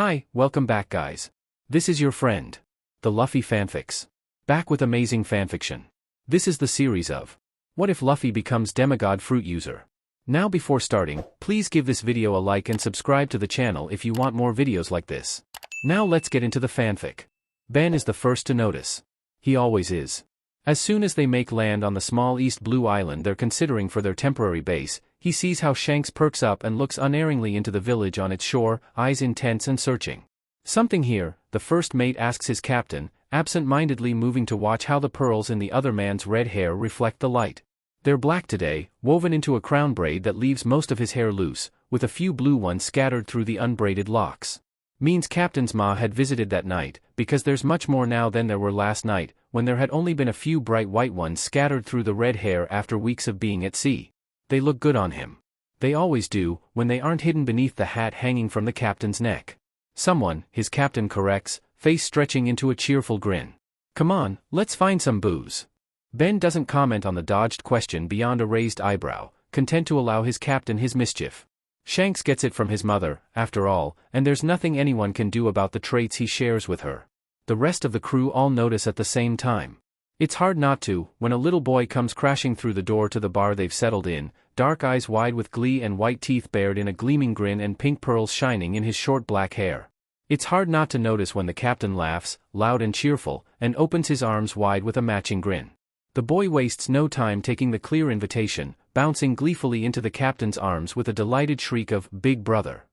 Hi, welcome back guys. This is your friend, the Luffy Fanfics. Back with amazing fanfiction. This is the series of What if Luffy becomes Demigod fruit user? Now before starting, please give this video a like and subscribe to the channel if you want more videos like this. Now let's get into the fanfic. Ben is the first to notice. He always is. As soon as they make land on the small East Blue Island they're considering for their temporary base, he sees how Shanks perks up and looks unerringly into the village on its shore, eyes intense and searching. Something here, the first mate asks his captain, absent-mindedly moving to watch how the pearls in the other man's red hair reflect the light. They're black today, woven into a crown braid that leaves most of his hair loose, with a few blue ones scattered through the unbraided locks. Means Captain's Ma had visited that night, because there's much more now than there were last night, when there had only been a few bright white ones scattered through the red hair after weeks of being at sea. They look good on him. They always do, when they aren't hidden beneath the hat hanging from the captain's neck. Someone, his captain corrects, face stretching into a cheerful grin. Come on, let's find some booze. Ben doesn't comment on the dodged question beyond a raised eyebrow, content to allow his captain his mischief. Shanks gets it from his mother, after all, and there's nothing anyone can do about the traits he shares with her. The rest of the crew all notice at the same time. It's hard not to, when a little boy comes crashing through the door to the bar they've settled in, dark eyes wide with glee and white teeth bared in a gleaming grin and pink pearls shining in his short black hair. It's hard not to notice when the captain laughs, loud and cheerful, and opens his arms wide with a matching grin. The boy wastes no time taking the clear invitation, bouncing gleefully into the captain's arms with a delighted shriek of, "Big brother."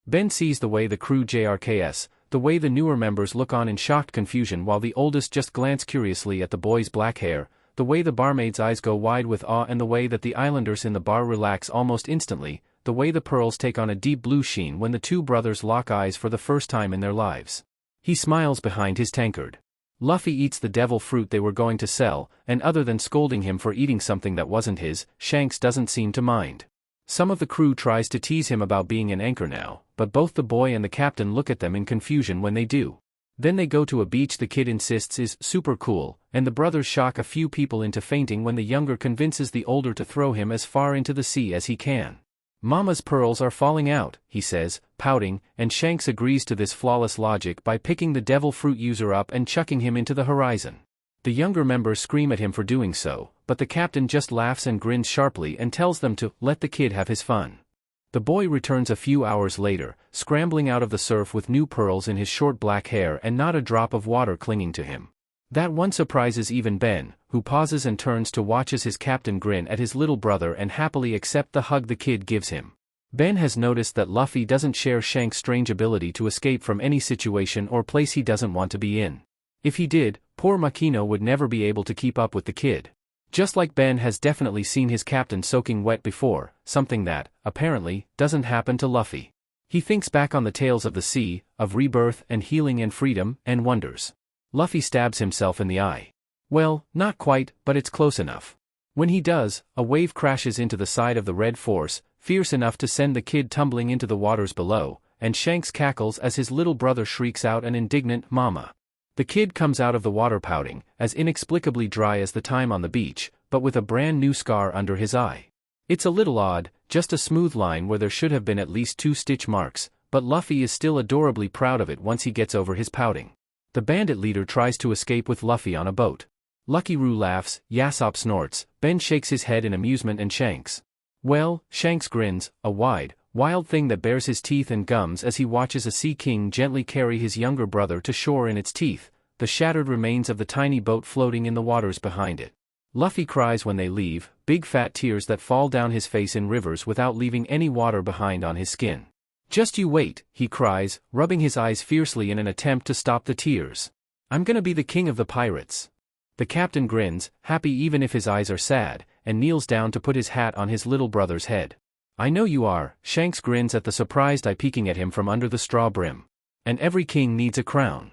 Ben sees the way the crew JRKS, the way the newer members look on in shocked confusion while the oldest just glance curiously at the boy's black hair, the way the barmaid's eyes go wide with awe and the way that the islanders in the bar relax almost instantly, the way the pearls take on a deep blue sheen when the two brothers lock eyes for the first time in their lives. He smiles behind his tankard. Luffy eats the devil fruit they were going to sell, and other than scolding him for eating something that wasn't his, Shanks doesn't seem to mind. Some of the crew tries to tease him about being an anchor now, but both the boy and the captain look at them in confusion when they do. Then they go to a beach the kid insists is super cool, and the brothers shock a few people into fainting when the younger convinces the older to throw him as far into the sea as he can. Mama's pearls are falling out, he says, pouting, and Shanks agrees to this flawless logic by picking the devil fruit user up and chucking him into the horizon. The younger members scream at him for doing so, but the captain just laughs and grins sharply and tells them to let the kid have his fun. The boy returns a few hours later, scrambling out of the surf with new pearls in his short black hair and not a drop of water clinging to him. That one surprises even Ben, who pauses and turns to watch as his captain grin at his little brother and happily accept the hug the kid gives him. Ben has noticed that Luffy doesn't share Shanks' strange ability to escape from any situation or place he doesn't want to be in. If he did, poor Makino would never be able to keep up with the kid. Just like Ben has definitely seen his captain soaking wet before, something that, apparently, doesn't happen to Luffy. He thinks back on the tales of the sea, of rebirth and healing and freedom, and wonders. Luffy stabs himself in the eye. Well, not quite, but it's close enough. When he does, a wave crashes into the side of the Red Force, fierce enough to send the kid tumbling into the waters below, and Shanks cackles as his little brother shrieks out an indignant "Mama." The kid comes out of the water pouting, as inexplicably dry as the time on the beach, but with a brand new scar under his eye. It's a little odd, just a smooth line where there should have been at least 2 stitch marks, but Luffy is still adorably proud of it once he gets over his pouting. The bandit leader tries to escape with Luffy on a boat. Lucky Roo laughs, Yasop snorts, Ben shakes his head in amusement and Shanks. Well, Shanks grins, a wide, wild thing that bares his teeth and gums as he watches a sea king gently carry his younger brother to shore in its teeth, the shattered remains of the tiny boat floating in the waters behind it. Luffy cries when they leave, big fat tears that fall down his face in rivers without leaving any water behind on his skin. "Just you wait," he cries, rubbing his eyes fiercely in an attempt to stop the tears. "I'm gonna be the king of the pirates." The captain grins, happy even if his eyes are sad, and kneels down to put his hat on his little brother's head. "I know you are," Shanks grins at the surprised eye peeking at him from under the straw brim. "And every king needs a crown."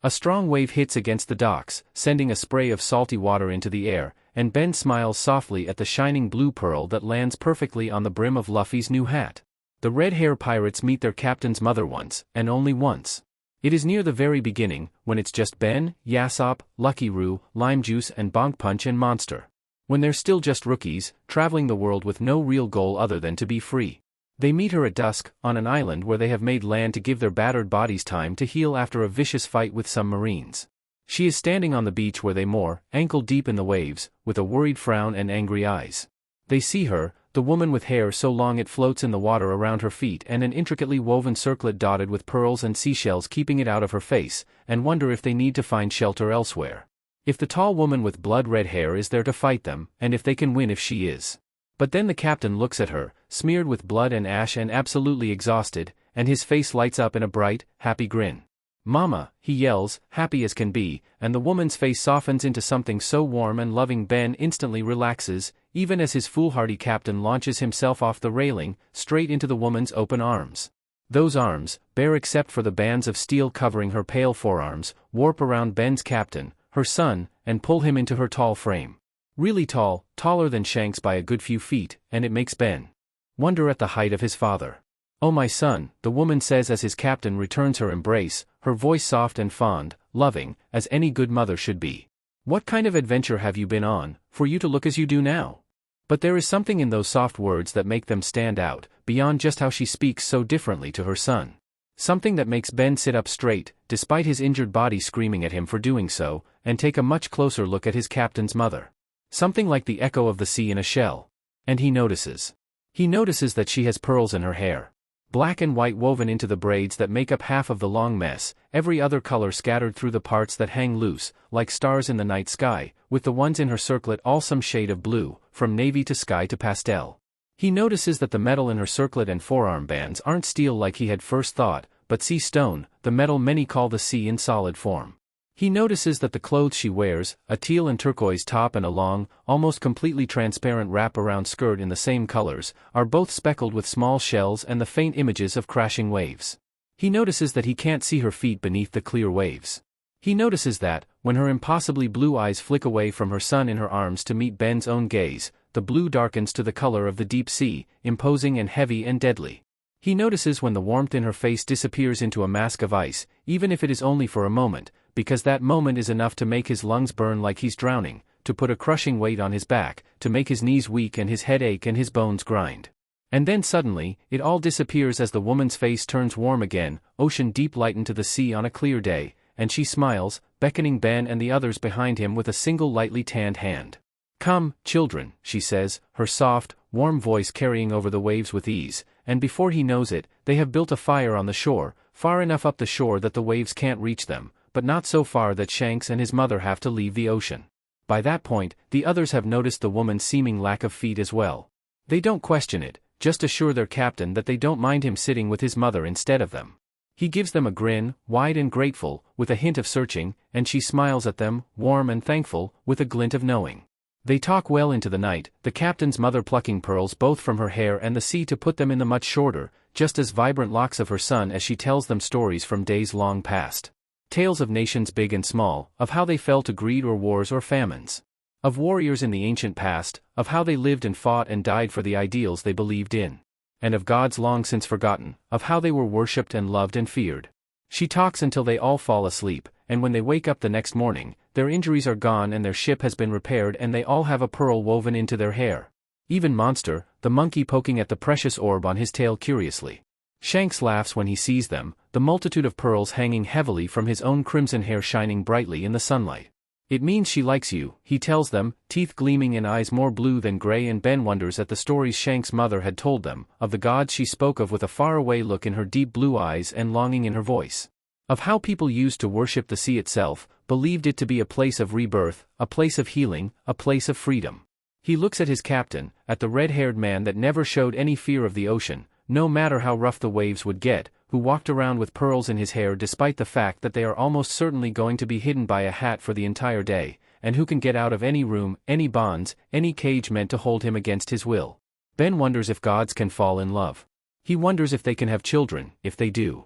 A strong wave hits against the docks, sending a spray of salty water into the air, and Ben smiles softly at the shining blue pearl that lands perfectly on the brim of Luffy's new hat. The red hair pirates meet their captain's mother once, and only once. It is near the very beginning, when it's just Ben, Yasop, Lucky Roo, Lime Juice and Bonk Punch and Monster. When they're still just rookies, traveling the world with no real goal other than to be free. They meet her at dusk, on an island where they have made land to give their battered bodies time to heal after a vicious fight with some marines. She is standing on the beach where they moor, ankle deep in the waves, with a worried frown and angry eyes. They see her, the woman with hair so long it floats in the water around her feet and an intricately woven circlet dotted with pearls and seashells keeping it out of her face, and wonder if they need to find shelter elsewhere. If the tall woman with blood-red hair is there to fight them, and if they can win if she is. But then the captain looks at her, smeared with blood and ash and absolutely exhausted, and his face lights up in a bright, happy grin. "Mama," he yells, happy as can be, and the woman's face softens into something so warm and loving Ben instantly relaxes, even as his foolhardy captain launches himself off the railing, straight into the woman's open arms. Those arms, bare except for the bands of steel covering her pale forearms, warp around Ben's captain, her son, and pull him into her tall frame. Really tall, taller than Shanks by a good few feet, and it makes Ben wonder at the height of his father. "Oh my son," the woman says as his captain returns her embrace, her voice soft and fond, loving, as any good mother should be. "What kind of adventure have you been on, for you to look as you do now?" But there is something in those soft words that make them stand out, beyond just how she speaks so differently to her son. Something that makes Ben sit up straight, despite his injured body screaming at him for doing so, and take a much closer look at his captain's mother. Something like the echo of the sea in a shell. And he notices. He notices that she has pearls in her hair. Black and white woven into the braids that make up half of the long mess, every other color scattered through the parts that hang loose, like stars in the night sky, with the ones in her circlet all some shade of blue, from navy to sky to pastel. He notices that the metal in her circlet and forearm bands aren't steel like he had first thought, but sea stone, the metal many call the sea in solid form. He notices that the clothes she wears, a teal and turquoise top and a long, almost completely transparent wrap-around skirt in the same colors, are both speckled with small shells and the faint images of crashing waves. He notices that he can't see her feet beneath the clear waves. He notices that, when her impossibly blue eyes flick away from her son in her arms to meet Ben's own gaze, the blue darkens to the color of the deep sea, imposing and heavy and deadly. He notices when the warmth in her face disappears into a mask of ice, even if it is only for a moment, because that moment is enough to make his lungs burn like he's drowning, to put a crushing weight on his back, to make his knees weak and his head ache and his bones grind. And then suddenly, it all disappears as the woman's face turns warm again, ocean deep lightened to the sea on a clear day, and she smiles, beckoning Ben and the others behind him with a single lightly tanned hand. "Come, children," she says, her soft, warm voice carrying over the waves with ease, and before he knows it, they have built a fire on the shore, far enough up the shore that the waves can't reach them, but not so far that Shanks and his mother have to leave the ocean. By that point, the others have noticed the woman's seeming lack of feet as well. They don't question it, just assure their captain that they don't mind him sitting with his mother instead of them. He gives them a grin, wide and grateful, with a hint of searching, and she smiles at them, warm and thankful, with a glint of knowing. They talk well into the night, the captain's mother plucking pearls both from her hair and the sea to put them in the much shorter, just as vibrant locks of her son as she tells them stories from days long past. Tales of nations big and small, of how they fell to greed or wars or famines. Of warriors in the ancient past, of how they lived and fought and died for the ideals they believed in. And of gods long since forgotten, of how they were worshipped and loved and feared. She talks until they all fall asleep, and when they wake up the next morning, their injuries are gone and their ship has been repaired and they all have a pearl woven into their hair. Even Monster, the monkey poking at the precious orb on his tail curiously. Shanks laughs when he sees them, the multitude of pearls hanging heavily from his own crimson hair shining brightly in the sunlight. "It means she likes you," he tells them, teeth gleaming and eyes more blue than gray, and Ben wonders at the stories Shanks' mother had told them, of the gods she spoke of with a faraway look in her deep blue eyes and longing in her voice. Of how people used to worship the sea itself, believed it to be a place of rebirth, a place of healing, a place of freedom. He looks at his captain, at the red-haired man that never showed any fear of the ocean, no matter how rough the waves would get, who walked around with pearls in his hair despite the fact that they are almost certainly going to be hidden by a hat for the entire day, and who can get out of any room, any bonds, any cage meant to hold him against his will. Ben wonders if gods can fall in love. He wonders if they can have children, if they do.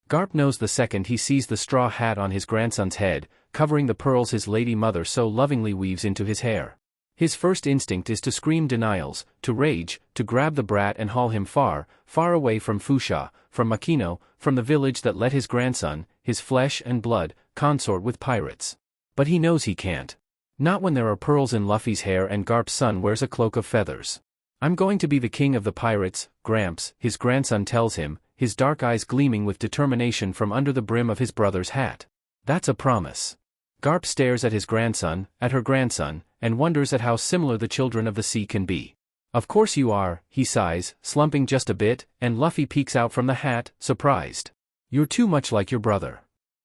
Garp knows the second he sees the straw hat on his grandson's head, covering the pearls his lady mother so lovingly weaves into his hair. His first instinct is to scream denials, to rage, to grab the brat and haul him far, far away from Fusha, from Makino, from the village that let his grandson, his flesh and blood, consort with pirates. But he knows he can't. Not when there are pearls in Luffy's hair and Garp's son wears a cloak of feathers. I'm going to be the king of the pirates, Gramps, his grandson tells him, his dark eyes gleaming with determination from under the brim of his brother's hat. That's a promise. Garp stares at his grandson, at her grandson, and wonders at how similar the children of the sea can be. Of course you are, he sighs, slumping just a bit, and Luffy peeks out from the hat, surprised. You're too much like your brother.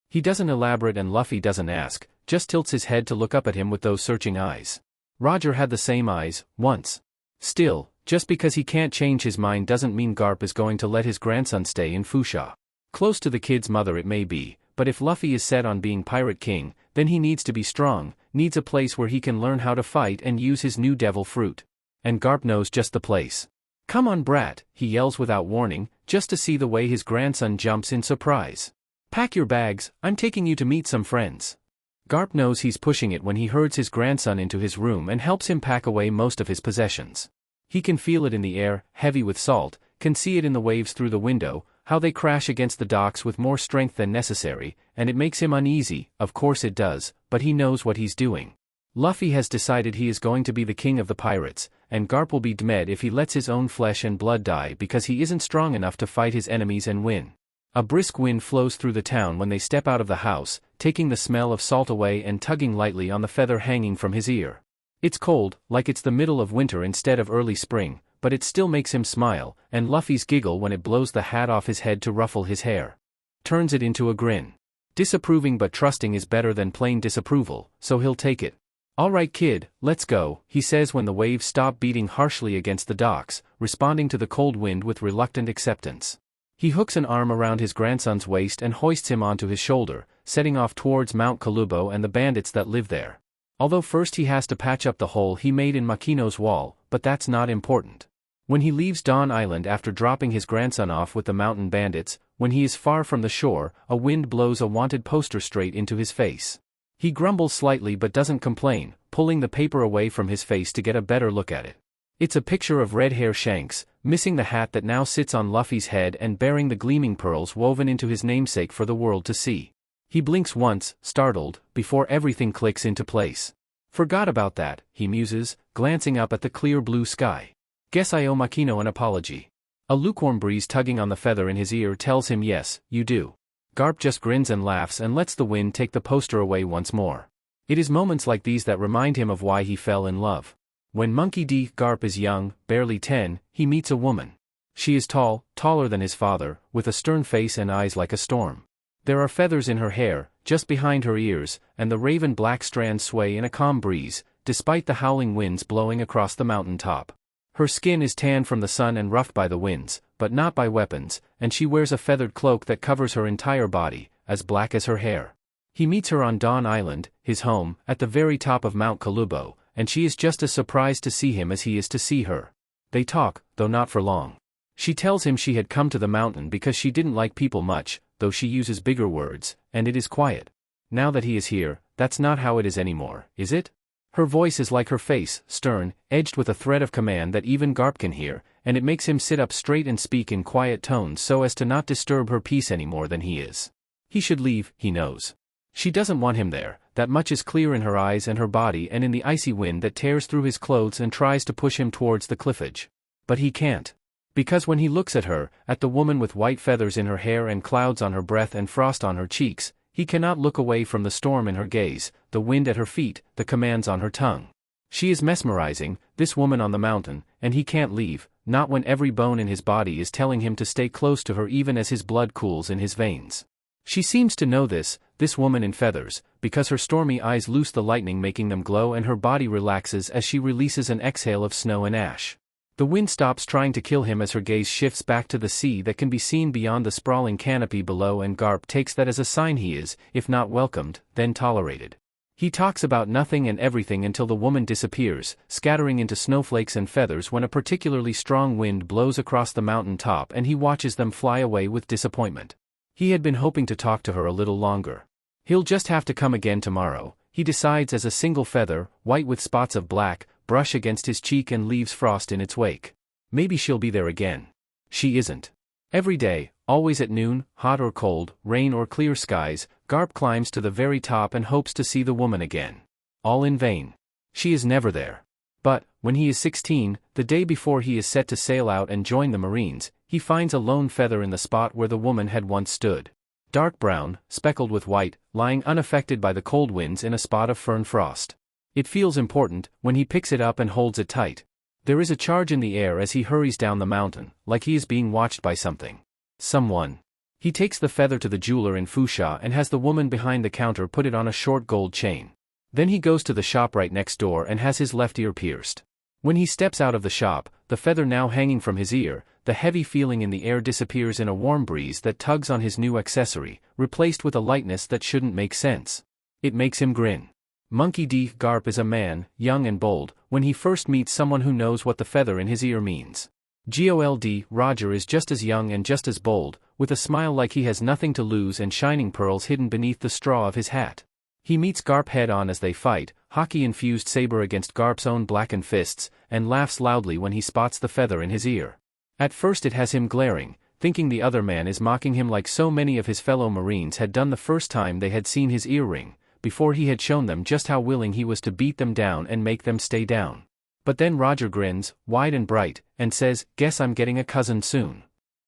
He doesn't elaborate and Luffy doesn't ask, just tilts his head to look up at him with those searching eyes. Roger had the same eyes, once. Still, just because he can't change his mind doesn't mean Garp is going to let his grandson stay in Fuchsia. Close to the kid's mother it may be, but if Luffy is set on being Pirate King, then he needs to be strong, needs a place where he can learn how to fight and use his new devil fruit. And Garp knows just the place. Come on brat, he yells without warning, just to see the way his grandson jumps in surprise. Pack your bags, I'm taking you to meet some friends. Garp knows he's pushing it when he herds his grandson into his room and helps him pack away most of his possessions. He can feel it in the air, heavy with salt, can see it in the waves through the window, how they crash against the docks with more strength than necessary, and it makes him uneasy, of course it does, but he knows what he's doing. Luffy has decided he is going to be the king of the pirates, and Garp will be dead if he lets his own flesh and blood die because he isn't strong enough to fight his enemies and win. A brisk wind flows through the town when they step out of the house, taking the smell of salt away and tugging lightly on the feather hanging from his ear. It's cold, like it's the middle of winter instead of early spring, but it still makes him smile, and Luffy's giggle when it blows the hat off his head to ruffle his hair. Turns it into a grin. Disapproving but trusting is better than plain disapproval, so he'll take it. Alright kid, let's go, he says when the waves stop beating harshly against the docks, responding to the cold wind with reluctant acceptance. He hooks an arm around his grandson's waist and hoists him onto his shoulder, setting off towards Mount Kalubo and the bandits that live there. Although first he has to patch up the hole he made in Makino's wall, but that's not important. When he leaves Dawn Island after dropping his grandson off with the mountain bandits, when he is far from the shore, a wind blows a wanted poster straight into his face. He grumbles slightly but doesn't complain, pulling the paper away from his face to get a better look at it. It's a picture of Red Hair Shanks, missing the hat that now sits on Luffy's head and bearing the gleaming pearls woven into his namesake for the world to see. He blinks once, startled, before everything clicks into place. Forgot about that, he muses, glancing up at the clear blue sky. Guess I owe Makino an apology. A lukewarm breeze tugging on the feather in his ear tells him yes, you do. Garp just grins and laughs and lets the wind take the poster away once more. It is moments like these that remind him of why he fell in love. When Monkey D. Garp is young, barely 10, he meets a woman. She is tall, taller than his father, with a stern face and eyes like a storm. There are feathers in her hair, just behind her ears, and the raven black strands sway in a calm breeze, despite the howling winds blowing across the mountain top. Her skin is tan from the sun and roughed by the winds, but not by weapons, and she wears a feathered cloak that covers her entire body, as black as her hair. He meets her on Dawn Island, his home, at the very top of Mount Kalubo, and she is just as surprised to see him as he is to see her. They talk, though not for long. She tells him she had come to the mountain because she didn't like people much, though she uses bigger words, and it is quiet. Now that he is here, that's not how it is anymore, is it? Her voice is like her face, stern, edged with a threat of command that even Garp can hear, and it makes him sit up straight and speak in quiet tones so as to not disturb her peace any more than he is. He should leave, he knows. She doesn't want him there, that much is clear in her eyes and her body and in the icy wind that tears through his clothes and tries to push him towards the cliff edge. But he can't. Because when he looks at her, at the woman with white feathers in her hair and clouds on her breath and frost on her cheeks, he cannot look away from the storm in her gaze, the wind at her feet, the commands on her tongue. She is mesmerizing, this woman on the mountain, and he can't leave, not when every bone in his body is telling him to stay close to her even as his blood cools in his veins. She seems to know this woman in feathers, because her stormy eyes loose the lightning making them glow and her body relaxes as she releases an exhale of snow and ash. The wind stops trying to kill him as her gaze shifts back to the sea that can be seen beyond the sprawling canopy below, and Garp takes that as a sign he is, if not welcomed, then tolerated. He talks about nothing and everything until the woman disappears, scattering into snowflakes and feathers when a particularly strong wind blows across the mountain top and he watches them fly away with disappointment. He had been hoping to talk to her a little longer. He'll just have to come again tomorrow, he decides as a single feather, white with spots of black, brush against his cheek and leaves frost in its wake. Maybe she'll be there again. She isn't. Every day, always at noon, hot or cold, rain or clear skies, Garp climbs to the very top and hopes to see the woman again. All in vain. She is never there. But, when he is 16, the day before he is set to sail out and join the Marines, he finds a lone feather in the spot where the woman had once stood. Dark brown, speckled with white, lying unaffected by the cold winds in a spot of fern frost. It feels important, when he picks it up and holds it tight. There is a charge in the air as he hurries down the mountain, like he is being watched by something. Someone. He takes the feather to the jeweler in Fusha and has the woman behind the counter put it on a short gold chain. Then he goes to the shop right next door and has his left ear pierced. When he steps out of the shop, the feather now hanging from his ear, the heavy feeling in the air disappears in a warm breeze that tugs on his new accessory, replaced with a lightness that shouldn't make sense. It makes him grin. Monkey D. Garp is a man, young and bold, when he first meets someone who knows what the feather in his ear means. Gold. Roger is just as young and just as bold, with a smile like he has nothing to lose and shining pearls hidden beneath the straw of his hat. He meets Garp head-on as they fight, hockey-infused saber against Garp's own blackened fists, and laughs loudly when he spots the feather in his ear. At first it has him glaring, thinking the other man is mocking him like so many of his fellow Marines had done the first time they had seen his earring, before he had shown them just how willing he was to beat them down and make them stay down. But then Roger grins, wide and bright, and says, "Guess I'm getting a cousin soon."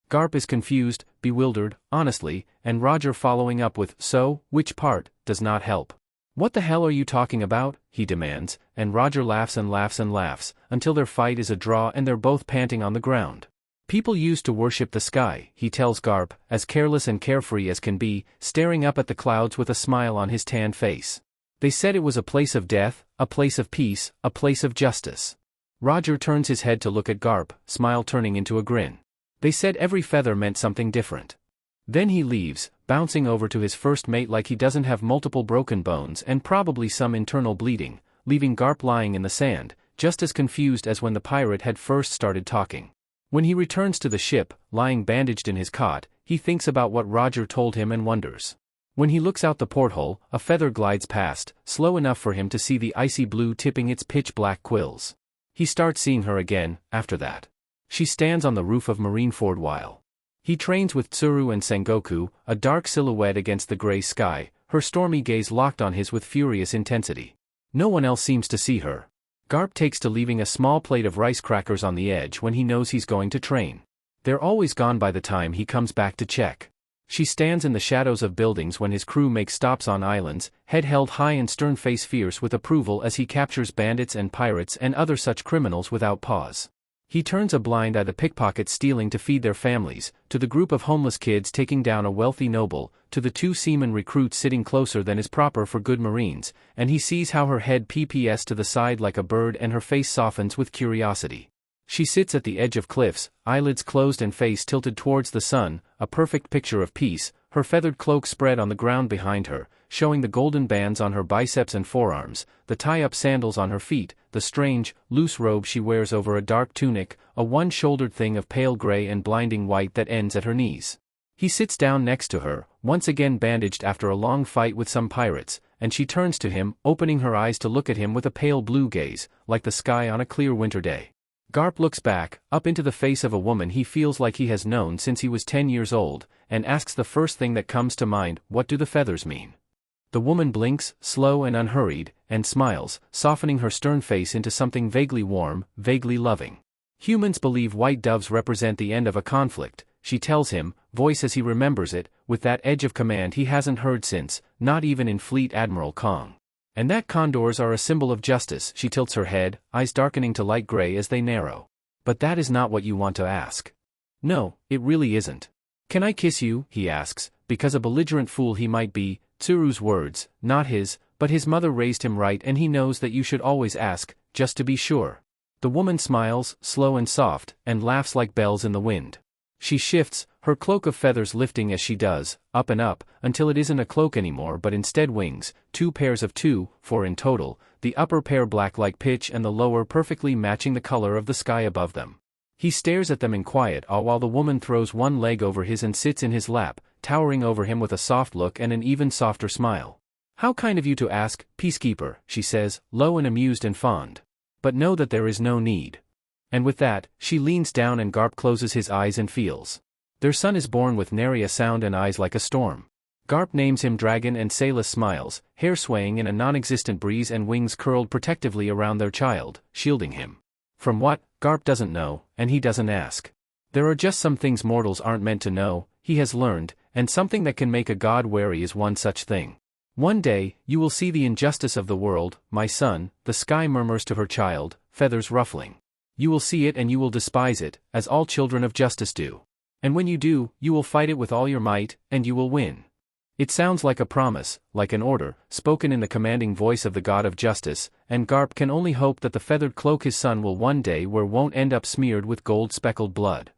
Garp is confused, bewildered, honestly, and Roger following up with, "So, which part?" does not help. "What the hell are you talking about?" he demands, and Roger laughs and laughs and laughs, until their fight is a draw and they're both panting on the ground. "People used to worship the sky," he tells Garp, as careless and carefree as can be, staring up at the clouds with a smile on his tanned face. "They said it was a place of death, a place of peace, a place of justice." Roger turns his head to look at Garp, smile turning into a grin. "They said every feather meant something different." Then he leaves, bouncing over to his first mate like he doesn't have multiple broken bones and probably some internal bleeding, leaving Garp lying in the sand, just as confused as when the pirate had first started talking. When he returns to the ship, lying bandaged in his cot, he thinks about what Roger told him and wonders. When he looks out the porthole, a feather glides past, slow enough for him to see the icy blue tipping its pitch-black quills. He starts seeing her again, after that. She stands on the roof of Marineford while he trains with Tsuru and Sengoku, a dark silhouette against the gray sky, her stormy gaze locked on his with furious intensity. No one else seems to see her. Garp takes to leaving a small plate of rice crackers on the edge when he knows he's going to train. They're always gone by the time he comes back to check. She stands in the shadows of buildings when his crew makes stops on islands, head held high and stern face fierce with approval as he captures bandits and pirates and other such criminals without pause. He turns a blind eye to the pickpockets stealing to feed their families, to the group of homeless kids taking down a wealthy noble, to the two seaman recruits sitting closer than is proper for good Marines, and he sees how her head pps to the side like a bird and her face softens with curiosity. She sits at the edge of cliffs, eyelids closed and face tilted towards the sun, a perfect picture of peace, her feathered cloak spread on the ground behind her, showing the golden bands on her biceps and forearms, the tie-up sandals on her feet, the strange, loose robe she wears over a dark tunic, a one-shouldered thing of pale gray and blinding white that ends at her knees. He sits down next to her, once again bandaged after a long fight with some pirates, and she turns to him, opening her eyes to look at him with a pale blue gaze, like the sky on a clear winter day. Garp looks back, up into the face of a woman he feels like he has known since he was 10 years old, and asks the first thing that comes to mind, "What do the feathers mean?" The woman blinks, slow and unhurried, and smiles, softening her stern face into something vaguely warm, vaguely loving. "Humans believe white doves represent the end of a conflict," she tells him, voice as he remembers it, with that edge of command he hasn't heard since, not even in Fleet Admiral Kong. "And that condors are a symbol of justice." She tilts her head, eyes darkening to light gray as they narrow. "But that is not what you want to ask." "No, it really isn't." "Can I kiss you?" he asks, because a belligerent fool he might be, Tsuru's words, not his, but his mother raised him right and he knows that you should always ask, just to be sure. The woman smiles, slow and soft, and laughs like bells in the wind. She shifts, her cloak of feathers lifting as she does, up and up, until it isn't a cloak anymore but instead wings, 2 pairs of 2, 4 in total, the upper pair black like pitch and the lower perfectly matching the color of the sky above them. He stares at them in quiet awe while the woman throws one leg over his and sits in his lap, towering over him with a soft look and an even softer smile. "How kind of you to ask, peacekeeper," she says, low and amused and fond. "But know that there is no need." And with that, she leans down and Garp closes his eyes and feels. Their son is born with nary a sound and eyes like a storm. Garp names him Dragon and Sailus smiles, hair swaying in a non-existent breeze and wings curled protectively around their child, shielding him. From what, Garp doesn't know, and he doesn't ask. There are just some things mortals aren't meant to know, he has learned, and something that can make a god wary is one such thing. One day, you will see the injustice of the world, my son, the sky murmurs to her child, feathers ruffling. You will see it and you will despise it, as all children of justice do. And when you do, you will fight it with all your might, and you will win. It sounds like a promise, like an order, spoken in the commanding voice of the god of justice, and Garp can only hope that the feathered cloak his son will one day wear won't end up smeared with gold-speckled blood.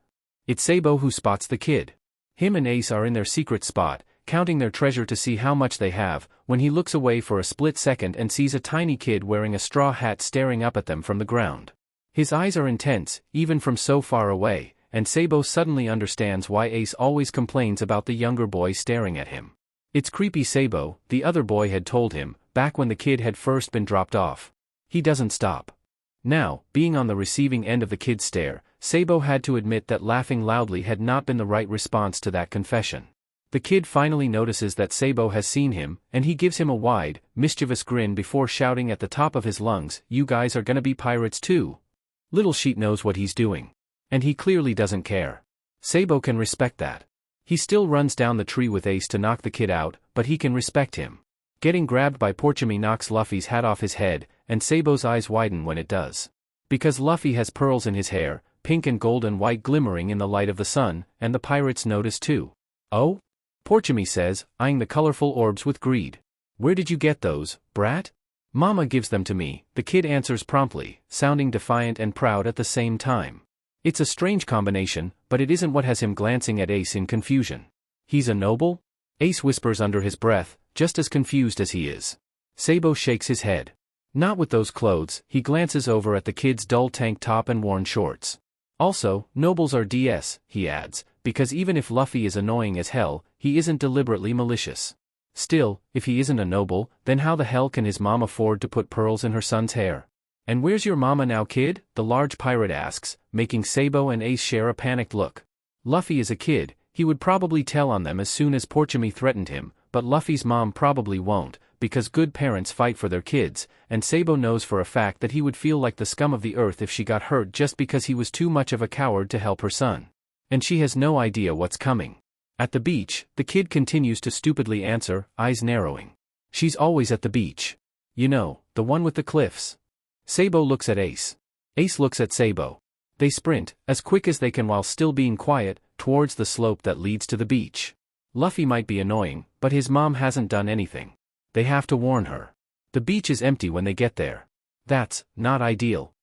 It's Sabo who spots the kid. Him and Ace are in their secret spot, counting their treasure to see how much they have, when he looks away for a split second and sees a tiny kid wearing a straw hat staring up at them from the ground. His eyes are intense, even from so far away, and Sabo suddenly understands why Ace always complains about the younger boy staring at him. It's creepy, Sabo, the other boy had told him, back when the kid had first been dropped off. He doesn't stop. Now, being on the receiving end of the kid's stare, Sabo had to admit that laughing loudly had not been the right response to that confession. The kid finally notices that Sabo has seen him, and he gives him a wide, mischievous grin before shouting at the top of his lungs, "You guys are gonna be pirates too?" Little Sheet knows what he's doing. And he clearly doesn't care. Sabo can respect that. He still runs down the tree with Ace to knock the kid out, but he can respect him. Getting grabbed by Porchemy knocks Luffy's hat off his head, and Sabo's eyes widen when it does. Because Luffy has pearls in his hair, pink and gold and white glimmering in the light of the sun, and the pirates notice too. "Oh?" Porchemy says, eyeing the colorful orbs with greed. "Where did you get those, brat?" "Mama gives them to me," the kid answers promptly, sounding defiant and proud at the same time. It's a strange combination, but it isn't what has him glancing at Ace in confusion. "He's a noble?" Ace whispers under his breath, just as confused as he is. Sabo shakes his head. "Not with those clothes," he glances over at the kid's dull tank top and worn shorts. "Also, nobles are DS," he adds, because even if Luffy is annoying as hell, he isn't deliberately malicious. Still, if he isn't a noble, then how the hell can his mom afford to put pearls in her son's hair? "And where's your mama now, kid?" the large pirate asks, making Sabo and Ace share a panicked look. Luffy is a kid, he would probably tell on them as soon as Porchemy threatened him, but Luffy's mom probably won't, because good parents fight for their kids, and Sabo knows for a fact that he would feel like the scum of the earth if she got hurt just because he was too much of a coward to help her son. And she has no idea what's coming. At the beach, the kid continues to stupidly answer, eyes narrowing. "She's always at the beach. You know, the one with the cliffs." Sabo looks at Ace. Ace looks at Sabo. They sprint, as quick as they can while still being quiet, towards the slope that leads to the beach. Luffy might be annoying, but his mom hasn't done anything. They have to warn her. The beach is empty when they get there. That's not ideal.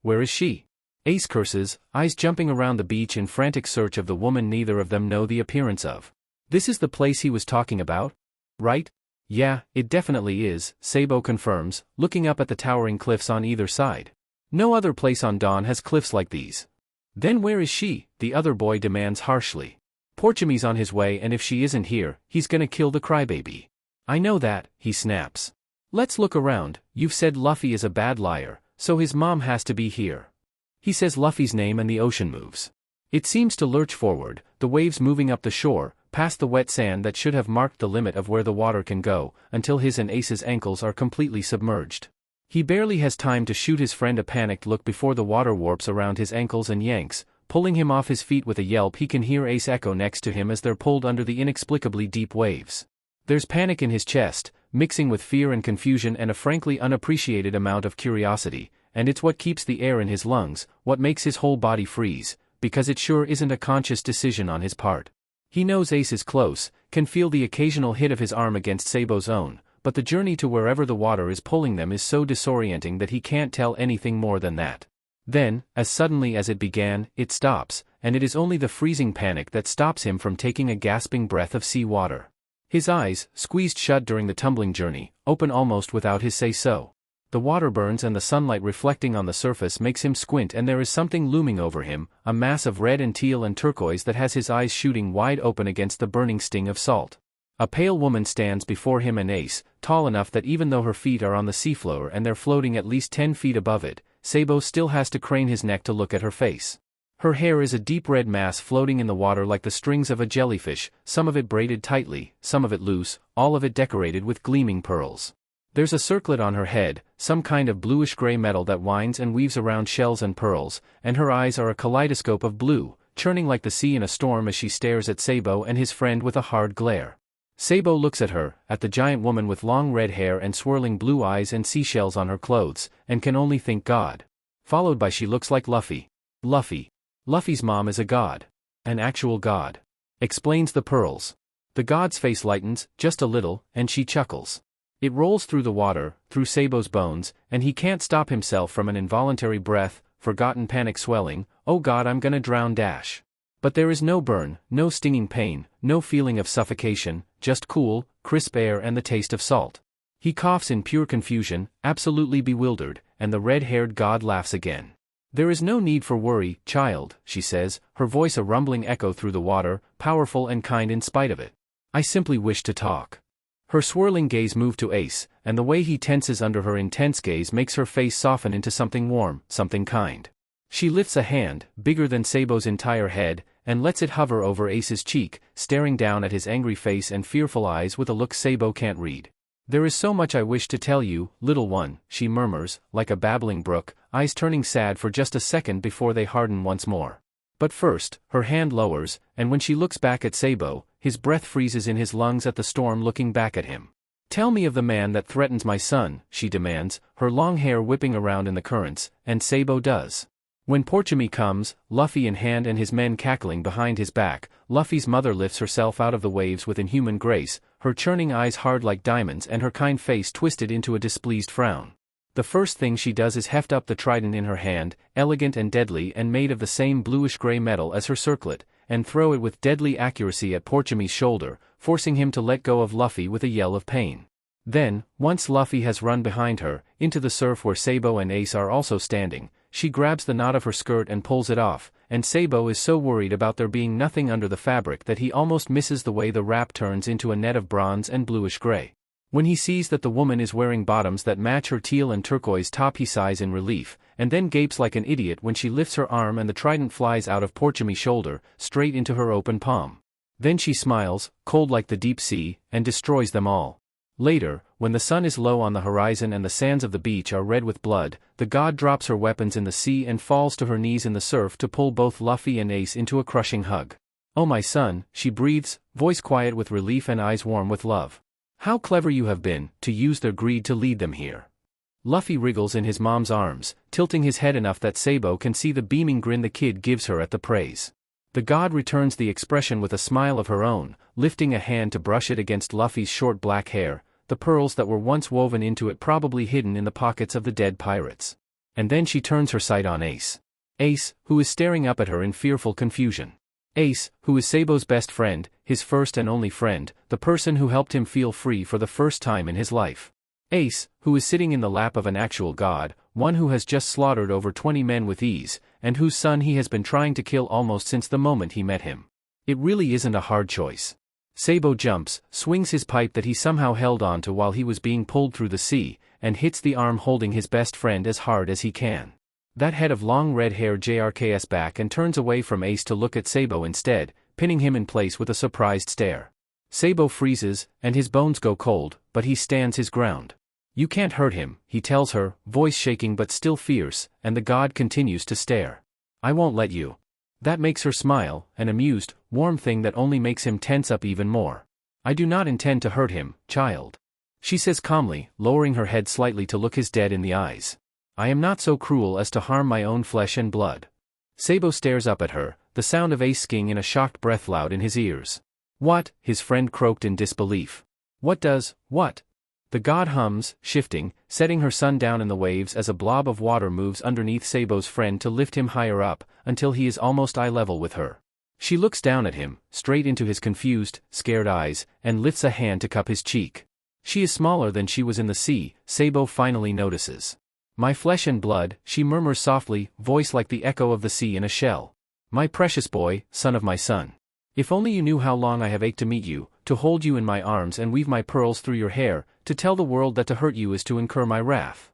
Where is she? Ace curses, eyes jumping around the beach in frantic search of the woman neither of them know the appearance of. This is the place he was talking about? Right? "Yeah, it definitely is," Sabo confirms, looking up at the towering cliffs on either side. "No other place on Dawn has cliffs like these." "Then where is she?" the other boy demands harshly. "Porchemy's on his way and if she isn't here, he's gonna kill the crybaby." "I know that," he snaps. "Let's look around, you've said Luffy is a bad liar, so his mom has to be here." He says Luffy's name and the ocean moves. It seems to lurch forward, the waves moving up the shore, past the wet sand that should have marked the limit of where the water can go, until his and Ace's ankles are completely submerged. He barely has time to shoot his friend a panicked look before the water warps around his ankles and yanks, pulling him off his feet with a yelp. He can hear Ace echo next to him as they're pulled under the inexplicably deep waves. There's panic in his chest, mixing with fear and confusion and a frankly unappreciated amount of curiosity, and it's what keeps the air in his lungs, what makes his whole body freeze, because it sure isn't a conscious decision on his part. He knows Ace is close, can feel the occasional hit of his arm against Sabo's own, but the journey to wherever the water is pulling them is so disorienting that he can't tell anything more than that. Then, as suddenly as it began, it stops, and it is only the freezing panic that stops him from taking a gasping breath of sea water. His eyes, squeezed shut during the tumbling journey, open almost without his say-so. The water burns and the sunlight reflecting on the surface makes him squint and there is something looming over him, a mass of red and teal and turquoise that has his eyes shooting wide open against the burning sting of salt. A pale woman stands before him and Ace, tall enough that even though her feet are on the seafloor and they're floating at least 10 feet above it, Sabo still has to crane his neck to look at her face. Her hair is a deep red mass floating in the water like the strings of a jellyfish, some of it braided tightly, some of it loose, all of it decorated with gleaming pearls. There's a circlet on her head, some kind of bluish-gray metal that winds and weaves around shells and pearls, and her eyes are a kaleidoscope of blue, churning like the sea in a storm as she stares at Sabo and his friend with a hard glare. Sabo looks at her, at the giant woman with long red hair and swirling blue eyes and seashells on her clothes, and can only think God. Followed by she looks like Luffy. Luffy's mom is a god. An actual god. Explains the pearls. The god's face lightens, just a little, and she chuckles. It rolls through the water, through Sabo's bones, and he can't stop himself from an involuntary breath, forgotten panic swelling, "Oh God, I'm gonna drown." But there is no burn, no stinging pain, no feeling of suffocation, just cool, crisp air and the taste of salt. He coughs in pure confusion, absolutely bewildered, and the red-haired god laughs again. "There is no need for worry, child," she says, her voice a rumbling echo through the water, powerful and kind in spite of it. "I simply wish to talk." Her swirling gaze moves to Ace, and the way he tenses under her intense gaze makes her face soften into something warm, something kind. She lifts a hand, bigger than Sabo's entire head, and lets it hover over Ace's cheek, staring down at his angry face and fearful eyes with a look Sabo can't read. "There is so much I wish to tell you, little one," she murmurs, like a babbling brook, eyes turning sad for just a second before they harden once more. But first, her hand lowers, and when she looks back at Sabo, his breath freezes in his lungs at the storm looking back at him. "Tell me of the man that threatens my son," she demands, her long hair whipping around in the currents, and Sabo does. When Porchimi comes, Luffy in hand and his men cackling behind his back, Luffy's mother lifts herself out of the waves with inhuman grace, her churning eyes hard like diamonds and her kind face twisted into a displeased frown. The first thing she does is heft up the trident in her hand, elegant and deadly and made of the same bluish-gray metal as her circlet, and throw it with deadly accuracy at Porchimi's shoulder, forcing him to let go of Luffy with a yell of pain. Then, once Luffy has run behind her, into the surf where Sabo and Ace are also standing, she grabs the knot of her skirt and pulls it off, and Sabo is so worried about there being nothing under the fabric that he almost misses the way the wrap turns into a net of bronze and bluish-gray. When he sees that the woman is wearing bottoms that match her teal and turquoise top, he sighs in relief, and then gapes like an idiot when she lifts her arm and the trident flies out of Porchimi's shoulder, straight into her open palm. Then she smiles, cold like the deep sea, and destroys them all. Later, when the sun is low on the horizon and the sands of the beach are red with blood, the god drops her weapons in the sea and falls to her knees in the surf to pull both Luffy and Ace into a crushing hug. "Oh my son," she breathes, voice quiet with relief and eyes warm with love. "How clever you have been, to use their greed to lead them here." Luffy wriggles in his mom's arms, tilting his head enough that Sabo can see the beaming grin the kid gives her at the praise. The god returns the expression with a smile of her own, lifting a hand to brush it against Luffy's short black hair, the pearls that were once woven into it probably hidden in the pockets of the dead pirates. And then she turns her sight on Ace. Ace, who is staring up at her in fearful confusion. Ace, who is Sabo's best friend, his first and only friend, the person who helped him feel free for the first time in his life. Ace, who is sitting in the lap of an actual god, one who has just slaughtered over 20 men with ease, and whose son he has been trying to kill almost since the moment he met him. It really isn't a hard choice. Sabo jumps, swings his pipe that he somehow held on to while he was being pulled through the sea, and hits the arm holding his best friend as hard as he can. That head of long red hair JRKs back and turns away from Ace to look at Sabo instead, pinning him in place with a surprised stare. Sabo freezes, and his bones go cold, but he stands his ground. "You can't hurt him," he tells her, voice shaking but still fierce, and the god continues to stare. "I won't let you." That makes her smile, an amused, warm thing that only makes him tense up even more. "I do not intend to hurt him, child," she says calmly, lowering her head slightly to look his dead in the eyes. "I am not so cruel as to harm my own flesh and blood." Sabo stares up at her, the sound of Ace skiing in a shocked breath loud in his ears. "What?" his friend croaked in disbelief. What?" The god hums, shifting, setting her son down in the waves as a blob of water moves underneath Sabo's friend to lift him higher up, until he is almost eye level with her. She looks down at him, straight into his confused, scared eyes, and lifts a hand to cup his cheek. She is smaller than she was in the sea, Sabo finally notices. "My flesh and blood," she murmurs softly, voice like the echo of the sea in a shell. "My precious boy, son of my son. If only you knew how long I have ached to meet you, to hold you in my arms and weave my pearls through your hair, to tell the world that to hurt you is to incur my wrath."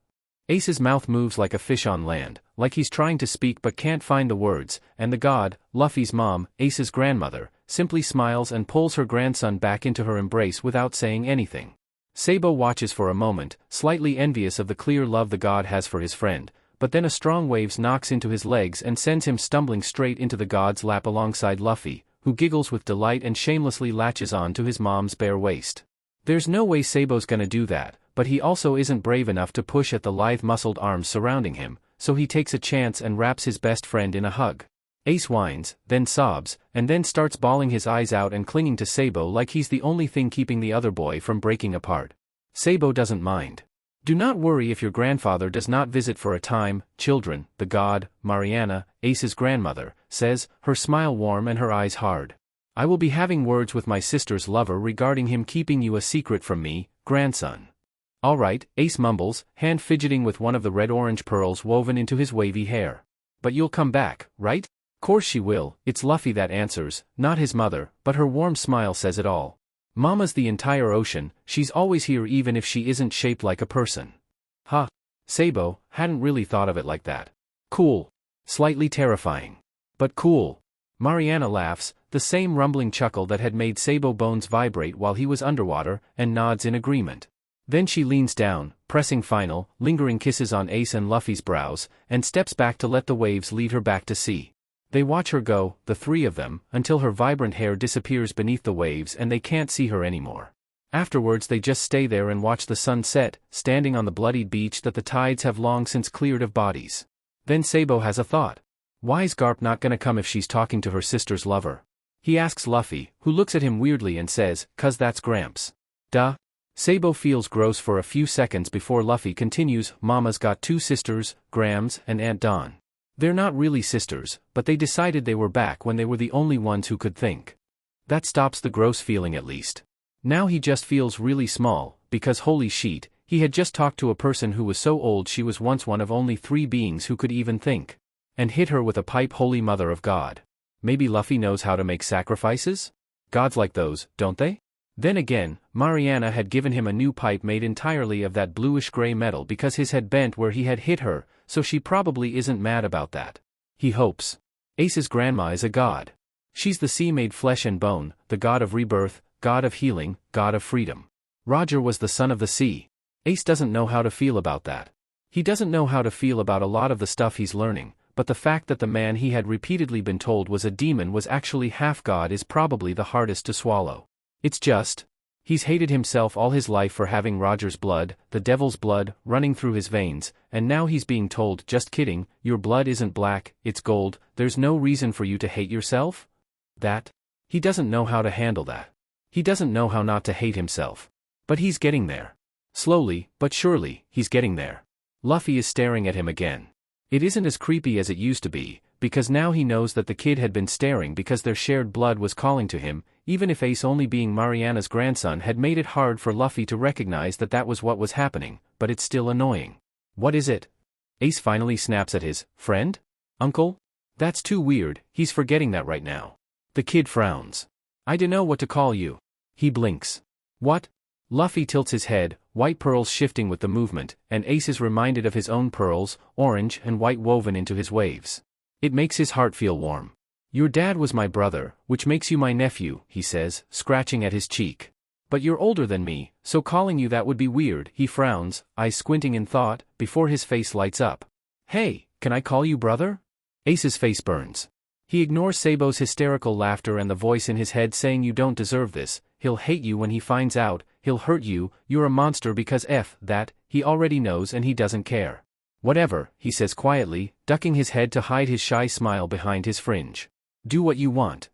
Ace's mouth moves like a fish on land, like he's trying to speak but can't find the words, and the god, Luffy's mom, Ace's grandmother, simply smiles and pulls her grandson back into her embrace without saying anything. Sabo watches for a moment, slightly envious of the clear love the god has for his friend, but then a strong wave knocks into his legs and sends him stumbling straight into the god's lap alongside Luffy, who giggles with delight and shamelessly latches on to his mom's bare waist. There's no way Sabo's gonna do that, but he also isn't brave enough to push at the lithe-muscled arms surrounding him, so he takes a chance and wraps his best friend in a hug. Ace whines, then sobs, and then starts bawling his eyes out and clinging to Sabo like he's the only thing keeping the other boy from breaking apart. Sabo doesn't mind. Do not worry if your grandfather does not visit for a time, children, the god, Mariana, Ace's grandmother, says, her smile warm and her eyes hard. I will be having words with my sister's lover regarding him keeping you a secret from me, grandson. All right, Ace mumbles, hand fidgeting with one of the red-orange pearls woven into his wavy hair. But you'll come back, right? Course she will, it's Luffy that answers, not his mother, but her warm smile says it all. Mama's the entire ocean, she's always here even if she isn't shaped like a person. Huh. Sabo, hadn't really thought of it like that. Cool. Slightly terrifying. But cool. Mariana laughs, the same rumbling chuckle that had made Sabo bones vibrate while he was underwater, and nods in agreement. Then she leans down, pressing final, lingering kisses on Ace and Luffy's brows, and steps back to let the waves lead her back to sea. They watch her go, the three of them, until her vibrant hair disappears beneath the waves and they can't see her anymore. Afterwards they just stay there and watch the sun set, standing on the bloodied beach that the tides have long since cleared of bodies. Then Sabo has a thought. Why's Garp not gonna come if she's talking to her sister's lover? He asks Luffy, who looks at him weirdly and says, "'Cause that's Gramps." Duh. Sabo feels gross for a few seconds before Luffy continues, Mama's got two sisters, Grams and Aunt Dawn. They're not really sisters, but they decided they were back when they were the only ones who could think. That stops the gross feeling at least. Now he just feels really small, because holy sheet, he had just talked to a person who was so old she was once one of only 3 beings who could even think. And hit her with a pipe, holy mother of God. Maybe Luffy knows how to make sacrifices? Gods like those, don't they? Then again, Mariana had given him a new pipe made entirely of that bluish-gray metal because his had bent where he had hit her, so she probably isn't mad about that. He hopes. Ace's grandma is a god. She's the sea made flesh and bone, the god of rebirth, god of healing, god of freedom. Roger was the son of the sea. Ace doesn't know how to feel about that. He doesn't know how to feel about a lot of the stuff he's learning, but the fact that the man he had repeatedly been told was a demon was actually half god is probably the hardest to swallow. It's just, he's hated himself all his life for having Roger's blood, the devil's blood, running through his veins, and now he's being told, just kidding, your blood isn't black, it's gold, there's no reason for you to hate yourself? That? He doesn't know how to handle that. He doesn't know how not to hate himself. But he's getting there. Slowly, but surely, he's getting there. Luffy is staring at him again. It isn't as creepy as it used to be, because now he knows that the kid had been staring because their shared blood was calling to him, even if Ace only being Mariana's grandson had made it hard for Luffy to recognize that that was what was happening, but it's still annoying. What is it? Ace finally snaps at his friend? Uncle? That's too weird, he's forgetting that right now. The kid frowns. I dunno what to call you. He blinks. What? Luffy tilts his head, white pearls shifting with the movement, and Ace is reminded of his own pearls, orange and white woven into his waves. It makes his heart feel warm. Your dad was my brother, which makes you my nephew, he says, scratching at his cheek. But you're older than me, so calling you that would be weird, he frowns, eyes squinting in thought, before his face lights up. Hey, can I call you brother? Ace's face burns. He ignores Sabo's hysterical laughter and the voice in his head saying you don't deserve this, he'll hate you when he finds out, he'll hurt you, you're a monster because that, he already knows and he doesn't care. Whatever, he says quietly, ducking his head to hide his shy smile behind his fringe. Do what you want.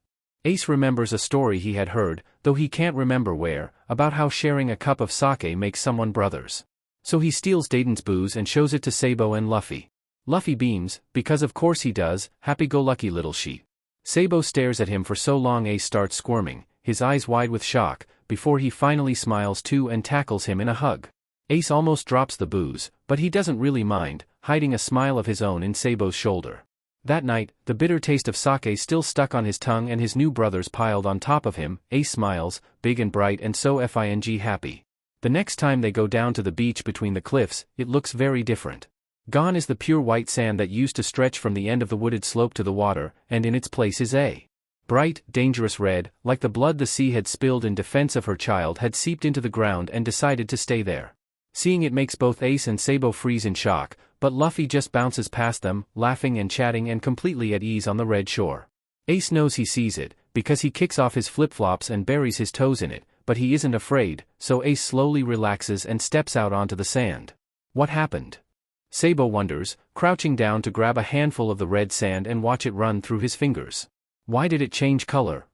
Ace remembers a story he had heard, though he can't remember where, about how sharing a cup of sake makes someone brothers. So he steals Dayton's booze and shows it to Sabo and Luffy. Luffy beams, because of course he does, happy-go-lucky little sheep. Sabo stares at him for so long Ace starts squirming, his eyes wide with shock, before he finally smiles too and tackles him in a hug. Ace almost drops the booze, but he doesn't really mind, hiding a smile of his own in Sabo's shoulder. That night, the bitter taste of sake still stuck on his tongue and his new brothers piled on top of him, Ace smiles, big and bright and so fing happy. The next time they go down to the beach between the cliffs, it looks very different. Gone is the pure white sand that used to stretch from the end of the wooded slope to the water, and in its place is a bright, dangerous red, like the blood the sea had spilled in defense of her child had seeped into the ground and decided to stay there. Seeing it makes both Ace and Sabo freeze in shock, but Luffy just bounces past them, laughing and chatting and completely at ease on the red shore. Ace knows he sees it, because he kicks off his flip-flops and buries his toes in it, but he isn't afraid, so Ace slowly relaxes and steps out onto the sand. What happened? Sabo wonders, crouching down to grab a handful of the red sand and watch it run through his fingers. Why did it change color?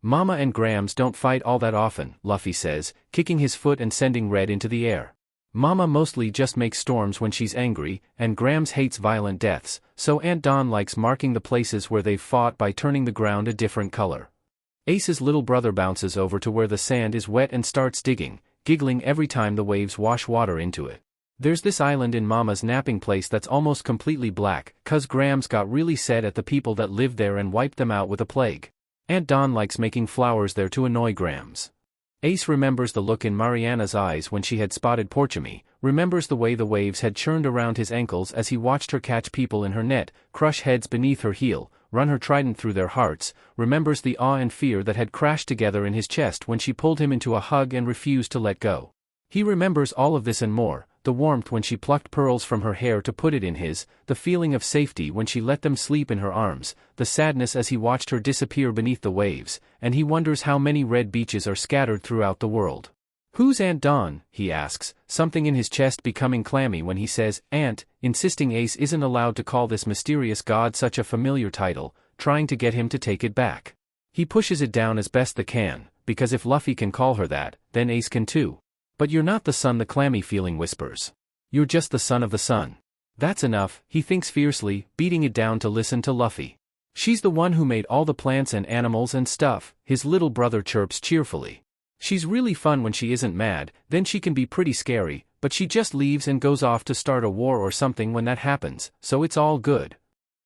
Mama and Grams don't fight all that often, Luffy says, kicking his foot and sending red into the air. Mama mostly just makes storms when she's angry, and Grams hates violent deaths, so Aunt Dawn likes marking the places where they've fought by turning the ground a different color. Ace's little brother bounces over to where the sand is wet and starts digging, giggling every time the waves wash water into it. There's this island in Mama's napping place that's almost completely black, 'cause Grams got really sad at the people that lived there and wiped them out with a plague. Aunt Dawn likes making flowers there to annoy Grams. Ace remembers the look in Mariana's eyes when she had spotted Porchemy, remembers the way the waves had churned around his ankles as he watched her catch people in her net, crush heads beneath her heel, run her trident through their hearts, remembers the awe and fear that had crashed together in his chest when she pulled him into a hug and refused to let go. He remembers all of this and more, the warmth when she plucked pearls from her hair to put it in his, the feeling of safety when she let them sleep in her arms, the sadness as he watched her disappear beneath the waves, and he wonders how many red beaches are scattered throughout the world. "Who's Aunt Dawn?" he asks, something in his chest becoming clammy when he says, "Aunt," insisting Ace isn't allowed to call this mysterious god such a familiar title, trying to get him to take it back. He pushes it down as best they can, because if Luffy can call her that, then Ace can too. "But you're not the sun," the clammy feeling whispers. "You're just the son of the sun." "That's enough," he thinks fiercely, beating it down to listen to Luffy. "She's the one who made all the plants and animals and stuff," his little brother chirps cheerfully. "She's really fun when she isn't mad, then she can be pretty scary, but she just leaves and goes off to start a war or something when that happens, so it's all good."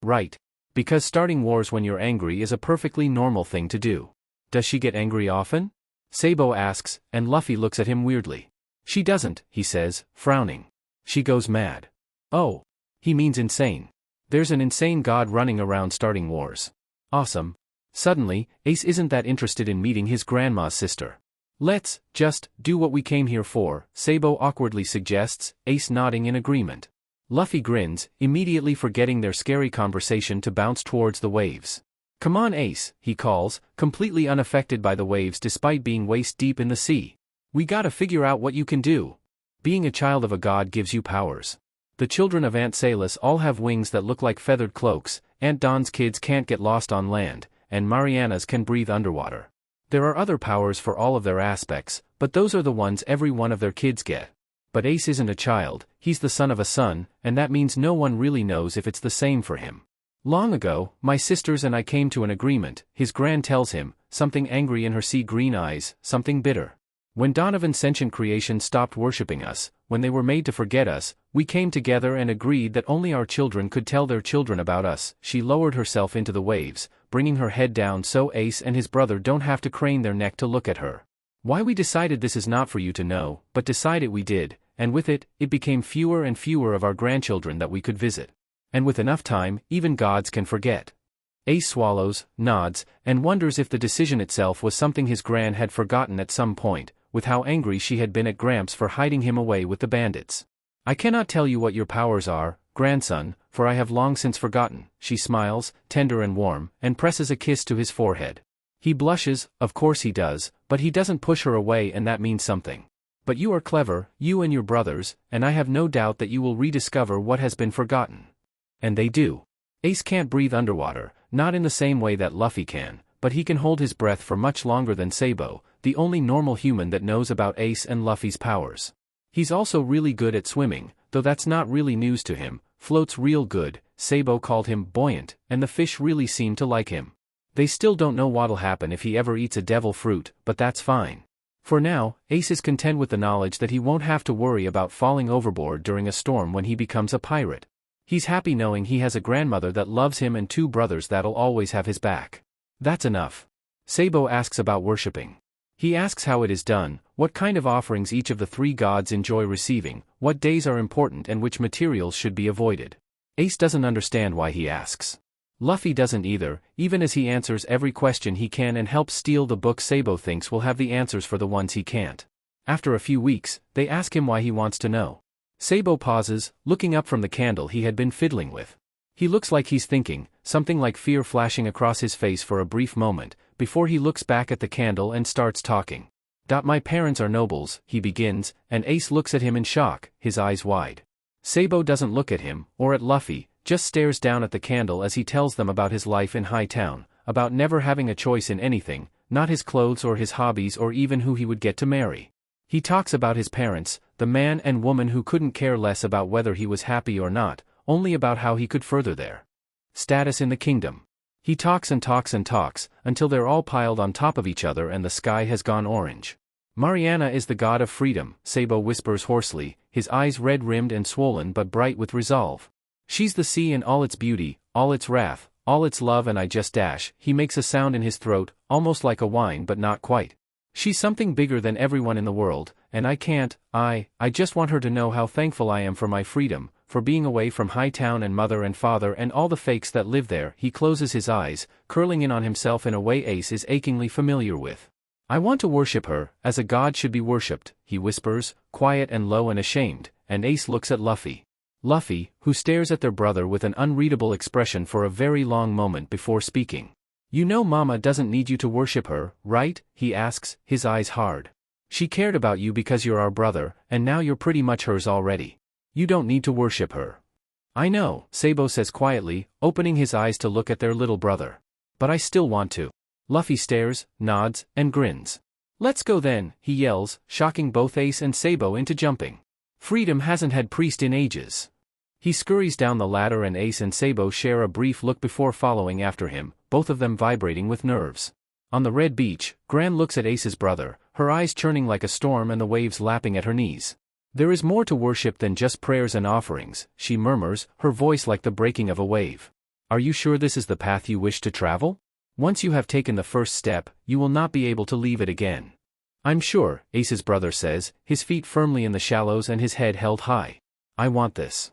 "Right. Because starting wars when you're angry is a perfectly normal thing to do." "Does she get angry often?" Sabo asks, and Luffy looks at him weirdly. "She doesn't," he says, frowning. "She goes mad." "Oh. He means insane. There's an insane god running around starting wars." "Awesome." Suddenly, Ace isn't that interested in meeting his grandma's sister. "Let's just do what we came here for," Sabo awkwardly suggests, Ace nodding in agreement. Luffy grins, immediately forgetting their scary conversation to bounce towards the waves. "Come on, Ace," he calls, completely unaffected by the waves despite being waist-deep in the sea. "We gotta figure out what you can do. Being a child of a god gives you powers. The children of Aunt Salis all have wings that look like feathered cloaks, Aunt Dawn's kids can't get lost on land, and Mariana's can breathe underwater. There are other powers for all of their aspects, but those are the ones every one of their kids get. But Ace isn't a child, he's the son of a son, and that means no one really knows if it's the same for him. Long ago, my sisters and I came to an agreement," his gran tells him, something angry in her sea-green eyes, something bitter. "When Donovan's sentient creation stopped worshipping us, when they were made to forget us, we came together and agreed that only our children could tell their children about us." She lowered herself into the waves, bringing her head down so Ace and his brother don't have to crane their neck to look at her. "Why we decided this is not for you to know, but decided we did, and with it, it became fewer and fewer of our grandchildren that we could visit. And with enough time, even gods can forget." Ace swallows, nods, and wonders if the decision itself was something his gran had forgotten at some point, with how angry she had been at Gramps for hiding him away with the bandits. "I cannot tell you what your powers are, grandson, for I have long since forgotten." She smiles, tender and warm, and presses a kiss to his forehead. He blushes, of course he does, but he doesn't push her away, and that means something. "But you are clever, you and your brothers, and I have no doubt that you will rediscover what has been forgotten." And they do. Ace can't breathe underwater, not in the same way that Luffy can, but he can hold his breath for much longer than Sabo, the only normal human that knows about Ace and Luffy's powers. He's also really good at swimming, though that's not really news to him, floats real good. Sabo called him buoyant, and the fish really seem to like him. They still don't know what'll happen if he ever eats a devil fruit, but that's fine. For now, Ace is content with the knowledge that he won't have to worry about falling overboard during a storm when he becomes a pirate. He's happy knowing he has a grandmother that loves him and two brothers that'll always have his back. That's enough. Sabo asks about worshipping. He asks how it is done, what kind of offerings each of the three gods enjoy receiving, what days are important and which materials should be avoided. Ace doesn't understand why he asks. Luffy doesn't either, even as he answers every question he can and helps steal the book Sabo thinks will have the answers for the ones he can't. After a few weeks, they ask him why he wants to know. Sabo pauses, looking up from the candle he had been fiddling with. He looks like he's thinking, something like fear flashing across his face for a brief moment, before he looks back at the candle and starts talking. My parents are nobles, he begins, and Ace looks at him in shock, his eyes wide. Sabo doesn't look at him, or at Luffy, just stares down at the candle as he tells them about his life in High Town, about never having a choice in anything, not his clothes or his hobbies or even who he would get to marry. He talks about his parents, the man and woman who couldn't care less about whether he was happy or not, only about how he could further their status in the kingdom. He talks and talks and talks, until they're all piled on top of each other and the sky has gone orange. Mariana is the god of freedom, Sabo whispers hoarsely, his eyes red-rimmed and swollen but bright with resolve. She's the sea in all its beauty, all its wrath, all its love and I just dash, he makes a sound in his throat, almost like a whine but not quite. She's something bigger than everyone in the world, and I can't, I just want her to know how thankful I am for my freedom, for being away from High Town and mother and father and all the fakes that live there. He closes his eyes, curling in on himself in a way Ace is achingly familiar with. I want to worship her, as a god should be worshipped, he whispers, quiet and low and ashamed, and Ace looks at Luffy. Luffy, who stares at their brother with an unreadable expression for a very long moment before speaking. You know Mama doesn't need you to worship her, right? He asks, his eyes hard. She cared about you because you're our brother, and now you're pretty much hers already. You don't need to worship her. I know, Sabo says quietly, opening his eyes to look at their little brother. But I still want to. Luffy stares, nods, and grins. Let's go then, he yells, shocking both Ace and Sabo into jumping. Freedom hasn't had priest in ages. He scurries down the ladder and Ace and Sabo share a brief look before following after him, both of them vibrating with nerves. On the red beach, Gran looks at Ace's brother, her eyes churning like a storm and the waves lapping at her knees. There is more to worship than just prayers and offerings, she murmurs, her voice like the breaking of a wave. Are you sure this is the path you wish to travel? Once you have taken the first step, you will not be able to leave it again. I'm sure, Ace's brother says, his feet firmly in the shallows and his head held high. I want this.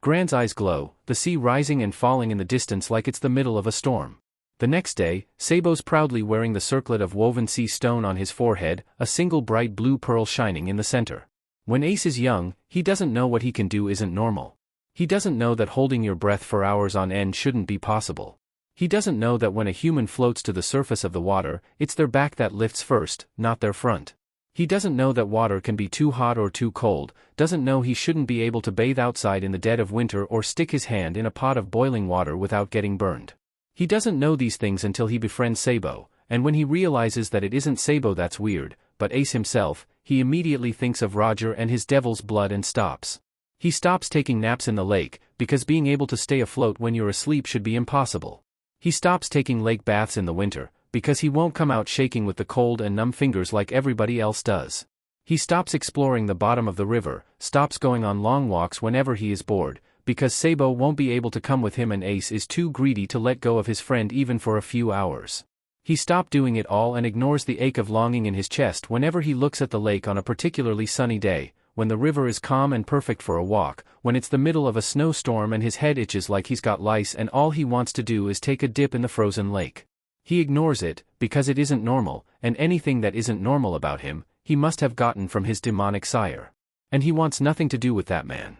Gran's eyes glow, the sea rising and falling in the distance like it's the middle of a storm. The next day, Sabo's proudly wearing the circlet of woven sea stone on his forehead, a single bright blue pearl shining in the center. When Ace is young, he doesn't know what he can do isn't normal. He doesn't know that holding your breath for hours on end shouldn't be possible. He doesn't know that when a human floats to the surface of the water, it's their back that lifts first, not their front. He doesn't know that water can be too hot or too cold, doesn't know he shouldn't be able to bathe outside in the dead of winter or stick his hand in a pot of boiling water without getting burned. He doesn't know these things until he befriends Sabo, and when he realizes that it isn't Sabo that's weird, but Ace himself, he immediately thinks of Roger and his devil's blood and stops. He stops taking naps in the lake, because being able to stay afloat when you're asleep should be impossible. He stops taking lake baths in the winter, because he won't come out shaking with the cold and numb fingers like everybody else does. He stops exploring the bottom of the river, stops going on long walks whenever he is bored, because Sabo won't be able to come with him and Ace is too greedy to let go of his friend even for a few hours. He stopped doing it all and ignores the ache of longing in his chest whenever he looks at the lake on a particularly sunny day, when the river is calm and perfect for a walk, when it's the middle of a snowstorm and his head itches like he's got lice and all he wants to do is take a dip in the frozen lake. He ignores it, because it isn't normal, and anything that isn't normal about him, he must have gotten from his demonic sire. And he wants nothing to do with that man.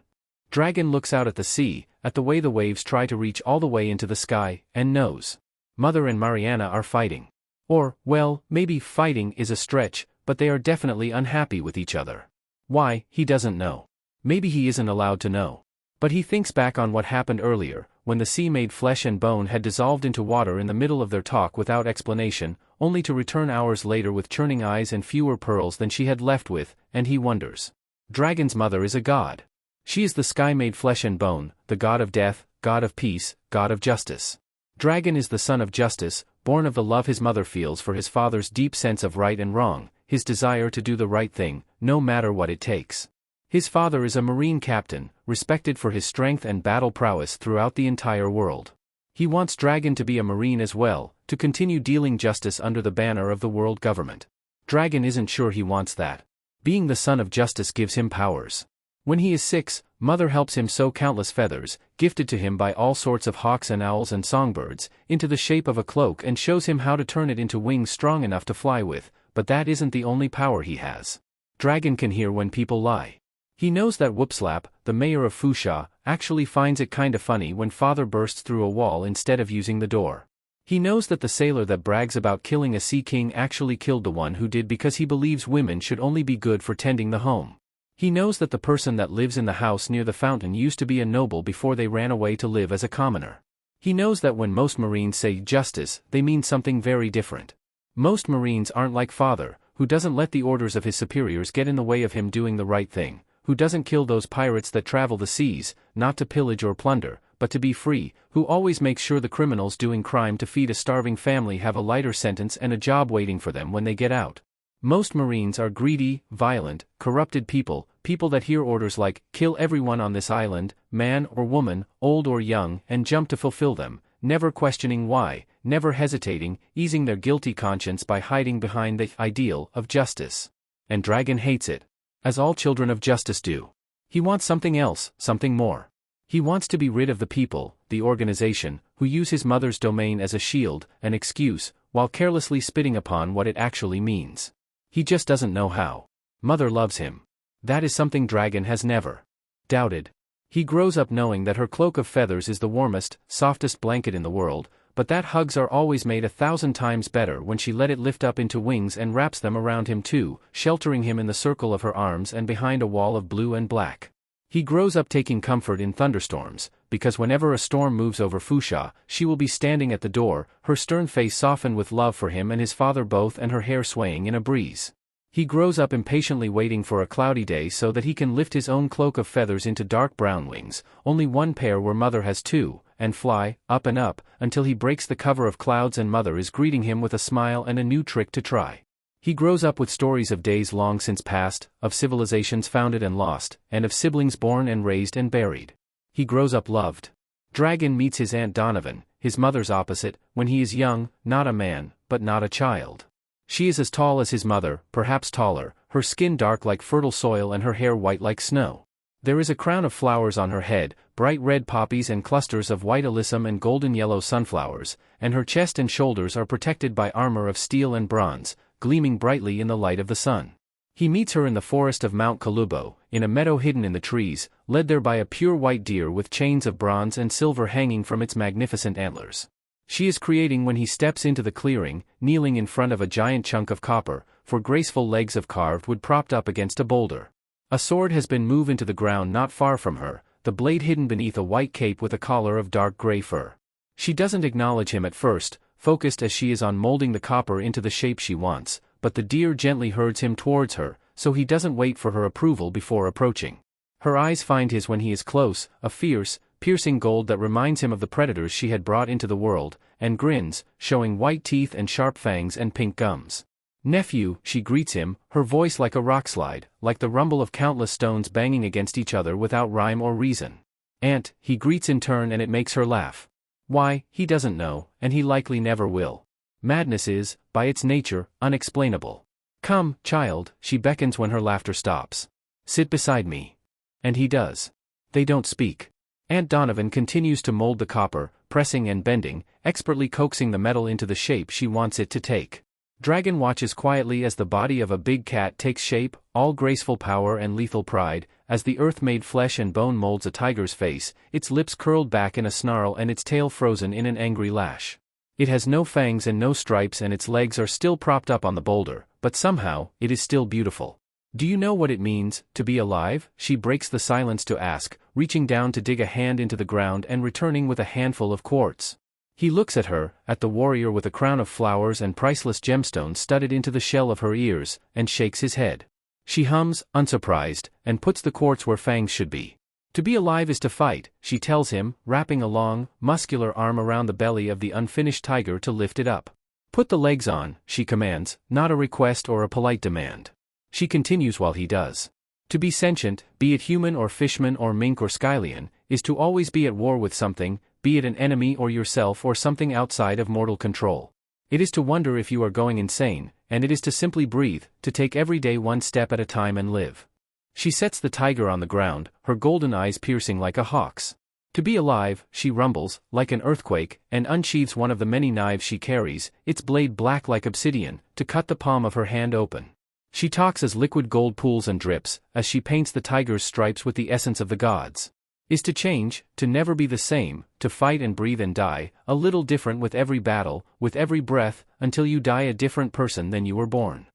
Dragon looks out at the sea, at the way the waves try to reach all the way into the sky, and knows. Mother and Mariana are fighting. Or, well, maybe fighting is a stretch, but they are definitely unhappy with each other. Why, he doesn't know. Maybe he isn't allowed to know. But he thinks back on what happened earlier, when the sea made flesh and bone had dissolved into water in the middle of their talk without explanation, only to return hours later with churning eyes and fewer pearls than she had left with, and he wonders. Dragon's mother is a god. She is the sky made flesh and bone, the god of death, god of peace, god of justice. Dragon is the son of justice, born of the love his mother feels for his father's deep sense of right and wrong, his desire to do the right thing, no matter what it takes. His father is a marine captain, respected for his strength and battle prowess throughout the entire world. He wants Dragon to be a marine as well, to continue dealing justice under the banner of the world government. Dragon isn't sure he wants that. Being the son of justice gives him powers. When he is 6, Mother helps him sew countless feathers, gifted to him by all sorts of hawks and owls and songbirds, into the shape of a cloak and shows him how to turn it into wings strong enough to fly with, but that isn't the only power he has. Dragon can hear when people lie. He knows that Whoopslap, the mayor of Fusha, actually finds it kinda funny when father bursts through a wall instead of using the door. He knows that the sailor that brags about killing a sea king actually killed the one who did because he believes women should only be good for tending the home. He knows that the person that lives in the house near the fountain used to be a noble before they ran away to live as a commoner. He knows that when most Marines say justice, they mean something very different. Most Marines aren't like father, who doesn't let the orders of his superiors get in the way of him doing the right thing, who doesn't kill those pirates that travel the seas, not to pillage or plunder, but to be free, who always makes sure the criminals doing crime to feed a starving family have a lighter sentence and a job waiting for them when they get out. Most Marines are greedy, violent, corrupted people that hear orders like, kill everyone on this island, man or woman, old or young, and jump to fulfill them, never questioning why, never hesitating, easing their guilty conscience by hiding behind the ideal of justice. And Dragon hates it. As all children of justice do. He wants something else, something more. He wants to be rid of the people, the organization, who use his mother's domain as a shield, an excuse, while carelessly spitting upon what it actually means. He just doesn't know how. Mother loves him. That is something Dragon has never doubted. He grows up knowing that her cloak of feathers is the warmest, softest blanket in the world, but that hugs are always made 1,000 times better when she let it lift up into wings and wraps them around him too, sheltering him in the circle of her arms and behind a wall of blue and black. He grows up taking comfort in thunderstorms, because whenever a storm moves over Fusha, she will be standing at the door, her stern face softened with love for him and his father both, and her hair swaying in a breeze. He grows up impatiently waiting for a cloudy day so that he can lift his own cloak of feathers into dark brown wings, only one pair where Mother has 2, and fly, up and up, until he breaks the cover of clouds and Mother is greeting him with a smile and a new trick to try. He grows up with stories of days long since past, of civilizations founded and lost, and of siblings born and raised and buried. He grows up loved. Dragon meets his Aunt Donovan, his mother's opposite, when he is young, not a man, but not a child. She is as tall as his mother, perhaps taller, her skin dark like fertile soil and her hair white like snow. There is a crown of flowers on her head, bright red poppies and clusters of white alyssum and golden yellow sunflowers, and her chest and shoulders are protected by armor of steel and bronze, gleaming brightly in the light of the sun. He meets her in the forest of Mount Kalubo, in a meadow hidden in the trees, led there by a pure white deer with chains of bronze and silver hanging from its magnificent antlers. She is creating when he steps into the clearing, kneeling in front of a giant chunk of copper, for graceful legs of carved wood propped up against a boulder. A sword has been moved into the ground not far from her, the blade hidden beneath a white cape with a collar of dark gray fur. She doesn't acknowledge him at first, focused as she is on molding the copper into the shape she wants, but the deer gently herds him towards her, so he doesn't wait for her approval before approaching. Her eyes find his when he is close, a fierce, piercing gold that reminds him of the predators she had brought into the world, and grins, showing white teeth and sharp fangs and pink gums. Nephew, she greets him, her voice like a rockslide, like the rumble of countless stones banging against each other without rhyme or reason. Aunt, he greets in turn, and it makes her laugh. Why, he doesn't know, and he likely never will. Madness is, by its nature, unexplainable. Come, child, she beckons when her laughter stops. Sit beside me. And he does. They don't speak. Aunt Donovan continues to mold the copper, pressing and bending, expertly coaxing the metal into the shape she wants it to take. Dragon watches quietly as the body of a big cat takes shape, all graceful power and lethal pride, as the earth-made flesh and bone molds a tiger's face, its lips curled back in a snarl and its tail frozen in an angry lash. It has no fangs and no stripes, and its legs are still propped up on the boulder, but somehow, it is still beautiful. Do you know what it means, to be alive? She breaks the silence to ask, reaching down to dig a hand into the ground and returning with a handful of quartz. He looks at her, at the warrior with a crown of flowers and priceless gemstones studded into the shell of her ears, and shakes his head. She hums, unsurprised, and puts the quartz where fangs should be. To be alive is to fight, she tells him, wrapping a long, muscular arm around the belly of the unfinished tiger to lift it up. Put the legs on, she commands, not a request or a polite demand. She continues while he does. To be sentient, be it human or fishman or mink or skylian, is to always be at war with something, be it an enemy or yourself or something outside of mortal control. It is to wonder if you are going insane, and it is to simply breathe, to take every day one step at a time and live. She sets the tiger on the ground, her golden eyes piercing like a hawk's. To be alive, she rumbles, like an earthquake, and unsheathes one of the many knives she carries, its blade black like obsidian, to cut the palm of her hand open. She talks as liquid gold pools and drips, as she paints the tiger's stripes with the essence of the gods. Is to change, to never be the same, to fight and breathe and die, a little different with every battle, with every breath, until you die a different person than you were born.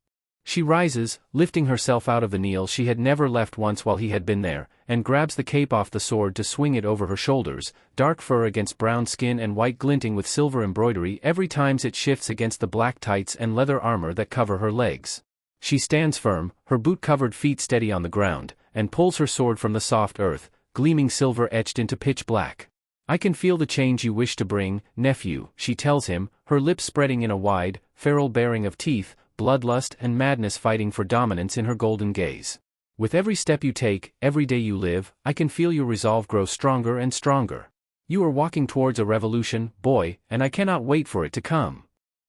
She rises, lifting herself out of the kneel she had never left once while he had been there, and grabs the cape off the sword to swing it over her shoulders, dark fur against brown skin and white glinting with silver embroidery every time it shifts against the black tights and leather armor that cover her legs. She stands firm, her boot-covered feet steady on the ground, and pulls her sword from the soft earth, gleaming silver etched into pitch black. I can feel the change you wish to bring, nephew, she tells him, her lips spreading in a wide, feral baring of teeth, bloodlust and madness fighting for dominance in her golden gaze. With every step you take, every day you live, I can feel your resolve grow stronger and stronger. You are walking towards a revolution, boy, and I cannot wait for it to come.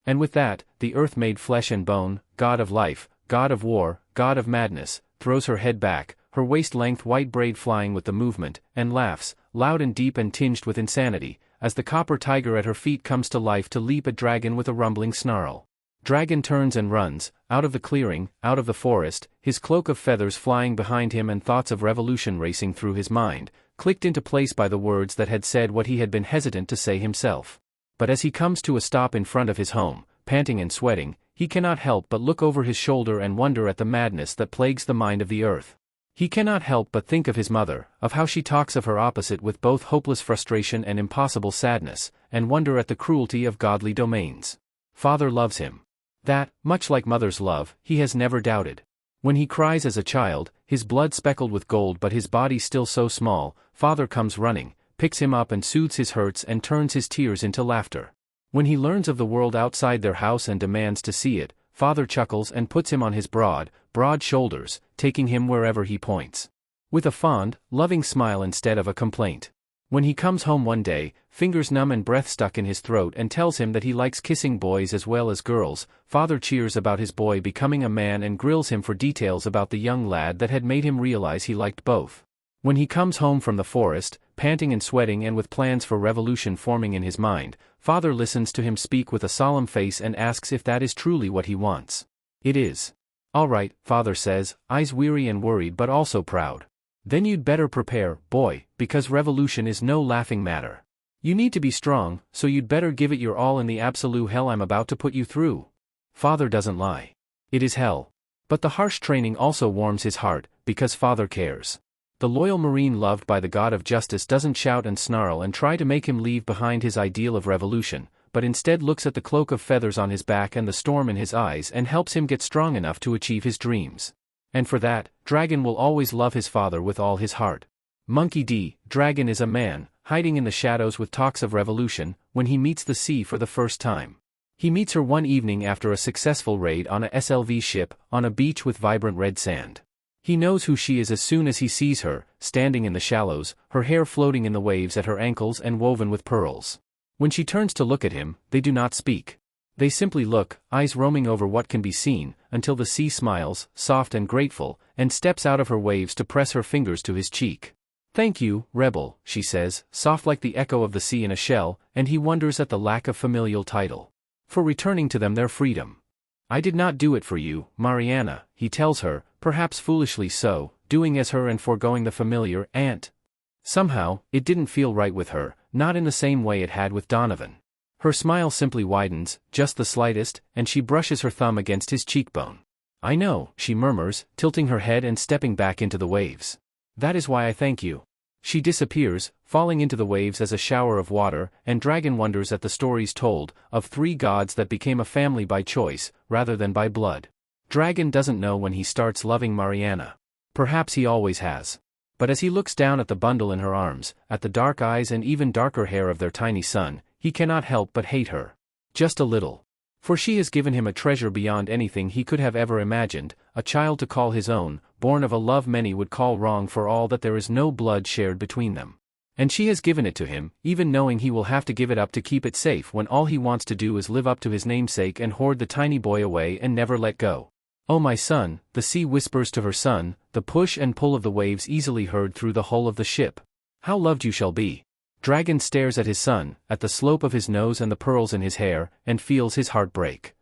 And with that, the earth made flesh and bone, god of life, god of war, god of madness, throws her head back, her waist-length white braid flying with the movement, and laughs, loud and deep and tinged with insanity, as the copper tiger at her feet comes to life to leap at Dragon with a rumbling snarl. Dragon turns and runs, out of the clearing, out of the forest, his cloak of feathers flying behind him and thoughts of revolution racing through his mind, clicked into place by the words that had said what he had been hesitant to say himself. But as he comes to a stop in front of his home, panting and sweating, he cannot help but look over his shoulder and wonder at the madness that plagues the mind of the earth. He cannot help but think of his mother, of how she talks of her opposite with both hopeless frustration and impossible sadness, and wonder at the cruelty of godly domains. Father loves him. That, much like mother's love, he has never doubted. When he cries as a child, his blood speckled with gold but his body still so small, father comes running, picks him up and soothes his hurts and turns his tears into laughter. When he learns of the world outside their house and demands to see it, father chuckles and puts him on his broad shoulders, taking him wherever he points. With a fond, loving smile instead of a complaint. When he comes home one day, fingers numb and breath stuck in his throat and tells him that he likes kissing boys as well as girls, father cheers about his boy becoming a man and grills him for details about the young lad that had made him realize he liked both. When he comes home from the forest, panting and sweating and with plans for revolution forming in his mind, father listens to him speak with a solemn face and asks if that is truly what he wants. It is. All right, father says, eyes weary and worried but also proud. Then you'd better prepare, boy, because revolution is no laughing matter. You need to be strong, so you'd better give it your all in the absolute hell I'm about to put you through. Father doesn't lie. It is hell. But the harsh training also warms his heart, because father cares. The loyal marine loved by the god of justice doesn't shout and snarl and try to make him leave behind his ideal of revolution, but instead looks at the cloak of feathers on his back and the storm in his eyes and helps him get strong enough to achieve his dreams. And for that, Dragon will always love his father with all his heart. Monkey D. Dragon is a man, hiding in the shadows with talks of revolution, when he meets the sea for the first time. He meets her one evening after a successful raid on a SLV ship, on a beach with vibrant red sand. He knows who she is as soon as he sees her, standing in the shallows, her hair floating in the waves at her ankles and woven with pearls. When she turns to look at him, they do not speak. They simply look, eyes roaming over what can be seen, until the sea smiles, soft and grateful, and steps out of her waves to press her fingers to his cheek. Thank you, rebel, she says, soft like the echo of the sea in a shell, and he wonders at the lack of familial title. For returning to them their freedom. I did not do it for you, Mariana, he tells her, perhaps foolishly so, doing as her and foregoing the familiar aunt. Somehow, it didn't feel right with her, not in the same way it had with Donovan. Her smile simply widens, just the slightest, and she brushes her thumb against his cheekbone. I know, she murmurs, tilting her head and stepping back into the waves. That is why I thank you. She disappears, falling into the waves as a shower of water, and Dragon wonders at the stories told, of three gods that became a family by choice, rather than by blood. Dragon doesn't know when he starts loving Mariana. Perhaps he always has. But as he looks down at the bundle in her arms, at the dark eyes and even darker hair of their tiny son, he cannot help but hate her. Just a little. For she has given him a treasure beyond anything he could have ever imagined, a child to call his own, born of a love many would call wrong for all that there is no blood shared between them. And she has given it to him, even knowing he will have to give it up to keep it safe when all he wants to do is live up to his namesake and hoard the tiny boy away and never let go. "Oh my son," the sea whispers to her son, the push and pull of the waves easily heard through the hull of the ship. "How loved you shall be." Dragon stares at his son, at the slope of his nose and the pearls in his hair, and feels his heart break.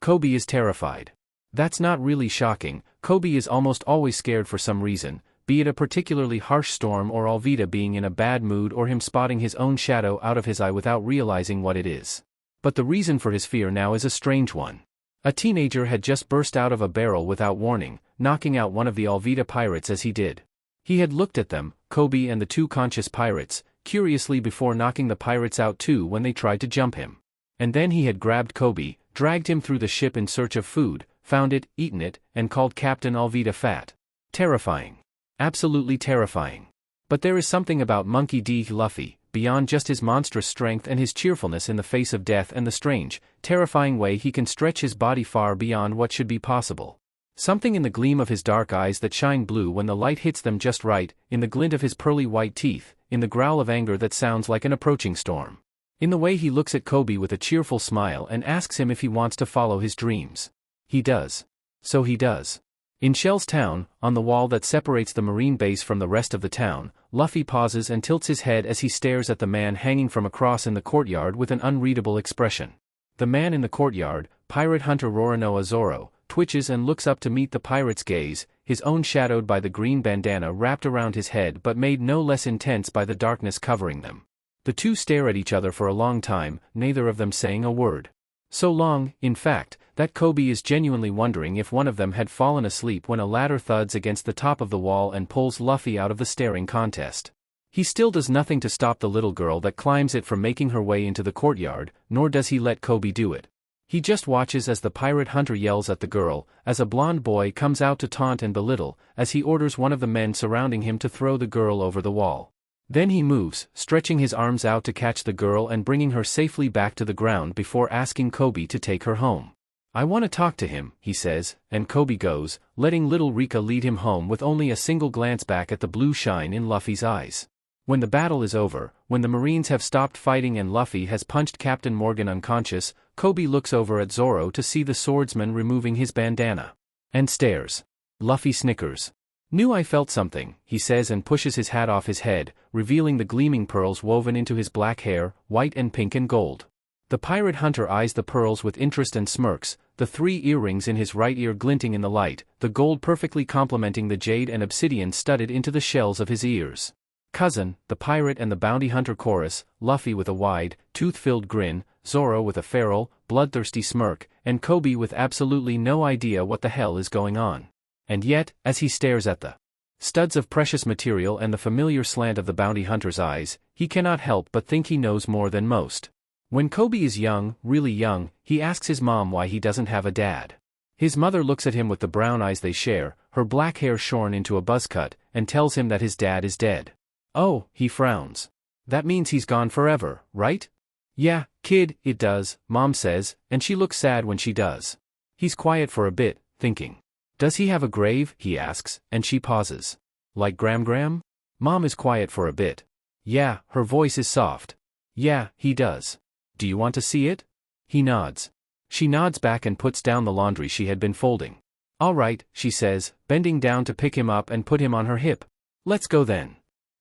Kobe is terrified. That's not really shocking. Kobe is almost always scared for some reason, be it a particularly harsh storm or Alvida being in a bad mood or him spotting his own shadow out of his eye without realizing what it is. But the reason for his fear now is a strange one. A teenager had just burst out of a barrel without warning, knocking out one of the Alvida pirates as he did. He had looked at them, Kobe and the two conscious pirates, curiously before knocking the pirates out too when they tried to jump him. And then he had grabbed Kobe, dragged him through the ship in search of food, found it, eaten it, and called Captain Alvida fat. Terrifying. Absolutely terrifying. But there is something about Monkey D. Luffy, beyond just his monstrous strength and his cheerfulness in the face of death and the strange, terrifying way he can stretch his body far beyond what should be possible. Something in the gleam of his dark eyes that shine blue when the light hits them just right, in the glint of his pearly white teeth, in the growl of anger that sounds like an approaching storm. In the way he looks at Kobe with a cheerful smile and asks him if he wants to follow his dreams. He does. So he does. In Shell's town, on the wall that separates the marine base from the rest of the town, Luffy pauses and tilts his head as he stares at the man hanging from a cross in the courtyard with an unreadable expression. The man in the courtyard, pirate hunter Roronoa Zoro, twitches and looks up to meet the pirate's gaze, his own shadowed by the green bandana wrapped around his head but made no less intense by the darkness covering them. The two stare at each other for a long time, neither of them saying a word. So long, in fact, that Kobe is genuinely wondering if one of them had fallen asleep when a ladder thuds against the top of the wall and pulls Luffy out of the staring contest. He still does nothing to stop the little girl that climbs it from making her way into the courtyard, nor does he let Kobe do it. He just watches as the pirate hunter yells at the girl, as a blonde boy comes out to taunt and belittle, as he orders one of the men surrounding him to throw the girl over the wall. Then he moves, stretching his arms out to catch the girl and bringing her safely back to the ground before asking Kobe to take her home. "I want to talk to him," he says, and Kobe goes, letting little Rika lead him home with only a single glance back at the blue shine in Luffy's eyes. When the battle is over, when the Marines have stopped fighting and Luffy has punched Captain Morgan unconscious, Kobe looks over at Zoro to see the swordsman removing his bandana. And stares. Luffy snickers. "Knew I felt something," he says and pushes his hat off his head, revealing the gleaming pearls woven into his black hair, white and pink and gold. The pirate hunter eyes the pearls with interest and smirks, the 3 earrings in his right ear glinting in the light, the gold perfectly complementing the jade and obsidian studded into the shells of his ears. Cousin, the pirate and the bounty hunter chorus, Luffy with a wide, tooth-filled grin, Zoro with a feral, bloodthirsty smirk, and Kobe with absolutely no idea what the hell is going on. And yet, as he stares at the studs of precious material and the familiar slant of the bounty hunter's eyes, he cannot help but think he knows more than most. When Kobe is young, really young, he asks his mom why he doesn't have a dad. His mother looks at him with the brown eyes they share, her black hair shorn into a buzz cut, and tells him that his dad is dead. "Oh," he frowns. "That means he's gone forever, right?" "Yeah, kid, it does," Mom says, and she looks sad when she does. He's quiet for a bit, thinking. "Does he have a grave?" he asks, and she pauses. "Like Gram? Mom is quiet for a bit. "Yeah," her voice is soft. "Yeah, he does. Do you want to see it?" He nods. She nods back and puts down the laundry she had been folding. "All right," she says, bending down to pick him up and put him on her hip. "Let's go then."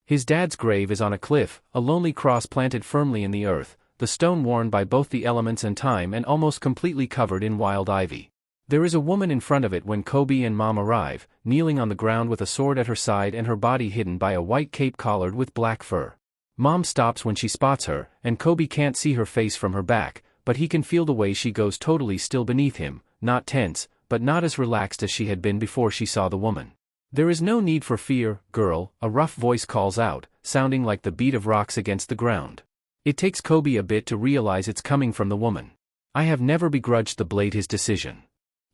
His dad's grave is on a cliff, a lonely cross planted firmly in the earth, the stone worn by both the elements and time and almost completely covered in wild ivy. There is a woman in front of it when Kobe and Mom arrive, kneeling on the ground with a sword at her side and her body hidden by a white cape collared with black fur. Mom stops when she spots her, and Kobe can't see her face from her back, but he can feel the way she goes totally still beneath him, not tense, but not as relaxed as she had been before she saw the woman. "There is no need for fear, girl," a rough voice calls out, sounding like the beat of rocks against the ground. It takes Kobe a bit to realize it's coming from the woman. "I have never begrudged the blade his decision."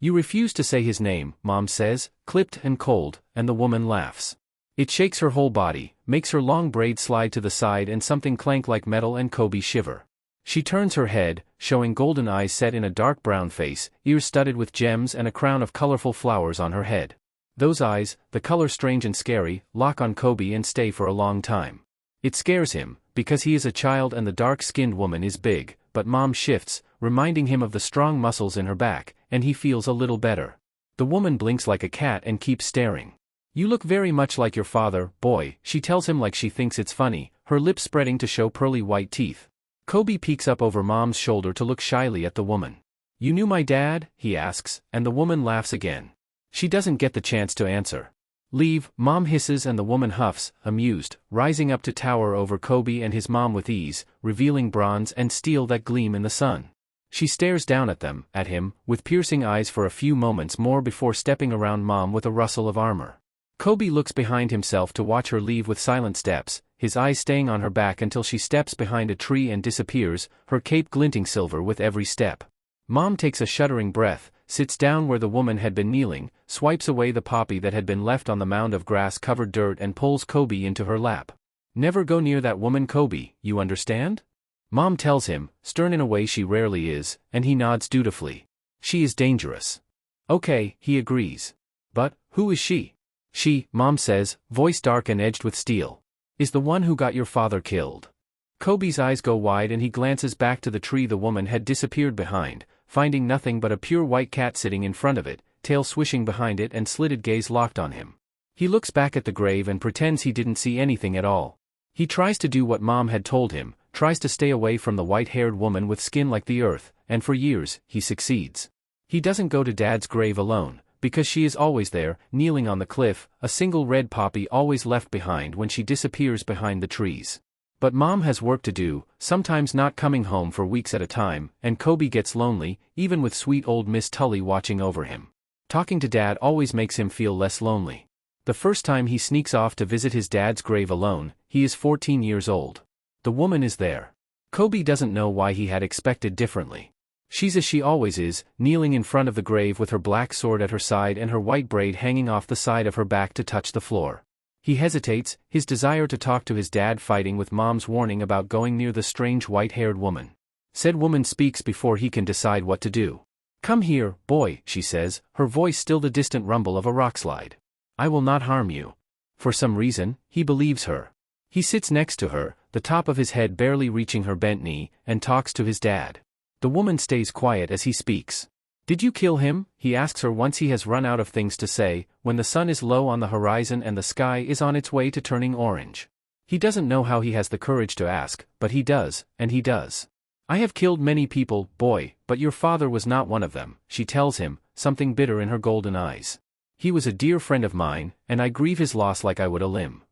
"You refuse to say his name," Mom says, clipped and cold, and the woman laughs. It shakes her whole body, makes her long braid slide to the side and something clank like metal and Kobe shiver. She turns her head, showing golden eyes set in a dark brown face, ears studded with gems and a crown of colorful flowers on her head. Those eyes, the color strange and scary, lock on Kobe and stay for a long time. It scares him, because he is a child and the dark-skinned woman is big, but Mom shifts, reminding him of the strong muscles in her back, and he feels a little better. The woman blinks like a cat and keeps staring. You look very much like your father, boy, she tells him like she thinks it's funny, her lips spreading to show pearly white teeth. Kobe peeks up over Mom's shoulder to look shyly at the woman. You knew my dad? He asks, and the woman laughs again. She doesn't get the chance to answer. Leave, Mom hisses and the woman huffs, amused, rising up to tower over Kobe and his mom with ease, revealing bronze and steel that gleam in the sun. She stares down at him, with piercing eyes for a few moments more before stepping around Mom with a rustle of armor. Kobe looks behind himself to watch her leave with silent steps, his eyes staying on her back until she steps behind a tree and disappears, her cape glinting silver with every step. Mom takes a shuddering breath, sits down where the woman had been kneeling, swipes away the poppy that had been left on the mound of grass-covered dirt and pulls Kobe into her lap. Never go near that woman, Kobe, you understand? Mom tells him, stern in a way she rarely is, and he nods dutifully. She is dangerous. Okay, he agrees. But, who is she? She, Mom says, voice dark and edged with steel. Is the one who got your father killed. Kobe's eyes go wide and he glances back to the tree the woman had disappeared behind, finding nothing but a pure white cat sitting in front of it, tail swishing behind it and slitted gaze locked on him. He looks back at the grave and pretends he didn't see anything at all. He tries to do what Mom had told him, tries to stay away from the white-haired woman with skin like the earth, and for years, he succeeds. He doesn't go to Dad's grave alone, because she is always there, kneeling on the cliff, a single red poppy always left behind when she disappears behind the trees. But Mom has work to do, sometimes not coming home for weeks at a time, and Kobe gets lonely, even with sweet old Miss Tully watching over him. Talking to Dad always makes him feel less lonely. The first time he sneaks off to visit his dad's grave alone, he is 14 years old. The woman is there. Kobe doesn't know why he had expected differently. She's as she always is, kneeling in front of the grave with her black sword at her side and her white braid hanging off the side of her back to touch the floor. He hesitates, his desire to talk to his dad fighting with Mom's warning about going near the strange white-haired woman. Said woman speaks before he can decide what to do. Come here, boy, she says, her voice still the distant rumble of a rockslide. I will not harm you. For some reason, he believes her. He sits next to her, the top of his head barely reaching her bent knee, and talks to his dad. The woman stays quiet as he speaks. Did you kill him? He asks her once he has run out of things to say, when the sun is low on the horizon and the sky is on its way to turning orange. He doesn't know how he has the courage to ask, but he does, and he does. I have killed many people, boy, but your father was not one of them, she tells him, something bitter in her golden eyes. He was a dear friend of mine, and I grieve his loss like I would a limb.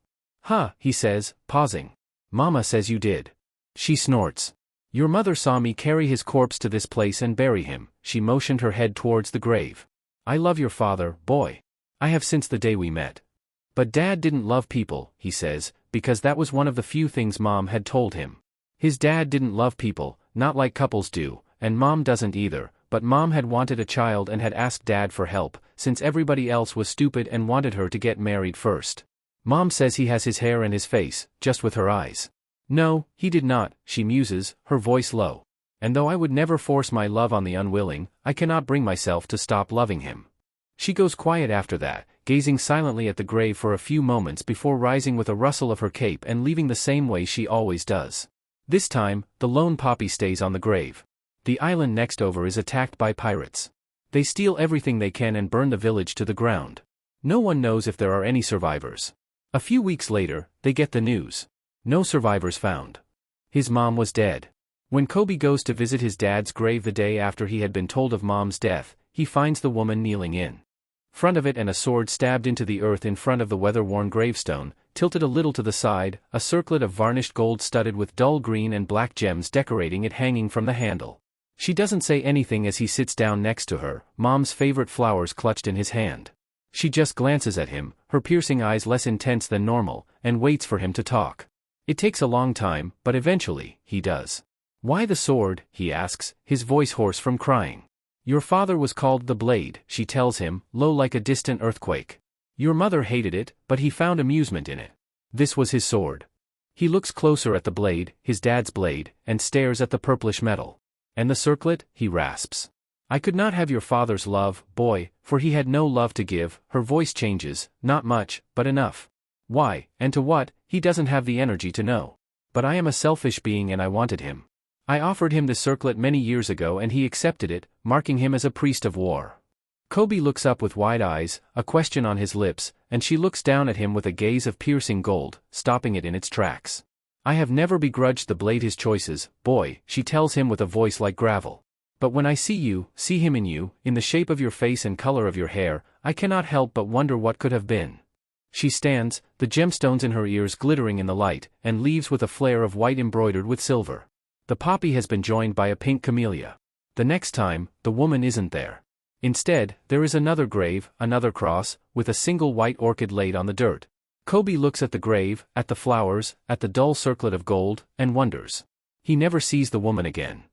Huh, he says, pausing. Mama says you did. She snorts. Your mother saw me carry his corpse to this place and bury him, she motioned her head towards the grave. I love your father, boy. I have since the day we met. But Dad didn't love people, he says, because that was one of the few things Mom had told him. His dad didn't love people, not like couples do, and Mom doesn't either, but Mom had wanted a child and had asked Dad for help, since everybody else was stupid and wanted her to get married first. Mom says he has his hair and his face, just with her eyes. No, he did not, she muses, her voice low. And though I would never force my love on the unwilling, I cannot bring myself to stop loving him. She goes quiet after that, gazing silently at the grave for a few moments before rising with a rustle of her cape and leaving the same way she always does. This time, the lone poppy stays on the grave. The island next over is attacked by pirates. They steal everything they can and burn the village to the ground. No one knows if there are any survivors. A few weeks later, they get the news. No survivors found. His mom was dead. When Kobe goes to visit his dad's grave the day after he had been told of Mom's death, he finds the woman kneeling in front of it and a sword stabbed into the earth in front of the weather-worn gravestone, tilted a little to the side, a circlet of varnished gold studded with dull green and black gems decorating it hanging from the handle. She doesn't say anything as he sits down next to her, Mom's favorite flowers clutched in his hand. She just glances at him, her piercing eyes less intense than normal, and waits for him to talk. It takes a long time, but eventually, he does. Why the sword, he asks, his voice hoarse from crying. Your father was called the Blade, she tells him, low like a distant earthquake. Your mother hated it, but he found amusement in it. This was his sword. He looks closer at the blade, his dad's blade, and stares at the purplish metal. And the circlet, he rasps. I could not have your father's love, boy, for he had no love to give, her voice changes, not much, but enough. Why, and to what, he doesn't have the energy to know. But I am a selfish being and I wanted him. I offered him the circlet many years ago and he accepted it, marking him as a priest of war. Kobe looks up with wide eyes, a question on his lips, and she looks down at him with a gaze of piercing gold, stopping it in its tracks. I have never begrudged the blade his choices, boy, she tells him with a voice like gravel. But when I see him in you, in the shape of your face and color of your hair, I cannot help but wonder what could have been. She stands, the gemstones in her ears glittering in the light, and leaves with a flare of white embroidered with silver. The poppy has been joined by a pink camellia. The next time, the woman isn't there. Instead, there is another grave, another cross, with a single white orchid laid on the dirt. Kobe looks at the grave, at the flowers, at the dull circlet of gold, and wonders. He never sees the woman again.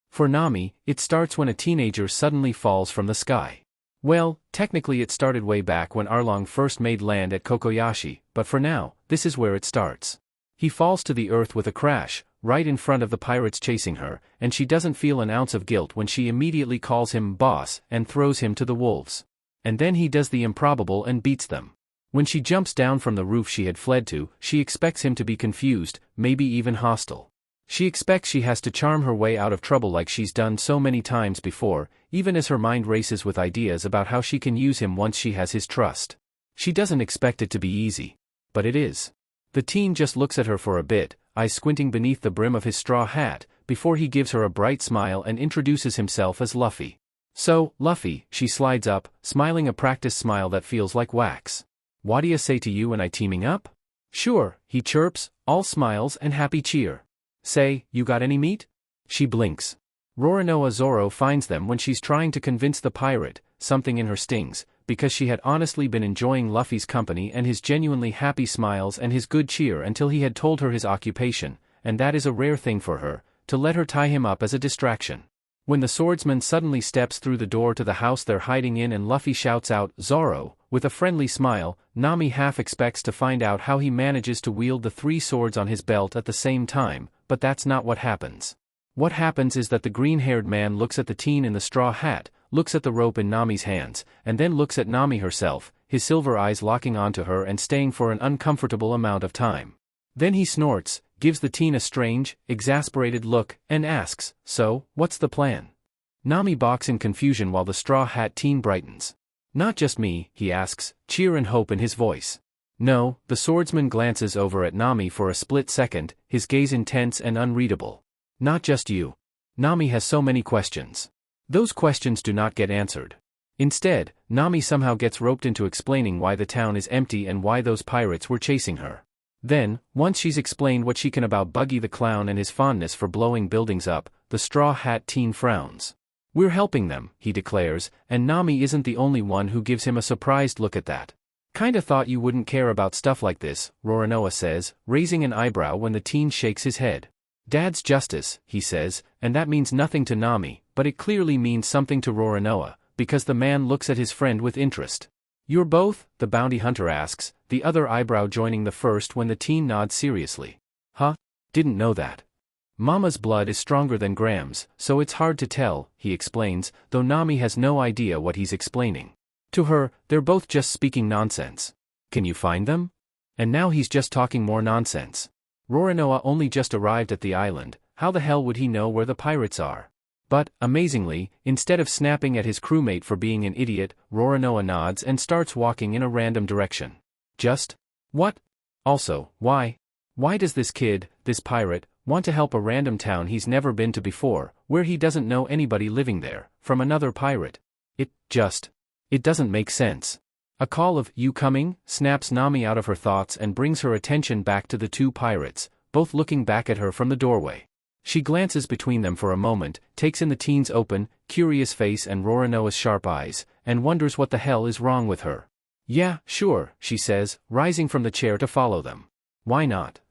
For Nami, it starts when a teenager suddenly falls from the sky. Well, technically it started way back when Arlong first made land at Kokoyashi, but for now, this is where it starts. He falls to the earth with a crash, right in front of the pirates chasing her, and she doesn't feel an ounce of guilt when she immediately calls him boss and throws him to the wolves. And then he does the improbable and beats them. When she jumps down from the roof she had fled to, she expects him to be confused, maybe even hostile. She expects she has to charm her way out of trouble like she's done so many times before, even as her mind races with ideas about how she can use him once she has his trust. She doesn't expect it to be easy. But it is. The teen just looks at her for a bit, eyes squinting beneath the brim of his straw hat, before he gives her a bright smile and introduces himself as Luffy. So, Luffy, she slides up, smiling a practiced smile that feels like wax. What'd say to you and I teaming up? Sure, he chirps, all smiles and happy cheer. Say, you got any meat? She blinks. Roronoa Zoro finds them when she's trying to convince the pirate, something in her stings, because she had honestly been enjoying Luffy's company and his genuinely happy smiles and his good cheer until he had told her his occupation, and that is a rare thing for her, to let her tie him up as a distraction. When the swordsman suddenly steps through the door to the house they're hiding in and Luffy shouts out, Zoro, with a friendly smile, Nami half expects to find out how he manages to wield the 3 swords on his belt at the same time, but that's not what happens. What happens is that the green-haired man looks at the teen in the straw hat, looks at the rope in Nami's hands, and then looks at Nami herself, his silver eyes locking onto her and staying for an uncomfortable amount of time. Then he snorts, gives the teen a strange, exasperated look, and asks, so, what's the plan? Nami balks in confusion while the straw hat teen brightens. Not just me, he asks, cheer and hope in his voice. No, the swordsman glances over at Nami for a split second, his gaze intense and unreadable. Not just you. Nami has so many questions. Those questions do not get answered. Instead, Nami somehow gets roped into explaining why the town is empty and why those pirates were chasing her. Then, once she's explained what she can about Buggy the Clown and his fondness for blowing buildings up, the straw hat teen frowns. We're helping them, he declares, and Nami isn't the only one who gives him a surprised look at that. Kinda thought you wouldn't care about stuff like this, Roronoa says, raising an eyebrow when the teen shakes his head. Dad's justice, he says, and that means nothing to Nami, but it clearly means something to Roronoa, because the man looks at his friend with interest. You're both? The bounty hunter asks, the other eyebrow joining the first when the teen nods seriously. Huh? Didn't know that. Mama's blood is stronger than Graham's, so it's hard to tell, he explains, though Nami has no idea what he's explaining. To her, they're both just speaking nonsense. Can you find them? And now he's just talking more nonsense. Roronoa only just arrived at the island, how the hell would he know where the pirates are? But, amazingly, instead of snapping at his crewmate for being an idiot, Roronoa nods and starts walking in a random direction. Just? What? Also, why? Why does this kid, this pirate, want to help a random town he's never been to before, where he doesn't know anybody living there, from another pirate? It doesn't make sense. A call of, you coming, snaps Nami out of her thoughts and brings her attention back to the 2 pirates, both looking back at her from the doorway. She glances between them for a moment, takes in the teen's open, curious face and Roronoa's sharp eyes, and wonders what the hell is wrong with her. Yeah, sure, she says, rising from the chair to follow them. Why not?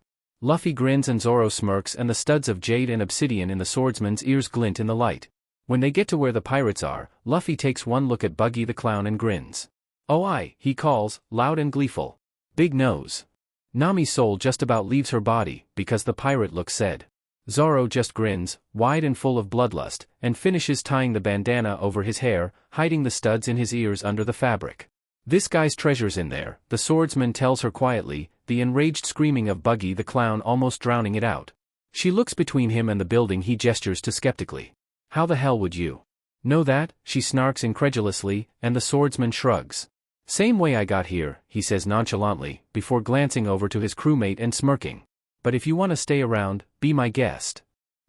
Luffy grins and Zoro smirks and the studs of jade and obsidian in the swordsman's ears glint in the light. When they get to where the pirates are, Luffy takes one look at Buggy the Clown and grins. Oh aye, he calls, loud and gleeful. Big nose. Nami's soul just about leaves her body, because the pirate look said. Zoro just grins, wide and full of bloodlust, and finishes tying the bandana over his hair, hiding the studs in his ears under the fabric. This guy's treasure's in there, the swordsman tells her quietly, the enraged screaming of Buggy the Clown almost drowning it out. She looks between him and the building. He gestures to skeptically. How the hell would you know that? She snarks incredulously, and the swordsman shrugs. Same way I got here, he says nonchalantly, before glancing over to his crewmate and smirking. But if you want to stay around, be my guest.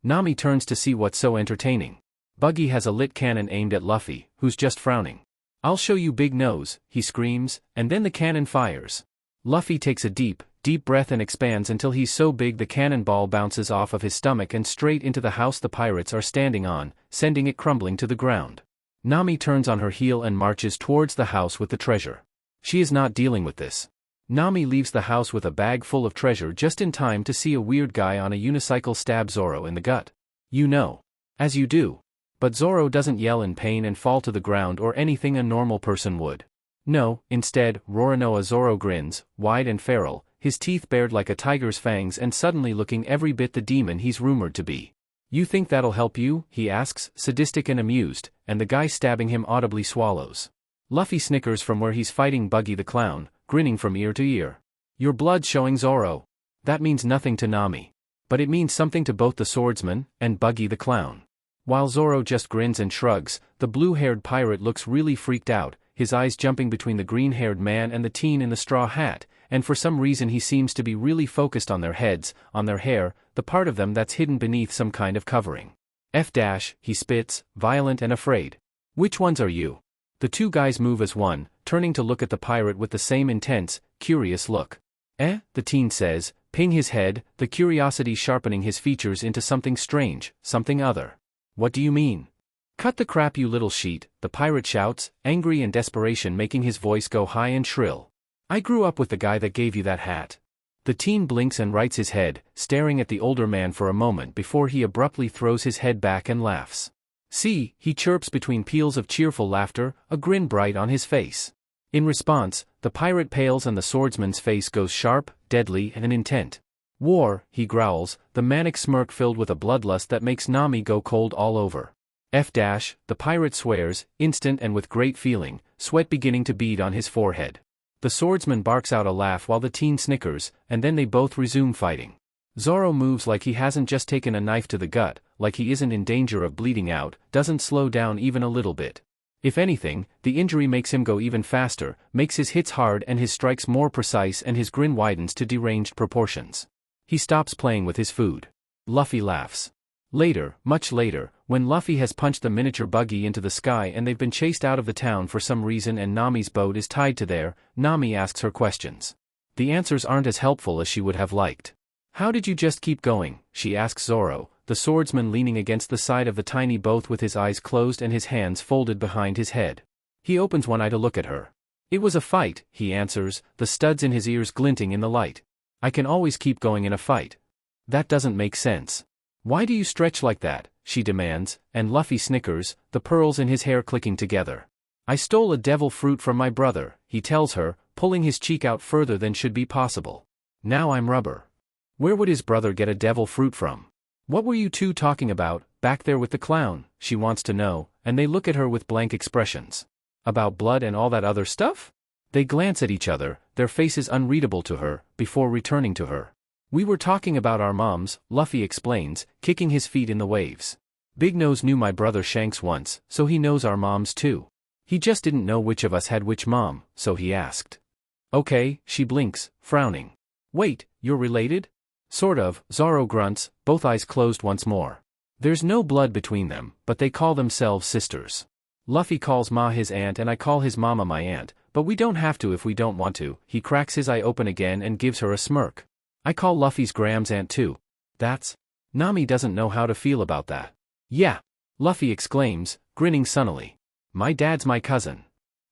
Nami turns to see what's so entertaining. Buggy has a lit cannon aimed at Luffy, who's just frowning. I'll show you, big nose, he screams, and then the cannon fires. Luffy takes a deep breath and expands until he's so big the cannonball bounces off of his stomach and straight into the house the pirates are standing on, sending it crumbling to the ground. Nami turns on her heel and marches towards the house with the treasure. She is not dealing with this. Nami leaves the house with a bag full of treasure just in time to see a weird guy on a unicycle stab Zoro in the gut. You know. As you do. But Zoro doesn't yell in pain and fall to the ground or anything a normal person would. No, instead, Roronoa Zoro grins, wide and feral, his teeth bared like a tiger's fangs and suddenly looking every bit the demon he's rumored to be. You think that'll help you? He asks, sadistic and amused, and the guy stabbing him audibly swallows. Luffy snickers from where he's fighting Buggy the Clown, grinning from ear to ear. Your blood's showing, Zoro. That means nothing to Nami. But it means something to both the swordsman and Buggy the Clown. While Zoro just grins and shrugs, the blue-haired pirate looks really freaked out, his eyes jumping between the green-haired man and the teen in the straw hat, and for some reason he seems to be really focused on their heads, on their hair, the part of them that's hidden beneath some kind of covering. He spits, violent and afraid. Which ones are you? The two guys move as one, turning to look at the pirate with the same intense, curious look. The teen says, ping his head, the curiosity sharpening his features into something strange, something other. What do you mean? Cut the crap, you little sheet, the pirate shouts, angry and desperation making his voice go high and shrill. I grew up with the guy that gave you that hat. The teen blinks and rights his head, staring at the older man for a moment before he abruptly throws his head back and laughs. See, he chirps between peals of cheerful laughter, a grin bright on his face. In response, the pirate pales and the swordsman's face goes sharp, deadly and intent. War, he growls, the manic smirk filled with a bloodlust that makes Nami go cold all over. The pirate swears, instant and with great feeling, sweat beginning to bead on his forehead. The swordsman barks out a laugh while the teen snickers, and then they both resume fighting. Zoro moves like he hasn't just taken a knife to the gut, like he isn't in danger of bleeding out, doesn't slow down even a little bit. If anything, the injury makes him go even faster, makes his hits hard and his strikes more precise, and his grin widens to deranged proportions. He stops playing with his food. Luffy laughs. Later, much later, when Luffy has punched the miniature Buggy into the sky and they've been chased out of the town for some reason and Nami's boat is tied to there, Nami asks her questions. The answers aren't as helpful as she would have liked. How did you just keep going? She asks Zoro, the swordsman leaning against the side of the tiny boat with his eyes closed and his hands folded behind his head. He opens one eye to look at her. It was a fight, he answers, the studs in his ears glinting in the light. I can always keep going in a fight. That doesn't make sense. Why do you stretch like that? She demands, and Luffy snickers, the pearls in his hair clicking together. I stole a devil fruit from my brother, he tells her, pulling his cheek out further than should be possible. Now I'm rubber. Where would his brother get a devil fruit from? What were you two talking about, back there with the clown? She wants to know, and they look at her with blank expressions. About blood and all that other stuff? They glance at each other, their faces unreadable to her, before returning to her. We were talking about our moms, Luffy explains, kicking his feet in the waves. Big Nose knew my brother Shanks once, so he knows our moms too. He just didn't know which of us had which mom, so he asked. Okay, she blinks, frowning. Wait, you're related? Sort of, Zoro grunts, both eyes closed once more. There's no blood between them, but they call themselves sisters. Luffy calls Ma his aunt and I call his mama my aunt, but we don't have to if we don't want to. He cracks his eye open again and gives her a smirk. I call Luffy's Graham's aunt too. That's... Nami doesn't know how to feel about that. Yeah. Luffy exclaims, grinning sunnily. My dad's my cousin.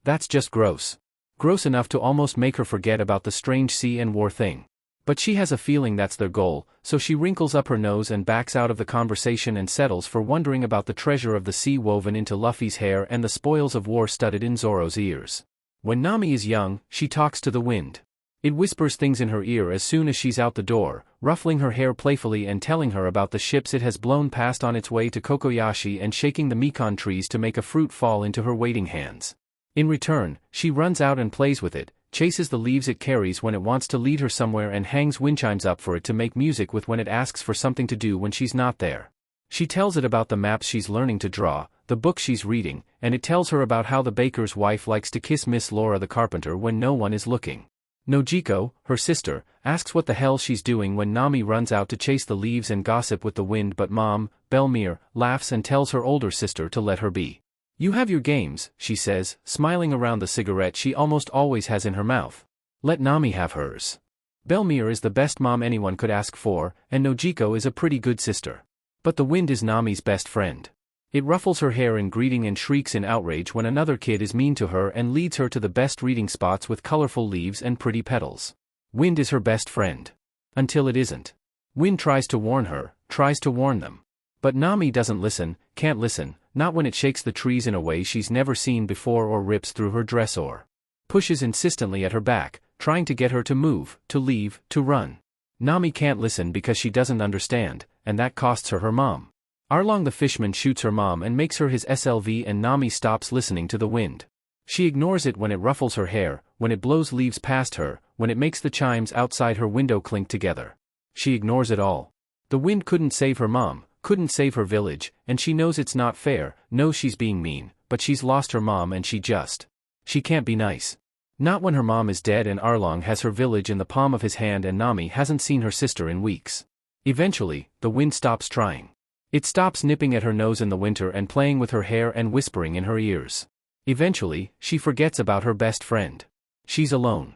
That's just gross. Gross enough to almost make her forget about the strange sea and war thing. But she has a feeling that's their goal, so she wrinkles up her nose and backs out of the conversation and settles for wondering about the treasure of the sea woven into Luffy's hair and the spoils of war studded in Zoro's ears. When Nami is young, she talks to the wind. It whispers things in her ear as soon as she's out the door, ruffling her hair playfully and telling her about the ships it has blown past on its way to Kokoyashi and shaking the Mekon trees to make a fruit fall into her waiting hands. In return, she runs out and plays with it, chases the leaves it carries when it wants to lead her somewhere, and hangs wind chimes up for it to make music with when it asks for something to do when she's not there. She tells it about the maps she's learning to draw, the book she's reading, and it tells her about how the baker's wife likes to kiss Miss Laura the carpenter when no one is looking. Nojiko, her sister, asks what the hell she's doing when Nami runs out to chase the leaves and gossip with the wind, but Mom, Belmere, laughs and tells her older sister to let her be. "You have your games," she says, smiling around the cigarette she almost always has in her mouth. "Let Nami have hers." Belmere is the best mom anyone could ask for, and Nojiko is a pretty good sister. But the wind is Nami's best friend. It ruffles her hair in greeting and shrieks in outrage when another kid is mean to her and leads her to the best reading spots with colorful leaves and pretty petals. Wind is her best friend. Until it isn't. Wind tries to warn her, tries to warn them. But Nami doesn't listen, can't listen, not when it shakes the trees in a way she's never seen before or rips through her dress or pushes insistently at her back, trying to get her to move, to leave, to run. Nami can't listen because she doesn't understand, and that costs her mom. Arlong the fishman shoots her mom and makes her his SLV, and Nami stops listening to the wind. She ignores it when it ruffles her hair, when it blows leaves past her, when it makes the chimes outside her window clink together. She ignores it all. The wind couldn't save her mom, couldn't save her village, and she knows it's not fair, knows she's being mean, but she's lost her mom and she can't be nice. Not when her mom is dead and Arlong has her village in the palm of his hand and Nami hasn't seen her sister in weeks. Eventually, the wind stops trying. It stops nipping at her nose in the winter and playing with her hair and whispering in her ears. Eventually, she forgets about her best friend. She's alone.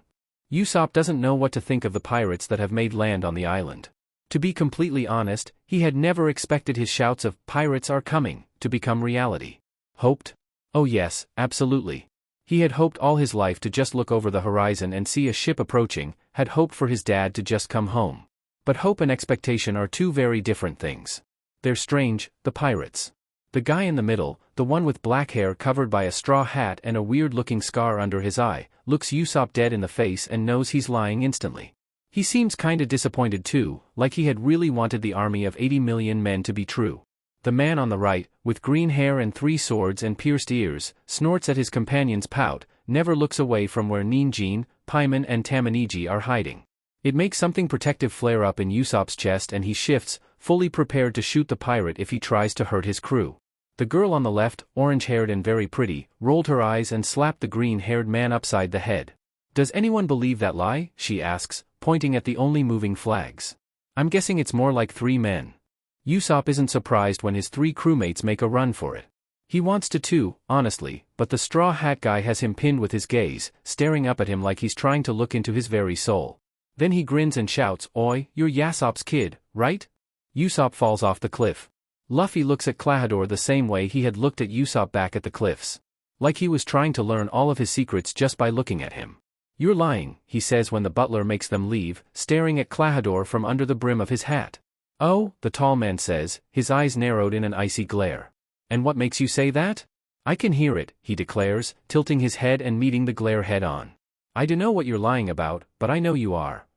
Yasop doesn't know what to think of the pirates that have made land on the island. To be completely honest, he had never expected his shouts of "pirates are coming" to become reality. Hoped? Oh yes, absolutely. He had hoped all his life to just look over the horizon and see a ship approaching, had hoped for his dad to just come home. But hope and expectation are two very different things. They're strange, the pirates. The guy in the middle, the one with black hair covered by a straw hat and a weird-looking scar under his eye, looks Yasop dead in the face and knows he's lying instantly. He seems kinda disappointed too, like he had really wanted the army of 80 million men to be true. The man on the right, with green hair and 3 swords and pierced ears, snorts at his companion's pout, never looks away from where Ninjin, Paimon and Tamaniji are hiding. It makes something protective flare up in Yasop's chest and he shifts, fully prepared to shoot the pirate if he tries to hurt his crew. The girl on the left, orange-haired and very pretty, rolled her eyes and slapped the green-haired man upside the head. "Does anyone believe that lie?" she asks, pointing at the only moving flags. "I'm guessing it's more like 3 men. Yasop isn't surprised when his 3 crewmates make a run for it. He wants to too, honestly, but the straw hat guy has him pinned with his gaze, staring up at him like he's trying to look into his very soul. Then he grins and shouts, "Oi, you're Yasop's kid, right?" Yasop falls off the cliff. Luffy looks at Klahadore the same way he had looked at Yasop back at the cliffs. Like he was trying to learn all of his secrets just by looking at him. "You're lying," he says when the butler makes them leave, staring at Klahadore from under the brim of his hat. "Oh," the tall man says, his eyes narrowed in an icy glare. "And what makes you say that?" "I can hear it," he declares, tilting his head and meeting the glare head on. "I dunno what you're lying about, but I know you are."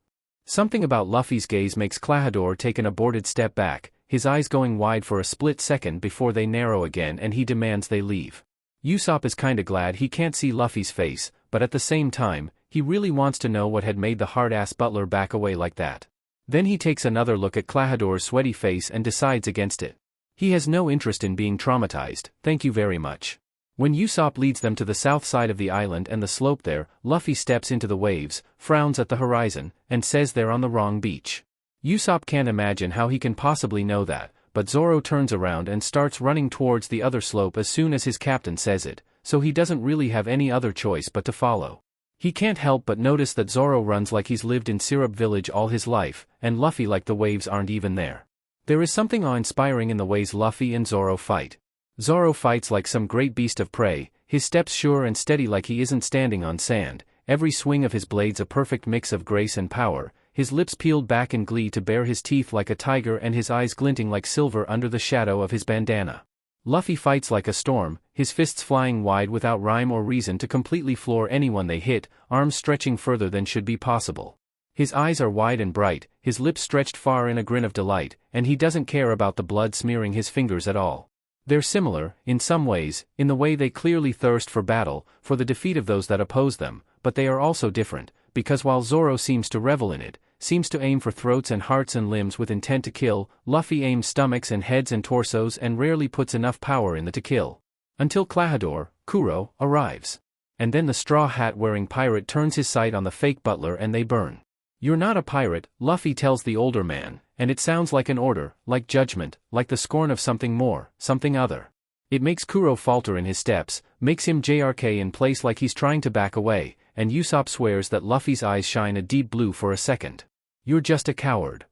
Something about Luffy's gaze makes Klahadore take an aborted step back, his eyes going wide for a split second before they narrow again, and he demands they leave. Yasop is kinda glad he can't see Luffy's face, but at the same time, he really wants to know what had made the hard-ass butler back away like that. Then he takes another look at Klahadore's sweaty face and decides against it. He has no interest in being traumatized, thank you very much. When Yasop leads them to the south side of the island and the slope there, Luffy steps into the waves, frowns at the horizon, and says they're on the wrong beach. Yasop can't imagine how he can possibly know that, but Zoro turns around and starts running towards the other slope as soon as his captain says it, so he doesn't really have any other choice but to follow. He can't help but notice that Zoro runs like he's lived in Syrup Village all his life, and Luffy like the waves aren't even there. There is something awe-inspiring in the ways Luffy and Zoro fight. Zoro fights like some great beast of prey, his steps sure and steady like he isn't standing on sand, every swing of his blades a perfect mix of grace and power, his lips peeled back in glee to bare his teeth like a tiger and his eyes glinting like silver under the shadow of his bandana. Luffy fights like a storm, his fists flying wide without rhyme or reason to completely floor anyone they hit, arms stretching further than should be possible. His eyes are wide and bright, his lips stretched far in a grin of delight, and he doesn't care about the blood smearing his fingers at all. They're similar, in some ways, in the way they clearly thirst for battle, for the defeat of those that oppose them, but they are also different, because while Zoro seems to revel in it, seems to aim for throats and hearts and limbs with intent to kill, Luffy aims stomachs and heads and torsos and rarely puts enough power in the to kill. Until Klahadore, Kuro, arrives. And then the straw hat-wearing pirate turns his sight on the fake butler and they burn. You're not a pirate, Luffy tells the older man, and it sounds like an order, like judgment, like the scorn of something more, something other. It makes Kuro falter in his steps, makes him JRK in place like he's trying to back away, and Yasop swears that Luffy's eyes shine a deep blue for a second. You're just a coward.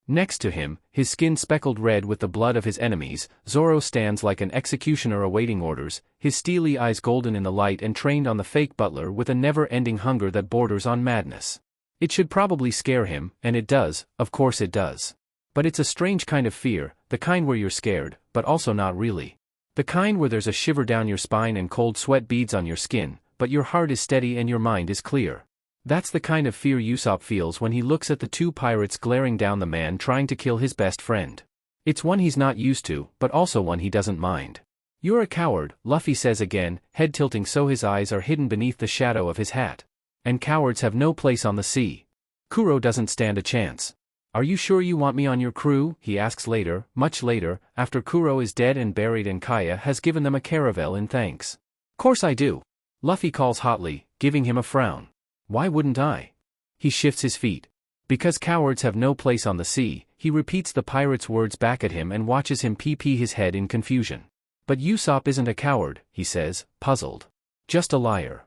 Next to him, his skin speckled red with the blood of his enemies, Zoro stands like an executioner awaiting orders, his steely eyes golden in the light and trained on the fake butler with a never-ending hunger that borders on madness. It should probably scare him, and it does, of course it does. But it's a strange kind of fear, the kind where you're scared, but also not really. The kind where there's a shiver down your spine and cold sweat beads on your skin, but your heart is steady and your mind is clear. That's the kind of fear Yasop feels when he looks at the two pirates glaring down the man trying to kill his best friend. It's one he's not used to, but also one he doesn't mind. You're a coward, Luffy says again, head tilting so his eyes are hidden beneath the shadow of his hat. And cowards have no place on the sea. Kuro doesn't stand a chance. Are you sure you want me on your crew? He asks later, much later, after Kuro is dead and buried and Kaya has given them a caravel in thanks. Course I do. Luffy calls hotly, giving him a frown. Why wouldn't I? He shifts his feet. Because cowards have no place on the sea, he repeats the pirate's words back at him and watches him pee his head in confusion. But Yasop isn't a coward, he says, puzzled. Just a liar.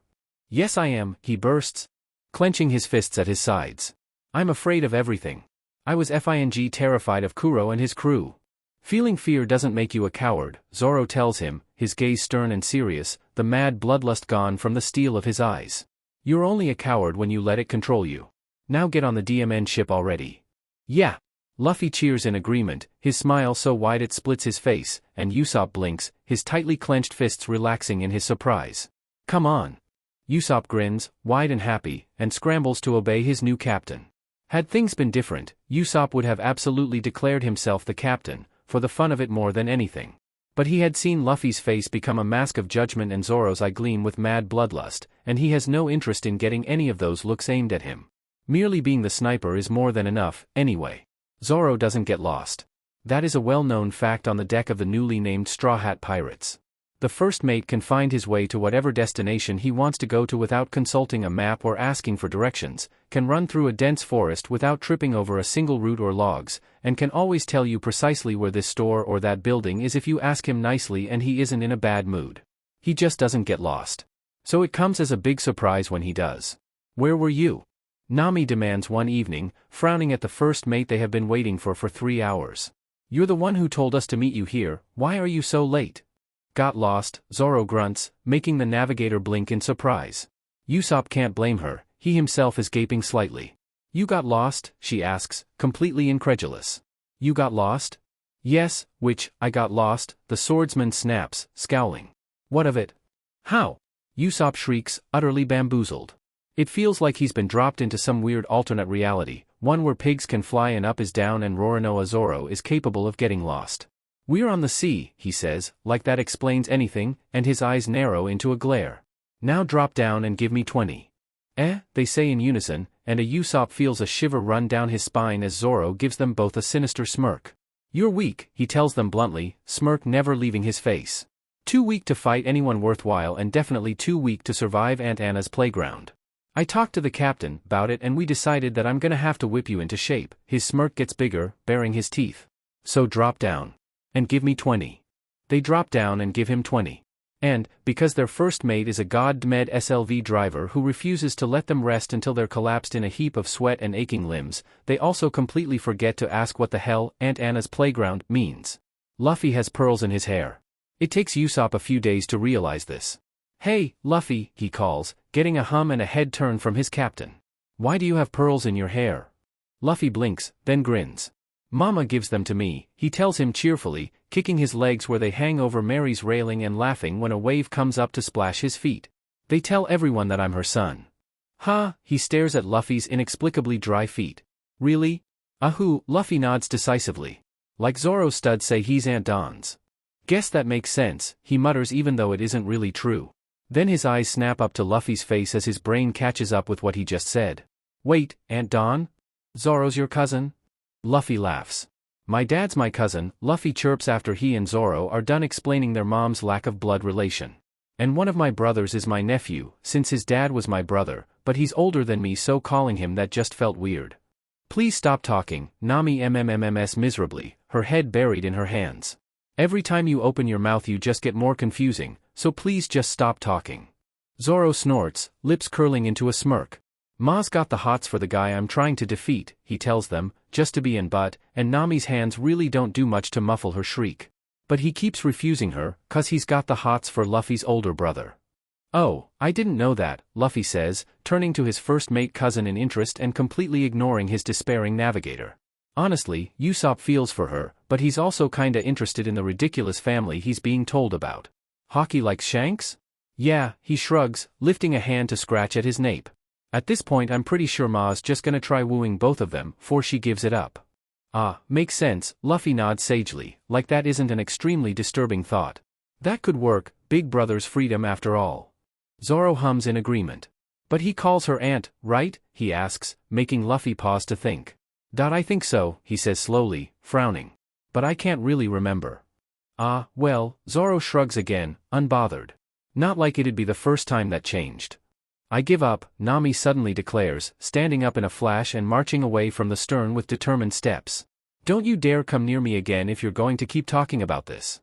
Yes I am, he bursts, clenching his fists at his sides. I'm afraid of everything. I was terrified of Kuro and his crew. Feeling fear doesn't make you a coward, Zoro tells him, his gaze stern and serious, the mad bloodlust gone from the steel of his eyes. You're only a coward when you let it control you. Now get on the DMN ship already. Yeah. Luffy cheers in agreement, his smile so wide it splits his face, and Yasop blinks, his tightly clenched fists relaxing in his surprise. Come on. Yasop grins, wide and happy, and scrambles to obey his new captain. Had things been different, Yasop would have absolutely declared himself the captain, for the fun of it more than anything. But he had seen Luffy's face become a mask of judgment and Zoro's eye gleam with mad bloodlust, and he has no interest in getting any of those looks aimed at him. Merely being the sniper is more than enough, anyway. Zoro doesn't get lost. That is a well-known fact on the deck of the newly named Straw Hat Pirates. The first mate can find his way to whatever destination he wants to go to without consulting a map or asking for directions, can run through a dense forest without tripping over a single root or logs, and can always tell you precisely where this store or that building is if you ask him nicely and he isn't in a bad mood. He just doesn't get lost. So it comes as a big surprise when he does. Where were you? Nami demands one evening, frowning at the first mate they have been waiting for 3 hours. You're the one who told us to meet you here, why are you so late? Got lost, Zoro grunts, making the navigator blink in surprise. Yasop can't blame her, he himself is gaping slightly. You got lost, she asks, completely incredulous. You got lost? Yes, I got lost, the swordsman snaps, scowling. What of it? How? Yasop shrieks, utterly bamboozled. It feels like he's been dropped into some weird alternate reality, one where pigs can fly and up is down and Roronoa Zoro is capable of getting lost. We're on the sea, he says, like that explains anything, and his eyes narrow into a glare. Now drop down and give me 20. They say in unison, and a Yasop feels a shiver run down his spine as Zoro gives them both a sinister smirk. You're weak, he tells them bluntly, smirk never leaving his face. Too weak to fight anyone worthwhile and definitely too weak to survive Aunt Anna's playground. I talked to the captain about it and we decided that I'm gonna have to whip you into shape. His smirk gets bigger, baring his teeth. So drop down. And give me 20. They drop down and give him 20. And, because their first mate is a god-mad SLV driver who refuses to let them rest until they're collapsed in a heap of sweat and aching limbs, they also completely forget to ask what the hell Aunt Anna's playground means. Luffy has pearls in his hair. It takes Yasop a few days to realize this. Hey, Luffy, he calls, getting a hum and a head turn from his captain. Why do you have pearls in your hair? Luffy blinks, then grins. Mama gives them to me, he tells him cheerfully, kicking his legs where they hang over Mary's railing and laughing when a wave comes up to splash his feet. They tell everyone that I'm her son. Ha, he stares at Luffy's inexplicably dry feet. Really? Ahoo, Luffy nods decisively. Like Zoro's studs say he's Aunt Dawn's. Guess that makes sense, he mutters even though it isn't really true. Then his eyes snap up to Luffy's face as his brain catches up with what he just said. Wait, Aunt Dawn? Zoro's your cousin? Luffy laughs. My dad's my cousin, Luffy chirps after he and Zoro are done explaining their mom's lack of blood relation. And one of my brothers is my nephew, since his dad was my brother, but he's older than me, so calling him that just felt weird. Please stop talking, Nami mmmms miserably, her head buried in her hands. Every time you open your mouth you just get more confusing, so please just stop talking. Zoro snorts, lips curling into a smirk. Ma's got the hots for the guy I'm trying to defeat, he tells them, just to be in butt, and Nami's hands really don't do much to muffle her shriek. But he keeps refusing her, 'cause he's got the hots for Luffy's older brother. Oh, I didn't know that, Luffy says, turning to his first mate cousin in interest and completely ignoring his despairing navigator. Honestly, Yasop feels for her, but he's also kinda interested in the ridiculous family he's being told about. Hockey like Shanks? Yeah, he shrugs, lifting a hand to scratch at his nape. At this point I'm pretty sure Ma's just gonna try wooing both of them, before she gives it up. Ah, makes sense, Luffy nods sagely, like that isn't an extremely disturbing thought. That could work, big brother's freedom after all. Zoro hums in agreement. But he calls her aunt, right? He asks, making Luffy pause to think. I think so, he says slowly, frowning. But I can't really remember. Ah, well, Zoro shrugs again, unbothered. Not like it'd be the first time that changed. I give up, Nami suddenly declares, standing up in a flash and marching away from the stern with determined steps. Don't you dare come near me again if you're going to keep talking about this.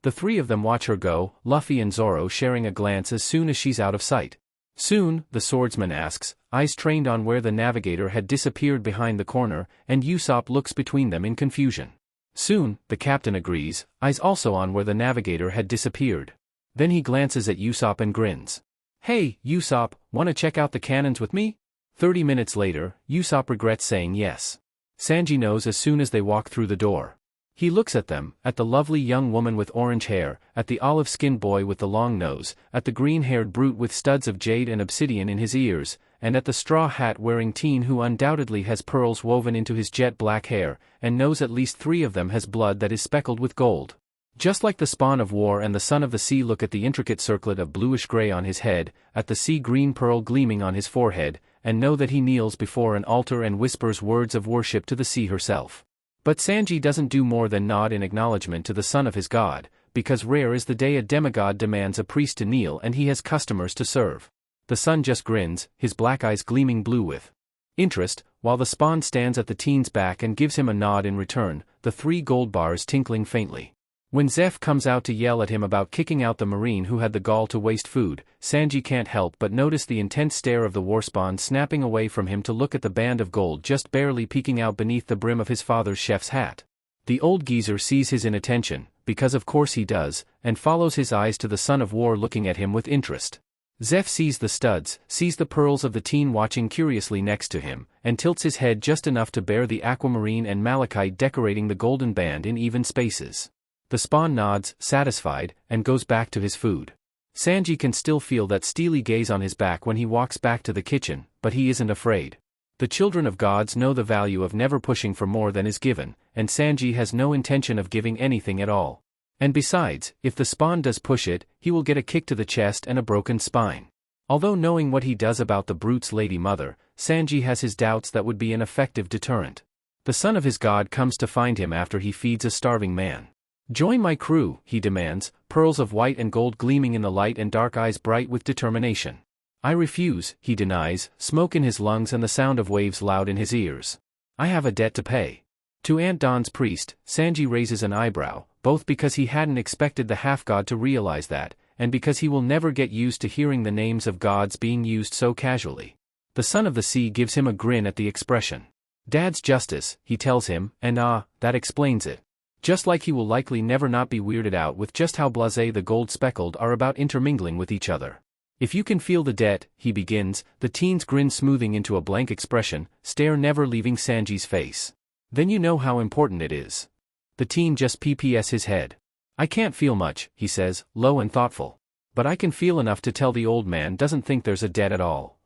The three of them watch her go, Luffy and Zoro sharing a glance as soon as she's out of sight. Soon, the swordsman asks, eyes trained on where the navigator had disappeared behind the corner, and Yasop looks between them in confusion. Soon, the captain agrees, eyes also on where the navigator had disappeared. Then he glances at Yasop and grins. Hey, Yasop, wanna check out the cannons with me? 30 minutes later, Yasop regrets saying yes. Sanji knows as soon as they walk through the door. He looks at them, at the lovely young woman with orange hair, at the olive-skinned boy with the long nose, at the green-haired brute with studs of jade and obsidian in his ears, and at the straw hat-wearing teen who undoubtedly has pearls woven into his jet-black hair, and knows at least 3 of them has blood that is speckled with gold. Just like the spawn of war and the son of the sea look at the intricate circlet of bluish-gray on his head, at the sea-green pearl gleaming on his forehead, and know that he kneels before an altar and whispers words of worship to the sea herself. But Sanji doesn't do more than nod in acknowledgement to the son of his god, because rare is the day a demigod demands a priest to kneel and he has customers to serve. The son just grins, his black eyes gleaming blue with interest, while the spawn stands at the teen's back and gives him a nod in return, the 3 gold bars tinkling faintly. When Zeph comes out to yell at him about kicking out the marine who had the gall to waste food, Sanji can't help but notice the intense stare of the warspawn snapping away from him to look at the band of gold just barely peeking out beneath the brim of his father's chef's hat. The old geezer sees his inattention, because of course he does, and follows his eyes to the son of war looking at him with interest. Zeph sees the studs, sees the pearls of the teen watching curiously next to him, and tilts his head just enough to bear the aquamarine and malachite decorating the golden band in even spaces. The spawn nods, satisfied, and goes back to his food. Sanji can still feel that steely gaze on his back when he walks back to the kitchen, but he isn't afraid. The children of gods know the value of never pushing for more than is given, and Sanji has no intention of giving anything at all. And besides, if the spawn does push it, he will get a kick to the chest and a broken spine. Although knowing what he does about the brute's lady mother, Sanji has his doubts that would be an effective deterrent. The son of his god comes to find him after he feeds a starving man. Join my crew, he demands, pearls of white and gold gleaming in the light and dark eyes bright with determination. I refuse, he denies, smoke in his lungs and the sound of waves loud in his ears. I have a debt to pay. To Aunt Dawn's priest, Sanji raises an eyebrow, both because he hadn't expected the half-god to realize that, and because he will never get used to hearing the names of gods being used so casually. The son of the sea gives him a grin at the expression. Dad's justice, he tells him, and that explains it. Just like he will likely never not be weirded out with just how blasé the gold speckled are about intermingling with each other. If you can feel the debt, he begins, the teen's grin smoothing into a blank expression, stare never leaving Sanji's face. Then you know how important it is. The teen just pps his head. I can't feel much, he says, low and thoughtful. But I can feel enough to tell the old man doesn't think there's a debt at all.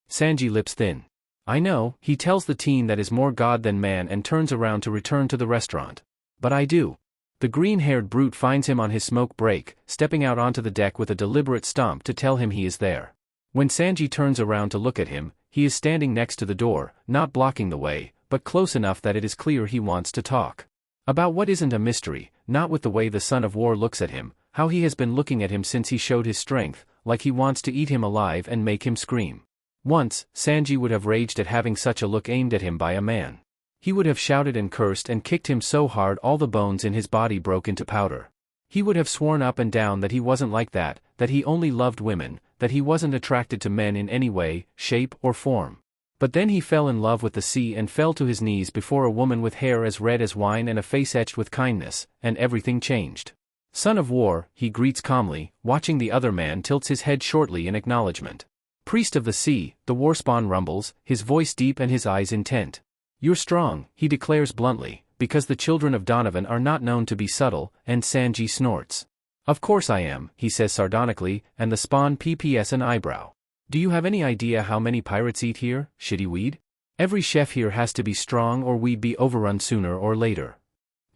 Sanji lips thin. I know, he tells the teen that is more god than man and turns around to return to the restaurant. But I do. The green-haired brute finds him on his smoke break, stepping out onto the deck with a deliberate stomp to tell him he is there. When Sanji turns around to look at him, he is standing next to the door, not blocking the way, but close enough that it is clear he wants to talk. About what isn't a mystery, not with the way the Son of War looks at him, how he has been looking at him since he showed his strength, like he wants to eat him alive and make him scream. Once, Sanji would have raged at having such a look aimed at him by a man. He would have shouted and cursed and kicked him so hard all the bones in his body broke into powder. He would have sworn up and down that he wasn't like that he only loved women, that he wasn't attracted to men in any way, shape, or form. But then he fell in love with the sea and fell to his knees before a woman with hair as red as wine and a face etched with kindness, and everything changed. Son of War, he greets calmly, watching the other man tilts his head shortly in acknowledgement. Priest of the sea, the warspawn rumbles, his voice deep and his eyes intent. You're strong, he declares bluntly, because the children of Donovan are not known to be subtle, and Sanji snorts. Of course I am, he says sardonically, and the spawn pps an eyebrow. Do you have any idea how many pirates eat here, shitty weed? Every chef here has to be strong or we'd be overrun sooner or later.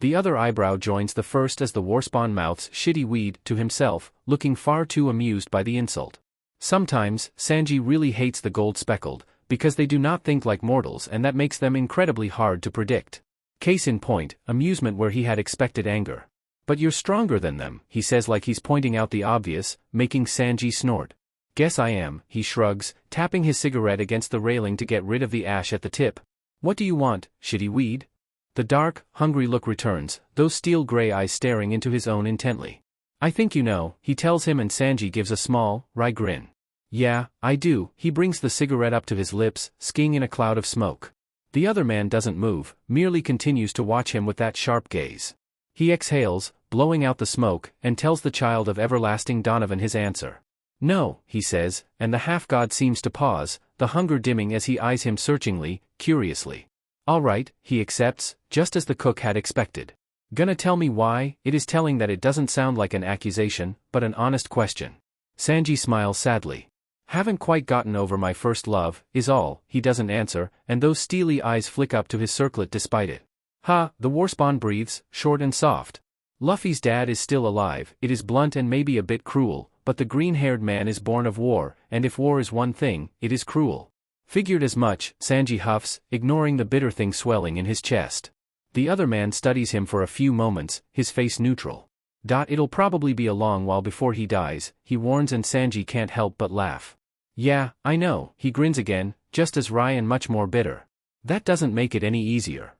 The other eyebrow joins the first as the warspawn mouths shitty weed to himself, looking far too amused by the insult. Sometimes, Sanji really hates the gold-speckled, because they do not think like mortals and that makes them incredibly hard to predict. Case in point, amusement where he had expected anger. But you're stronger than them, he says like he's pointing out the obvious, making Sanji snort. Guess I am, he shrugs, tapping his cigarette against the railing to get rid of the ash at the tip. What do you want, shitty weed? The dark, hungry look returns, those steel-gray eyes staring into his own intently. I think you know, he tells him and Sanji gives a small, wry grin. Yeah, I do, he brings the cigarette up to his lips, skiing in a cloud of smoke. The other man doesn't move, merely continues to watch him with that sharp gaze. He exhales, blowing out the smoke, and tells the child of everlasting Donovan his answer. No, he says, and the half-god seems to pause, the hunger dimming as he eyes him searchingly, curiously. All right, he accepts, just as the cook had expected. Gonna tell me why? It is telling that it doesn't sound like an accusation, but an honest question. Sanji smiles sadly. Haven't quite gotten over my first love, is all, he doesn't answer, and those steely eyes flick up to his circlet despite it. Ha, the warspawn breathes, short and soft. Luffy's dad is still alive, it is blunt and maybe a bit cruel, but the green-haired man is born of war, and if war is one thing, it is cruel. Figured as much, Sanji huffs, ignoring the bitter thing swelling in his chest. The other man studies him for a few moments, his face neutral. It'll probably be a long while before he dies, he warns and Sanji can't help but laugh. Yeah, I know, he grins again, just as wry and much more bitter. That doesn't make it any easier.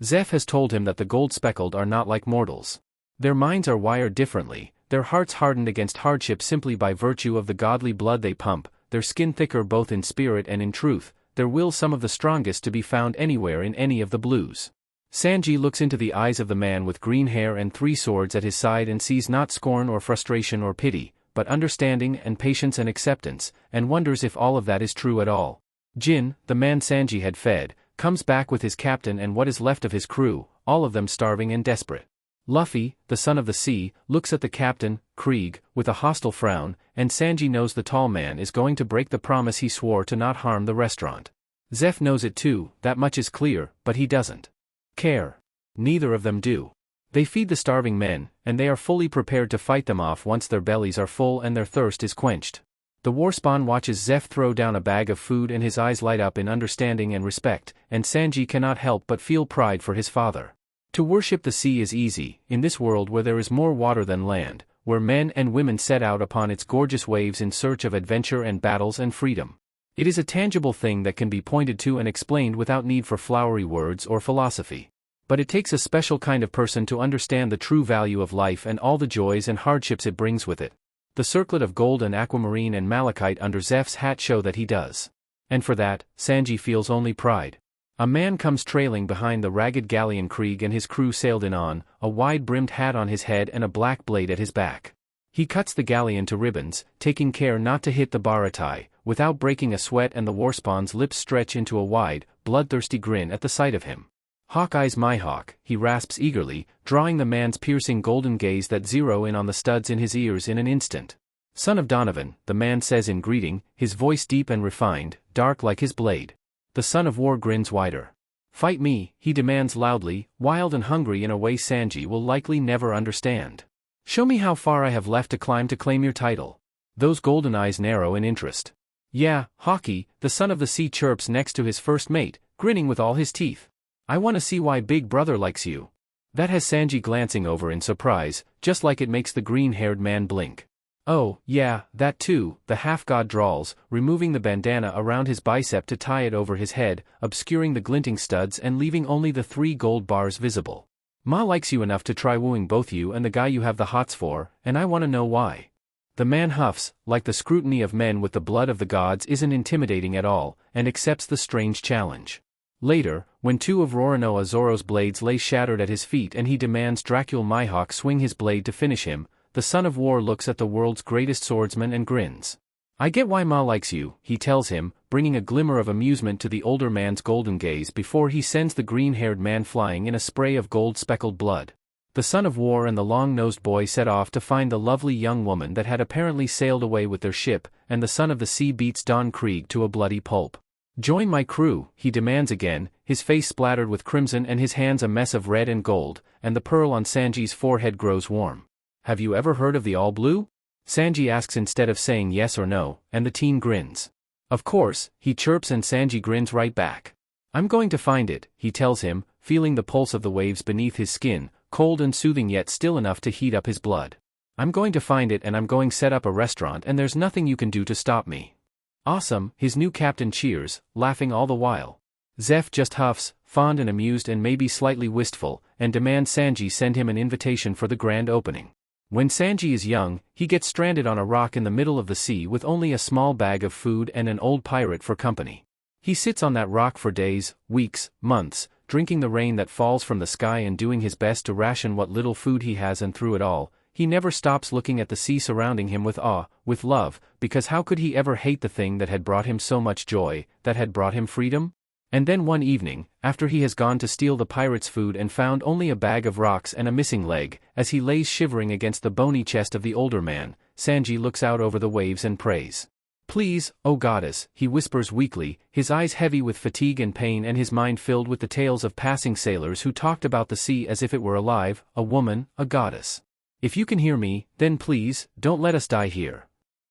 Zeph has told him that the gold-speckled are not like mortals. Their minds are wired differently, their hearts hardened against hardship simply by virtue of the godly blood they pump, their skin thicker both in spirit and in truth, their will some of the strongest to be found anywhere in any of the blues. Sanji looks into the eyes of the man with green hair and 3 swords at his side and sees not scorn or frustration or pity, but understanding and patience and acceptance, and wonders if all of that is true at all. Jin, the man Sanji had fed, comes back with his captain and what is left of his crew, all of them starving and desperate. Luffy, the son of the sea, looks at the captain, Krieg, with a hostile frown, and Sanji knows the tall man is going to break the promise he swore to not harm the restaurant. Zeph knows it too, that much is clear, but he doesn't care. Neither of them do. They feed the starving men, and they are fully prepared to fight them off once their bellies are full and their thirst is quenched. The warspawn watches Zeph throw down a bag of food and his eyes light up in understanding and respect, and Sanji cannot help but feel pride for his father. To worship the sea is easy, in this world where there is more water than land, where men and women set out upon its gorgeous waves in search of adventure and battles and freedom. It is a tangible thing that can be pointed to and explained without need for flowery words or philosophy. But it takes a special kind of person to understand the true value of life and all the joys and hardships it brings with it. The circlet of gold and aquamarine and malachite under Zeph's hat show that he does. And for that, Sanji feels only pride. A man comes trailing behind the ragged galleon Krieg and his crew sailed in on, a wide-brimmed hat on his head and a black blade at his back. He cuts the galleon to ribbons, taking care not to hit the baratai, without breaking a sweat, and the warspawn's lips stretch into a wide, bloodthirsty grin at the sight of him. Hawkeye's my hawk, he rasps eagerly, drawing the man's piercing golden gaze that zero in on the studs in his ears in an instant. Son of Donovan, the man says in greeting, his voice deep and refined, dark like his blade. The son of war grins wider. Fight me, he demands loudly, wild and hungry in a way Sanji will likely never understand. Show me how far I have left to climb to claim your title. Those golden eyes narrow in interest. Yeah, Haki, the son of the sea chirps next to his first mate, grinning with all his teeth. I want to see why Big Brother likes you. That has Sanji glancing over in surprise, just like it makes the green-haired man blink. Oh, yeah, that too, the half-god drawls, removing the bandana around his bicep to tie it over his head, obscuring the glinting studs and leaving only the 3 gold bars visible. Ma likes you enough to try wooing both you and the guy you have the hots for, and I want to know why. The man huffs, like the scrutiny of men with the blood of the gods isn't intimidating at all, and accepts the strange challenge. Later, when 2 of Roronoa Zoro's blades lay shattered at his feet and he demands Dracul Mihawk swing his blade to finish him, the son of war looks at the world's greatest swordsman and grins. I get why Ma likes you, he tells him, bringing a glimmer of amusement to the older man's golden gaze before he sends the green-haired man flying in a spray of gold-speckled blood. The son of war and the long-nosed boy set off to find the lovely young woman that had apparently sailed away with their ship, and the son of the sea beats Don Krieg to a bloody pulp. Join my crew, he demands again, his face splattered with crimson and his hands a mess of red and gold, and the pearl on Sanji's forehead grows warm. Have you ever heard of the All Blue? Sanji asks instead of saying yes or no, and the teen grins. Of course, he chirps and Sanji grins right back. I'm going to find it, he tells him, feeling the pulse of the waves beneath his skin, cold and soothing yet still enough to heat up his blood. I'm going to find it and I'm going to set up a restaurant and there's nothing you can do to stop me. Awesome, his new captain cheers, laughing all the while. Zeph just huffs, fond and amused and maybe slightly wistful, and demands Sanji send him an invitation for the grand opening. When Sanji is young, he gets stranded on a rock in the middle of the sea with only a small bag of food and an old pirate for company. He sits on that rock for days, weeks, months, drinking the rain that falls from the sky and doing his best to ration what little food he has, and through it all, he never stops looking at the sea surrounding him with awe, with love, because how could he ever hate the thing that had brought him so much joy, that had brought him freedom? And then one evening, after he has gone to steal the pirate's food and found only a bag of rocks and a missing leg, as he lays shivering against the bony chest of the older man, Sanji looks out over the waves and prays. Please, O goddess, he whispers weakly, his eyes heavy with fatigue and pain and his mind filled with the tales of passing sailors who talked about the sea as if it were alive, a woman, a goddess. If you can hear me, then please, don't let us die here.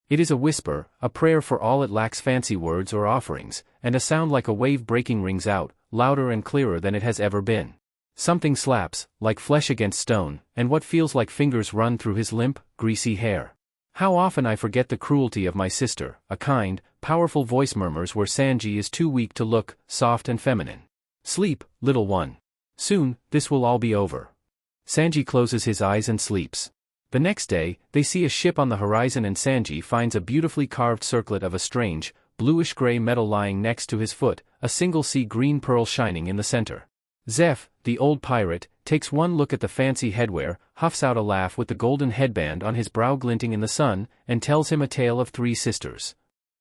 It is a whisper, a prayer for all it lacks fancy words or offerings, and a sound like a wave breaking rings out, louder and clearer than it has ever been. Something slaps, like flesh against stone, and what feels like fingers run through his limp, greasy hair. How often I forget the cruelty of my sister, a kind, powerful voice murmurs where Sanji is too weak to look, soft and feminine. Sleep, little one. Soon, this will all be over. Sanji closes his eyes and sleeps. The next day, they see a ship on the horizon and Sanji finds a beautifully carved circlet of a strange, bluish-gray metal lying next to his foot, a single sea green pearl shining in the center. Zeph, the old pirate, takes one look at the fancy headwear, huffs out a laugh with the golden headband on his brow glinting in the sun, and tells him a tale of 3 sisters.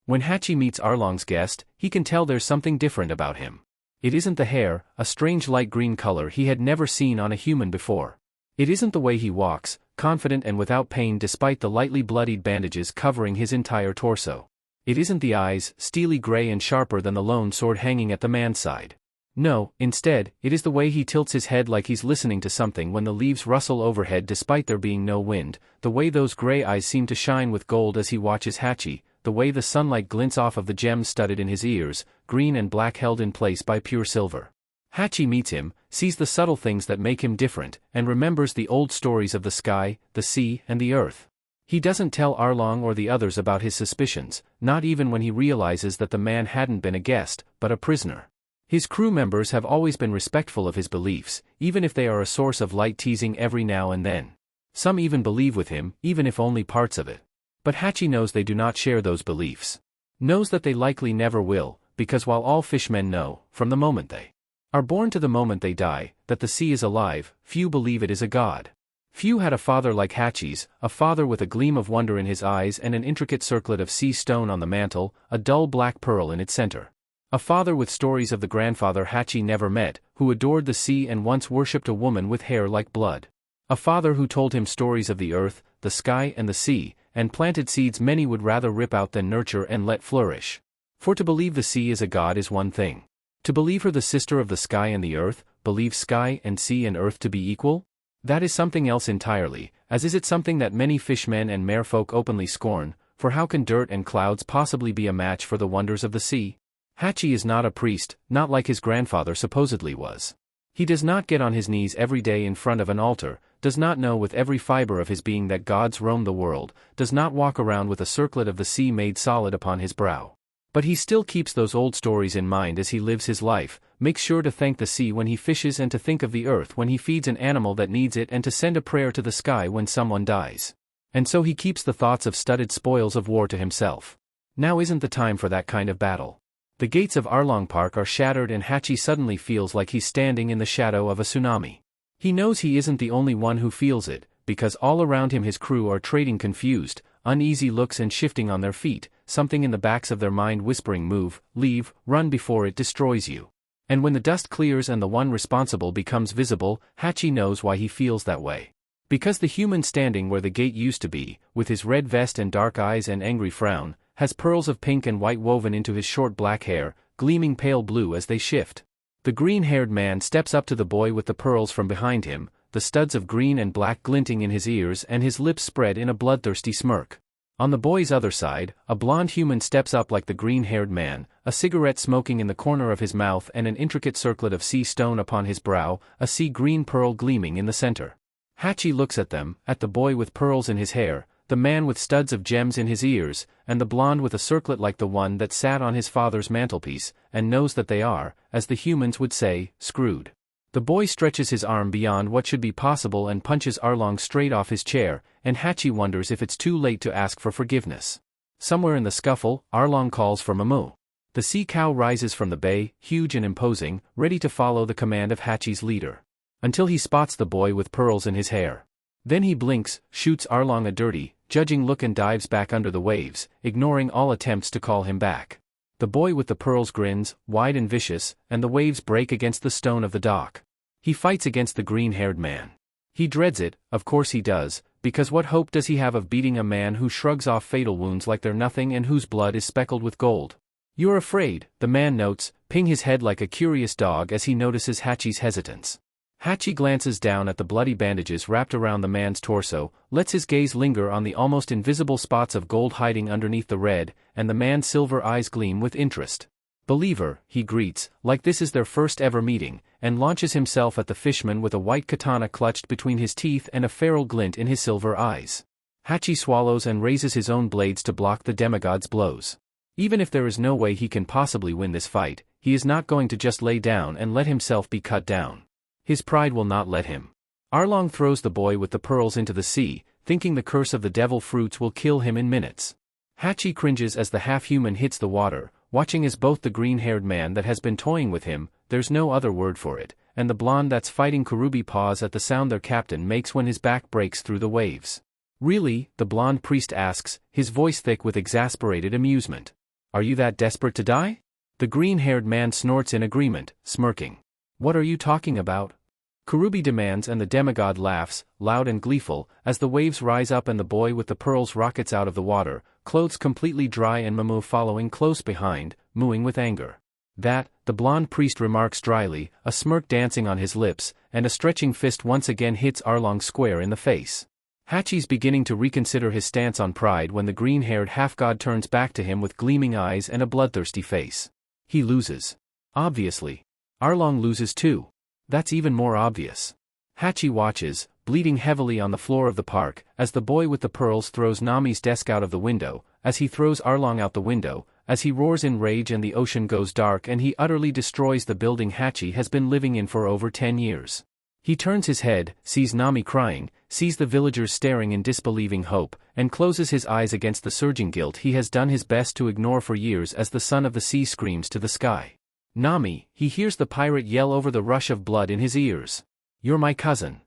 When Hachi meets Arlong's guest, he can tell there's something different about him. It isn't the hair, a strange light green color he had never seen on a human before. It isn't the way he walks, confident and without pain despite the lightly bloodied bandages covering his entire torso. It isn't the eyes, steely gray and sharper than the lone sword hanging at the man's side. No, instead, it is the way he tilts his head like he's listening to something when the leaves rustle overhead despite there being no wind, the way those gray eyes seem to shine with gold as he watches Hachi, the way the sunlight glints off of the gems studded in his ears, green and black held in place by pure silver. Hachi meets him, sees the subtle things that make him different, and remembers the old stories of the sky, the sea, and the earth. He doesn't tell Arlong or the others about his suspicions, not even when he realizes that the man hadn't been a guest, but a prisoner. His crew members have always been respectful of his beliefs, even if they are a source of light teasing every now and then. Some even believe with him, even if only parts of it. But Hachi knows they do not share those beliefs. Knows that they likely never will, because while all fishmen know, from the moment they are born to the moment they die, that the sea is alive, few believe it is a god. Few had a father like Hachi's, a father with a gleam of wonder in his eyes and an intricate circlet of sea stone on the mantle, a dull black pearl in its center. A father with stories of the grandfather Hachi never met, who adored the sea and once worshipped a woman with hair like blood. A father who told him stories of the earth, the sky and the sea, and planted seeds many would rather rip out than nurture and let flourish. For to believe the sea is a god is one thing. To believe her the sister of the sky and the earth, believe sky and sea and earth to be equal? That is something else entirely, as is it something that many fishmen and merfolk openly scorn, for how can dirt and clouds possibly be a match for the wonders of the sea? Hachi is not a priest, not like his grandfather supposedly was. He does not get on his knees every day in front of an altar, does not know with every fiber of his being that gods roam the world, does not walk around with a circlet of the sea made solid upon his brow. But he still keeps those old stories in mind as he lives his life, makes sure to thank the sea when he fishes and to think of the earth when he feeds an animal that needs it and to send a prayer to the sky when someone dies. And so he keeps the thoughts of studded spoils of war to himself. Now isn't the time for that kind of battle. The gates of Arlong Park are shattered and Hachi suddenly feels like he's standing in the shadow of a tsunami. He knows he isn't the only one who feels it, because all around him his crew are trading confused, uneasy looks and shifting on their feet, something in the backs of their mind whispering move, leave, run before it destroys you. And when the dust clears and the one responsible becomes visible, Hachi knows why he feels that way. Because the human standing where the gate used to be, with his red vest and dark eyes and angry frown, has pearls of pink and white woven into his short black hair, gleaming pale blue as they shift. The green-haired man steps up to the boy with the pearls from behind him, the studs of green and black glinting in his ears and his lips spread in a bloodthirsty smirk. On the boy's other side, a blonde human steps up like the green-haired man, a cigarette smoking in the corner of his mouth and an intricate circlet of sea stone upon his brow, a sea green pearl gleaming in the center. Hachi looks at them, at the boy with pearls in his hair, the man with studs of gems in his ears, and the blonde with a circlet like the one that sat on his father's mantelpiece, and knows that they are, as the humans would say, screwed. The boy stretches his arm beyond what should be possible and punches Arlong straight off his chair, and Hachi wonders if it's too late to ask for forgiveness. Somewhere in the scuffle, Arlong calls for Mamu. The sea cow rises from the bay, huge and imposing, ready to follow the command of Hachi's leader. Until he spots the boy with pearls in his hair. Then he blinks, shoots Arlong a dirty, judging look and dives back under the waves, ignoring all attempts to call him back. The boy with the pearls grins, wide and vicious, and the waves break against the stone of the dock. He fights against the green-haired man. He dreads it, of course he does, because what hope does he have of beating a man who shrugs off fatal wounds like they're nothing and whose blood is speckled with gold? You're afraid, the man notes, ping his head like a curious dog as he notices Hachi's hesitance. Hachi glances down at the bloody bandages wrapped around the man's torso, lets his gaze linger on the almost invisible spots of gold hiding underneath the red, and the man's silver eyes gleam with interest. Believer, he greets, like this is their first ever meeting, and launches himself at the fishman with a white katana clutched between his teeth and a feral glint in his silver eyes. Hachi swallows and raises his own blades to block the demigod's blows. Even if there is no way he can possibly win this fight, he is not going to just lay down and let himself be cut down. His pride will not let him. Arlong throws the boy with the pearls into the sea, thinking the curse of the devil fruits will kill him in minutes. Hachi cringes as the half-human hits the water, watching as both the green-haired man that has been toying with him, there's no other word for it, and the blonde that's fighting Kurubi pause at the sound their captain makes when his back breaks through the waves. Really? The blonde priest asks, his voice thick with exasperated amusement. Are you that desperate to die? The green-haired man snorts in agreement, smirking. What are you talking about? Kurubi demands and the demigod laughs, loud and gleeful, as the waves rise up and the boy with the pearls rockets out of the water, clothes completely dry and Mamu following close behind, mooing with anger. That, the blonde priest remarks dryly, a smirk dancing on his lips, and a stretching fist once again hits Arlong square in the face. Hachi's beginning to reconsider his stance on pride when the green-haired half-god turns back to him with gleaming eyes and a bloodthirsty face. He loses. Obviously. Arlong loses too. That's even more obvious. Hachi watches, bleeding heavily on the floor of the park, as the boy with the pearls throws Nami's desk out of the window, as he throws Arlong out the window, as he roars in rage and the ocean goes dark and he utterly destroys the building Hachi has been living in for over 10 years. He turns his head, sees Nami crying, sees the villagers staring in disbelieving hope, and closes his eyes against the surging guilt he has done his best to ignore for years as the son of the sea screams to the sky. Nami, he hears the pirate yell over the rush of blood in his ears. You're my cousin.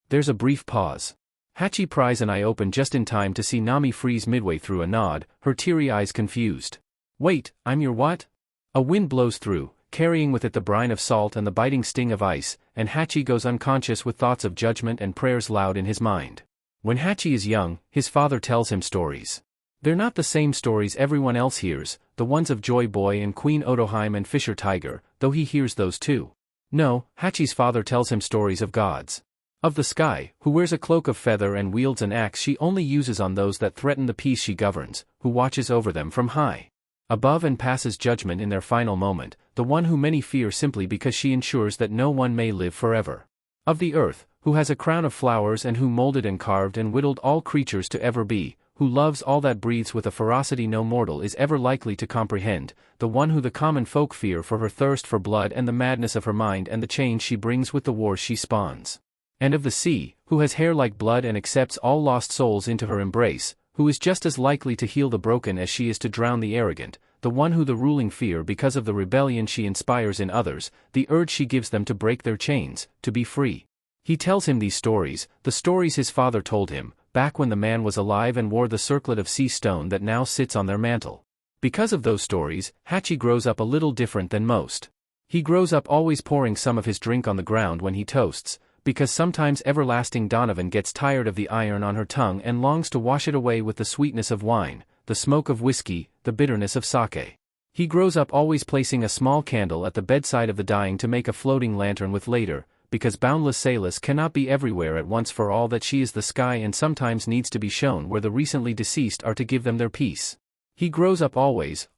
There's a brief pause. Hachi pries an eye open just in time to see Nami freeze midway through a nod, her teary eyes confused. Wait, I'm your what? A wind blows through, carrying with it the brine of salt and the biting sting of ice, and Hachi goes unconscious with thoughts of judgment and prayers loud in his mind. When Hachi is young, his father tells him stories. They're not the same stories everyone else hears, the ones of Joy Boy and Queen Otoheim and Fisher Tiger, though he hears those too. No, Hachi's father tells him stories of gods. Of the sky, who wears a cloak of feather and wields an axe she only uses on those that threaten the peace she governs, who watches over them from high above and passes judgment in their final moment, the one who many fear simply because she ensures that no one may live forever. Of the earth, who has a crown of flowers and who molded and carved and whittled all creatures to ever be, who loves all that breathes with a ferocity no mortal is ever likely to comprehend, the one who the common folk fear for her thirst for blood and the madness of her mind and the change she brings with the wars she spawns. And of the sea, who has hair like blood and accepts all lost souls into her embrace, who is just as likely to heal the broken as she is to drown the arrogant, the one who the ruling fear because of the rebellion she inspires in others, the urge she gives them to break their chains, to be free. He tells him these stories, the stories his father told him, back when the man was alive and wore the circlet of sea stone that now sits on their mantle. Because of those stories, Hachi grows up a little different than most. He grows up always pouring some of his drink on the ground when he toasts, because sometimes everlasting Donovan gets tired of the iron on her tongue and longs to wash it away with the sweetness of wine, the smoke of whiskey, the bitterness of sake. He grows up always placing a small candle at the bedside of the dying to make a floating lantern with later, because boundless Sailus cannot be everywhere at once for all that she is the sky and sometimes needs to be shown where the recently deceased are to give them their peace. He grows up always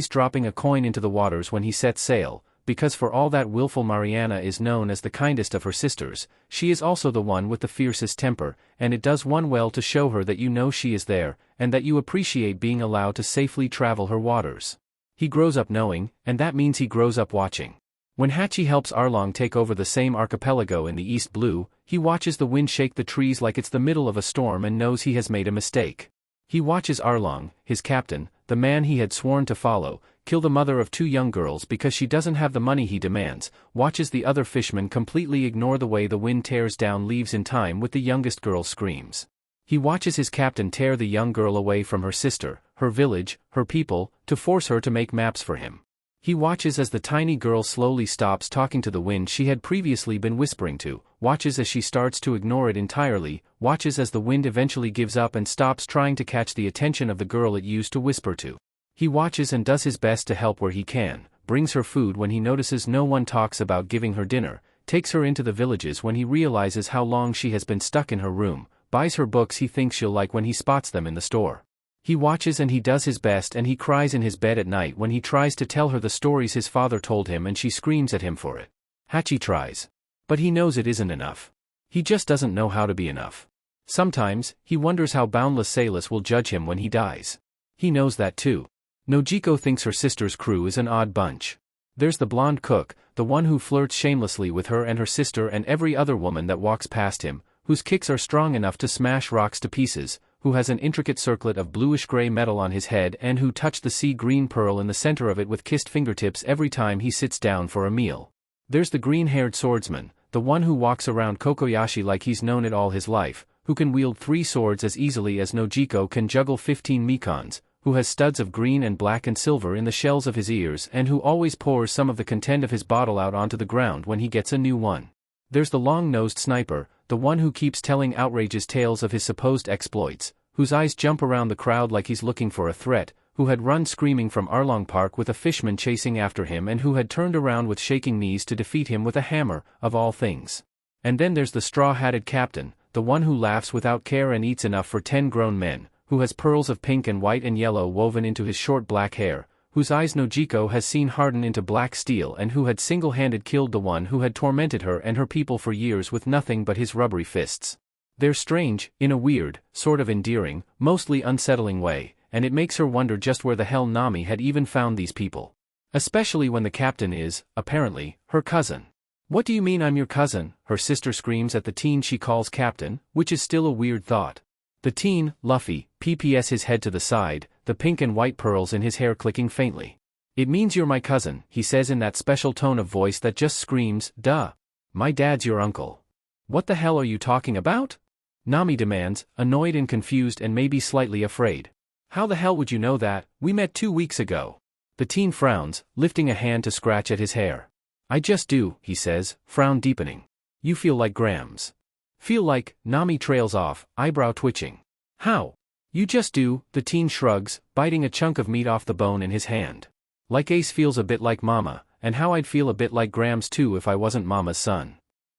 dropping a coin into the waters when he sets sail, because for all that willful Mariana is known as the kindest of her sisters, she is also the one with the fiercest temper, and it does one well to show her that you know she is there, and that you appreciate being allowed to safely travel her waters. He grows up knowing, and that means he grows up watching. When Hachi helps Arlong take over the same archipelago in the East Blue, he watches the wind shake the trees like it's the middle of a storm and knows he has made a mistake. He watches Arlong, his captain, the man he had sworn to follow, kill the mother of 2 young girls because she doesn't have the money he demands, watches the other fishermen completely ignore the way the wind tears down leaves in time with the youngest girl's screams. He watches his captain tear the young girl away from her sister, her village, her people, to force her to make maps for him. He watches as the tiny girl slowly stops talking to the wind she had previously been whispering to, watches as she starts to ignore it entirely, watches as the wind eventually gives up and stops trying to catch the attention of the girl it used to whisper to. He watches and does his best to help where he can, brings her food when he notices no one talks about giving her dinner, takes her into the villages when he realizes how long she has been stuck in her room, buys her books he thinks she'll like when he spots them in the store. He watches and he does his best and he cries in his bed at night when he tries to tell her the stories his father told him and she screams at him for it. Hachi tries. But he knows it isn't enough. He just doesn't know how to be enough. Sometimes, he wonders how boundless Sailus will judge him when he dies. He knows that too. Nojiko thinks her sister's crew is an odd bunch. There's the blonde cook, the one who flirts shamelessly with her and her sister and every other woman that walks past him, whose kicks are strong enough to smash rocks to pieces, who has an intricate circlet of bluish-gray metal on his head and who touched the sea-green pearl in the center of it with kissed fingertips every time he sits down for a meal. There's the green-haired swordsman, the one who walks around Kokoyashi like he's known it all his life, who can wield 3 swords as easily as Nojiko can juggle 15 mikons, who has studs of green and black and silver in the shells of his ears and who always pours some of the content of his bottle out onto the ground when he gets a new one. There's the long-nosed sniper, the one who keeps telling outrageous tales of his supposed exploits, whose eyes jump around the crowd like he's looking for a threat, who had run screaming from Arlong Park with a fishman chasing after him and who had turned around with shaking knees to defeat him with a hammer, of all things. And then there's the straw-hatted captain, the one who laughs without care and eats enough for 10 grown men, who has pearls of pink and white and yellow woven into his short black hair, whose eyes Nojiko has seen harden into black steel and who had single-handed killed the one who had tormented her and her people for years with nothing but his rubbery fists. They're strange, in a weird, sort of endearing, mostly unsettling way, and it makes her wonder just where the hell Nami had even found these people. Especially when the captain is, apparently, her cousin. "What do you mean I'm your cousin?" her sister screams at the teen she calls captain, which is still a weird thought. The teen, Luffy, PPS his head to the side, the pink and white pearls in his hair clicking faintly. "It means you're my cousin," he says in that special tone of voice that just screams, "Duh. My dad's your uncle." "What the hell are you talking about?" Nami demands, annoyed and confused and maybe slightly afraid. "How the hell would you know that? We met 2 weeks ago." The teen frowns, lifting a hand to scratch at his hair. "I just do," he says, frown deepening. "You feel like Grams." "Feel like," Nami trails off, eyebrow twitching. "How?" "You just do," the teen shrugs, biting a chunk of meat off the bone in his hand. "Like Ace feels a bit like Mama, and how I'd feel a bit like Grams too if I wasn't Mama's son.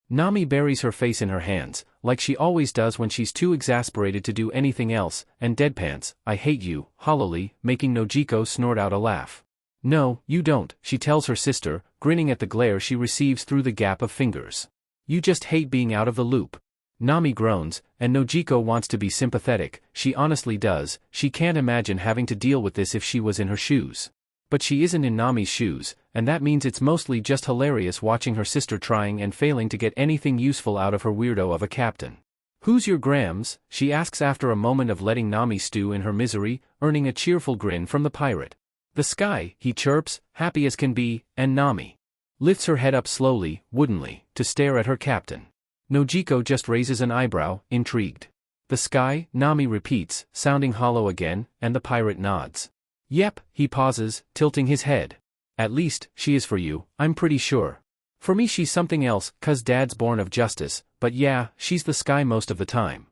Nami buries her face in her hands, like she always does when she's too exasperated to do anything else, and deadpans, "I hate you," hollowly, making Nojiko snort out a laugh. "No, you don't," she tells her sister, grinning at the glare she receives through the gap of fingers. "You just hate being out of the loop." Nami groans, and Nojiko wants to be sympathetic. She honestly does. She can't imagine having to deal with this if she was in her shoes. But she isn't in Nami's shoes, and that means it's mostly just hilarious watching her sister trying and failing to get anything useful out of her weirdo of a captain. "Who's your Grams?" she asks after a moment of letting Nami stew in her misery, earning a cheerful grin from the pirate. "The sky," he chirps, happy as can be, and Nami lifts her head up slowly, woodenly, to stare at her captain. Nojiko just raises an eyebrow, intrigued. "The sky," Nami repeats, sounding hollow again, and the pirate nods. "Yep," he pauses, tilting his head. "At least, she is for you, I'm pretty sure. For me she's something else, 'cause Dad's born of justice, but yeah, she's the sky most of the time."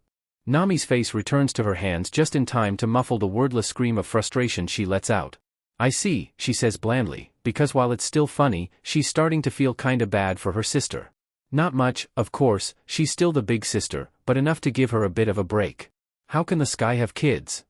Nami's face returns to her hands just in time to muffle the wordless scream of frustration she lets out. "I see," she says blandly, because while it's still funny, she's starting to feel kinda bad for her sister. Not much, of course, she's still the big sister, but enough to give her a bit of a break. How can the sky have kids?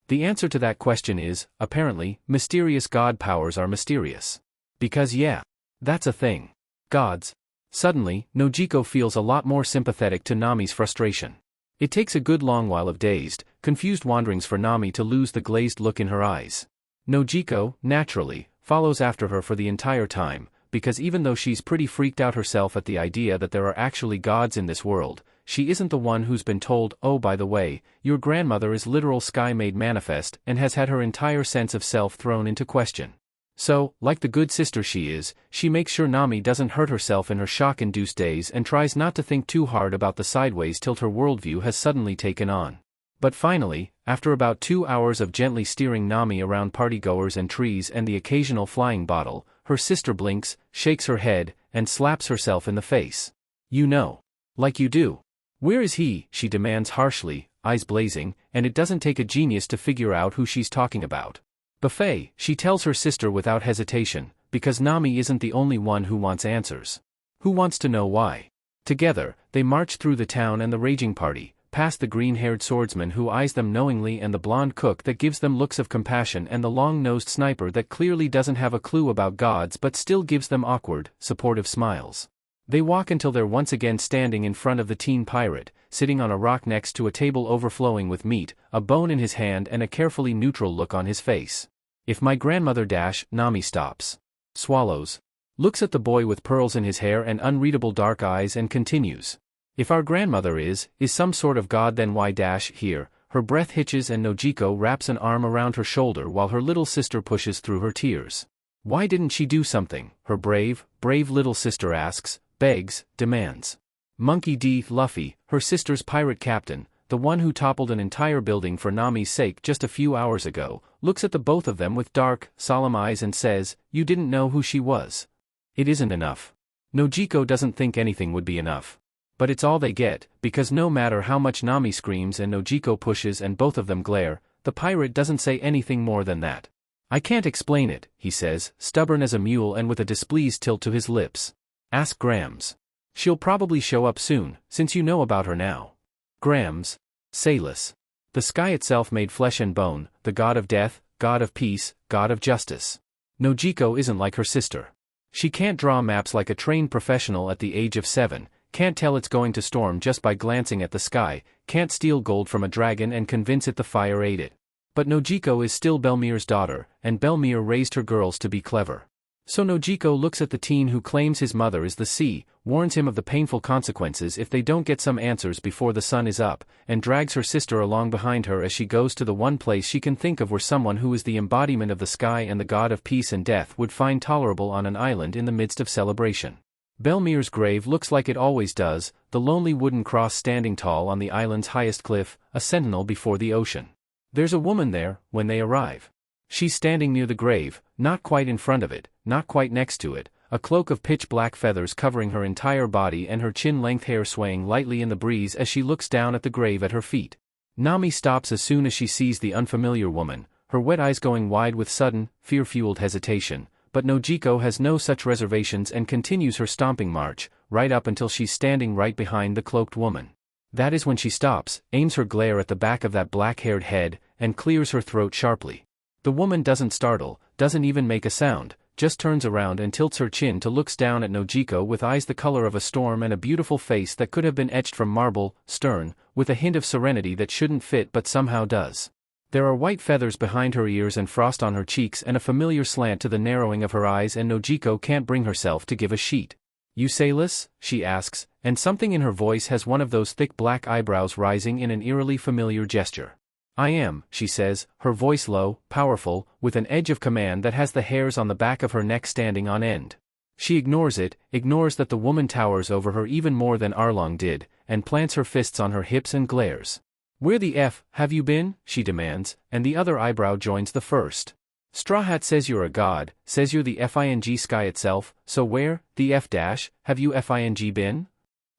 The answer to that question is, apparently, mysterious god powers are mysterious. Because yeah, that's a thing. Gods. Suddenly, Nojiko feels a lot more sympathetic to Nami's frustration. It takes a good long while of dazed, confused wanderings for Nami to lose the glazed look in her eyes. Nojiko, naturally, follows after her for the entire time, because even though she's pretty freaked out herself at the idea that there are actually gods in this world, she isn't the one who's been told, "Oh, by the way, your grandmother is literal sky made manifest," and has had her entire sense of self thrown into question. So, like the good sister she is, she makes sure Nami doesn't hurt herself in her shock-induced daze and tries not to think too hard about the sideways tilt her worldview has suddenly taken on. But finally, after about 2 hours of gently steering Nami around partygoers and trees and the occasional flying bottle, her sister blinks, shakes her head, and slaps herself in the face. "You know. Like you do." "Where is he?" she demands harshly, eyes blazing, and it doesn't take a genius to figure out who she's talking about. "Buffet," she tells her sister without hesitation, because Nami isn't the only one who wants answers. Who wants to know why? Together, they march through the town and the raging party, past the green-haired swordsman who eyes them knowingly and the blonde cook that gives them looks of compassion and the long-nosed sniper that clearly doesn't have a clue about gods but still gives them awkward, supportive smiles. They walk until they're once again standing in front of the teen pirate, sitting on a rock next to a table overflowing with meat, a bone in his hand and a carefully neutral look on his face. "If my grandmother Nami stops. Swallows. Looks at the boy with pearls in his hair and unreadable dark eyes and continues. "If our grandmother is some sort of god then why here," her breath hitches and Nojiko wraps an arm around her shoulder while her little sister pushes through her tears. Why didn't she do something, her brave little sister asks, begs, demands. Monkey D. Luffy, her sister's pirate captain, the one who toppled an entire building for Nami's sake just a few hours ago, looks at the both of them with dark, solemn eyes and says, "You didn't know who she was." It isn't enough. Nojiko doesn't think anything would be enough. But it's all they get, because no matter how much Nami screams and Nojiko pushes and both of them glare, the pirate doesn't say anything more than that. "I can't explain it," he says, stubborn as a mule and with a displeased tilt to his lips. "Ask Grams. She'll probably show up soon, since you know about her now." Grams. Sayless. The sky itself made flesh and bone, the god of death, god of peace, god of justice. Nojiko isn't like her sister. She can't draw maps like a trained professional at the age of 7, can't tell it's going to storm just by glancing at the sky, can't steal gold from a dragon and convince it the fire ate it. But Nojiko is still Belmir's daughter, and Belmir raised her girls to be clever. So Nojiko looks at the teen who claims his mother is the sea, warns him of the painful consequences if they don't get some answers before the sun is up, and drags her sister along behind her as she goes to the one place she can think of where someone who is the embodiment of the sky and the god of peace and death would find tolerable on an island in the midst of celebration. Belmir's grave looks like it always does, the lonely wooden cross standing tall on the island's highest cliff, a sentinel before the ocean. There's a woman there, when they arrive. She's standing near the grave, not quite in front of it, not quite next to it, a cloak of pitch-black feathers covering her entire body and her chin-length hair swaying lightly in the breeze as she looks down at the grave at her feet. Nami stops as soon as she sees the unfamiliar woman, her wet eyes going wide with sudden, fear-fueled hesitation, but Nojiko has no such reservations and continues her stomping march, right up until she's standing right behind the cloaked woman. That is when she stops, aims her glare at the back of that black-haired head, and clears her throat sharply. The woman doesn't startle, doesn't even make a sound, just turns around and tilts her chin to look down at Nojiko with eyes the color of a storm and a beautiful face that could have been etched from marble, stern, with a hint of serenity that shouldn't fit but somehow does. There are white feathers behind her ears and frost on her cheeks and a familiar slant to the narrowing of her eyes, and Nojiko can't bring herself to give a sheet. "You sayless?" she asks, and something in her voice has one of those thick black eyebrows rising in an eerily familiar gesture. "I am," she says, her voice low, powerful, with an edge of command that has the hairs on the back of her neck standing on end. She ignores it, ignores that the woman towers over her even more than Arlong did, and plants her fists on her hips and glares. "Where the F have you been?" she demands, and the other eyebrow joins the first. "Straw Hat says you're a god, says you're the FING sky itself, so where, the F dash, have you FING been?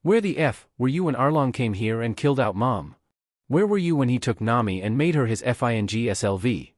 Where the F were you when Arlong came here and killed out Mom? Where were you when he took Nami and made her his FING SLV?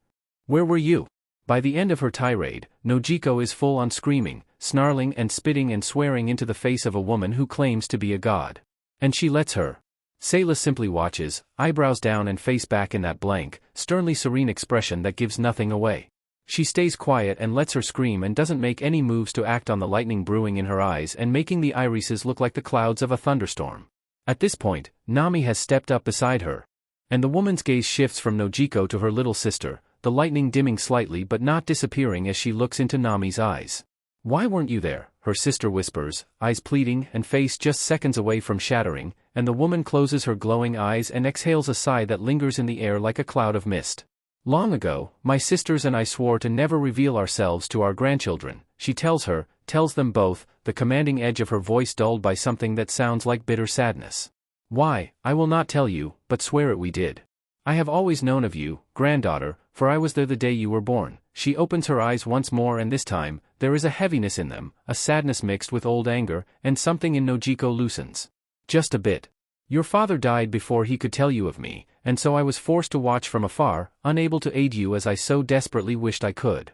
Where were you?" By the end of her tirade, Nojiko is full on screaming, snarling and spitting and swearing into the face of a woman who claims to be a god. And she lets her. Sayla simply watches, eyebrows down and face back in that blank, sternly serene expression that gives nothing away. She stays quiet and lets her scream and doesn't make any moves to act on the lightning brewing in her eyes and making the irises look like the clouds of a thunderstorm. At this point, Nami has stepped up beside her. And the woman's gaze shifts from Nojiko to her little sister, the lightning dimming slightly but not disappearing as she looks into Nami's eyes. "Why weren't you there?" her sister whispers, eyes pleading and face just seconds away from shattering, and the woman closes her glowing eyes and exhales a sigh that lingers in the air like a cloud of mist. "Long ago, my sisters and I swore to never reveal ourselves to our grandchildren," she tells them both, the commanding edge of her voice dulled by something that sounds like bitter sadness. "Why, I will not tell you, but swear it we did. I have always known of you, granddaughter, for I was there the day you were born." She opens her eyes once more, and this time, there is a heaviness in them, a sadness mixed with old anger, and something in Nojiko loosens. "Just a bit. Your father died before he could tell you of me, and so I was forced to watch from afar, unable to aid you as I so desperately wished I could."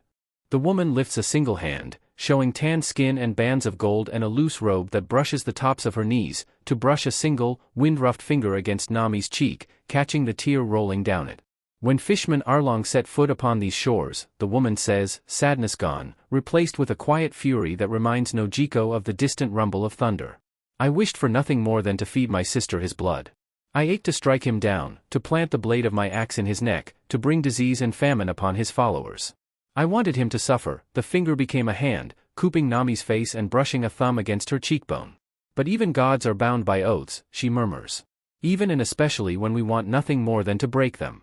The woman lifts a single hand, showing tan skin and bands of gold and a loose robe that brushes the tops of her knees, to brush a single, wind-roughed finger against Nami's cheek, catching the tear rolling down it. "When Fishman Arlong set foot upon these shores," the woman says, sadness gone, replaced with a quiet fury that reminds Nojiko of the distant rumble of thunder. "I wished for nothing more than to feed my sister his blood. I ached to strike him down, to plant the blade of my axe in his neck, to bring disease and famine upon his followers. I wanted him to suffer." The finger became a hand, cooping Nami's face and brushing a thumb against her cheekbone. "But even gods are bound by oaths," she murmurs. "Even and especially when we want nothing more than to break them."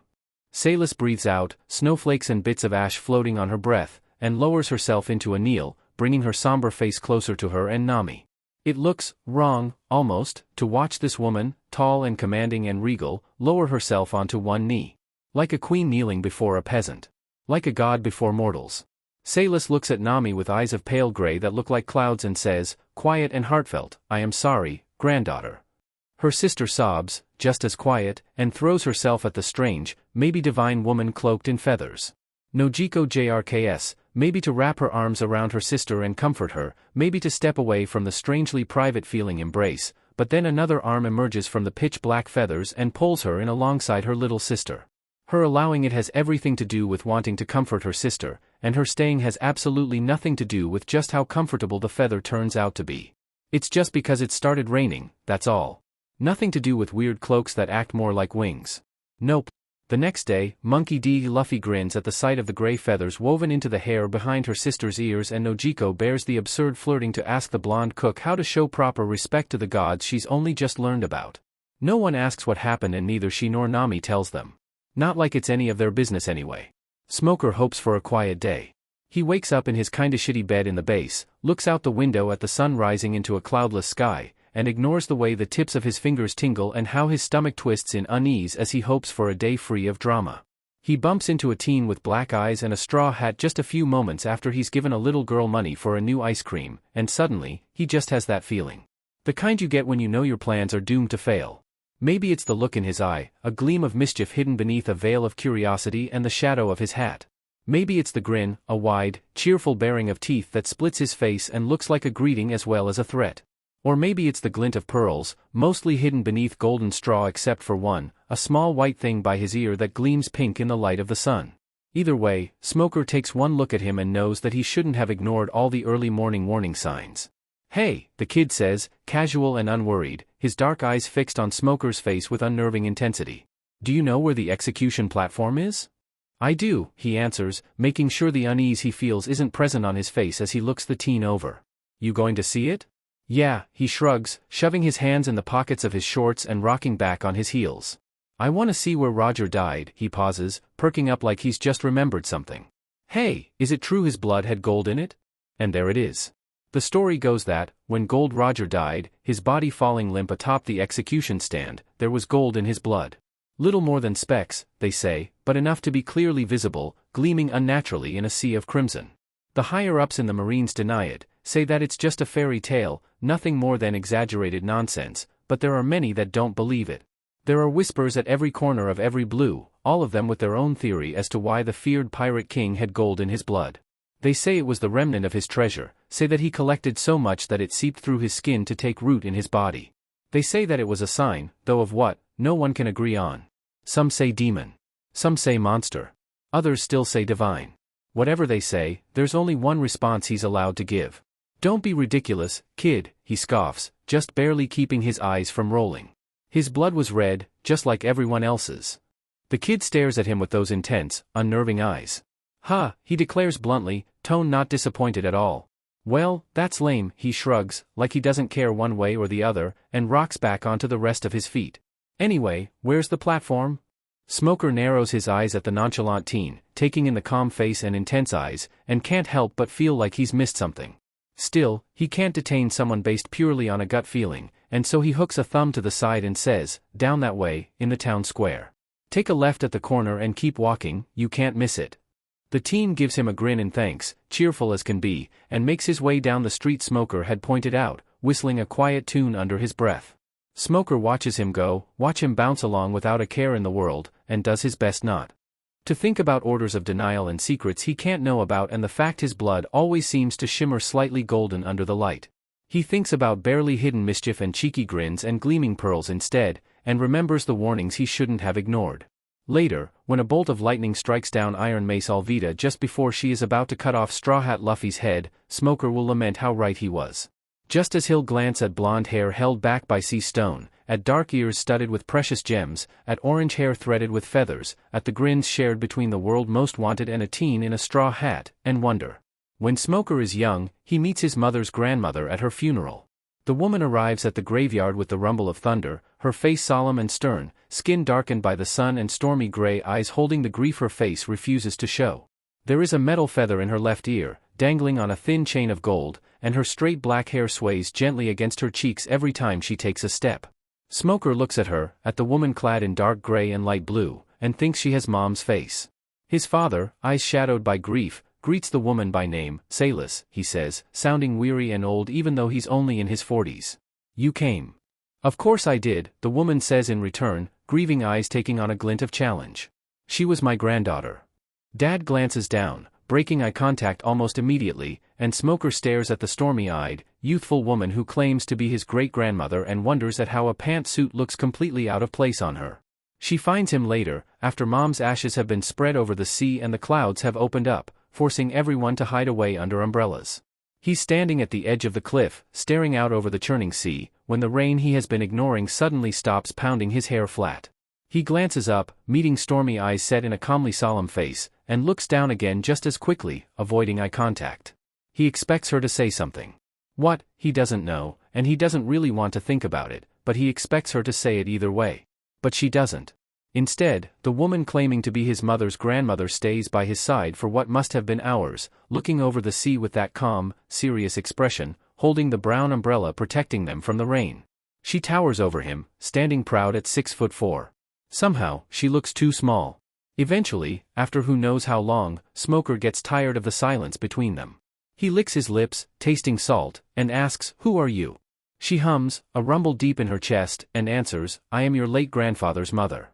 Salis breathes out, snowflakes and bits of ash floating on her breath, and lowers herself into a kneel, bringing her somber face closer to her and Nami. It looks wrong, almost, to watch this woman, tall and commanding and regal, lower herself onto one knee. Like a queen kneeling before a peasant. Like a god before mortals. Salis looks at Nami with eyes of pale gray that look like clouds and says, quiet and heartfelt, "I am sorry, granddaughter." Her sister sobs, just as quiet, and throws herself at the strange, maybe divine woman cloaked in feathers. Nojiko JRKS, maybe to wrap her arms around her sister and comfort her, maybe to step away from the strangely private feeling embrace, but then another arm emerges from the pitch-black feathers and pulls her in alongside her little sister. Her allowing it has everything to do with wanting to comfort her sister, and her staying has absolutely nothing to do with just how comfortable the feather turns out to be. It's just because it started raining, that's all. Nothing to do with weird cloaks that act more like wings. Nope. The next day, Monkey D. Luffy grins at the sight of the gray feathers woven into the hair behind her sister's ears, and Nojiko bears the absurd flirting to ask the blonde cook how to show proper respect to the gods she's only just learned about. No one asks what happened, and neither she nor Nami tells them. Not like it's any of their business anyway. Smoker hopes for a quiet day. He wakes up in his kinda shitty bed in the base, looks out the window at the sun rising into a cloudless sky, and ignores the way the tips of his fingers tingle and how his stomach twists in unease as he hopes for a day free of drama. He bumps into a teen with black eyes and a straw hat just a few moments after he's given a little girl money for a new ice cream, and suddenly, he just has that feeling. The kind you get when you know your plans are doomed to fail. Maybe it's the look in his eye, a gleam of mischief hidden beneath a veil of curiosity, and the shadow of his hat. Maybe it's the grin, a wide, cheerful baring of teeth that splits his face and looks like a greeting as well as a threat. Or maybe it's the glint of pearls, mostly hidden beneath golden straw except for one, a small white thing by his ear that gleams pink in the light of the sun. Either way, Smoker takes one look at him and knows that he shouldn't have ignored all the early morning warning signs. "Hey," the kid says, casual and unworried, his dark eyes fixed on Smoker's face with unnerving intensity. "Do you know where the execution platform is?" "I do," he answers, making sure the unease he feels isn't present on his face as he looks the teen over. "You going to see it?" "Yeah," he shrugs, shoving his hands in the pockets of his shorts and rocking back on his heels. "I want to see where Roger died," he pauses, perking up like he's just remembered something. "Hey, is it true his blood had gold in it?" And there it is. The story goes that, when Gold Roger died, his body falling limp atop the execution stand, there was gold in his blood. Little more than specks, they say, but enough to be clearly visible, gleaming unnaturally in a sea of crimson. The higher-ups in the Marines deny it, say that it's just a fairy tale, nothing more than exaggerated nonsense, but there are many that don't believe it. There are whispers at every corner of every blue, all of them with their own theory as to why the feared pirate king had gold in his blood. They say it was the remnant of his treasure, say that he collected so much that it seeped through his skin to take root in his body. They say that it was a sign, though of what, no one can agree on. Some say demon. Some say monster. Others still say divine. Whatever they say, there's only one response he's allowed to give. "Don't be ridiculous, kid," he scoffs, just barely keeping his eyes from rolling. His blood was red, just like everyone else's. The kid stares at him with those intense, unnerving eyes. "Ha," he declares bluntly, tone not disappointed at all. "Well, that's lame," he shrugs, like he doesn't care one way or the other, and rocks back onto the rest of his feet. "Anyway, where's the platform?" Smoker narrows his eyes at the nonchalant teen, taking in the calm face and intense eyes, and can't help but feel like he's missed something. Still, he can't detain someone based purely on a gut feeling, and so he hooks a thumb to the side and says, "Down that way, in the town square. Take a left at the corner and keep walking, you can't miss it." The teen gives him a grin in thanks, cheerful as can be, and makes his way down the street Smoker had pointed out, whistling a quiet tune under his breath. Smoker watches him go, watch him bounce along without a care in the world, and does his best not to think about orders of denial and secrets he can't know about and the fact his blood always seems to shimmer slightly golden under the light. He thinks about barely hidden mischief and cheeky grins and gleaming pearls instead, and remembers the warnings he shouldn't have ignored. Later, when a bolt of lightning strikes down Iron Mace Alvida just before she is about to cut off Straw Hat Luffy's head, Smoker will lament how right he was. Just as he'll glance at blonde hair held back by sea stone, at dark ears studded with precious gems, at orange hair threaded with feathers, at the grins shared between the world most wanted and a teen in a straw hat, and wonder. When Smoker is young, he meets his mother's grandmother at her funeral. The woman arrives at the graveyard with the rumble of thunder, her face solemn and stern, skin darkened by the sun and stormy gray eyes holding the grief her face refuses to show. There is a metal feather in her left ear, dangling on a thin chain of gold, and her straight black hair sways gently against her cheeks every time she takes a step. Smoker looks at her, at the woman clad in dark gray and light blue, and thinks she has Mom's face. His father, eyes shadowed by grief, greets the woman by name, Salis, he says, sounding weary and old even though he's only in his 40s. "You came." "Of course I did," the woman says in return, grieving eyes taking on a glint of challenge. "She was my granddaughter." Dad glances down, breaking eye contact almost immediately, and Smoker stares at the stormy-eyed, youthful woman who claims to be his great-grandmother and wonders at how a pantsuit looks completely out of place on her. She finds him later, after Mom's ashes have been spread over the sea and the clouds have opened up, forcing everyone to hide away under umbrellas. He's standing at the edge of the cliff, staring out over the churning sea, when the rain he has been ignoring suddenly stops pounding his hair flat. He glances up, meeting stormy eyes set in a calmly solemn face, and looks down again just as quickly, avoiding eye contact. He expects her to say something. What, he doesn't know, and he doesn't really want to think about it, but he expects her to say it either way. But she doesn't. Instead, the woman claiming to be his mother's grandmother stays by his side for what must have been hours, looking over the sea with that calm, serious expression, holding the brown umbrella protecting them from the rain. She towers over him, standing proud at 6'4". Somehow, she looks too small. Eventually, after who knows how long, Smoker gets tired of the silence between them. He licks his lips, tasting salt, and asks, "Who are you?" She hums, a rumble deep in her chest, and answers, "I am your late grandfather's mother."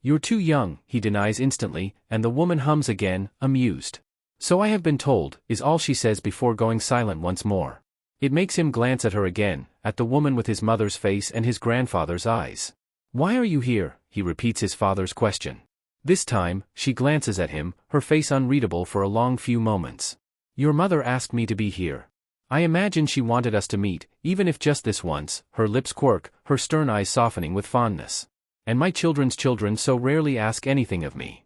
You're too young, he denies instantly, and the woman hums again, amused. So I have been told, is all she says before going silent once more. It makes him glance at her again, at the woman with his mother's face and his grandfather's eyes. Why are you here? He repeats his father's question. This time, she glances at him, her face unreadable for a long few moments. Your mother asked me to be here. I imagine she wanted us to meet, even if just this once, her lips quirk, her stern eyes softening with fondness. And my children's children so rarely ask anything of me.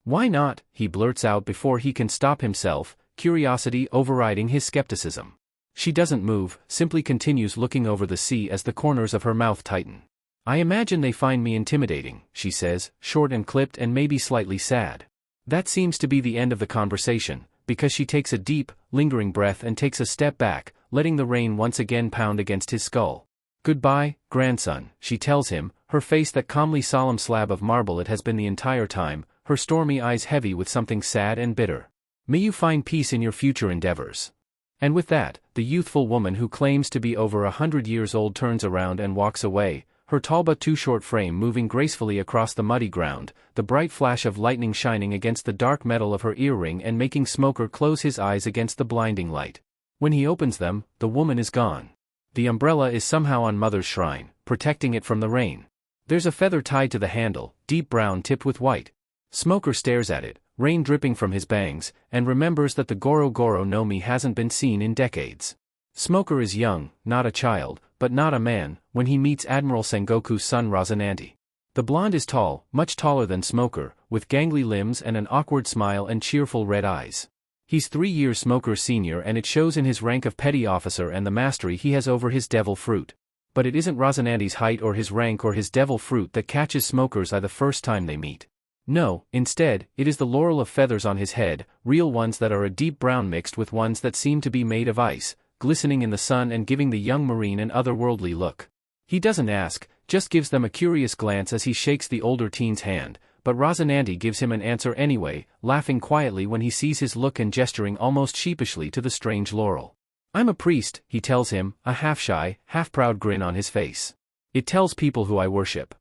Why not? He blurts out before he can stop himself, curiosity overriding his skepticism. She doesn't move, simply continues looking over the sea as the corners of her mouth tighten. I imagine they find me intimidating, she says, short and clipped and maybe slightly sad. That seems to be the end of the conversation, because she takes a deep, lingering breath and takes a step back, letting the rain once again pound against his skull. Goodbye, grandson, she tells him, her face that calmly solemn slab of marble it has been the entire time, her stormy eyes heavy with something sad and bitter. May you find peace in your future endeavors. And with that, the youthful woman who claims to be over 100 years old turns around and walks away, her tall but too short frame moving gracefully across the muddy ground, the bright flash of lightning shining against the dark metal of her earring and making Smoker close his eyes against the blinding light. When he opens them, the woman is gone. The umbrella is somehow on Mother's shrine, protecting it from the rain. There's a feather tied to the handle, deep brown tipped with white. Smoker stares at it, rain dripping from his bangs, and remembers that the Goro Goro Nomi hasn't been seen in decades. Smoker is young, not a child, but not a man, when he meets Admiral Sengoku's son Rosinanti. The blonde is tall, much taller than Smoker, with gangly limbs and an awkward smile and cheerful red eyes. He's 3 years Smoker's senior and it shows in his rank of petty officer and the mastery he has over his devil fruit. But it isn't Rosinanti's height or his rank or his devil fruit that catches Smoker's eye the first time they meet. No, instead, it is the laurel of feathers on his head, real ones that are a deep brown mixed with ones that seem to be made of ice, glistening in the sun and giving the young marine an otherworldly look. He doesn't ask, just gives them a curious glance as he shakes the older teen's hand, but Rosinanti gives him an answer anyway, laughing quietly when he sees his look and gesturing almost sheepishly to the strange laurel. I'm a priest, he tells him, a half-shy, half-proud grin on his face. It tells people who I worship.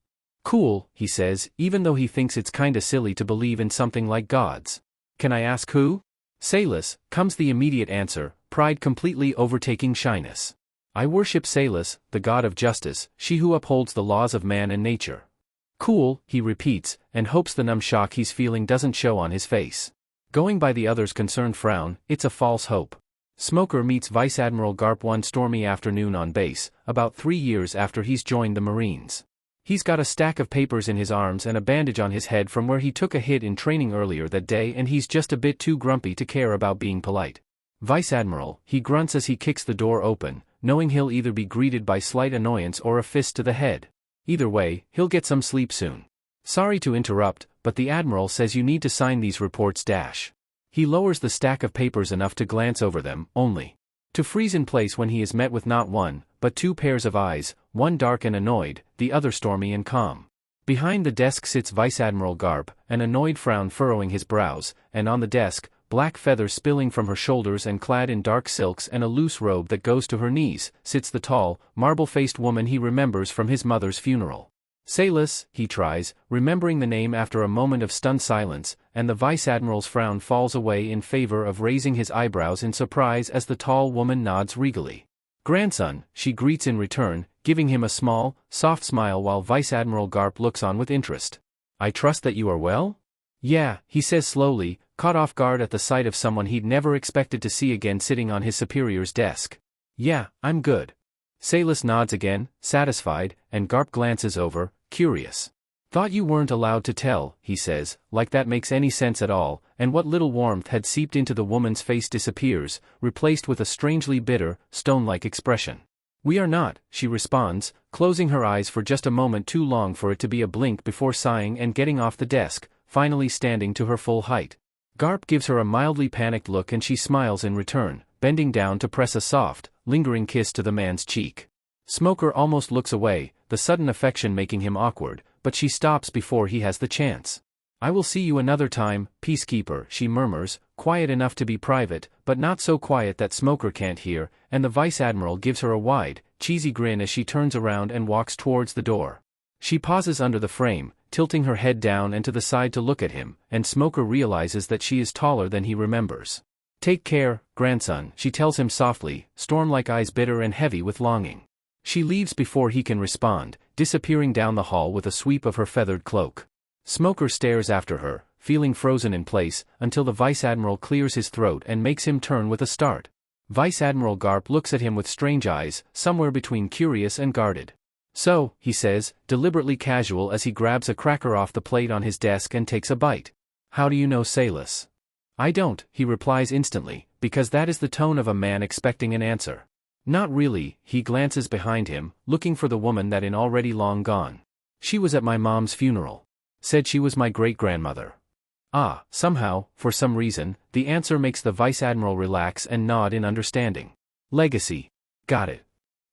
Cool, he says, even though he thinks it's kinda silly to believe in something like gods. Can I ask who? Salus, comes the immediate answer, pride completely overtaking shyness. I worship Salus, the god of justice, she who upholds the laws of man and nature. Cool, he repeats, and hopes the numb shock he's feeling doesn't show on his face. Going by the other's concerned frown, it's a false hope. Smoker meets Vice Admiral Garp one stormy afternoon on base, about 3 years after he's joined the Marines. He's got a stack of papers in his arms and a bandage on his head from where he took a hit in training earlier that day, and he's just a bit too grumpy to care about being polite. Vice Admiral, he grunts as he kicks the door open, knowing he'll either be greeted by slight annoyance or a fist to the head. Either way, he'll get some sleep soon. Sorry to interrupt, but the Admiral says you need to sign these reports. He lowers the stack of papers enough to glance over them, only to freeze in place when he is met with not one, but 2 pairs of eyes, one dark and annoyed, the other stormy and calm. Behind the desk sits Vice Admiral Garp, an annoyed frown furrowing his brows, and on the desk, black feathers spilling from her shoulders and clad in dark silks and a loose robe that goes to her knees, sits the tall, marble-faced woman he remembers from his mother's funeral. Salus, he tries, remembering the name after a moment of stunned silence, and the Vice Admiral's frown falls away in favor of raising his eyebrows in surprise as the tall woman nods regally. Grandson, she greets in return, giving him a small, soft smile while Vice Admiral Garp looks on with interest. I trust that you are well? Yeah, he says slowly, caught off guard at the sight of someone he'd never expected to see again sitting on his superior's desk. Yeah, I'm good. Salus nods again, satisfied, and Garp glances over, curious. Thought you weren't allowed to tell, he says, like that makes any sense at all, and what little warmth had seeped into the woman's face disappears, replaced with a strangely bitter, stone-like expression. We are not, she responds, closing her eyes for just a moment too long for it to be a blink before sighing and getting off the desk, finally standing to her full height. Garp gives her a mildly panicked look and she smiles in return, bending down to press a soft, lingering kiss to the man's cheek. Smoker almost looks away, the sudden affection making him awkward, but she stops before he has the chance. I will see you another time, peacekeeper, she murmurs, quiet enough to be private, but not so quiet that Smoker can't hear, and the Vice Admiral gives her a wide, cheesy grin as she turns around and walks towards the door. She pauses under the frame, tilting her head down and to the side to look at him, and Smoker realizes that she is taller than he remembers. "Take care, grandson," she tells him softly, storm-like eyes bitter and heavy with longing. She leaves before he can respond, disappearing down the hall with a sweep of her feathered cloak. Smoker stares after her, feeling frozen in place, until the Vice Admiral clears his throat and makes him turn with a start. Vice Admiral Garp looks at him with strange eyes, somewhere between curious and guarded. "So," he says, deliberately casual as he grabs a cracker off the plate on his desk and takes a bite. "How do you know Salis?" "I don't," he replies instantly, because that is the tone of a man expecting an answer. "Not really." He glances behind him, looking for the woman that is already long gone. "She was at my mom's funeral. Said she was my great-grandmother." Ah, somehow, for some reason, the answer makes the Vice Admiral relax and nod in understanding. "Legacy. Got it.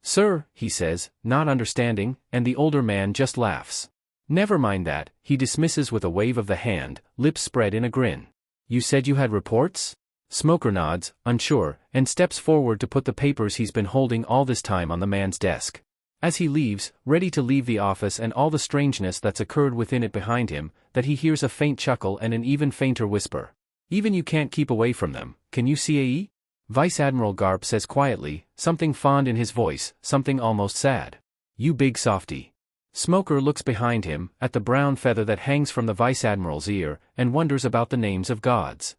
Sir," he says, not understanding, and the older man just laughs. "Never mind that," he dismisses with a wave of the hand, lips spread in a grin. "You said you had reports?" Smoker nods, unsure, and steps forward to put the papers he's been holding all this time on the man's desk. As he leaves, ready to leave the office and all the strangeness that's occurred within it behind him, that he hears a faint chuckle and an even fainter whisper. "Even you can't keep away from them, can you, CAE?" Vice Admiral Garp says quietly, something fond in his voice, something almost sad. "You big softy." Smoker looks behind him, at the brown feather that hangs from the Vice Admiral's ear, and wonders about the names of gods.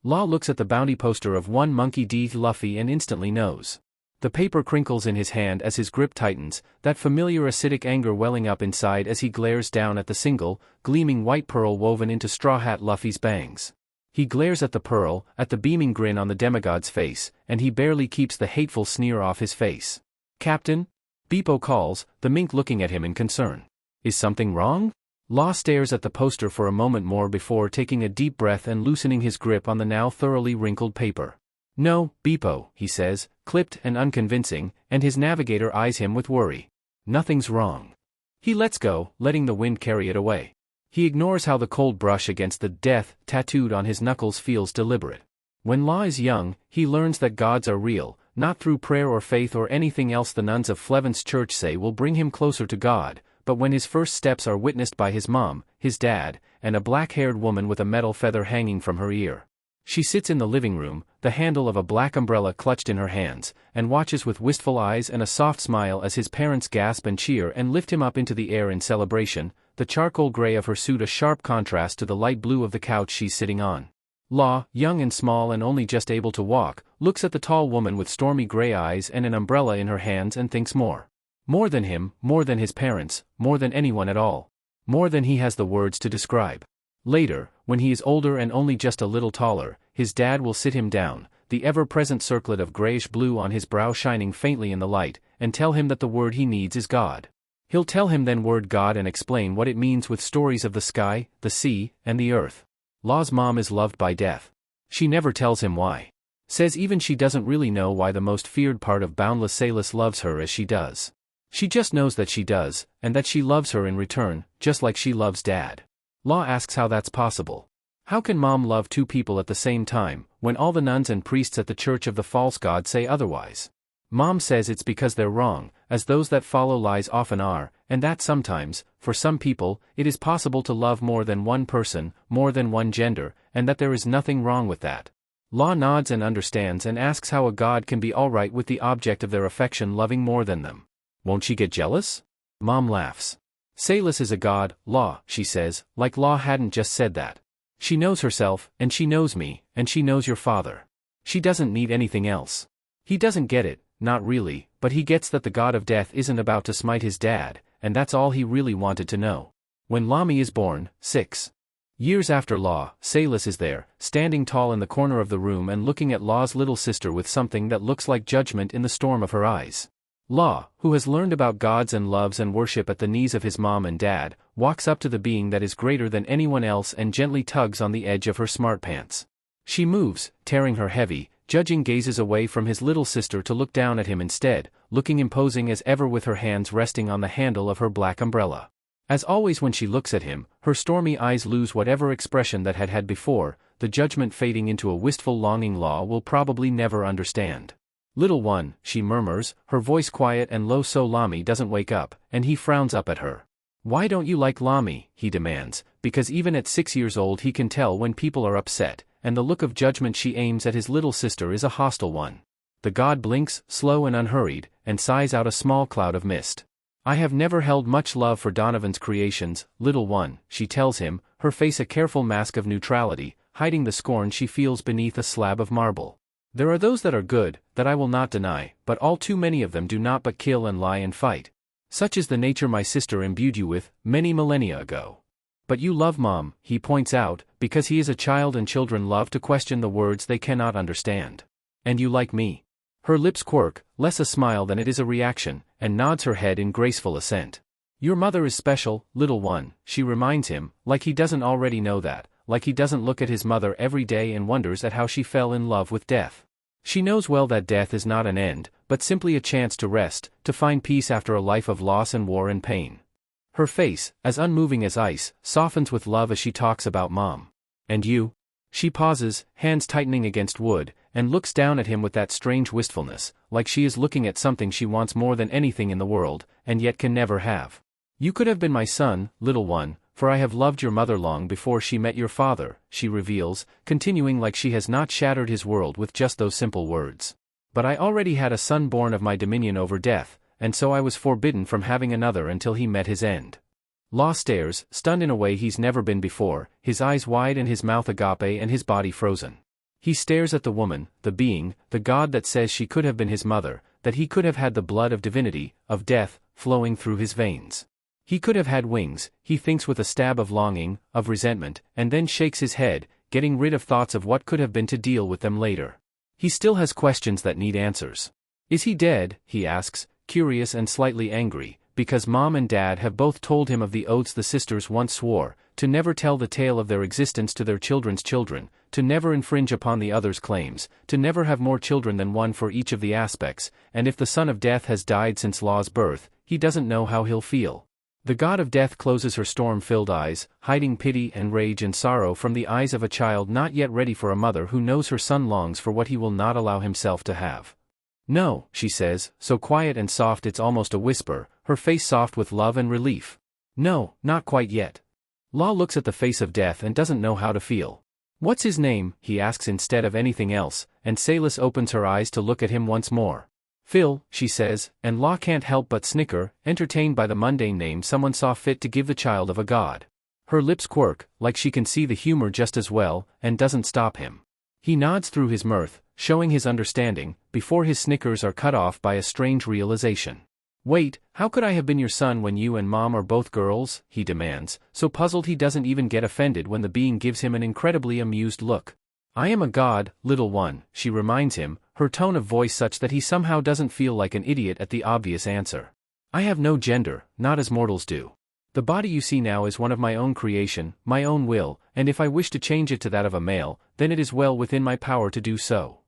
Law looks at the bounty poster of one Monkey D. Luffy and instantly knows. The paper crinkles in his hand as his grip tightens, that familiar acidic anger welling up inside as he glares down at the single, gleaming white pearl woven into Straw Hat Luffy's bangs. He glares at the pearl, at the beaming grin on the demigod's face, and he barely keeps the hateful sneer off his face. "Captain?" Beepo calls, the mink looking at him in concern. "Is something wrong?" Law stares at the poster for a moment more before taking a deep breath and loosening his grip on the now thoroughly wrinkled paper. "No, Beepo," he says, clipped and unconvincing, and his navigator eyes him with worry. "Nothing's wrong." He lets go, letting the wind carry it away. He ignores how the cold brush against the death tattooed on his knuckles feels deliberate. When Law is young, he learns that gods are real, not through prayer or faith or anything else the nuns of Flevance Church say will bring him closer to God, but when his first steps are witnessed by his mom, his dad, and a black-haired woman with a metal feather hanging from her ear. She sits in the living room, the handle of a black umbrella clutched in her hands, and watches with wistful eyes and a soft smile as his parents gasp and cheer and lift him up into the air in celebration, the charcoal gray of her suit a sharp contrast to the light blue of the couch she's sitting on. Law, young and small and only just able to walk, looks at the tall woman with stormy gray eyes and an umbrella in her hands and thinks more. More than him, more than his parents, more than anyone at all. More than he has the words to describe. Later, when he is older and only just a little taller, his dad will sit him down, the ever-present circlet of grayish-blue on his brow shining faintly in the light, and tell him that the word he needs is God. He'll tell him then word God and explain what it means with stories of the sky, the sea, and the earth. Law's mom is loved by death. She never tells him why. Says even she doesn't really know why the most feared part of Boundless Salis loves her as she does. She just knows that she does, and that she loves her in return, just like she loves Dad. Law asks how that's possible. How can Mom love two people at the same time, when all the nuns and priests at the Church of the False God say otherwise? Mom says it's because they're wrong, as those that follow lies often are, and that sometimes, for some people, it is possible to love more than one person, more than one gender, and that there is nothing wrong with that. Law nods and understands and asks how a god can be alright with the object of their affection loving more than them. Won't she get jealous? Mom laughs. Salis is a god, Law, she says, like Law hadn't just said that. She knows herself, and she knows me, and she knows your father. She doesn't need anything else. He doesn't get it, not really, but he gets that the god of death isn't about to smite his dad, and that's all he really wanted to know. When Lami is born, 6 years after Law, Salis is there, standing tall in the corner of the room and looking at Law's little sister with something that looks like judgment in the storm of her eyes. Law, who has learned about gods and loves and worship at the knees of his mom and dad, walks up to the being that is greater than anyone else and gently tugs on the edge of her smart pants. She moves, tearing her heavy, judging gazes away from his little sister to look down at him instead, looking imposing as ever with her hands resting on the handle of her black umbrella. As always when she looks at him, her stormy eyes lose whatever expression that had before, the judgment fading into a wistful longing Law will probably never understand. Little one, she murmurs, her voice quiet and low so Lami doesn't wake up, and he frowns up at her. Why don't you like Lami, he demands, because even at 6 years old he can tell when people are upset, and the look of judgment she aims at his little sister is a hostile one. The god blinks, slow and unhurried, and sighs out a small cloud of mist. I have never held much love for Donovan's creations, little one, she tells him, her face a careful mask of neutrality, hiding the scorn she feels beneath a slab of marble. There are those that are good, that I will not deny, but all too many of them do not but kill and lie and fight. Such is the nature my sister imbued you with, many millennia ago. But you love Mom, he points out, because he is a child and children love to question the words they cannot understand. And you like me. Her lips quirk, less a smile than it is a reaction, and nods her head in graceful assent. Your mother is special, little one, she reminds him, like he doesn't already know that, like he doesn't look at his mother every day and wonders at how she fell in love with death. She knows well that death is not an end, but simply a chance to rest, to find peace after a life of loss and war and pain. Her face, as unmoving as ice, softens with love as she talks about Mom. And you? She pauses, hands tightening against wood, and looks down at him with that strange wistfulness, like she is looking at something she wants more than anything in the world, and yet can never have. You could have been my son, little one, for I have loved your mother long before she met your father, she reveals, continuing like she has not shattered his world with just those simple words. But I already had a son born of my dominion over death, and so I was forbidden from having another until he met his end. Law stares, stunned in a way he's never been before, his eyes wide and his mouth agape and his body frozen. He stares at the woman, the being, the god that says she could have been his mother, that he could have had the blood of divinity, of death, flowing through his veins. He could have had wings, he thinks with a stab of longing, of resentment, and then shakes his head, getting rid of thoughts of what could have been to deal with them later. He still has questions that need answers. Is he dead, he asks, curious and slightly angry, because Mom and Dad have both told him of the oaths the sisters once swore, to never tell the tale of their existence to their children's children, to never infringe upon the other's claims, to never have more children than one for each of the aspects, and if the son of death has died since Law's birth, he doesn't know how he'll feel. The god of death closes her storm-filled eyes, hiding pity and rage and sorrow from the eyes of a child not yet ready for a mother who knows her son longs for what he will not allow himself to have. No, she says, so quiet and soft it's almost a whisper, her face soft with love and relief. No, not quite yet. Law looks at the face of death and doesn't know how to feel. What's his name, he asks instead of anything else, and Salis opens her eyes to look at him once more. Phil, she says, and Law can't help but snicker, entertained by the mundane name someone saw fit to give the child of a god. Her lips quirk, like she can see the humor just as well, and doesn't stop him. He nods through his mirth, showing his understanding, before his snickers are cut off by a strange realization. Wait, how could I have been your son when you and Mom are both girls, he demands, so puzzled he doesn't even get offended when the being gives him an incredibly amused look. I am a god, little one, she reminds him, her tone of voice such that he somehow doesn't feel like an idiot at the obvious answer. I have no gender, not as mortals do. The body you see now is one of my own creation, my own will, and if I wish to change it to that of a male, then it is well within my power to do so.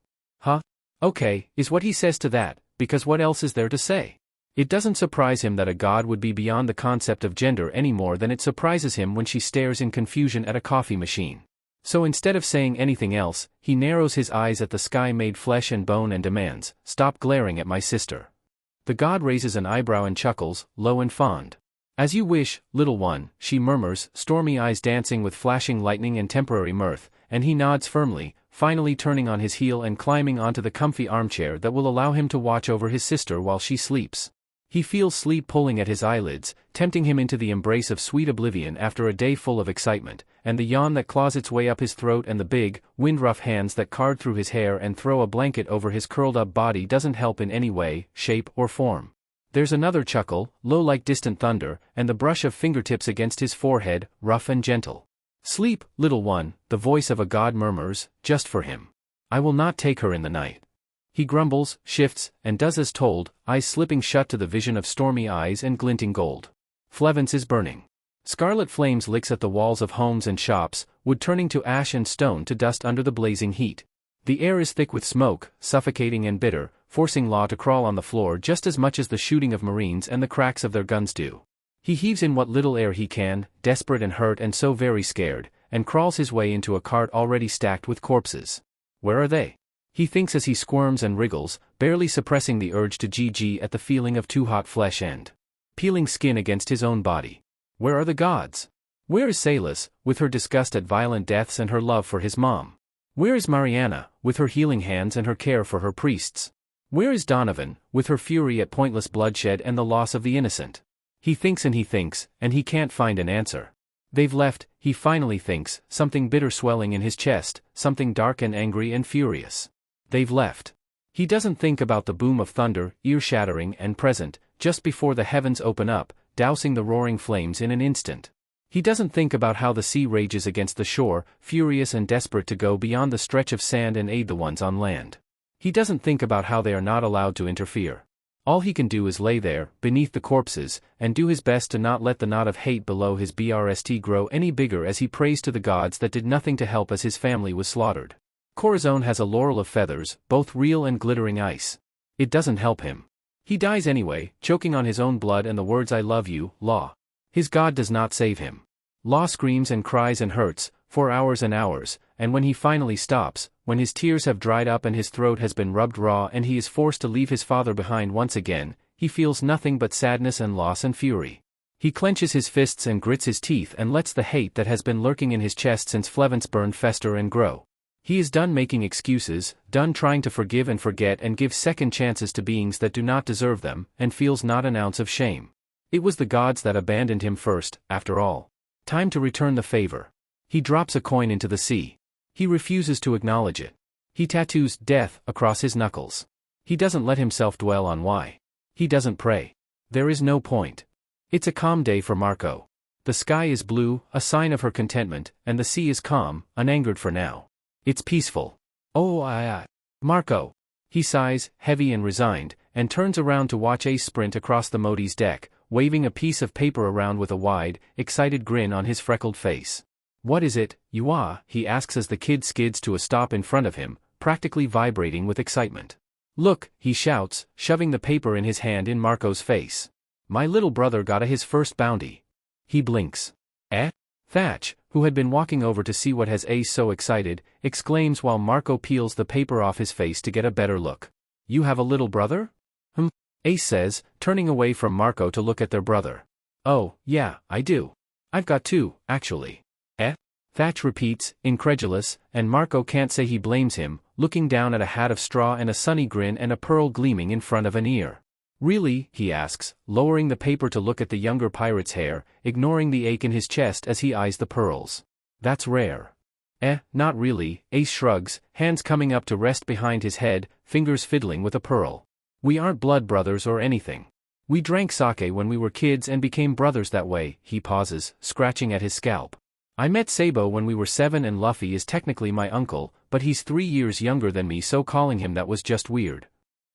Huh? Okay, is what he says to that, because what else is there to say? It doesn't surprise him that a god would be beyond the concept of gender any more than it surprises him when she stares in confusion at a coffee machine. So instead of saying anything else, he narrows his eyes at the sky made flesh and bone and demands, "Stop glaring at my sister." The god raises an eyebrow and chuckles, low and fond. As you wish, little one, she murmurs, stormy eyes dancing with flashing lightning and temporary mirth, and he nods firmly, finally turning on his heel and climbing onto the comfy armchair that will allow him to watch over his sister while she sleeps. He feels sleep pulling at his eyelids, tempting him into the embrace of sweet oblivion after a day full of excitement, and the yawn that claws its way up his throat and the big, wind-rough hands that card through his hair and throw a blanket over his curled-up body doesn't help in any way, shape or form. There's another chuckle, low like distant thunder, and the brush of fingertips against his forehead, rough and gentle. Sleep, little one, the voice of a god murmurs, just for him. I will not take her in the night. He grumbles, shifts, and does as told, eyes slipping shut to the vision of stormy eyes and glinting gold. Flevance is burning. Scarlet flames licks at the walls of homes and shops, wood turning to ash and stone to dust under the blazing heat. The air is thick with smoke, suffocating and bitter, forcing Law to crawl on the floor just as much as the shooting of Marines and the cracks of their guns do. He heaves in what little air he can, desperate and hurt and so very scared, and crawls his way into a cart already stacked with corpses. Where are they? He thinks as he squirms and wriggles, barely suppressing the urge to GG at the feeling of too hot flesh and peeling skin against his own body. Where are the gods? Where is Salas, with her disgust at violent deaths and her love for his mom? Where is Mariana, with her healing hands and her care for her priests? Where is Donovan, with her fury at pointless bloodshed and the loss of the innocent? He thinks, and he can't find an answer. They've left, he finally thinks, something bitter swelling in his chest, something dark and angry and furious. They've left. He doesn't think about the boom of thunder, ear-shattering and present, just before the heavens open up, dousing the roaring flames in an instant. He doesn't think about how the sea rages against the shore, furious and desperate to go beyond the stretch of sand and aid the ones on land. He doesn't think about how they are not allowed to interfere. All he can do is lay there, beneath the corpses, and do his best to not let the knot of hate below his breast grow any bigger as he prays to the gods that did nothing to help as his family was slaughtered. Corazon has a laurel of feathers, both real and glittering ice. It doesn't help him. He dies anyway, choking on his own blood and the words "I love you, Law." His god does not save him. Law screams and cries and hurts, for hours and hours, and when he finally stops, when his tears have dried up and his throat has been rubbed raw and he is forced to leave his father behind once again, he feels nothing but sadness and loss and fury. He clenches his fists and grits his teeth and lets the hate that has been lurking in his chest since Flevance burned fester and grow. He is done making excuses, done trying to forgive and forget and give second chances to beings that do not deserve them, and feels not an ounce of shame. It was the gods that abandoned him first, after all. Time to return the favor. He drops a coin into the sea. He refuses to acknowledge it. He tattoos "death" across his knuckles. He doesn't let himself dwell on why. He doesn't pray. There is no point. It's a calm day for Marco. The sky is blue, a sign of her contentment, and the sea is calm, unangered for now. It's peaceful. Oh, Marco. He sighs, heavy and resigned, and turns around to watch Ace sprint across the Modi's deck, waving a piece of paper around with a wide, excited grin on his freckled face. "What is it, you are?" he asks as the kid skids to a stop in front of him, practically vibrating with excitement. "Look," he shouts, shoving the paper in his hand in Marco's face. "My little brother got his first bounty." He blinks. "Eh?" Thatch, who had been walking over to see what has Ace so excited, exclaims while Marco peels the paper off his face to get a better look. "You have a little brother?" Ace says, turning away from Marco to look at their brother. "Oh, yeah, I do. I've got two, actually." "Eh?" Thatch repeats, incredulous, and Marco can't say he blames him, looking down at a hat of straw and a sunny grin and a pearl gleaming in front of an ear. "Really?" he asks, lowering the paper to look at the younger pirate's hair, ignoring the ache in his chest as he eyes the pearls. "That's rare." Not really," Ace shrugs, hands coming up to rest behind his head, fingers fiddling with a pearl. "We aren't blood brothers or anything. We drank sake when we were kids and became brothers that way." He pauses, scratching at his scalp. "I met Sabo when we were 7 and Luffy is technically my uncle, but he's 3 years younger than me, so calling him that was just weird."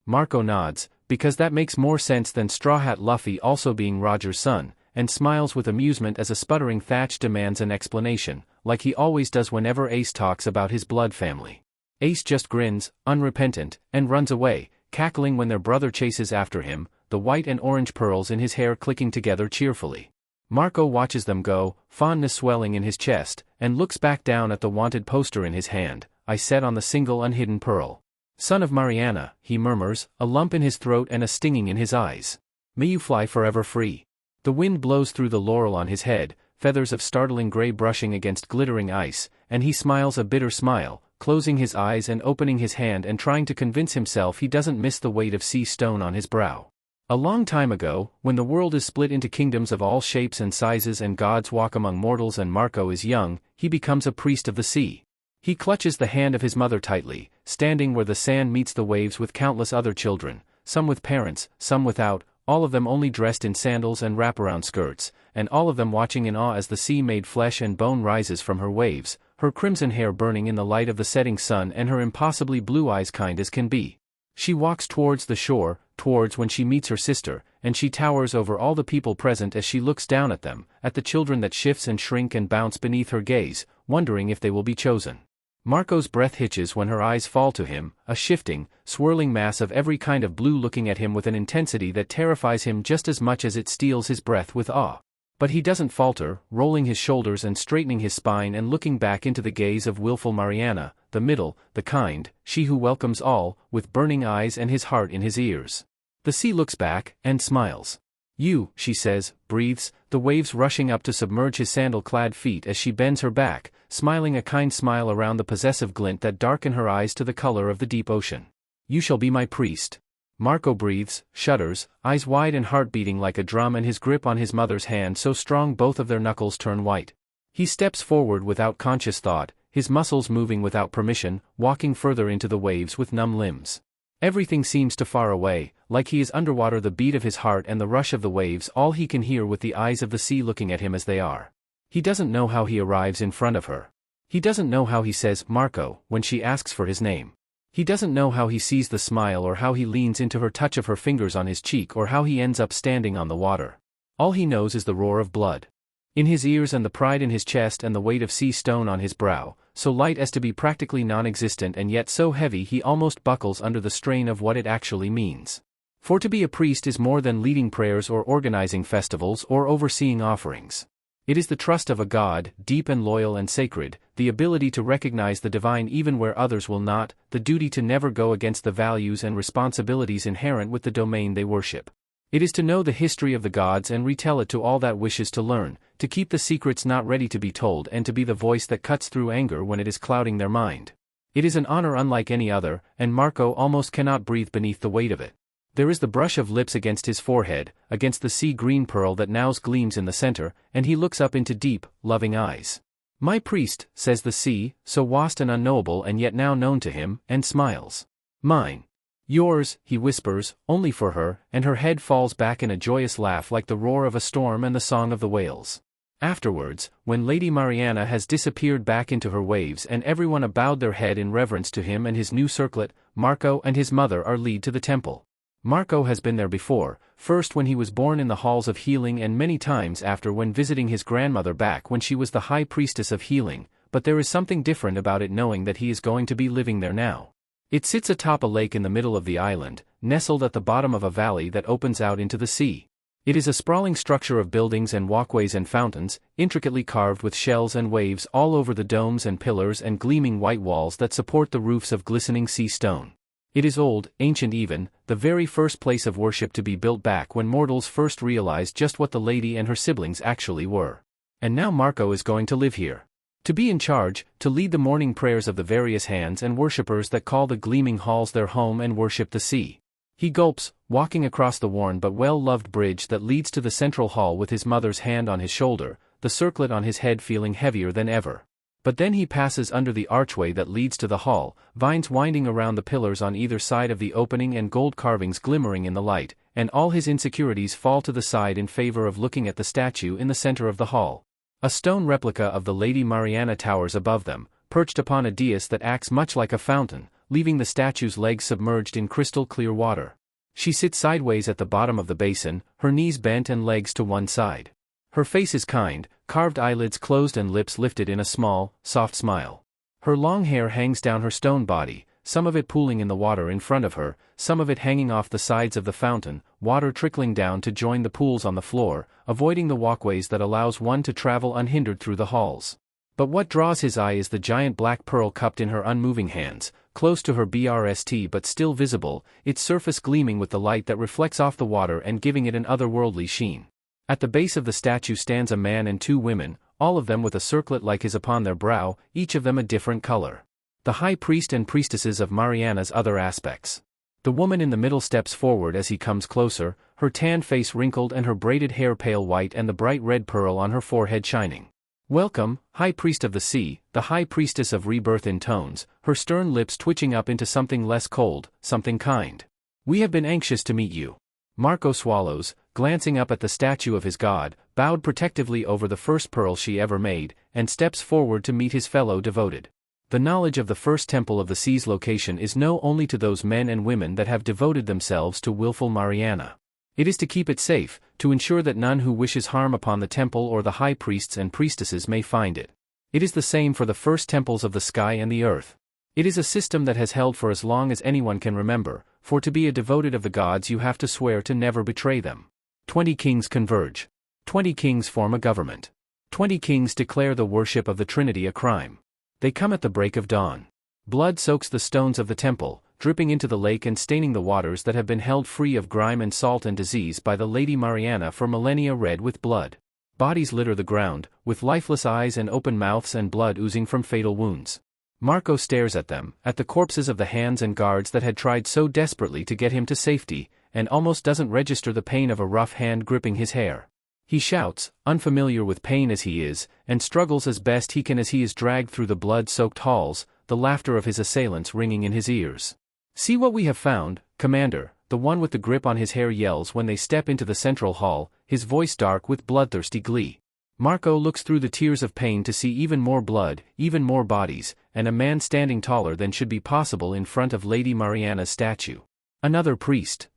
Marco nods, because that makes more sense than Straw Hat Luffy also being Roger's son, and smiles with amusement as a sputtering Thatch demands an explanation, like he always does whenever Ace talks about his blood family. Ace just grins, unrepentant, and runs away, cackling when their brother chases after him, the white and orange pearls in his hair clicking together cheerfully. Marco watches them go, fondness swelling in his chest, and looks back down at the wanted poster in his hand. "I set on the single unhidden pearl. Son of Mariana," he murmurs, a lump in his throat and a stinging in his eyes. "May you fly forever free." The wind blows through the laurel on his head, feathers of startling gray brushing against glittering ice, and he smiles a bitter smile, closing his eyes and opening his hand and trying to convince himself he doesn't miss the weight of sea stone on his brow. A long time ago, when the world is split into kingdoms of all shapes and sizes and gods walk among mortals and Marco is young, he becomes a priest of the sea. He clutches the hand of his mother tightly, standing where the sand meets the waves with countless other children, some with parents, some without, all of them only dressed in sandals and wraparound skirts, and all of them watching in awe as the sea made flesh and bone rises from her waves, her crimson hair burning in the light of the setting sun and her impossibly blue eyes kind as can be. She walks towards the shore, towards when she meets her sister, and she towers over all the people present as she looks down at them, at the children that shifts and shrink and bounce beneath her gaze, wondering if they will be chosen. Marco's breath hitches when her eyes fall to him, a shifting, swirling mass of every kind of blue looking at him with an intensity that terrifies him just as much as it steals his breath with awe. But he doesn't falter, rolling his shoulders and straightening his spine and looking back into the gaze of willful Mariana, the middle, the kind, she who welcomes all, with burning eyes and his heart in his ears. The sea looks back, and smiles. You, she says, breathes, the waves rushing up to submerge his sandal-clad feet as she bends her back, smiling a kind smile around the possessive glint that darken her eyes to the color of the deep ocean. You shall be my priest. Marco breathes, shudders, eyes wide and heart beating like a drum, and his grip on his mother's hand so strong both of their knuckles turn white. He steps forward without conscious thought, his muscles moving without permission, walking further into the waves with numb limbs. Everything seems too far away, like he is underwater, the beat of his heart and the rush of the waves all he can hear with the eyes of the sea looking at him as they are. He doesn't know how he arrives in front of her. He doesn't know how he says, Marco, when she asks for his name. He doesn't know how he sees the smile or how he leans into her touch of her fingers on his cheek or how he ends up standing on the water. All he knows is the roar of blood in his ears and the pride in his chest and the weight of sea stone on his brow, so light as to be practically non-existent and yet so heavy he almost buckles under the strain of what it actually means. For to be a priest is more than leading prayers or organizing festivals or overseeing offerings. It is the trust of a God, deep and loyal and sacred, the ability to recognize the divine even where others will not, the duty to never go against the values and responsibilities inherent with the domain they worship. It is to know the history of the gods and retell it to all that wishes to learn, to keep the secrets not ready to be told, and to be the voice that cuts through anger when it is clouding their mind. It is an honor unlike any other, and Marco almost cannot breathe beneath the weight of it. There is the brush of lips against his forehead, against the sea-green pearl that now gleams in the center, and he looks up into deep, loving eyes. My priest, says the sea, so vast and unknowable and yet now known to him, and smiles. Mine. Yours, he whispers, only for her, and her head falls back in a joyous laugh like the roar of a storm and the song of the whales. Afterwards, when Lady Mariana has disappeared back into her waves and everyone bowed their head in reverence to him and his new circlet, Marco and his mother are led to the temple. Marco has been there before, first when he was born in the halls of healing and many times after when visiting his grandmother back when she was the high priestess of healing, but there is something different about it knowing that he is going to be living there now. It sits atop a lake in the middle of the island, nestled at the bottom of a valley that opens out into the sea. It is a sprawling structure of buildings and walkways and fountains, intricately carved with shells and waves all over the domes and pillars and gleaming white walls that support the roofs of glistening sea stone. It is old, ancient even, the very first place of worship to be built back when mortals first realized just what the lady and her siblings actually were. And now Marco is going to live here. To be in charge, to lead the morning prayers of the various hands and worshippers that call the gleaming halls their home and worship the sea. He gulps, walking across the worn but well-loved bridge that leads to the central hall with his mother's hand on his shoulder, the circlet on his head feeling heavier than ever. But then he passes under the archway that leads to the hall, vines winding around the pillars on either side of the opening and gold carvings glimmering in the light, and all his insecurities fall to the side in favor of looking at the statue in the center of the hall. A stone replica of the Lady Mariana towers above them, perched upon a dais that acts much like a fountain, leaving the statue's legs submerged in crystal-clear water. She sits sideways at the bottom of the basin, her knees bent and legs to one side. Her face is kind, carved eyelids closed and lips lifted in a small, soft smile. Her long hair hangs down her stone body, some of it pooling in the water in front of her, some of it hanging off the sides of the fountain, water trickling down to join the pools on the floor, avoiding the walkways that allows one to travel unhindered through the halls. But what draws his eye is the giant black pearl cupped in her unmoving hands, close to her breast but still visible, its surface gleaming with the light that reflects off the water and giving it an otherworldly sheen. At the base of the statue stands a man and two women, all of them with a circlet like his upon their brow, each of them a different color. The high priest and priestesses of Mariana's other aspects. The woman in the middle steps forward as he comes closer, her tanned face wrinkled and her braided hair pale white and the bright red pearl on her forehead shining. Welcome, High Priest of the Sea, the High Priestess of Rebirth intones, her stern lips twitching up into something less cold, something kind. We have been anxious to meet you. Marco swallows, glancing up at the statue of his god, bowed protectively over the first pearl she ever made, and steps forward to meet his fellow devoted. The knowledge of the first temple of the sea's location is known only to those men and women that have devoted themselves to willful Mariana. It is to keep it safe, to ensure that none who wishes harm upon the temple or the high priests and priestesses may find it. It is the same for the first temples of the sky and the earth. It is a system that has held for as long as anyone can remember, for to be a devoted of the gods you have to swear to never betray them. 20 kings converge. 20 kings form a government. 20 kings declare the worship of the Trinity a crime. They come at the break of dawn. Blood soaks the stones of the temple, dripping into the lake and staining the waters that have been held free of grime and salt and disease by the Lady Mariana for millennia red with blood. Bodies litter the ground, with lifeless eyes and open mouths and blood oozing from fatal wounds. Marco stares at them, at the corpses of the hands and guards that had tried so desperately to get him to safety, and almost doesn't register the pain of a rough hand gripping his hair. He shouts, unfamiliar with pain as he is, and struggles as best he can as he is dragged through the blood-soaked halls, the laughter of his assailants ringing in his ears. "See what we have found, Commander," the one with the grip on his hair yells when they step into the central hall, his voice dark with bloodthirsty glee. Marco looks through the tears of pain to see even more blood, even more bodies, and a man standing taller than should be possible in front of Lady Mariana's statue. Another priest.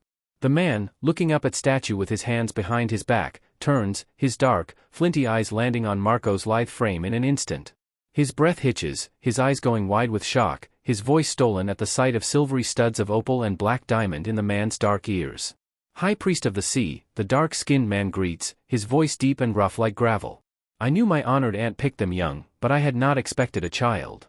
The man, looking up at statue with his hands behind his back, turns, his dark, flinty eyes landing on Marco's lithe frame in an instant. His breath hitches, his eyes going wide with shock, his voice stolen at the sight of silvery studs of opal and black diamond in the man's dark ears. "High Priest of the Sea," the dark-skinned man greets, his voice deep and rough like gravel. "I knew my honored aunt picked them young, but I had not expected a child."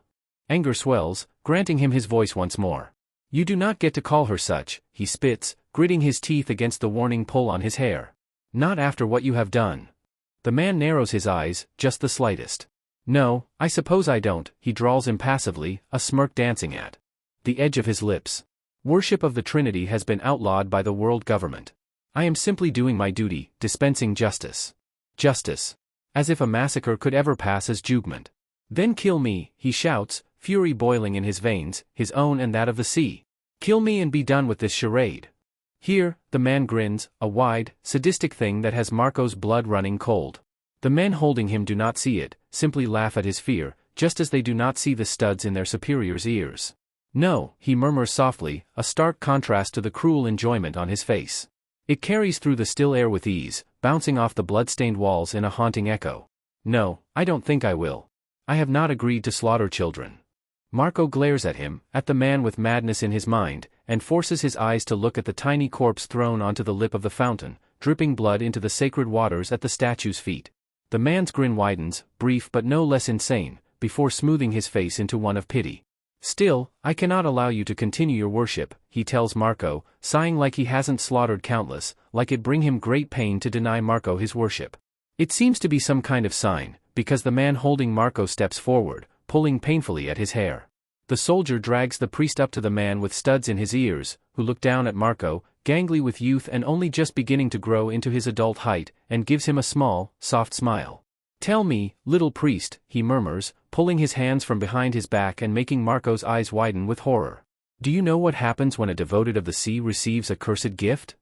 Anger swells, granting him his voice once more. "You do not get to call her such," he spits, gritting his teeth against the warning pull on his hair. "Not after what you have done." The man narrows his eyes, just the slightest. "No, I suppose I don't," he drawls impassively, a smirk dancing at the edge of his lips. "Worship of the Trinity has been outlawed by the world government. I am simply doing my duty, dispensing justice." Justice. As if a massacre could ever pass as judgment. "Then kill me," he shouts, fury boiling in his veins, his own and that of the sea. "Kill me and be done with this charade." Here, the man grins, a wide, sadistic thing that has Marco's blood running cold. The men holding him do not see it, simply laugh at his fear, just as they do not see the studs in their superior's ears. "No," he murmurs softly, a stark contrast to the cruel enjoyment on his face. It carries through the still air with ease, bouncing off the blood-stained walls in a haunting echo. "No, I don't think I will. I have not agreed to slaughter children." Marco glares at him, at the man with madness in his mind, and forces his eyes to look at the tiny corpse thrown onto the lip of the fountain, dripping blood into the sacred waters at the statue's feet. The man's grin widens, brief but no less insane, before smoothing his face into one of pity. "Still, I cannot allow you to continue your worship," he tells Marco, sighing like he hasn't slaughtered countless, like it bring him great pain to deny Marco his worship. It seems to be some kind of sign, because the man holding Marco steps forward, pulling painfully at his hair. The soldier drags the priest up to the man with studs in his ears, who look down at Marco, gangly with youth and only just beginning to grow into his adult height, and gives him a small, soft smile. "Tell me, little priest," he murmurs, pulling his hands from behind his back and making Marco's eyes widen with horror. "Do you know what happens when a devoted of the sea receives a cursed gift?"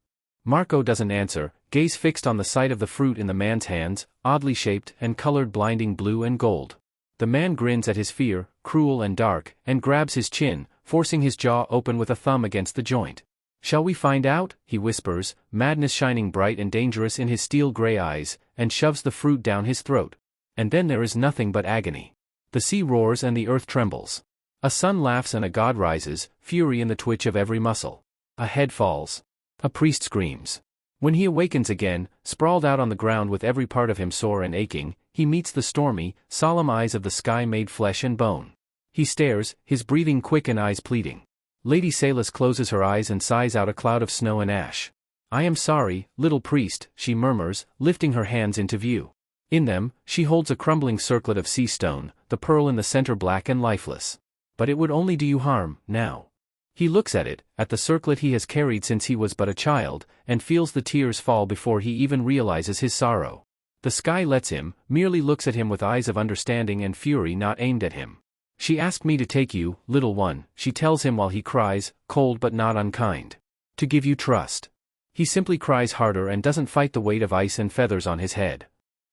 Marco doesn't answer, gaze fixed on the sight of the fruit in the man's hands, oddly shaped and colored blinding blue and gold. The man grins at his fear, cruel and dark, and grabs his chin, forcing his jaw open with a thumb against the joint. "Shall we find out?" he whispers, madness shining bright and dangerous in his steel-gray eyes, and shoves the fruit down his throat. And then there is nothing but agony. The sea roars and the earth trembles. A sun laughs and a god rises, fury in the twitch of every muscle. A head falls. A priest screams. When he awakens again, sprawled out on the ground with every part of him sore and aching, he meets the stormy, solemn eyes of the sky made flesh and bone. He stares, his breathing quick and eyes pleading. Lady Salis closes her eyes and sighs out a cloud of snow and ash. "I am sorry, little priest," she murmurs, lifting her hands into view. In them, she holds a crumbling circlet of sea stone, the pearl in the center black and lifeless. "But it would only do you harm, now." He looks at it, at the circlet he has carried since he was but a child, and feels the tears fall before he even realizes his sorrow. The sky lets him, merely looks at him with eyes of understanding and fury not aimed at him. "She asked me to take you, little one," she tells him while he cries, cold but not unkind. "To give you trust." He simply cries harder and doesn't fight the weight of ice and feathers on his head.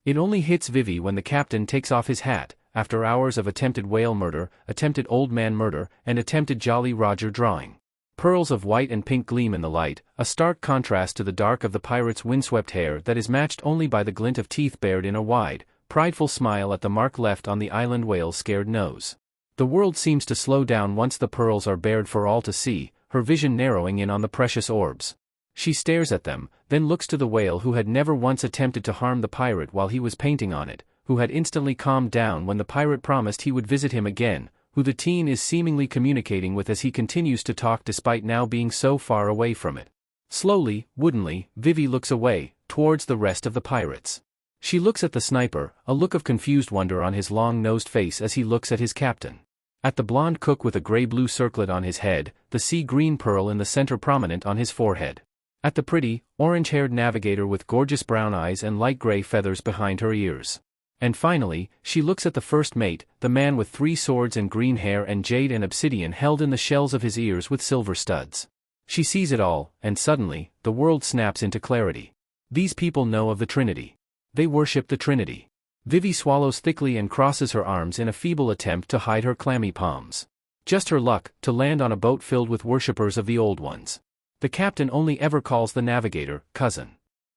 It only hits Vivi when the captain takes off his hat, after hours of attempted whale murder, attempted old man murder, and attempted Jolly Roger drawing. Pearls of white and pink gleam in the light, a stark contrast to the dark of the pirate's windswept hair that is matched only by the glint of teeth bared in a wide, prideful smile at the mark left on the island whale's scared nose. The world seems to slow down once the pearls are bared for all to see, her vision narrowing in on the precious orbs. She stares at them, then looks to the whale who had never once attempted to harm the pirate while he was painting on it, who had instantly calmed down when the pirate promised he would visit him again, who the teen is seemingly communicating with as he continues to talk despite now being so far away from it. Slowly, woodenly, Vivi looks away, towards the rest of the pirates. She looks at the sniper, a look of confused wonder on his long-nosed face as he looks at his captain. At the blonde cook with a gray-blue circlet on his head, the sea-green pearl in the center prominent on his forehead. At the pretty, orange-haired navigator with gorgeous brown eyes and light gray feathers behind her ears. And finally, she looks at the first mate, the man with 3 swords and green hair and jade and obsidian held in the shells of his ears with silver studs. She sees it all, and suddenly, the world snaps into clarity. These people know of the Trinity. They worship the Trinity. Vivi swallows thickly and crosses her arms in a feeble attempt to hide her clammy palms. Just her luck, to land on a boat filled with worshippers of the Old Ones. The captain only ever calls the navigator, cousin.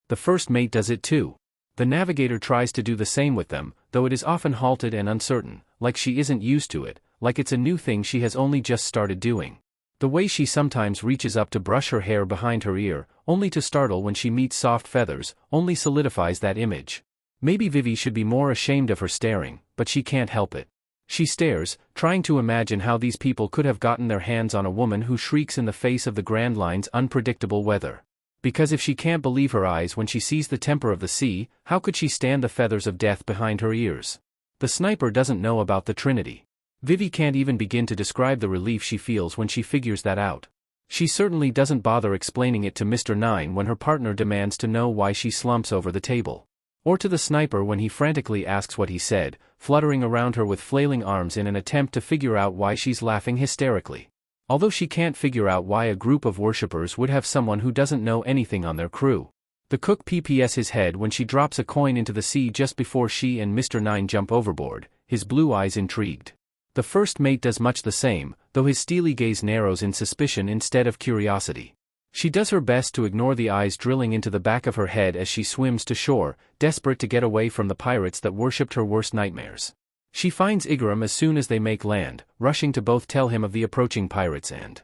The first mate does it too. The navigator tries to do the same with them, though it is often halted and uncertain, like she isn't used to it, like it's a new thing she has only just started doing. The way she sometimes reaches up to brush her hair behind her ear, only to startle when she meets soft feathers, only solidifies that image. Maybe Vivi should be more ashamed of her staring, but she can't help it. She stares, trying to imagine how these people could have gotten their hands on a woman who shrieks in the face of the Grand Line's unpredictable weather. Because if she can't believe her eyes when she sees the temper of the sea, how could she stand the feathers of death behind her ears? The sniper doesn't know about the Trinity. Vivi can't even begin to describe the relief she feels when she figures that out. She certainly doesn't bother explaining it to Mr. Nine when her partner demands to know why she slumps over the table. Or to the sniper when he frantically asks what he said, fluttering around her with flailing arms in an attempt to figure out why she's laughing hysterically. Although she can't figure out why a group of worshippers would have someone who doesn't know anything on their crew. The cook PPS his head when she drops a coin into the sea just before she and Mr. Nine jump overboard, his blue eyes intrigued. The first mate does much the same, though his steely gaze narrows in suspicion instead of curiosity. She does her best to ignore the eyes drilling into the back of her head as she swims to shore, desperate to get away from the pirates that worshipped her worst nightmares. She finds Igaram as soon as they make land, rushing to both tell him of the approaching pirates and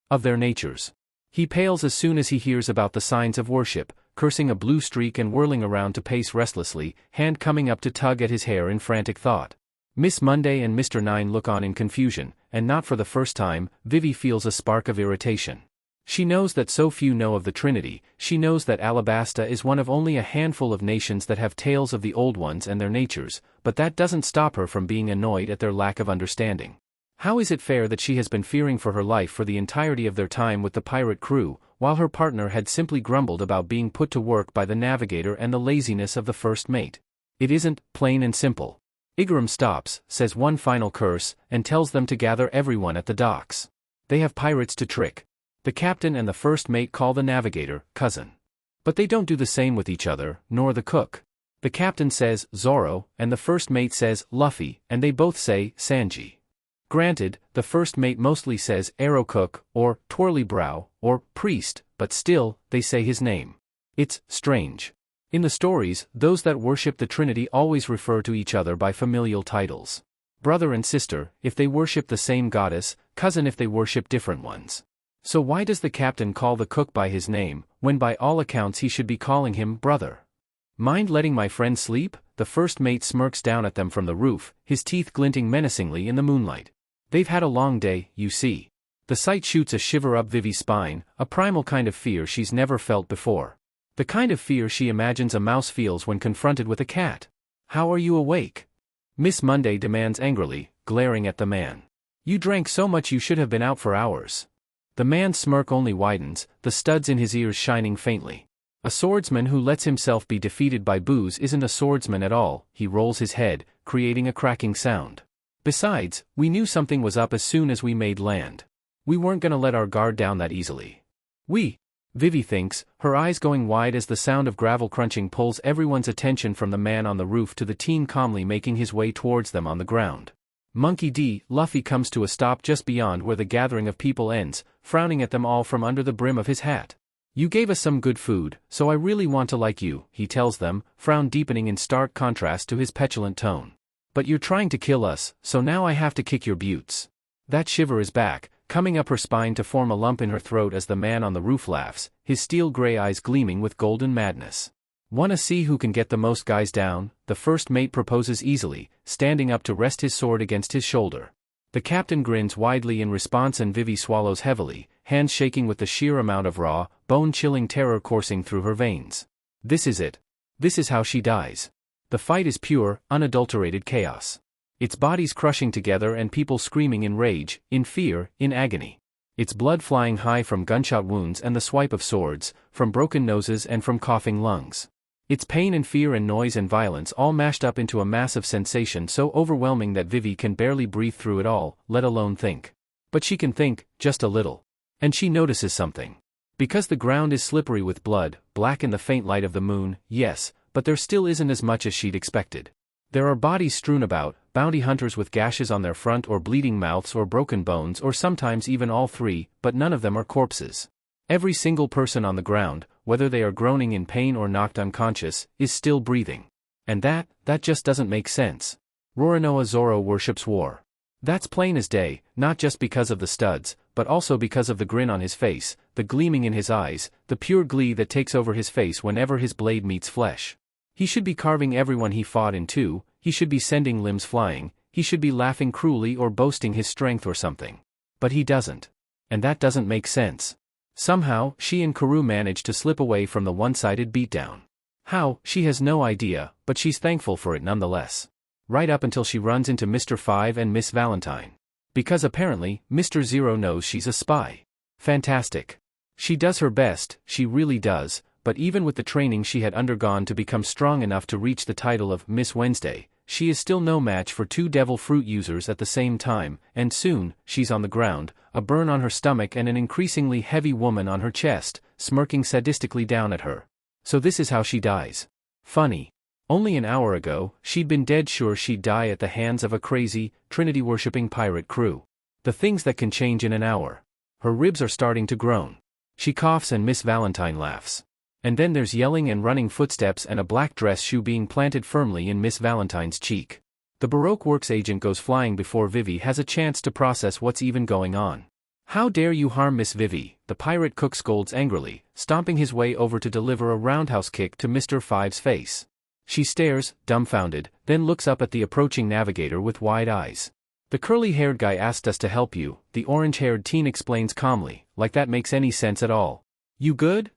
of their natures. He pales as soon as he hears about the signs of worship, cursing a blue streak and whirling around to pace restlessly, hand coming up to tug at his hair in frantic thought. Miss Monday and Mr. Nine look on in confusion, and not for the first time, Vivi feels a spark of irritation. She knows that so few know of the Trinity, she knows that Alabasta is one of only a handful of nations that have tales of the Old Ones and their natures, but that doesn't stop her from being annoyed at their lack of understanding. How is it fair that she has been fearing for her life for the entirety of their time with the pirate crew, while her partner had simply grumbled about being put to work by the navigator and the laziness of the first mate? It isn't, plain and simple. Igaram stops, says one final curse, and tells them to gather everyone at the docks. They have pirates to trick. The captain and the first mate call the navigator, cousin. But they don't do the same with each other, nor the cook. The captain says, Zoro, and the first mate says, Luffy, and they both say, Sanji. Granted, the first mate mostly says, Arrow Cook, or, Twirly Brow, or, Priest, but still, they say his name. It's strange. In the stories, those that worship the Trinity always refer to each other by familial titles. Brother and sister, if they worship the same goddess, cousin if they worship different ones. So why does the captain call the cook by his name, when by all accounts he should be calling him brother? Mind letting my friend sleep? The first mate smirks down at them from the roof, his teeth glinting menacingly in the moonlight. They've had a long day, you see. The sight shoots a shiver up Vivi's spine, a primal kind of fear she's never felt before. The kind of fear she imagines a mouse feels when confronted with a cat. How are you awake? Miss Monday demands angrily, glaring at the man. You drank so much you should have been out for hours. The man's smirk only widens, the studs in his ears shining faintly. A swordsman who lets himself be defeated by booze isn't a swordsman at all, he rolls his head, creating a cracking sound. Besides, we knew something was up as soon as we made land. We weren't gonna let our guard down that easily. Vivi thinks, her eyes going wide as the sound of gravel crunching pulls everyone's attention from the man on the roof to the teen calmly making his way towards them on the ground. Monkey D. Luffy comes to a stop just beyond where the gathering of people ends, frowning at them all from under the brim of his hat. You gave us some good food, so I really want to like you, he tells them, frown deepening in stark contrast to his petulant tone. But you're trying to kill us, so now I have to kick your butts. That shiver is back, coming up her spine to form a lump in her throat as the man on the roof laughs, his steel-gray eyes gleaming with golden madness. Wanna see who can get the most guys down? The first mate proposes easily, standing up to rest his sword against his shoulder. The captain grins widely in response and Vivi swallows heavily, hands shaking with the sheer amount of raw, bone-chilling terror coursing through her veins. This is it. This is how she dies. The fight is pure, unadulterated chaos. It's bodies crushing together and people screaming in rage, in fear, in agony. It's blood flying high from gunshot wounds and the swipe of swords, from broken noses and from coughing lungs. It's pain and fear and noise and violence all mashed up into a massive sensation so overwhelming that Vivi can barely breathe through it all, let alone think. But she can think, just a little. And she notices something. Because the ground is slippery with blood, black in the faint light of the moon, yes, but there still isn't as much as she'd expected. There are bodies strewn about, bounty hunters with gashes on their front or bleeding mouths or broken bones or sometimes even all three, but none of them are corpses. Every single person on the ground, whether they are groaning in pain or knocked unconscious, is still breathing. And that just doesn't make sense. Roronoa Zoro worships war. That's plain as day, not just because of the studs, but also because of the grin on his face, the gleaming in his eyes, the pure glee that takes over his face whenever his blade meets flesh. He should be carving everyone he fought in two, he should be sending limbs flying, he should be laughing cruelly or boasting his strength or something. But he doesn't. And that doesn't make sense. Somehow, she and Karoo manage to slip away from the one-sided beatdown. How, she has no idea, but she's thankful for it nonetheless. Right up until she runs into Mr. Five and Miss Valentine. Because apparently, Mr. Zero knows she's a spy. Fantastic. She does her best, she really does, but even with the training she had undergone to become strong enough to reach the title of Miss Wednesday, she is still no match for two devil fruit users at the same time, and soon, she's on the ground, a burn on her stomach and an increasingly heavy woman on her chest, smirking sadistically down at her. So this is how she dies. Funny. Only an hour ago, she'd been dead sure she'd die at the hands of a crazy, Trinity-worshipping pirate crew. The things that can change in an hour. Her ribs are starting to groan. She coughs and Miss Valentine laughs. And then there's yelling and running footsteps and a black dress shoe being planted firmly in Miss Valentine's cheek. The Baroque Works agent goes flying before Vivi has a chance to process what's even going on. How dare you harm Miss Vivi, the pirate cook scolds angrily, stomping his way over to deliver a roundhouse kick to Mr. Five's face. She stares, dumbfounded, then looks up at the approaching navigator with wide eyes. The curly-haired guy asked us to help you, the orange-haired teen explains calmly, like that makes any sense at all. You good?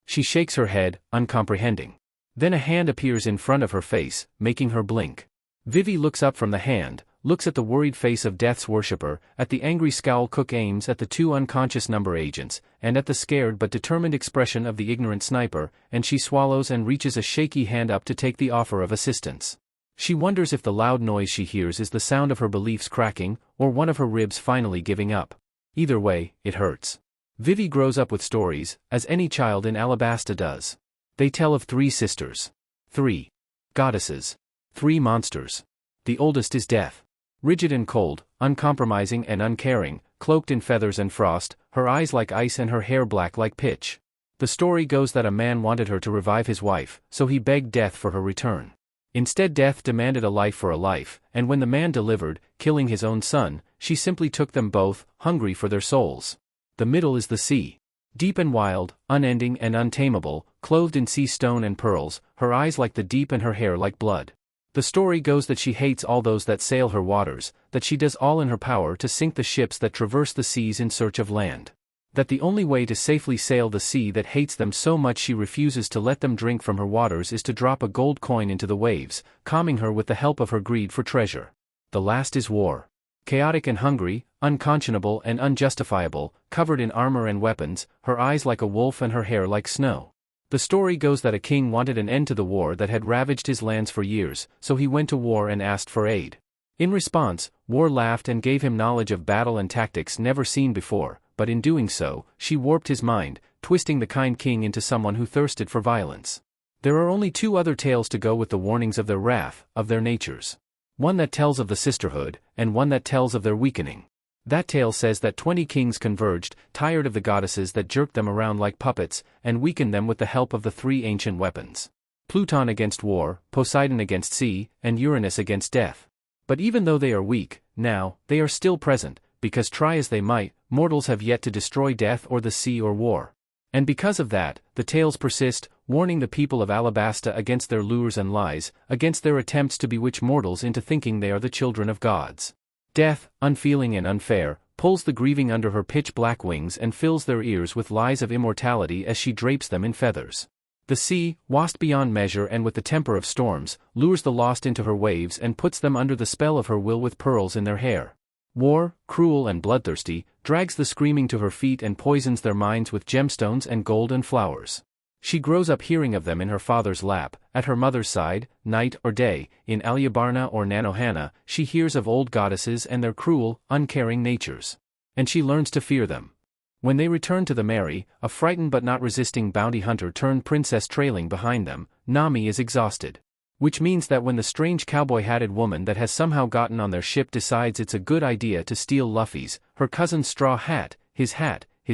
She shakes her head, uncomprehending. Then a hand appears in front of her face, making her blink. Vivi looks up from the hand, looks at the worried face of Death's worshipper, at the angry scowl Cook aims at the two unconscious number agents, and at the scared but determined expression of the ignorant sniper, and she swallows and reaches a shaky hand up to take the offer of assistance. She wonders if the loud noise she hears is the sound of her beliefs cracking, or one of her ribs finally giving up. Either way, it hurts. Vivi grows up with stories, as any child in Alabasta does. They tell of 3 sisters. 3 goddesses. 3 monsters. The oldest is Death. Rigid and cold, uncompromising and uncaring, cloaked in feathers and frost, her eyes like ice and her hair black like pitch. The story goes that a man wanted her to revive his wife, so he begged Death for her return. Instead Death demanded a life for a life, and when the man delivered, killing his own son, she simply took them both, hungry for their souls. The middle is the sea. Deep and wild, unending and untamable, clothed in sea stone and pearls, her eyes like the deep and her hair like blood. The story goes that she hates all those that sail her waters, that she does all in her power to sink the ships that traverse the seas in search of land. That the only way to safely sail the sea that hates them so much she refuses to let them drink from her waters is to drop a gold coin into the waves, calming her with the help of her greed for treasure. The last is war. Chaotic and hungry, unconscionable and unjustifiable, covered in armor and weapons, her eyes like a wolf and her hair like snow. The story goes that a king wanted an end to the war that had ravaged his lands for years, so he went to war and asked for aid. In response, war laughed and gave him knowledge of battle and tactics never seen before, but in doing so, she warped his mind, twisting the kind king into someone who thirsted for violence. There are only 2 other tales to go with the warnings of their wrath, of their natures. One that tells of the sisterhood, and one that tells of their weakening. That tale says that 20 kings converged, tired of the goddesses that jerked them around like puppets, and weakened them with the help of the 3 ancient weapons. Pluton against war, Poseidon against sea, and Uranus against death. But even though they are weak, now, they are still present, because try as they might, mortals have yet to destroy death or the sea or war. And because of that, the tales persist, warning the people of Alabasta against their lures and lies, against their attempts to bewitch mortals into thinking they are the children of gods. Death, unfeeling and unfair, pulls the grieving under her pitch-black wings and fills their ears with lies of immortality as she drapes them in feathers. The sea, vast beyond measure and with the temper of storms, lures the lost into her waves and puts them under the spell of her will with pearls in their hair. War, cruel and bloodthirsty, drags the screaming to her feet and poisons their minds with gemstones and gold and flowers. She grows up hearing of them in her father's lap, at her mother's side, night or day, in Aliabarna or Nanohana, she hears of old goddesses and their cruel, uncaring natures. And she learns to fear them. When they return to the Mary, a frightened but not resisting bounty hunter turned princess trailing behind them, Nami is exhausted. Which means that when the strange cowboy-hatted woman that has somehow gotten on their ship decides it's a good idea to steal Luffy's, her cousin's straw hat, his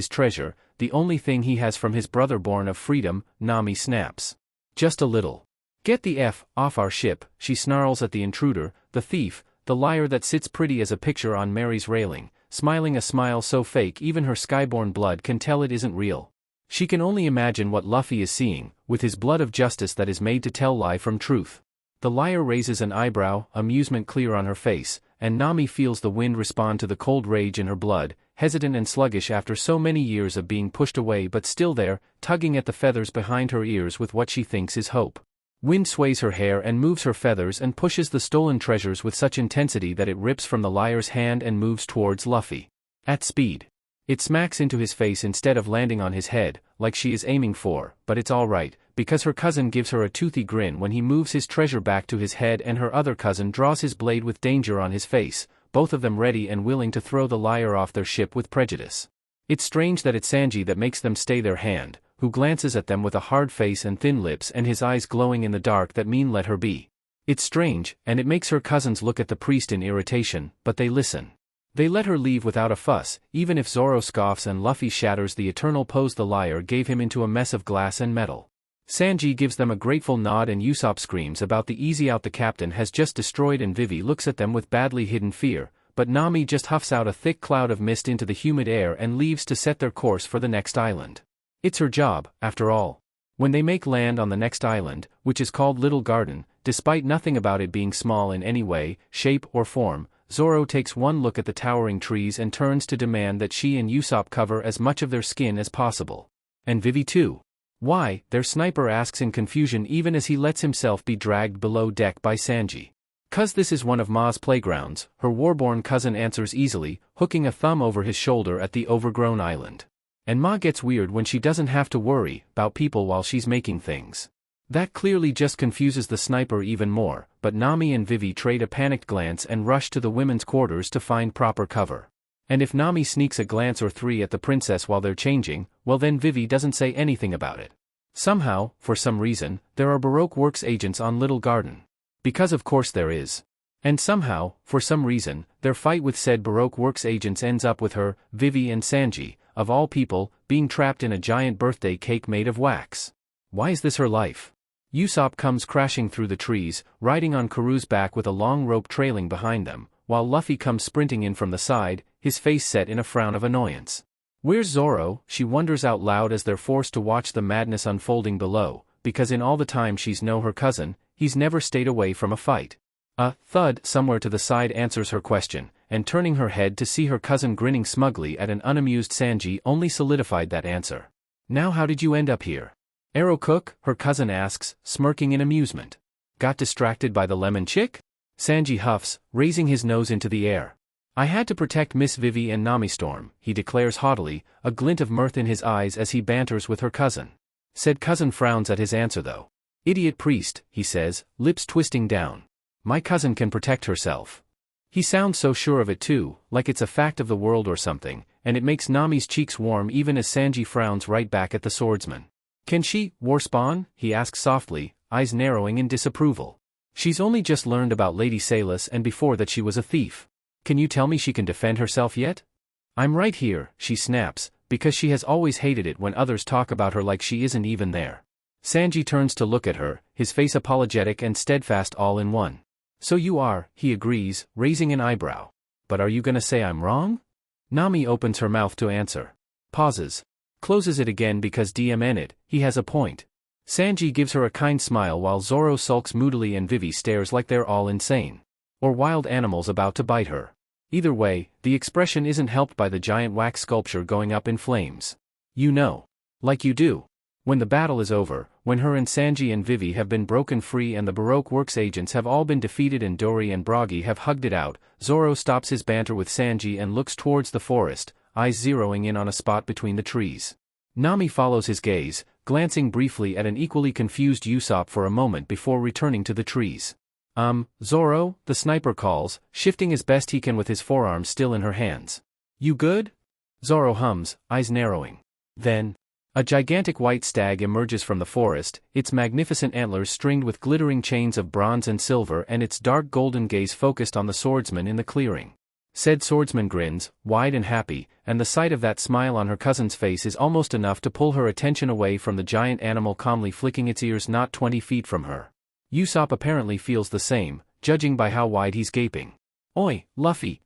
treasure, the only thing he has from his brother born of freedom, Nami snaps. Just a little. Get the F off our ship, she snarls at the intruder, the thief, the liar that sits pretty as a picture on Mary's railing, smiling a smile so fake even her skyborn blood can tell it isn't real. She can only imagine what Luffy is seeing, with his blood of justice that is made to tell lie from truth. The liar raises an eyebrow, amusement clear on her face, and Nami feels the wind respond to the cold rage in her blood, hesitant and sluggish after so many years of being pushed away but still there, tugging at the feathers behind her ears with what she thinks is hope. Wind sways her hair and moves her feathers and pushes the stolen treasures with such intensity that it rips from the liar's hand and moves towards Luffy. At speed. It smacks into his face instead of landing on his head, like she is aiming for, but it's alright, because her cousin gives her a toothy grin when he moves his treasure back to his head and her other cousin draws his blade with danger on his face, both of them ready and willing to throw the liar off their ship with prejudice. It's strange that it's Sanji that makes them stay their hand, who glances at them with a hard face and thin lips and his eyes glowing in the dark that mean let her be. It's strange, and it makes her cousins look at the priest in irritation, but they listen. They let her leave without a fuss, even if Zoro scoffs and Luffy shatters the eternal pose the liar gave him into a mess of glass and metal. Sanji gives them a grateful nod and Yasop screams about the easy out the captain has just destroyed and Vivi looks at them with badly hidden fear, but Nami just huffs out a thick cloud of mist into the humid air and leaves to set their course for the next island. It's her job, after all. When they make land on the next island, which is called Little Garden, despite nothing about it being small in any way, shape or form, Zoro takes one look at the towering trees and turns to demand that she and Yasop cover as much of their skin as possible. And Vivi too. Why? Their sniper asks in confusion even as he lets himself be dragged below deck by Sanji. 'Cause this is one of Ma's playgrounds, her warborn cousin answers easily, hooking a thumb over his shoulder at the overgrown island. And Ma gets weird when she doesn't have to worry about people while she's making things. That clearly just confuses the sniper even more, but Nami and Vivi trade a panicked glance and rush to the women's quarters to find proper cover. And if Nami sneaks a glance or three at the princess while they're changing, well then Vivi doesn't say anything about it. Somehow, for some reason, there are Baroque Works agents on Little Garden. Because of course there is. And somehow, for some reason, their fight with said Baroque Works agents ends up with her, Vivi and Sanji, of all people, being trapped in a giant birthday cake made of wax. Why is this her life? Yasop comes crashing through the trees, riding on Karu's back with a long rope trailing behind them, while Luffy comes sprinting in from the side, his face set in a frown of annoyance. Where's Zoro? She wonders out loud as they're forced to watch the madness unfolding below, because in all the time she's known her cousin, he's never stayed away from a fight. A thud somewhere to the side answers her question, and turning her head to see her cousin grinning smugly at an unamused Sanji only solidified that answer. Now how did you end up here? Arrow cook? Her cousin asks, smirking in amusement. Got distracted by the lemon chick? Sanji huffs, raising his nose into the air. I had to protect Miss Vivi and Nami Storm, he declares haughtily, a glint of mirth in his eyes as he banters with her cousin. Said cousin frowns at his answer though. Idiot priest, he says, lips twisting down. My cousin can protect herself. He sounds so sure of it too, like it's a fact of the world or something, and it makes Nami's cheeks warm even as Sanji frowns right back at the swordsman. Can she, war spawn? He asks softly, eyes narrowing in disapproval. She's only just learned about Lady Salis and before that she was a thief. Can you tell me she can defend herself yet? I'm right here, she snaps, because she has always hated it when others talk about her like she isn't even there. Sanji turns to look at her, his face apologetic and steadfast all in one. So you are, he agrees, raising an eyebrow. But are you gonna say I'm wrong? Nami opens her mouth to answer. Pauses. Closes it again because DMN it, he has a point. Sanji gives her a kind smile while Zoro sulks moodily and Vivi stares like they're all insane. Or wild animals about to bite her. Either way, the expression isn't helped by the giant wax sculpture going up in flames. You know. Like you do. When the battle is over, when her and Sanji and Vivi have been broken free and the Baroque Works agents have all been defeated and Dory and Bragi have hugged it out, Zoro stops his banter with Sanji and looks towards the forest, eyes zeroing in on a spot between the trees. Nami follows his gaze, glancing briefly at an equally confused Yasop for a moment before returning to the trees. Zoro, the sniper calls, shifting as best he can with his forearms still in her hands. You good? Zoro hums, eyes narrowing. Then, a gigantic white stag emerges from the forest, its magnificent antlers stringed with glittering chains of bronze and silver and its dark golden gaze focused on the swordsman in the clearing. Said swordsman grins, wide and happy, and the sight of that smile on her cousin's face is almost enough to pull her attention away from the giant animal calmly flicking its ears not 20 feet from her. Yasop apparently feels the same, judging by how wide he's gaping. Oi, Luffy!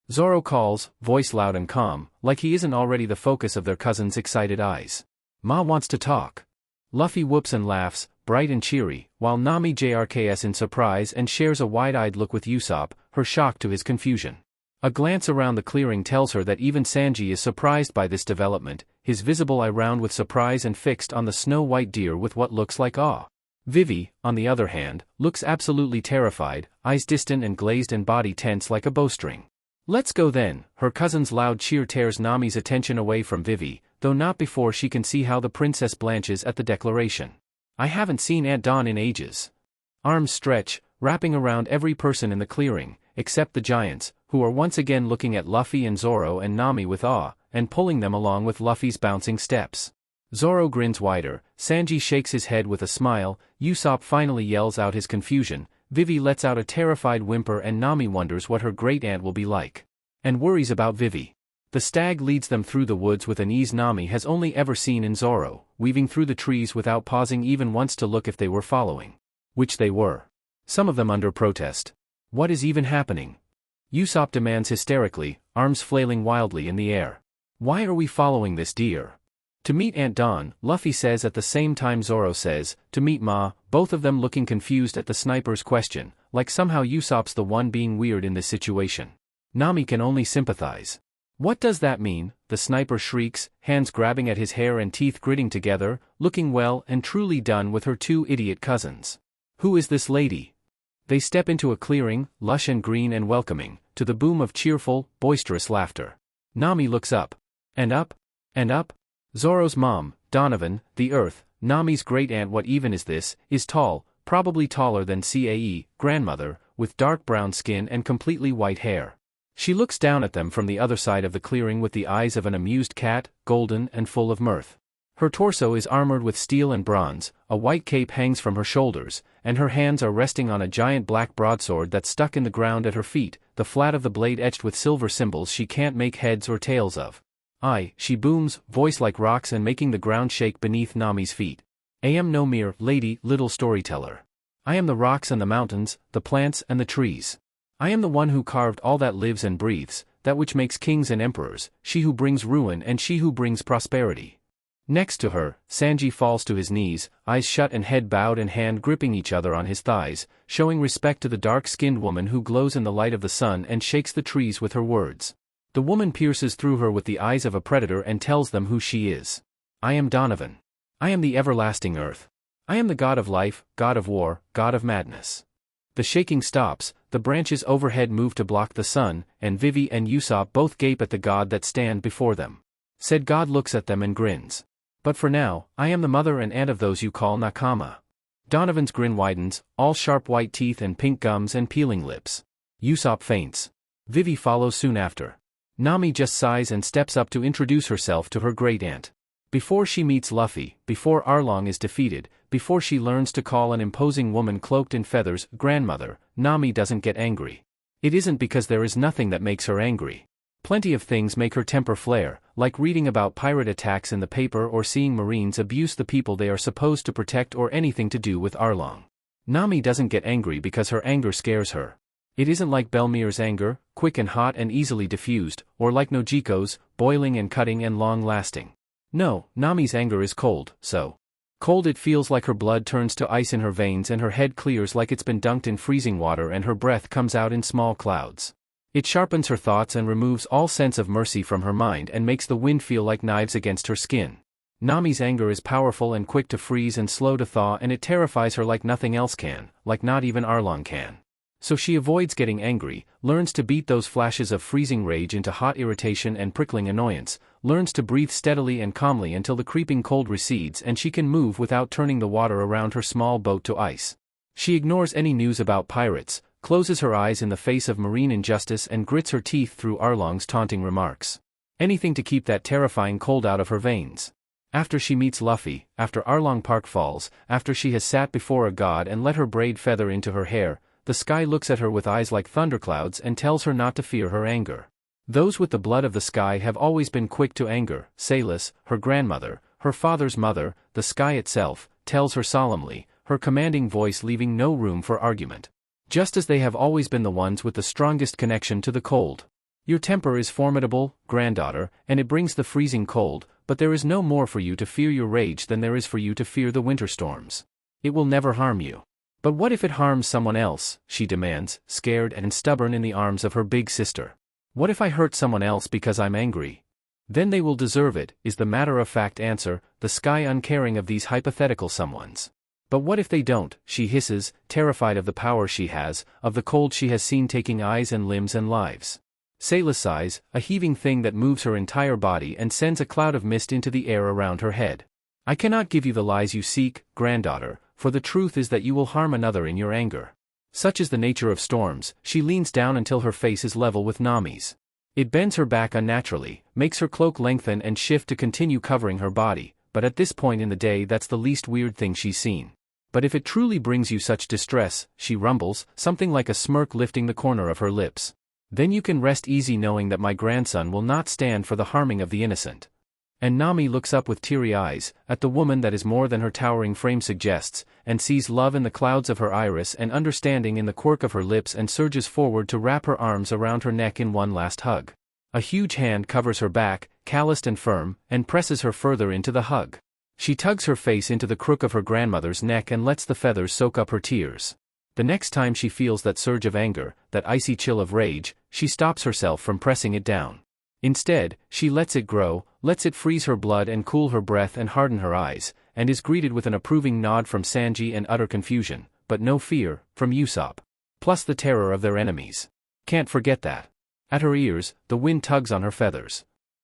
Zoro calls, voice loud and calm, like he isn't already the focus of their cousin's excited eyes. Ma wants to talk. Luffy whoops and laughs, bright and cheery, while Nami JRKS in surprise and shares a wide-eyed look with Yasop, her shock to his confusion. A glance around the clearing tells her that even Sanji is surprised by this development, his visible eye round with surprise and fixed on the snow-white deer with what looks like awe. Vivi, on the other hand, looks absolutely terrified, eyes distant and glazed and body tense like a bowstring. Let's go then, her cousin's loud cheer tears Nami's attention away from Vivi, though not before she can see how the princess blanches at the declaration. I haven't seen Aunt Dawn in ages. Arms stretch, wrapping around every person in the clearing, except the giants, who are once again looking at Luffy and Zoro and Nami with awe, and pulling them along with Luffy's bouncing steps. Zoro grins wider, Sanji shakes his head with a smile, Yasop finally yells out his confusion, Vivi lets out a terrified whimper and Nami wonders what her great-aunt will be like. And worries about Vivi. The stag leads them through the woods with an ease Nami has only ever seen in Zoro, weaving through the trees without pausing even once to look if they were following. Which they were. Some of them under protest. What is even happening? Yasop demands hysterically, arms flailing wildly in the air. Why are we following this deer? To meet Aunt Dawn, Luffy says at the same time Zoro says, to meet Ma, both of them looking confused at the sniper's question, like somehow Yasop's the one being weird in this situation. Nami can only sympathize. What does that mean? The sniper shrieks, hands grabbing at his hair and teeth gritting together, looking well and truly done with her two idiot cousins. Who is this lady? They step into a clearing, lush and green and welcoming, to the boom of cheerful, boisterous laughter. Nami looks up. And up? And up? Zoro's mom, Donovan, the Earth, Nami's great-aunt what even is this, is tall, probably taller than Cae, grandmother, with dark brown skin and completely white hair. She looks down at them from the other side of the clearing with the eyes of an amused cat, golden and full of mirth. Her torso is armored with steel and bronze, a white cape hangs from her shoulders, and her hands are resting on a giant black broadsword that's stuck in the ground at her feet, the flat of the blade etched with silver symbols she can't make heads or tails of. She booms, voice like rocks and making the ground shake beneath Nami's feet. I am no mere lady, little storyteller. I am the rocks and the mountains, the plants and the trees. I am the one who carved all that lives and breathes, that which makes kings and emperors, she who brings ruin and she who brings prosperity. Next to her, Sanji falls to his knees, eyes shut and head bowed and hand gripping each other on his thighs, showing respect to the dark-skinned woman who glows in the light of the sun and shakes the trees with her words. The woman pierces through her with the eyes of a predator and tells them who she is. I am Donovan. I am the everlasting earth. I am the god of life, god of war, god of madness. The shaking stops, the branches overhead move to block the sun, and Vivi and Yasop both gape at the god that stand before them. Said god looks at them and grins. But for now, I am the mother and aunt of those you call Nakama. Donovan's grin widens, all sharp white teeth and pink gums and peeling lips. Yasop faints. Vivi follows soon after. Nami just sighs and steps up to introduce herself to her great-aunt. Before she meets Luffy, before Arlong is defeated, before she learns to call an imposing woman cloaked in feathers grandmother, Nami doesn't get angry. It isn't because there is nothing that makes her angry. Plenty of things make her temper flare, like reading about pirate attacks in the paper or seeing Marines abuse the people they are supposed to protect or anything to do with Arlong. Nami doesn't get angry because her anger scares her. It isn't like Belmir's anger, quick and hot and easily diffused, or like Nojiko's, boiling and cutting and long-lasting. No, Nami's anger is cold, so cold it feels like her blood turns to ice in her veins and her head clears like it's been dunked in freezing water and her breath comes out in small clouds. It sharpens her thoughts and removes all sense of mercy from her mind and makes the wind feel like knives against her skin. Nami's anger is powerful and quick to freeze and slow to thaw, and it terrifies her like nothing else can, like not even Arlong can. So she avoids getting angry, learns to beat those flashes of freezing rage into hot irritation and prickling annoyance, learns to breathe steadily and calmly until the creeping cold recedes and she can move without turning the water around her small boat to ice. She ignores any news about pirates, closes her eyes in the face of marine injustice and grits her teeth through Arlong's taunting remarks. Anything to keep that terrifying cold out of her veins. After she meets Luffy, after Arlong Park falls, after she has sat before a god and let her braid feather into her hair, the sky looks at her with eyes like thunderclouds and tells her not to fear her anger. Those with the blood of the sky have always been quick to anger. Salis, her grandmother, her father's mother, the sky itself, tells her solemnly, her commanding voice leaving no room for argument. Just as they have always been the ones with the strongest connection to the cold. Your temper is formidable, granddaughter, and it brings the freezing cold, but there is no more for you to fear your rage than there is for you to fear the winter storms. It will never harm you. But what if it harms someone else, she demands, scared and stubborn in the arms of her big sister. What if I hurt someone else because I'm angry? Then they will deserve it, is the matter-of-fact answer, the sky uncaring of these hypothetical someones. But what if they don't, she hisses, terrified of the power she has, of the cold she has seen taking eyes and limbs and lives. Salis sighs, a heaving thing that moves her entire body and sends a cloud of mist into the air around her head. I cannot give you the lies you seek, granddaughter, for the truth is that you will harm another in your anger. Such is the nature of storms. She leans down until her face is level with Nami's. It bends her back unnaturally, makes her cloak lengthen and shift to continue covering her body, but at this point in the day that's the least weird thing she's seen. But if it truly brings you such distress, she rumbles, something like a smirk lifting the corner of her lips. Then you can rest easy knowing that my grandson will not stand for the harming of the innocent. And Nami looks up with teary eyes, at the woman that is more than her towering frame suggests, and sees love in the clouds of her iris and understanding in the quirk of her lips and surges forward to wrap her arms around her neck in one last hug. A huge hand covers her back, calloused and firm, and presses her further into the hug. She tugs her face into the crook of her grandmother's neck and lets the feathers soak up her tears. The next time she feels that surge of anger, that icy chill of rage, she stops herself from pressing it down. Instead, she lets it grow, lets it freeze her blood and cool her breath and harden her eyes, and is greeted with an approving nod from Sanji and utter confusion, but no fear, from Yasop. Plus the terror of their enemies. Can't forget that. At her ears, the wind tugs on her feathers.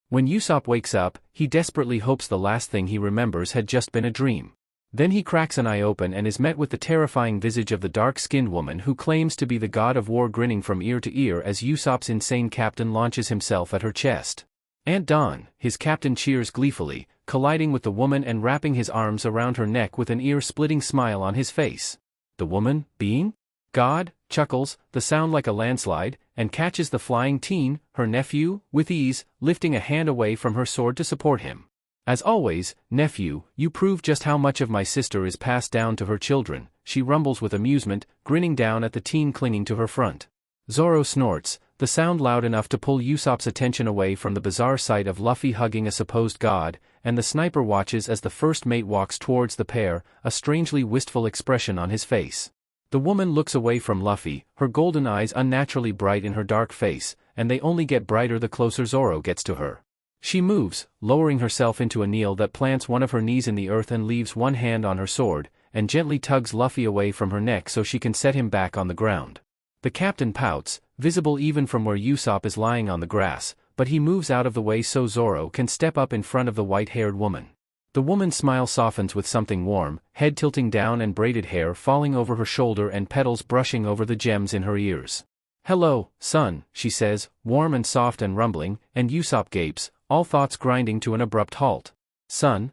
When Yasop wakes up, he desperately hopes the last thing he remembers had just been a dream. Then he cracks an eye open and is met with the terrifying visage of the dark-skinned woman who claims to be the god of war, grinning from ear to ear as Yasop's insane captain launches himself at her chest. Aunt Dawn, his captain, cheers gleefully, colliding with the woman and wrapping his arms around her neck with an ear-splitting smile on his face. The woman, being God, chuckles, the sound like a landslide, and catches the flying teen, her nephew, with ease, lifting a hand away from her sword to support him. As always, nephew, you prove just how much of my sister is passed down to her children, she rumbles with amusement, grinning down at the teen clinging to her front. Zoro snorts, the sound loud enough to pull Yasop's attention away from the bizarre sight of Luffy hugging a supposed god, and the sniper watches as the first mate walks towards the pair, a strangely wistful expression on his face. The woman looks away from Luffy, her golden eyes unnaturally bright in her dark face, and they only get brighter the closer Zoro gets to her. She moves, lowering herself into a kneel that plants one of her knees in the earth and leaves one hand on her sword, and gently tugs Luffy away from her neck so she can set him back on the ground. The captain pouts, visible even from where Yasop is lying on the grass, but he moves out of the way so Zoro can step up in front of the white-haired woman. The woman's smile softens with something warm, head tilting down and braided hair falling over her shoulder and petals brushing over the gems in her ears. "Hello, son," she says, warm and soft and rumbling, and Yasop gapes, all thoughts grinding to an abrupt halt. "Son?"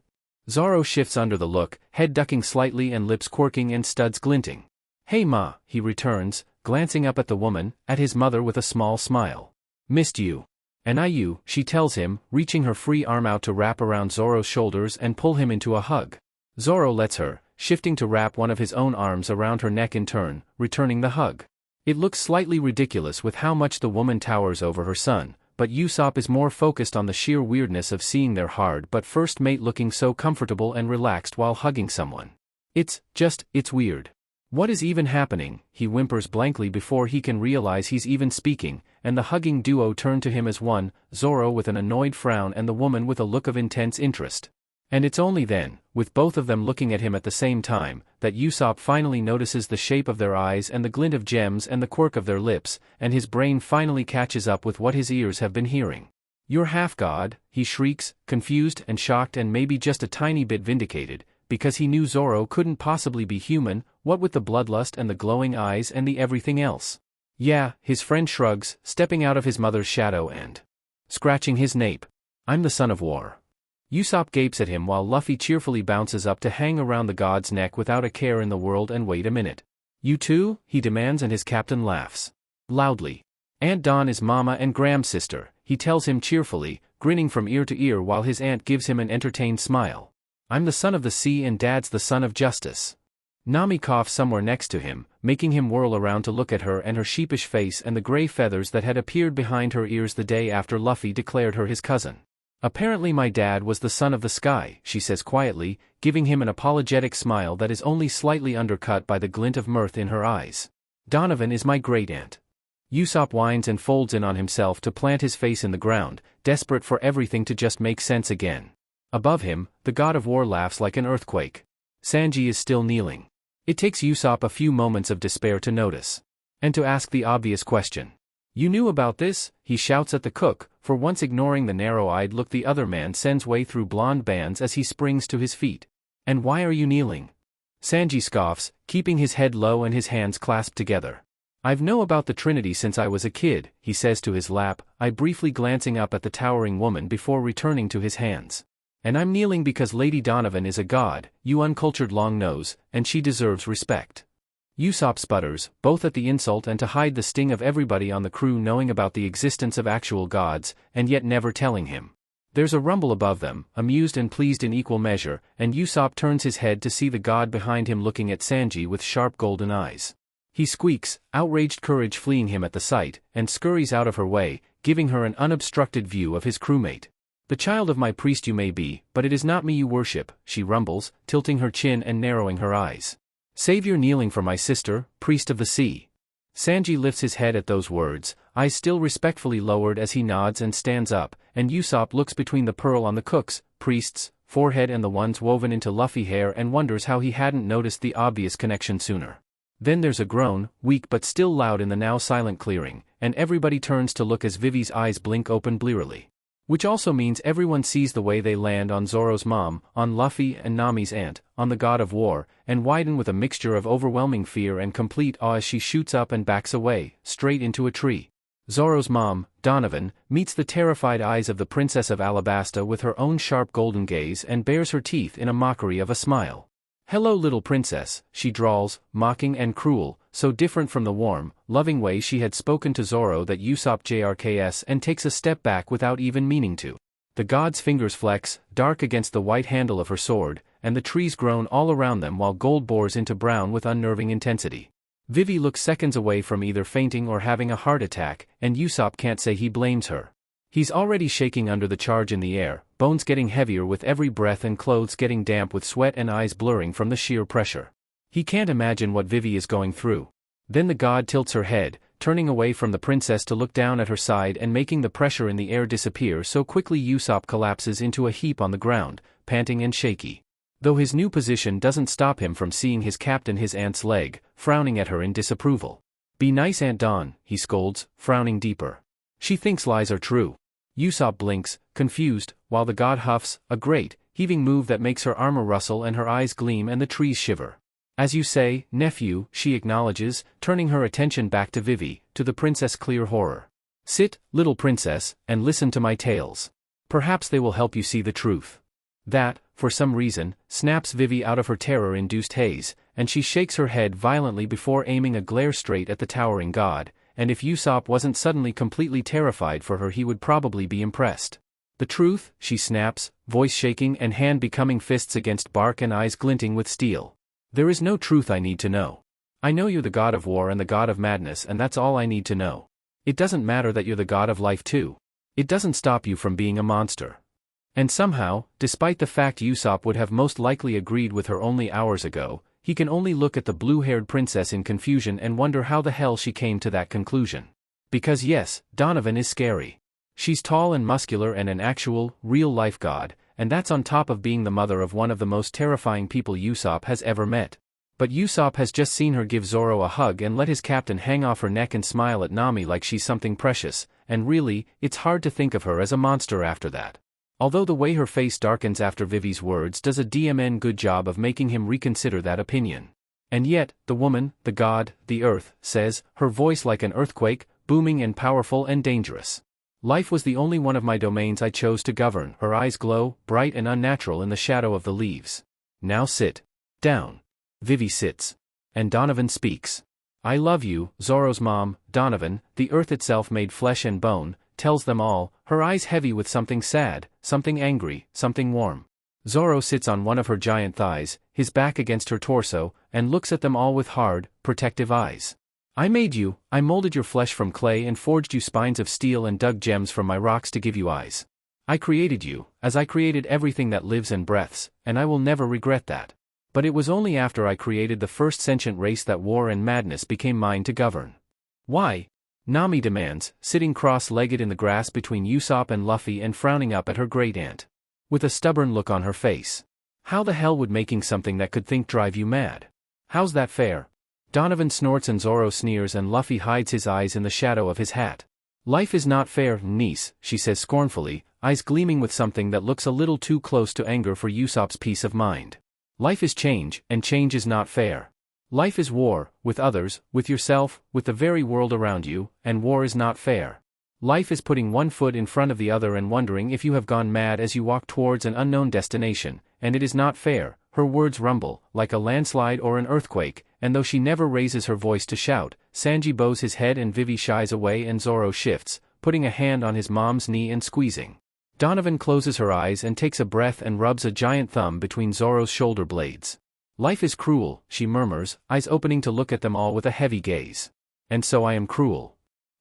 Zoro shifts under the look, head ducking slightly and lips quirking and studs glinting. "Hey ma," he returns, glancing up at the woman, at his mother with a small smile. "Missed you." "And you," she tells him, reaching her free arm out to wrap around Zoro's shoulders and pull him into a hug. Zoro lets her, shifting to wrap one of his own arms around her neck in turn, returning the hug. It looks slightly ridiculous with how much the woman towers over her son, but Yasop is more focused on the sheer weirdness of seeing their hard but first mate looking so comfortable and relaxed while hugging someone. It's weird. What is even happening? He whimpers blankly before he can realize he's even speaking, and the hugging duo turn to him as one, Zoro with an annoyed frown and the woman with a look of intense interest. And it's only then, with both of them looking at him at the same time, that Yasop finally notices the shape of their eyes and the glint of gems and the quirk of their lips, and his brain finally catches up with what his ears have been hearing. "You're half-god," he shrieks, confused and shocked and maybe just a tiny bit vindicated, because he knew Zoro couldn't possibly be human, what with the bloodlust and the glowing eyes and the everything else. "Yeah," his friend shrugs, stepping out of his mother's shadow and scratching his nape. "I'm the son of war." Yasop gapes at him while Luffy cheerfully bounces up to hang around the god's neck without a care in the world. "And wait a minute. You too?" he demands, and his captain laughs loudly. "Aunt Dawn is Mama and Graham's sister," he tells him cheerfully, grinning from ear to ear while his aunt gives him an entertained smile. "I'm the son of the sea and Dad's the son of justice." Nami coughs somewhere next to him, making him whirl around to look at her and her sheepish face and the gray feathers that had appeared behind her ears the day after Luffy declared her his cousin. "Apparently my dad was the son of the sky," she says quietly, giving him an apologetic smile that is only slightly undercut by the glint of mirth in her eyes. "Donovan is my great-aunt." Yasop whines and folds in on himself to plant his face in the ground, desperate for everything to just make sense again. Above him, the god of war laughs like an earthquake. Sanji is still kneeling. It takes Yasop a few moments of despair to notice. And to ask the obvious question. "You knew about this?" he shouts at the cook, for once ignoring the narrow-eyed look the other man sends way through blonde bands as he springs to his feet. "And why are you kneeling?" Sanji scoffs, keeping his head low and his hands clasped together. "I've known about the Trinity since I was a kid," he says to his lap, eye briefly glancing up at the towering woman before returning to his hands. "And I'm kneeling because Lady Donovan is a god, you uncultured long nose, and she deserves respect." Yasop sputters, both at the insult and to hide the sting of everybody on the crew knowing about the existence of actual gods, and yet never telling him. There's a rumble above them, amused and pleased in equal measure, and Yasop turns his head to see the god behind him looking at Sanji with sharp golden eyes. He squeaks, outraged courage fleeing him at the sight, and scurries out of her way, giving her an unobstructed view of his crewmate. "The child of my priest you may be, but it is not me you worship," she rumbles, tilting her chin and narrowing her eyes. "Savior kneeling for my sister, priest of the sea." Sanji lifts his head at those words, eyes still respectfully lowered as he nods and stands up, and Yasop looks between the pearl on the cook's, priest's, forehead and the ones woven into Luffy hair and wonders how he hadn't noticed the obvious connection sooner. Then there's a groan, weak but still loud in the now silent clearing, and everybody turns to look as Vivi's eyes blink open blearily. Which also means everyone sees the way they land on Zoro's mom, on Luffy and Nami's aunt, on the god of war, and widen with a mixture of overwhelming fear and complete awe as she shoots up and backs away, straight into a tree. Zoro's mom, Donovan, meets the terrified eyes of the Princess of Alabasta with her own sharp golden gaze and bares her teeth in a mockery of a smile. "Hello little princess," she drawls, mocking and cruel, so different from the warm, loving way she had spoken to Zoro that Yasop jrks and takes a step back without even meaning to. The god's fingers flex, dark against the white handle of her sword, and the trees groan all around them while gold bores into brown with unnerving intensity. Vivi looks seconds away from either fainting or having a heart attack, and Yasop can't say he blames her. He's already shaking under the charge in the air, bones getting heavier with every breath and clothes getting damp with sweat and eyes blurring from the sheer pressure. He can't imagine what Vivi is going through. Then the god tilts her head, turning away from the princess to look down at her side and making the pressure in the air disappear so quickly Yasop collapses into a heap on the ground, panting and shaky. Though his new position doesn't stop him from seeing his captain his aunt's leg, frowning at her in disapproval. "Be nice Aunt Dawn," he scolds, frowning deeper. "She thinks lies are true." Yasop blinks, confused, while the god huffs, a great, heaving move that makes her armor rustle and her eyes gleam and the trees shiver. "As you say, nephew," she acknowledges, turning her attention back to Vivi, to the princess' clear horror. "Sit, little princess, and listen to my tales. Perhaps they will help you see the truth." That, for some reason, snaps Vivi out of her terror-induced haze, and she shakes her head violently before aiming a glare straight at the towering god, and if Yasop wasn't suddenly completely terrified for her he would probably be impressed. "The truth," she snaps, voice shaking and hand becoming fists against bark and eyes glinting with steel. "There is no truth I need to know. I know you're the god of war and the god of madness and that's all I need to know. It doesn't matter that you're the god of life too. It doesn't stop you from being a monster." And somehow, despite the fact Yasop would have most likely agreed with her only hours ago, he can only look at the blue-haired princess in confusion and wonder how the hell she came to that conclusion. Because yes, Donovan is scary. She's tall and muscular and an actual, real-life god, and that's on top of being the mother of one of the most terrifying people Yasop has ever met. But Yasop has just seen her give Zoro a hug and let his captain hang off her neck and smile at Nami like she's something precious, and really, it's hard to think of her as a monster after that. Although the way her face darkens after Vivi's words does a good job of making him reconsider that opinion. And yet, the woman, the god, the earth, says, her voice like an earthquake, booming and powerful and dangerous. Life was the only one of my domains I chose to govern. Her eyes glow, bright and unnatural in the shadow of the leaves. Now sit down. Vivi sits. And Donovan speaks. I love you, Zoro's mom, Donovan, the earth itself made flesh and bone, tells them all, her eyes heavy with something sad, something angry, something warm. Zoro sits on one of her giant thighs, his back against her torso, and looks at them all with hard, protective eyes. I made you, I molded your flesh from clay and forged you spines of steel and dug gems from my rocks to give you eyes. I created you, as I created everything that lives and breathes, and I will never regret that. But it was only after I created the first sentient race that war and madness became mine to govern. Why? Nami demands, sitting cross-legged in the grass between Yasop and Luffy and frowning up at her great-aunt. With a stubborn look on her face. How the hell would making something that could think drive you mad? How's that fair? Donovan snorts and Zoro sneers and Luffy hides his eyes in the shadow of his hat. Life is not fair, niece, she says scornfully, eyes gleaming with something that looks a little too close to anger for Yasop's peace of mind. Life is change, and change is not fair. Life is war, with others, with yourself, with the very world around you, and war is not fair. Life is putting one foot in front of the other and wondering if you have gone mad as you walk towards an unknown destination, and it is not fair. Her words rumble, like a landslide or an earthquake, and though she never raises her voice to shout, Sanji bows his head and Vivi shies away and Zoro shifts, putting a hand on his mom's knee and squeezing. Donovan closes her eyes and takes a breath and rubs a giant thumb between Zoro's shoulder blades. Life is cruel, she murmurs, eyes opening to look at them all with a heavy gaze. And so I am cruel.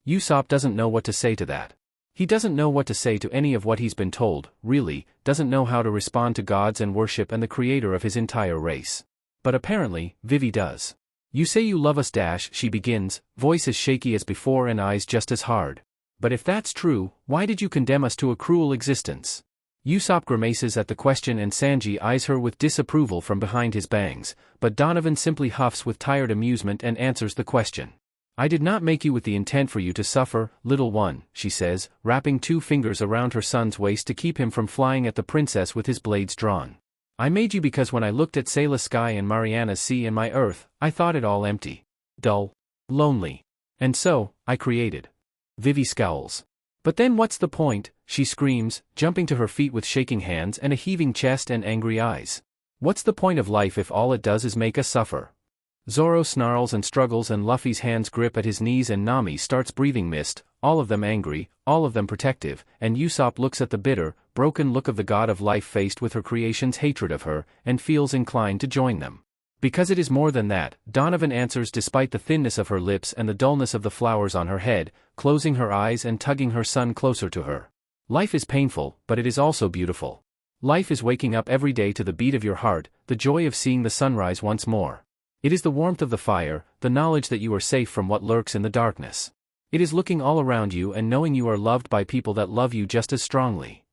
Yasop doesn't know what to say to that. He doesn't know what to say to any of what he's been told, really, doesn't know how to respond to gods and worship and the creator of his entire race. But apparently, Vivi does. You say you love us she begins, voice as shaky as before and eyes just as hard. But if that's true, why did you condemn us to a cruel existence? Yasop grimaces at the question and Sanji eyes her with disapproval from behind his bangs, but Donovan simply huffs with tired amusement and answers the question. I did not make you with the intent for you to suffer, little one, she says, wrapping 2 fingers around her son's waist to keep him from flying at the princess with his blades drawn. I made you because when I looked at Sayla's sky and Mariana's sea and my earth, I thought it all empty. Dull. Lonely. And so, I created. Vivi scowls. But then what's the point, she screams, jumping to her feet with shaking hands and a heaving chest and angry eyes. What's the point of life if all it does is make us suffer? Zoro snarls and struggles and Luffy's hands grip at his knees and Nami starts breathing mist, all of them angry, all of them protective, and Yasop looks at the bitter, broken look of the god of life faced with her creation's hatred of her, and feels inclined to join them. Because it is more than that, Donovan answers despite the thinness of her lips and the dullness of the flowers on her head, closing her eyes and tugging her son closer to her. Life is painful, but it is also beautiful. Life is waking up every day to the beat of your heart, the joy of seeing the sunrise once more. It is the warmth of the fire, the knowledge that you are safe from what lurks in the darkness. It is looking all around you and knowing you are loved by people that love you just as strongly.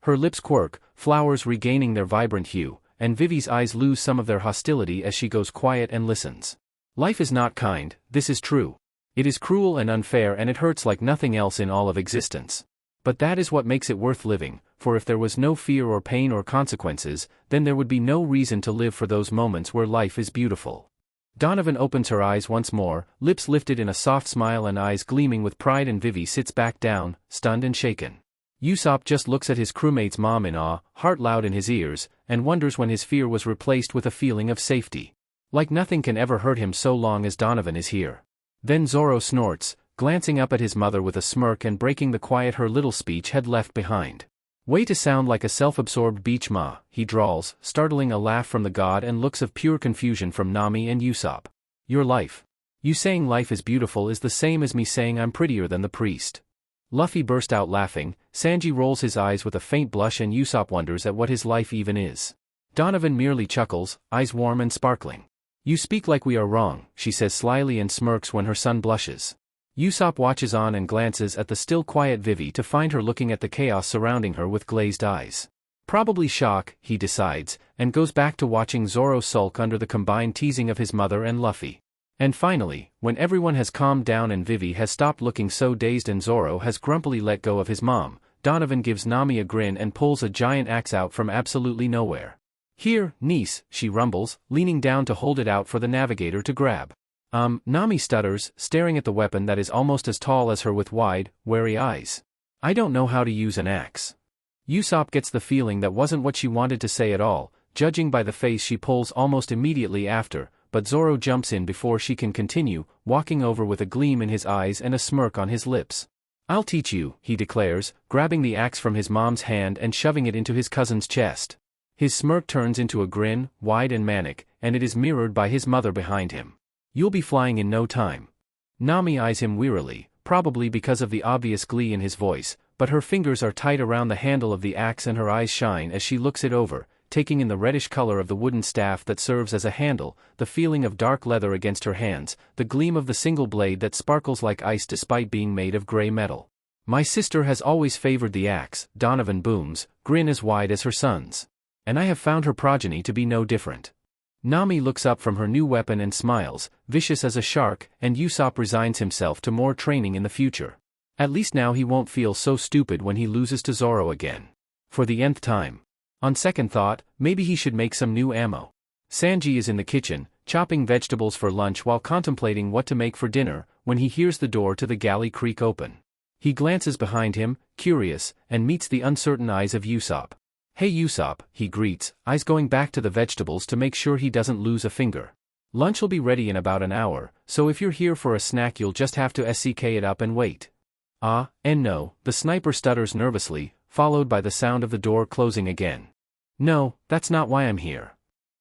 Her lips quirk, flowers regaining their vibrant hue, and Vivi's eyes lose some of their hostility as she goes quiet and listens. Life is not kind, this is true. It is cruel and unfair and it hurts like nothing else in all of existence. But that is what makes it worth living, for if there was no fear or pain or consequences, then there would be no reason to live for those moments where life is beautiful. Donovan opens her eyes once more, lips lifted in a soft smile and eyes gleaming with pride, and Vivi sits back down, stunned and shaken. Yasop just looks at his crewmate's mom in awe, heart loud in his ears, and wonders when his fear was replaced with a feeling of safety. Like nothing can ever hurt him so long as Donovan is here. Then Zoro snorts, glancing up at his mother with a smirk and breaking the quiet her little speech had left behind. Way to sound like a self-absorbed beach ma, he drawls, startling a laugh from the god and looks of pure confusion from Nami and Yasop. Your life. You saying life is beautiful is the same as me saying I'm prettier than the priest. Luffy burst out laughing, Sanji rolls his eyes with a faint blush and Yasop wonders at what his life even is. Donovan merely chuckles, eyes warm and sparkling. You speak like we are wrong, she says slyly and smirks when her son blushes. Yasop watches on and glances at the still quiet Vivi to find her looking at the chaos surrounding her with glazed eyes. Probably shock, he decides, and goes back to watching Zoro sulk under the combined teasing of his mother and Luffy. And finally, when everyone has calmed down and Vivi has stopped looking so dazed and Zoro has grumpily let go of his mom, Donovan gives Nami a grin and pulls a giant axe out from absolutely nowhere. Here, niece, she rumbles, leaning down to hold it out for the navigator to grab. Nami stutters, staring at the weapon that is almost as tall as her with wide, wary eyes. I don't know how to use an axe. Yasop gets the feeling that wasn't what she wanted to say at all, judging by the face she pulls almost immediately after, but Zoro jumps in before she can continue, walking over with a gleam in his eyes and a smirk on his lips. I'll teach you, he declares, grabbing the axe from his mom's hand and shoving it into his cousin's chest. His smirk turns into a grin, wide and manic, and it is mirrored by his mother behind him. You'll be flying in no time. Nami eyes him wearily, probably because of the obvious glee in his voice, but her fingers are tight around the handle of the axe and her eyes shine as she looks it over, taking in the reddish color of the wooden staff that serves as a handle, the feeling of dark leather against her hands, the gleam of the single blade that sparkles like ice despite being made of gray metal. My sister has always favored the axe, Donovan booms, grin as wide as her son's. And I have found her progeny to be no different. Nami looks up from her new weapon and smiles, vicious as a shark, and Yasop resigns himself to more training in the future. At least now he won't feel so stupid when he loses to Zoro again. For the nth time. On second thought, maybe he should make some new ammo. Sanji is in the kitchen, chopping vegetables for lunch while contemplating what to make for dinner, when he hears the door to the galley creak open. He glances behind him, curious, and meets the uncertain eyes of Yasop. Hey Yasop, he greets, eyes going back to the vegetables to make sure he doesn't lose a finger. Lunch'll be ready in about an hour, so if you're here for a snack you'll just have to SCK it up and wait. And no, the sniper stutters nervously, followed by the sound of the door closing again. No, that's not why I'm here.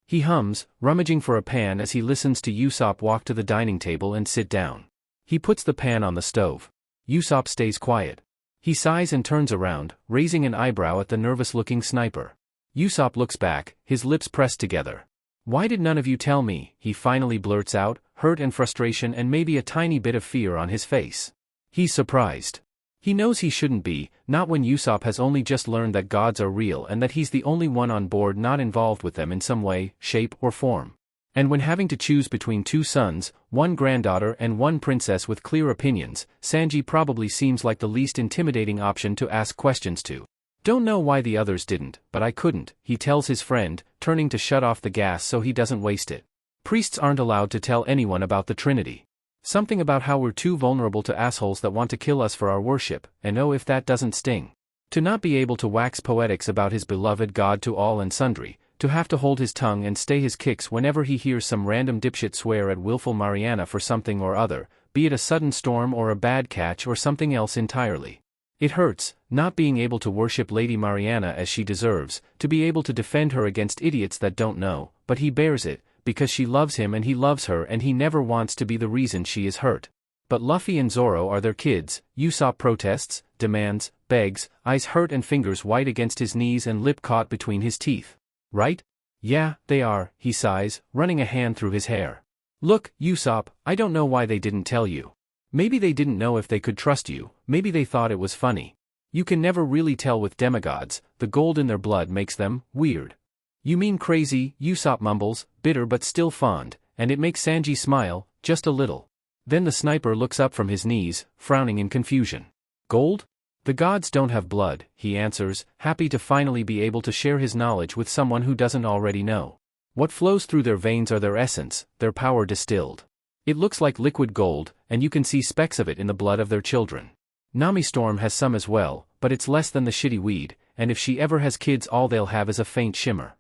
He hums, rummaging for a pan as he listens to Yasop walk to the dining table and sit down. He puts the pan on the stove. Yasop stays quiet. He sighs and turns around, raising an eyebrow at the nervous-looking sniper. Yasop looks back, his lips pressed together. Why did none of you tell me, he finally blurts out, hurt and frustration and maybe a tiny bit of fear on his face. He's surprised. He knows he shouldn't be, not when Yasop has only just learned that gods are real and that he's the only one on board not involved with them in some way, shape or form. And when having to choose between two sons, one granddaughter and one princess with clear opinions, Sanji probably seems like the least intimidating option to ask questions to. Don't know why the others didn't, but I couldn't, he tells his friend, turning to shut off the gas so he doesn't waste it. Priests aren't allowed to tell anyone about the Trinity. Something about how we're too vulnerable to assholes that want to kill us for our worship, and oh if that doesn't sting. To not be able to wax poetics about his beloved God to all and sundry, to have to hold his tongue and stay his kicks whenever he hears some random dipshit swear at willful Mariana for something or other, be it a sudden storm or a bad catch or something else entirely. It hurts, not being able to worship Lady Mariana as she deserves, to be able to defend her against idiots that don't know, but he bears it, because she loves him and he loves her and he never wants to be the reason she is hurt. But Luffy and Zoro are their kids, Yasop protests, demands, begs, eyes hurt and fingers white against his knees and lip caught between his teeth. Right? Yeah, they are, he sighs, running a hand through his hair. Look, Yasop, I don't know why they didn't tell you. Maybe they didn't know if they could trust you, maybe they thought it was funny. You can never really tell with demigods, the gold in their blood makes them weird. You mean crazy, Yasop mumbles, bitter but still fond, and it makes Sanji smile, just a little. Then the sniper looks up from his knees, frowning in confusion. Gold? The gods don't have blood, he answers, happy to finally be able to share his knowledge with someone who doesn't already know. What flows through their veins are their essence, their power distilled. It looks like liquid gold, and you can see specks of it in the blood of their children. Nami Storm has some as well, but it's less than the shitty weed, and if she ever has kids all they'll have is a faint shimmer.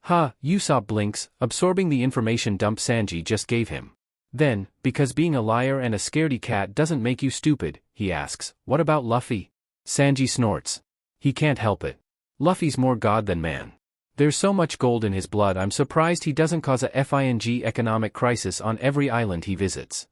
Yasop blinks, absorbing the information dump Sanji just gave him. Then, because being a liar and a scaredy cat doesn't make you stupid, he asks, what about Luffy? Sanji snorts. He can't help it. Luffy's more god than man. There's so much gold in his blood I'm surprised he doesn't cause a FING economic crisis on every island he visits.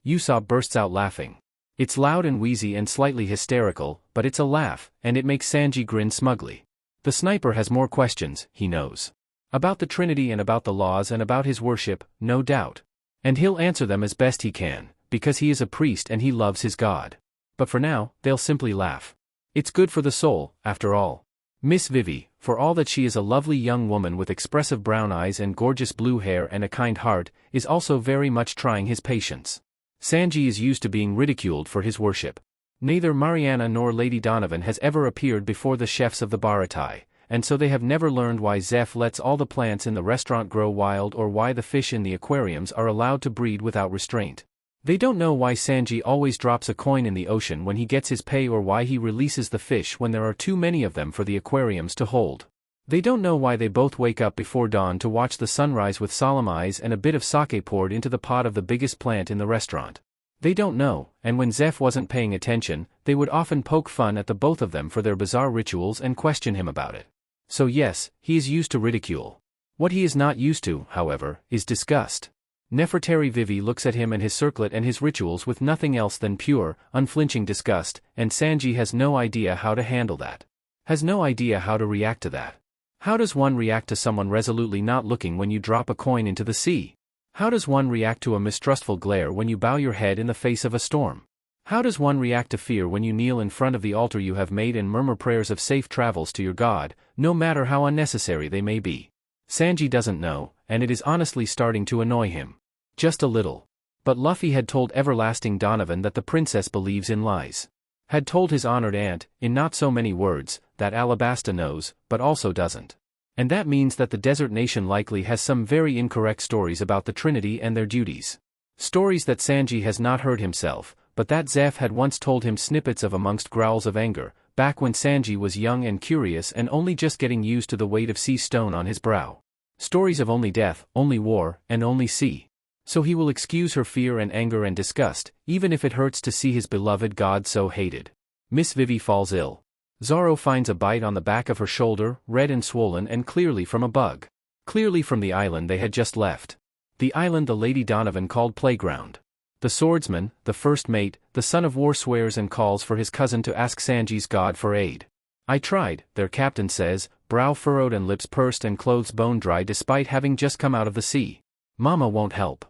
Yasop bursts out laughing. It's loud and wheezy and slightly hysterical, but it's a laugh, and it makes Sanji grin smugly. The sniper has more questions, he knows. About the Trinity and about the laws and about his worship, no doubt. And he'll answer them as best he can, because he is a priest and he loves his God. But for now, they'll simply laugh. It's good for the soul, after all. Miss Vivi, for all that she is a lovely young woman with expressive brown eyes and gorgeous blue hair and a kind heart, is also very much trying his patience. Sanji is used to being ridiculed for his worship. Neither Mariana nor Lady Donovan has ever appeared before the chefs of the Baratai, and so they have never learned why Zeph lets all the plants in the restaurant grow wild or why the fish in the aquariums are allowed to breed without restraint. They don't know why Sanji always drops a coin in the ocean when he gets his pay or why he releases the fish when there are too many of them for the aquariums to hold. They don't know why they both wake up before dawn to watch the sunrise with solemn eyes and a bit of sake poured into the pot of the biggest plant in the restaurant. They don't know, and when Zeph wasn't paying attention, they would often poke fun at the both of them for their bizarre rituals and question him about it. So yes, he is used to ridicule. What he is not used to, however, is disgust. Nefertari Vivi looks at him and his circlet and his rituals with nothing else than pure, unflinching disgust, and Sanji has no idea how to handle that. Has no idea how to react to that. How does one react to someone resolutely not looking when you drop a coin into the sea? How does one react to a mistrustful glare when you bow your head in the face of a storm? How does one react to fear when you kneel in front of the altar you have made and murmur prayers of safe travels to your God, no matter how unnecessary they may be? Sanji doesn't know, and it is honestly starting to annoy him. Just a little. But Luffy had told Everlasting Donovan that the princess believes in lies. Had told his honored aunt, in not so many words, that Alabasta knows, but also doesn't. And that means that the desert nation likely has some very incorrect stories about the Trinity and their duties. Stories that Sanji has not heard himself, but that Zeph had once told him snippets of amongst growls of anger, back when Sanji was young and curious and only just getting used to the weight of sea stone on his brow. Stories of only death, only war, and only sea. So he will excuse her fear and anger and disgust, even if it hurts to see his beloved God so hated. Miss Vivi falls ill. Zoro finds a bite on the back of her shoulder, red and swollen and clearly from a bug. Clearly from the island they had just left. The island the Lady Donovan called Playground. The swordsman, the first mate, the son of war swears and calls for his cousin to ask Sanji's God for aid. I tried, their captain says, brow furrowed and lips pursed and clothes bone dry despite having just come out of the sea. Mama won't help.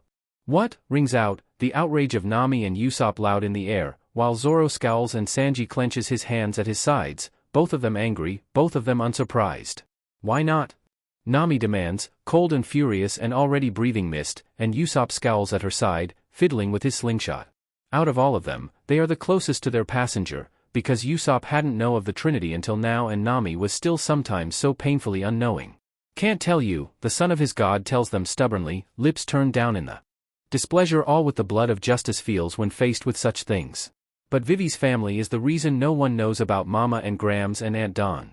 What? Rings out, the outrage of Nami and Yasop loud in the air, while Zoro scowls and Sanji clenches his hands at his sides, both of them angry, both of them unsurprised. Why not? Nami demands, cold and furious and already breathing mist, and Yasop scowls at her side, fiddling with his slingshot. Out of all of them, they are the closest to their passenger, because Yasop hadn't known of the Trinity until now and Nami was still sometimes so painfully unknowing. Can't tell you, the son of his god tells them stubbornly, lips turned down in the displeasure all with the blood of justice feels when faced with such things. But Vivi's family is the reason no one knows about Mama and Grams and Aunt Dawn.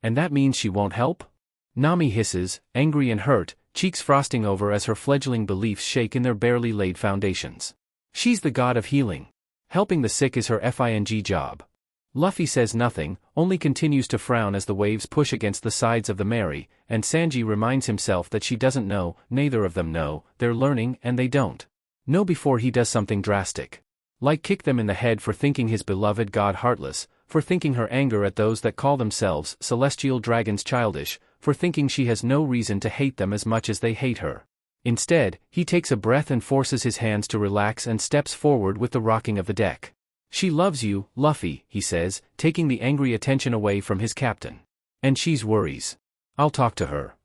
And that means she won't help? Nami hisses, angry and hurt, cheeks frosting over as her fledgling beliefs shake in their barely laid foundations. She's the god of healing. Helping the sick is her FING job. Luffy says nothing, only continues to frown as the waves push against the sides of the Mary, and Sanji reminds himself that she doesn't know, neither of them know, they're learning and they don't know before he does something drastic. Like kick them in the head for thinking his beloved god heartless, for thinking her anger at those that call themselves celestial dragons childish, for thinking she has no reason to hate them as much as they hate her. Instead, he takes a breath and forces his hands to relax and steps forward with the rocking of the deck. She loves you, Luffy, he says, taking the angry attention away from his captain. And she's worries. I'll talk to her.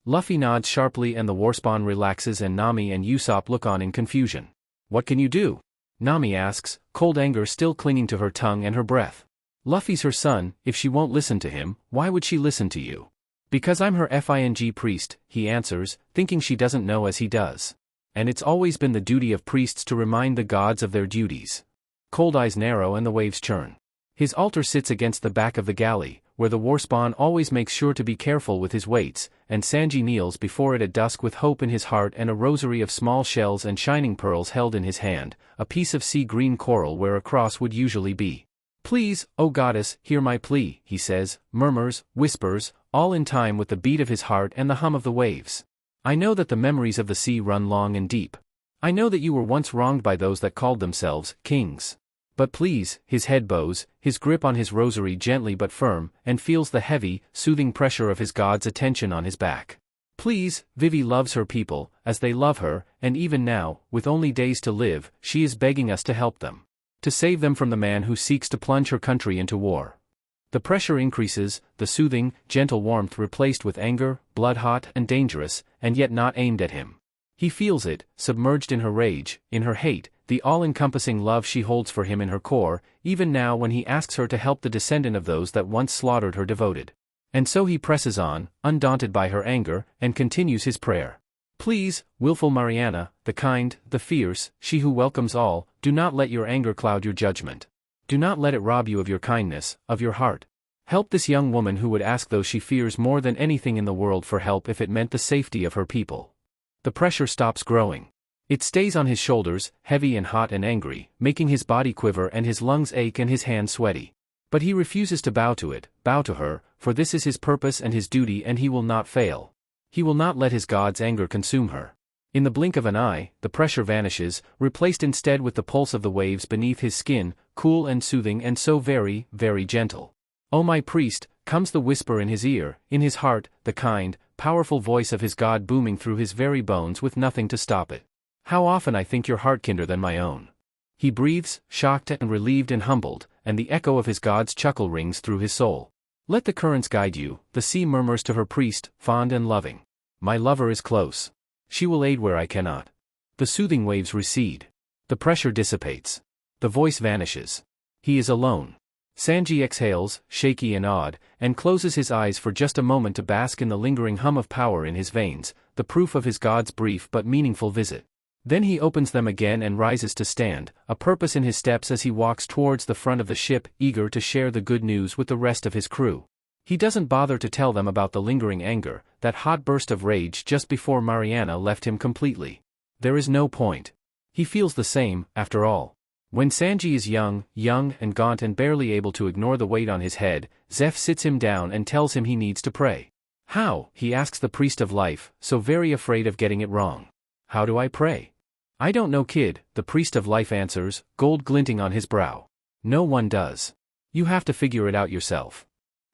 Luffy nods sharply and the warspawn relaxes and Nami and Yasop look on in confusion. What can you do? Nami asks, cold anger still clinging to her tongue and her breath. Luffy's her son, if she won't listen to him, why would she listen to you? Because I'm her FING priest, he answers, thinking she doesn't know as he does. And it's always been the duty of priests to remind the gods of their duties. Cold eyes narrow and the waves churn. His altar sits against the back of the galley, where the warspawn always makes sure to be careful with his weights, and Sanji kneels before it at dusk with hope in his heart and a rosary of small shells and shining pearls held in his hand, a piece of sea green coral where a cross would usually be. Please, O goddess, hear my plea, he says, murmurs, whispers, all in time with the beat of his heart and the hum of the waves. I know that the memories of the sea run long and deep. I know that you were once wronged by those that called themselves kings. But please, his head bows, his grip on his rosary gently but firm, and feels the heavy, soothing pressure of his god's attention on his back. Please, Vivi loves her people, as they love her, and even now, with only days to live, she is begging us to help them. To save them from the man who seeks to plunge her country into war. The pressure increases, the soothing, gentle warmth replaced with anger, blood-hot and dangerous, and yet not aimed at him. He feels it, submerged in her rage, in her hate, the all-encompassing love she holds for him in her core, even now when he asks her to help the descendant of those that once slaughtered her devoted. And so he presses on, undaunted by her anger, and continues his prayer. Please, willful Mariana, the kind, the fierce, she who welcomes all, do not let your anger cloud your judgment. Do not let it rob you of your kindness, of your heart. Help this young woman who would ask those she fears more than anything in the world for help if it meant the safety of her people. The pressure stops growing. It stays on his shoulders, heavy and hot and angry, making his body quiver and his lungs ache and his hands sweaty. But he refuses to bow to it, bow to her, for this is his purpose and his duty and he will not fail. He will not let his god's anger consume her. In the blink of an eye, the pressure vanishes, replaced instead with the pulse of the waves beneath his skin, cool and soothing and so very, very gentle. "O my priest," comes the whisper in his ear, in his heart, the kind, powerful voice of his god booming through his very bones with nothing to stop it. "How often I think your heart kinder than my own." He breathes, shocked and relieved and humbled, and the echo of his god's chuckle rings through his soul. "Let the currents guide you," the sea murmurs to her priest, fond and loving. "My lover is close. She will aid where I cannot." The soothing waves recede. The pressure dissipates. The voice vanishes. He is alone. Sanji exhales, shaky and awed, and closes his eyes for just a moment to bask in the lingering hum of power in his veins, the proof of his god's brief but meaningful visit. Then he opens them again and rises to stand, a purpose in his steps as he walks towards the front of the ship, eager to share the good news with the rest of his crew. He doesn't bother to tell them about the lingering anger, that hot burst of rage just before Mariana left him completely. There is no point. He feels the same, after all. When Sanji is young and gaunt and barely able to ignore the weight on his head, Zeph sits him down and tells him he needs to pray. "How?" he asks the priest of life, so very afraid of getting it wrong. "How do I pray?" "I don't know, kid," the priest of life answers, gold glinting on his brow. "No one does. You have to figure it out yourself."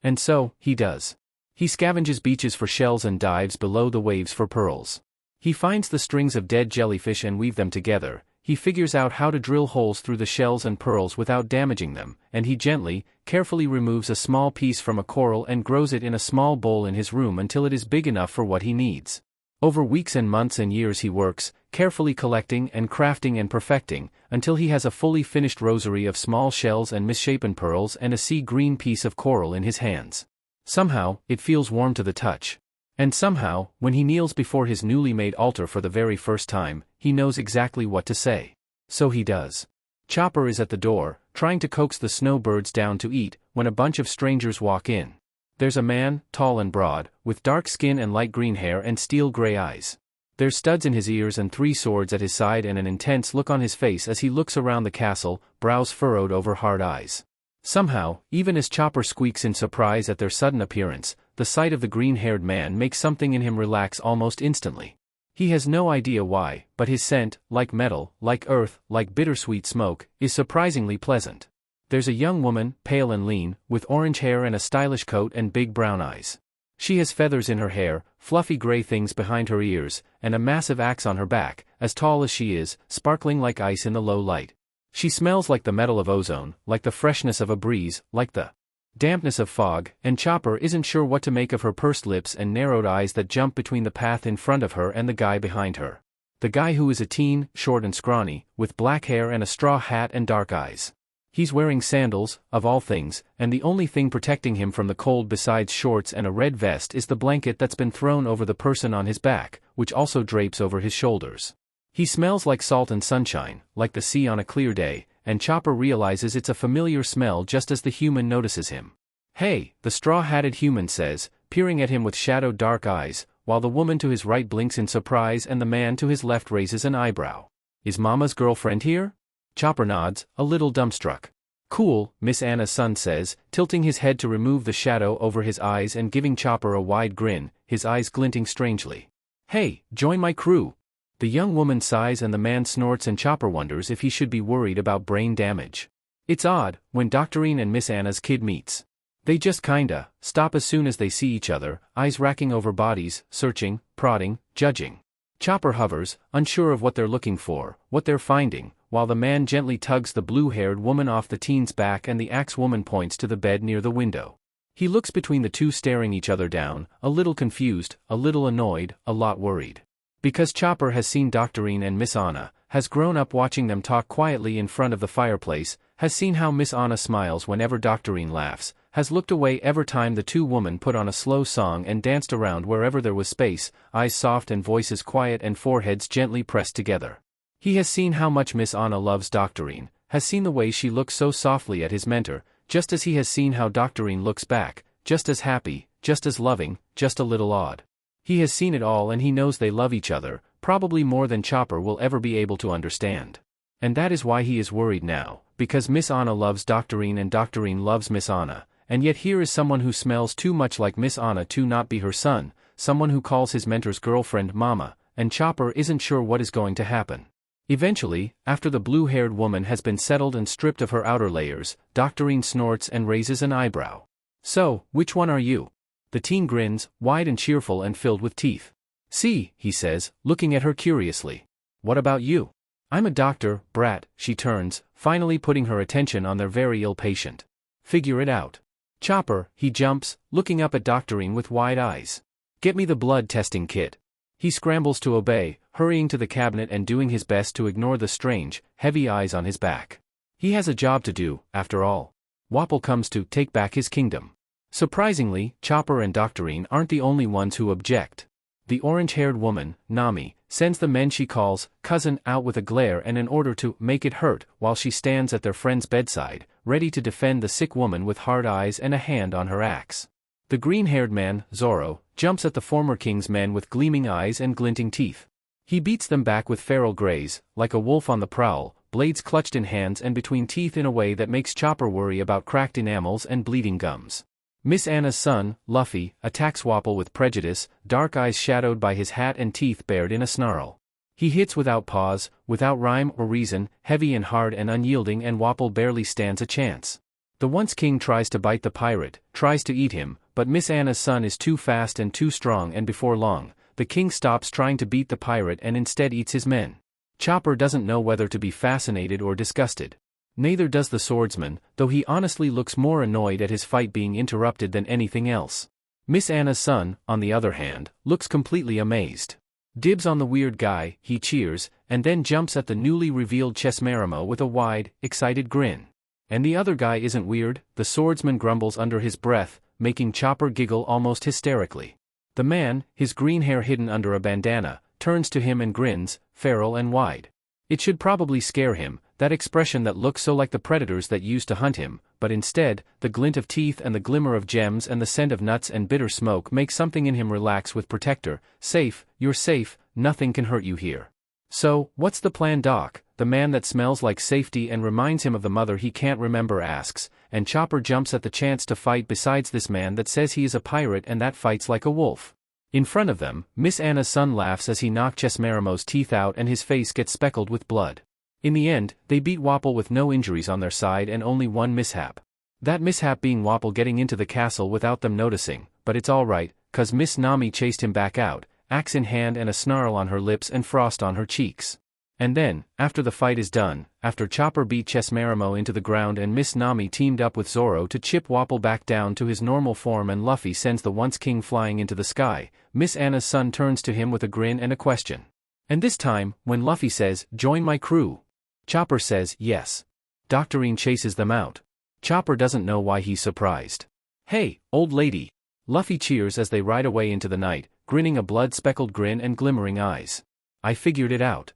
And so, he does. He scavenges beaches for shells and dives below the waves for pearls. He finds the strings of dead jellyfish and weave them together. He figures out how to drill holes through the shells and pearls without damaging them, and he gently, carefully removes a small piece from a coral and grows it in a small bowl in his room until it is big enough for what he needs. Over weeks and months and years he works, carefully collecting and crafting and perfecting, until he has a fully finished rosary of small shells and misshapen pearls and a sea-green piece of coral in his hands. Somehow, it feels warm to the touch. And somehow, when he kneels before his newly made altar for the very first time, he knows exactly what to say. So he does. Chopper is at the door, trying to coax the snowbirds down to eat, when a bunch of strangers walk in. There's a man, tall and broad, with dark skin and light green hair and steel-gray eyes. There's studs in his ears and 3 swords at his side and an intense look on his face as he looks around the castle, brows furrowed over hard eyes. Somehow, even as Chopper squeaks in surprise at their sudden appearance, the sight of the green-haired man makes something in him relax almost instantly. He has no idea why, but his scent, like metal, like earth, like bittersweet smoke, is surprisingly pleasant. There's a young woman, pale and lean, with orange hair and a stylish coat and big brown eyes. She has feathers in her hair, fluffy gray things behind her ears, and a massive axe on her back, as tall as she is, sparkling like ice in the low light. She smells like the metal of ozone, like the freshness of a breeze, like the dampness of fog, and Chopper isn't sure what to make of her pursed lips and narrowed eyes that jump between the path in front of her and the guy behind her. The guy who is a teen, short and scrawny, with black hair and a straw hat and dark eyes. He's wearing sandals, of all things, and the only thing protecting him from the cold besides shorts and a red vest is the blanket that's been thrown over the person on his back, which also drapes over his shoulders. He smells like salt and sunshine, like the sea on a clear day, and Chopper realizes it's a familiar smell just as the human notices him. "Hey," the straw-hatted human says, peering at him with shadowed dark eyes, while the woman to his right blinks in surprise and the man to his left raises an eyebrow. "Is Mama's girlfriend here?" Chopper nods, a little dumbstruck. "Cool," Miss Anna's son says, tilting his head to remove the shadow over his eyes and giving Chopper a wide grin, his eyes glinting strangely. "Hey, join my crew." The young woman sighs and the man snorts and Chopper wonders if he should be worried about brain damage. It's odd, when Doctorine and Miss Anna's kid meets. They just kinda stop as soon as they see each other, eyes racking over bodies, searching, prodding, judging. Chopper hovers, unsure of what they're looking for, what they're finding, while the man gently tugs the blue-haired woman off the teen's back and the axe woman points to the bed near the window. He looks between the two staring each other down, a little confused, a little annoyed, a lot worried. Because Chopper has seen Doctorine and Miss Anna, has grown up watching them talk quietly in front of the fireplace, has seen how Miss Anna smiles whenever Doctorine laughs, has looked away every time the two women put on a slow song and danced around wherever there was space, eyes soft and voices quiet and foreheads gently pressed together. He has seen how much Miss Anna loves Doctorine, has seen the way she looks so softly at his mentor, just as he has seen how Doctorine looks back, just as happy, just as loving, just a little odd. He has seen it all and he knows they love each other, probably more than Chopper will ever be able to understand. And that is why he is worried now, because Miss Anna loves Doctorine and Doctorine loves Miss Anna, and yet here is someone who smells too much like Miss Anna to not be her son, someone who calls his mentor's girlfriend Mama, and Chopper isn't sure what is going to happen. Eventually, after the blue-haired woman has been settled and stripped of her outer layers, Doctorine snorts and raises an eyebrow. So, which one are you? The teen grins, wide and cheerful and filled with teeth. See, he says, looking at her curiously. What about you? I'm a doctor, brat, she turns, finally putting her attention on their very ill patient. Figure it out. Chopper, he jumps, looking up at Doctorine with wide eyes. Get me the blood testing kit. He scrambles to obey, hurrying to the cabinet and doing his best to ignore the strange, heavy eyes on his back. He has a job to do, after all. Wapol comes to take back his kingdom. Surprisingly, Chopper and Doctorine aren't the only ones who object. The orange-haired woman, Nami, sends the men she calls cousin out with a glare and an order to make it hurt while she stands at their friend's bedside, ready to defend the sick woman with hard eyes and a hand on her axe. The green-haired man, Zoro, jumps at the former king's men with gleaming eyes and glinting teeth. He beats them back with feral graze, like a wolf on the prowl, blades clutched in hands and between teeth in a way that makes Chopper worry about cracked enamels and bleeding gums. Miss Anna's son, Luffy, attacks Wapol with prejudice, dark eyes shadowed by his hat and teeth bared in a snarl. He hits without pause, without rhyme or reason, heavy and hard and unyielding, and Wapol barely stands a chance. The once king tries to bite the pirate, tries to eat him, but Miss Anna's son is too fast and too strong, and before long, the king stops trying to beat the pirate and instead eats his men. Chopper doesn't know whether to be fascinated or disgusted. Neither does the swordsman, though he honestly looks more annoyed at his fight being interrupted than anything else. Miss Anna's son, on the other hand, looks completely amazed. Dibs on the weird guy, he cheers, and then jumps at the newly revealed Chessmerimo with a wide, excited grin. And the other guy isn't weird, the swordsman grumbles under his breath, making Chopper giggle almost hysterically. The man, his green hair hidden under a bandana, turns to him and grins, feral and wide. It should probably scare him, that expression that looks so like the predators that used to hunt him, but instead, the glint of teeth and the glimmer of gems and the scent of nuts and bitter smoke make something in him relax with protector. Safe, you're safe, nothing can hurt you here. So, what's the plan, Doc? The man that smells like safety and reminds him of the mother he can't remember asks, and Chopper jumps at the chance to fight besides this man that says he is a pirate and that fights like a wolf. In front of them, Miss Anna's son laughs as he knocks Chessmerimo's teeth out and his face gets speckled with blood. In the end, they beat Wapol with no injuries on their side and only one mishap. That mishap being Wapol getting into the castle without them noticing, but it's alright, cause Miss Nami chased him back out, axe in hand and a snarl on her lips and frost on her cheeks. And then, after the fight is done, after Chopper beat Chessmerimo into the ground and Miss Nami teamed up with Zoro to chip Wapol back down to his normal form and Luffy sends the once king flying into the sky, Miss Anna's son turns to him with a grin and a question. And this time, when Luffy says, "Join my crew," Chopper says, "Yes." Doctorine chases them out. Chopper doesn't know why he's surprised. "Hey, old lady." Luffy cheers as they ride away into the night, grinning a blood-speckled grin and glimmering eyes. "I figured it out."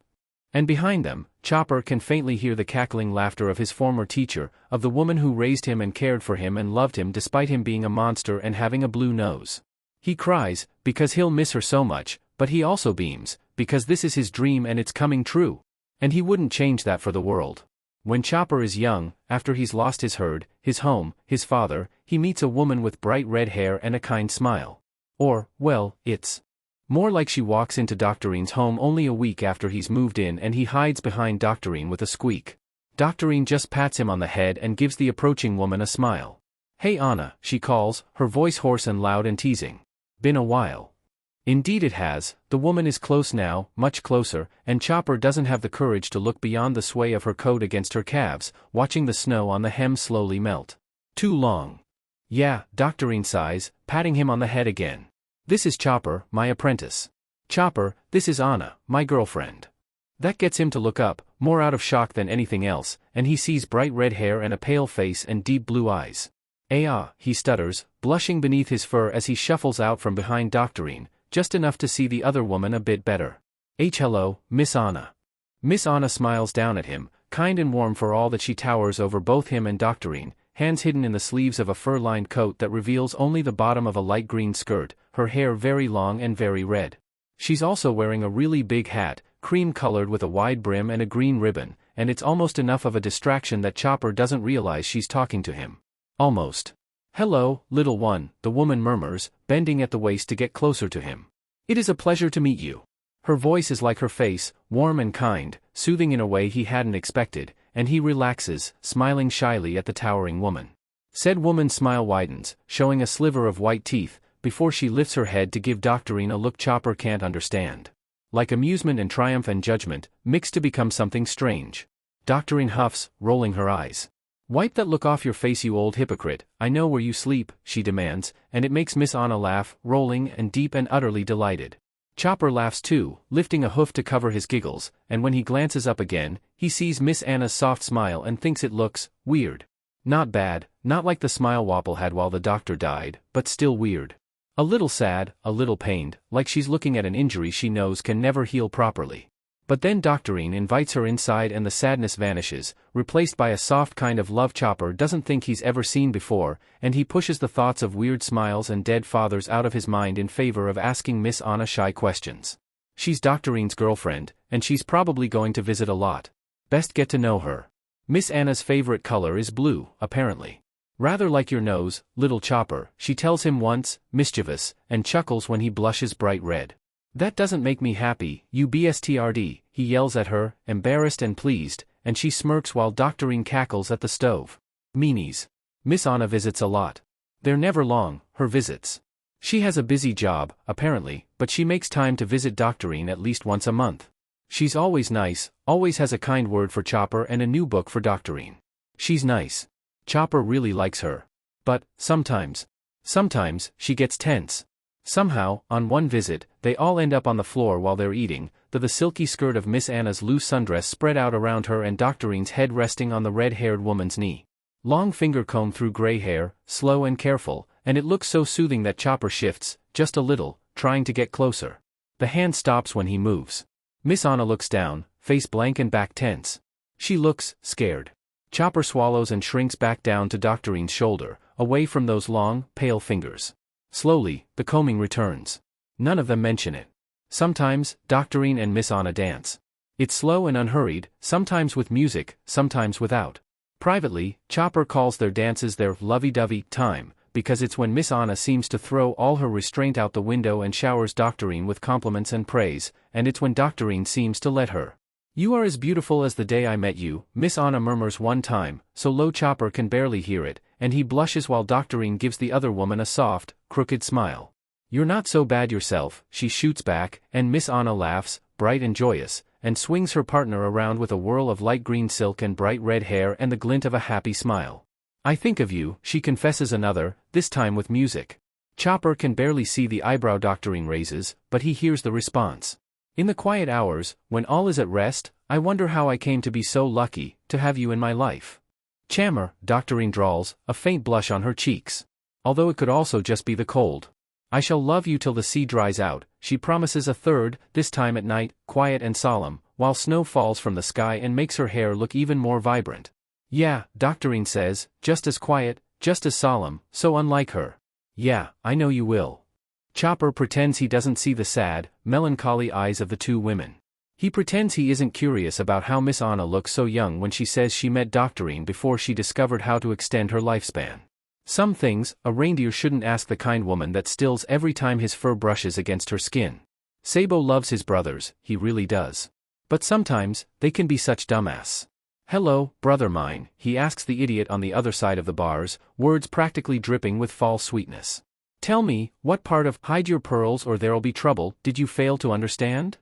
And behind them, Chopper can faintly hear the cackling laughter of his former teacher, of the woman who raised him and cared for him and loved him despite him being a monster and having a blue nose. He cries, because he'll miss her so much, but he also beams, because this is his dream and it's coming true. And he wouldn't change that for the world. When Chopper is young, after he's lost his herd, his home, his father, he meets a woman with bright red hair and a kind smile. Or, well, it's more like she walks into Doctorine's home only a week after he's moved in and he hides behind Doctorine with a squeak. Doctorine just pats him on the head and gives the approaching woman a smile. Hey Anna, she calls, her voice hoarse and loud and teasing. Been a while. Indeed it has, the woman is close now, much closer, and Chopper doesn't have the courage to look beyond the sway of her coat against her calves, watching the snow on the hem slowly melt. Too long. Yeah, Doctorine sighs, patting him on the head again. This is Chopper, my apprentice. Chopper, this is Anna, my girlfriend. That gets him to look up, more out of shock than anything else, and he sees bright red hair and a pale face and deep blue eyes. He stutters, blushing beneath his fur as he shuffles out from behind Doctorine, just enough to see the other woman a bit better. Hello, Miss Anna. Miss Anna smiles down at him, kind and warm for all that she towers over both him and Doctorine, hands hidden in the sleeves of a fur-lined coat that reveals only the bottom of a light green skirt, her hair very long and very red. She's also wearing a really big hat, cream-colored with a wide brim and a green ribbon, and it's almost enough of a distraction that Chopper doesn't realize she's talking to him. Almost. Hello, little one, the woman murmurs, bending at the waist to get closer to him. It is a pleasure to meet you. Her voice is like her face, warm and kind, soothing in a way he hadn't expected, and he relaxes, smiling shyly at the towering woman. Said woman's smile widens, showing a sliver of white teeth, before she lifts her head to give Doctorine a look Chopper can't understand. Like amusement and triumph and judgment, mixed to become something strange. Doctorine huffs, rolling her eyes. Wipe that look off your face, you old hypocrite, I know where you sleep, she demands, and it makes Miss Anna laugh, rolling and deep and utterly delighted. Chopper laughs too, lifting a hoof to cover his giggles, and when he glances up again, he sees Miss Anna's soft smile and thinks it looks weird. Not bad, not like the smile Wapple had while the doctor died, but still weird. A little sad, a little pained, like she's looking at an injury she knows can never heal properly. But then Doctorine invites her inside and the sadness vanishes, replaced by a soft kind of love Chopper doesn't think he's ever seen before, and he pushes the thoughts of weird smiles and dead fathers out of his mind in favor of asking Miss Anna shy questions. She's Doctorine's girlfriend, and she's probably going to visit a lot. Best get to know her. Miss Anna's favorite color is blue, apparently. Rather like your nose, little Chopper, she tells him once, mischievous, and chuckles when he blushes bright red. That doesn't make me happy, you bstrd, he yells at her, embarrassed and pleased, and she smirks while Doctorine cackles at the stove. Meanies. Miss Anna visits a lot. They're never long, her visits. She has a busy job, apparently, but she makes time to visit Doctorine at least once a month. She's always nice, always has a kind word for Chopper and a new book for Doctorine. She's nice. Chopper really likes her. But, sometimes, she gets tense. Somehow, on one visit, they all end up on the floor while they're eating, the silky skirt of Miss Anna's loose sundress spread out around her and Doctorine's head resting on the red-haired woman's knee. Long finger comb through gray hair, slow and careful, and it looks so soothing that Chopper shifts, just a little, trying to get closer. The hand stops when he moves. Miss Anna looks down, face blank and back tense. She looks scared. Chopper swallows and shrinks back down to Doctorine's shoulder, away from those long, pale fingers. Slowly, the combing returns. None of them mention it. Sometimes, Doctorine and Miss Anna dance. It's slow and unhurried, sometimes with music, sometimes without. Privately, Chopper calls their dances their lovey-dovey time, because it's when Miss Anna seems to throw all her restraint out the window and showers Doctorine with compliments and praise, and it's when Doctorine seems to let her. You are as beautiful as the day I met you, Miss Anna murmurs one time, so low Chopper can barely hear it, and he blushes while Doctorine gives the other woman a soft, crooked smile. You're not so bad yourself, she shoots back, and Miss Anna laughs, bright and joyous, and swings her partner around with a whirl of light green silk and bright red hair and the glint of a happy smile. I think of you, she confesses another, this time with music. Chopper can barely see the eyebrow Doctorine raises, but he hears the response. In the quiet hours, when all is at rest, I wonder how I came to be so lucky, to have you in my life. Chammer, Doctorine drawls, a faint blush on her cheeks. Although it could also just be the cold. I shall love you till the sea dries out, she promises a third, this time at night, quiet and solemn, while snow falls from the sky and makes her hair look even more vibrant. Yeah, Doctorine says, just as quiet, just as solemn, so unlike her. Yeah, I know you will. Chopper pretends he doesn't see the sad, melancholy eyes of the two women. He pretends he isn't curious about how Miss Anna looks so young when she says she met Doctorine before she discovered how to extend her lifespan. Some things, a reindeer shouldn't ask the kind woman that stills every time his fur brushes against her skin. Sabo loves his brothers, he really does. But sometimes, they can be such dumbass. "Hello, brother mine," he asks the idiot on the other side of the bars, words practically dripping with false sweetness. "Tell me, what part of 'hide your pearls or there'll be trouble' did you fail to understand?"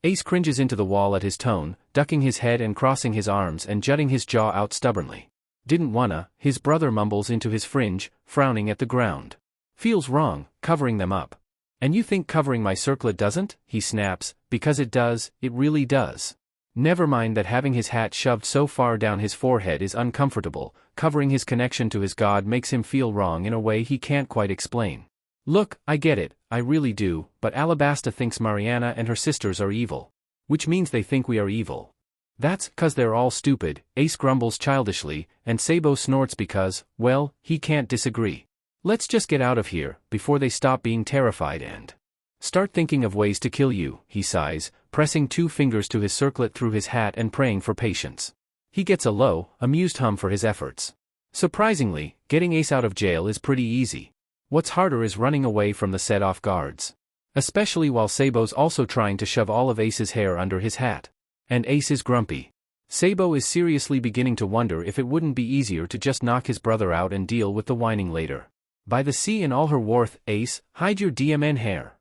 Ace cringes into the wall at his tone, ducking his head and crossing his arms and jutting his jaw out stubbornly. "Didn't wanna," his brother mumbles into his fringe, frowning at the ground. "Feels wrong, covering them up." "And you think covering my circlet doesn't?" he snaps, "because it does, it really does. Never mind that having his hat shoved so far down his forehead is uncomfortable, covering his connection to his god makes him feel wrong in a way he can't quite explain. Look, I get it, I really do, but Alabasta thinks Mariana and her sisters are evil. Which means they think we are evil. That's 'cause they're all stupid," Ace grumbles childishly, and Sabo snorts because, well, he can't disagree. "Let's just get out of here, before they stop being terrified and start thinking of ways to kill you," he sighs, pressing 2 fingers to his circlet through his hat and praying for patience. He gets a low, amused hum for his efforts. Surprisingly, getting Ace out of jail is pretty easy. What's harder is running away from the set-off guards. Especially while Sabo's also trying to shove all of Ace's hair under his hat. And Ace is grumpy. Sabo is seriously beginning to wonder if it wouldn't be easier to just knock his brother out and deal with the whining later. "By the sea in all her worth, Ace, hide your DMN hair."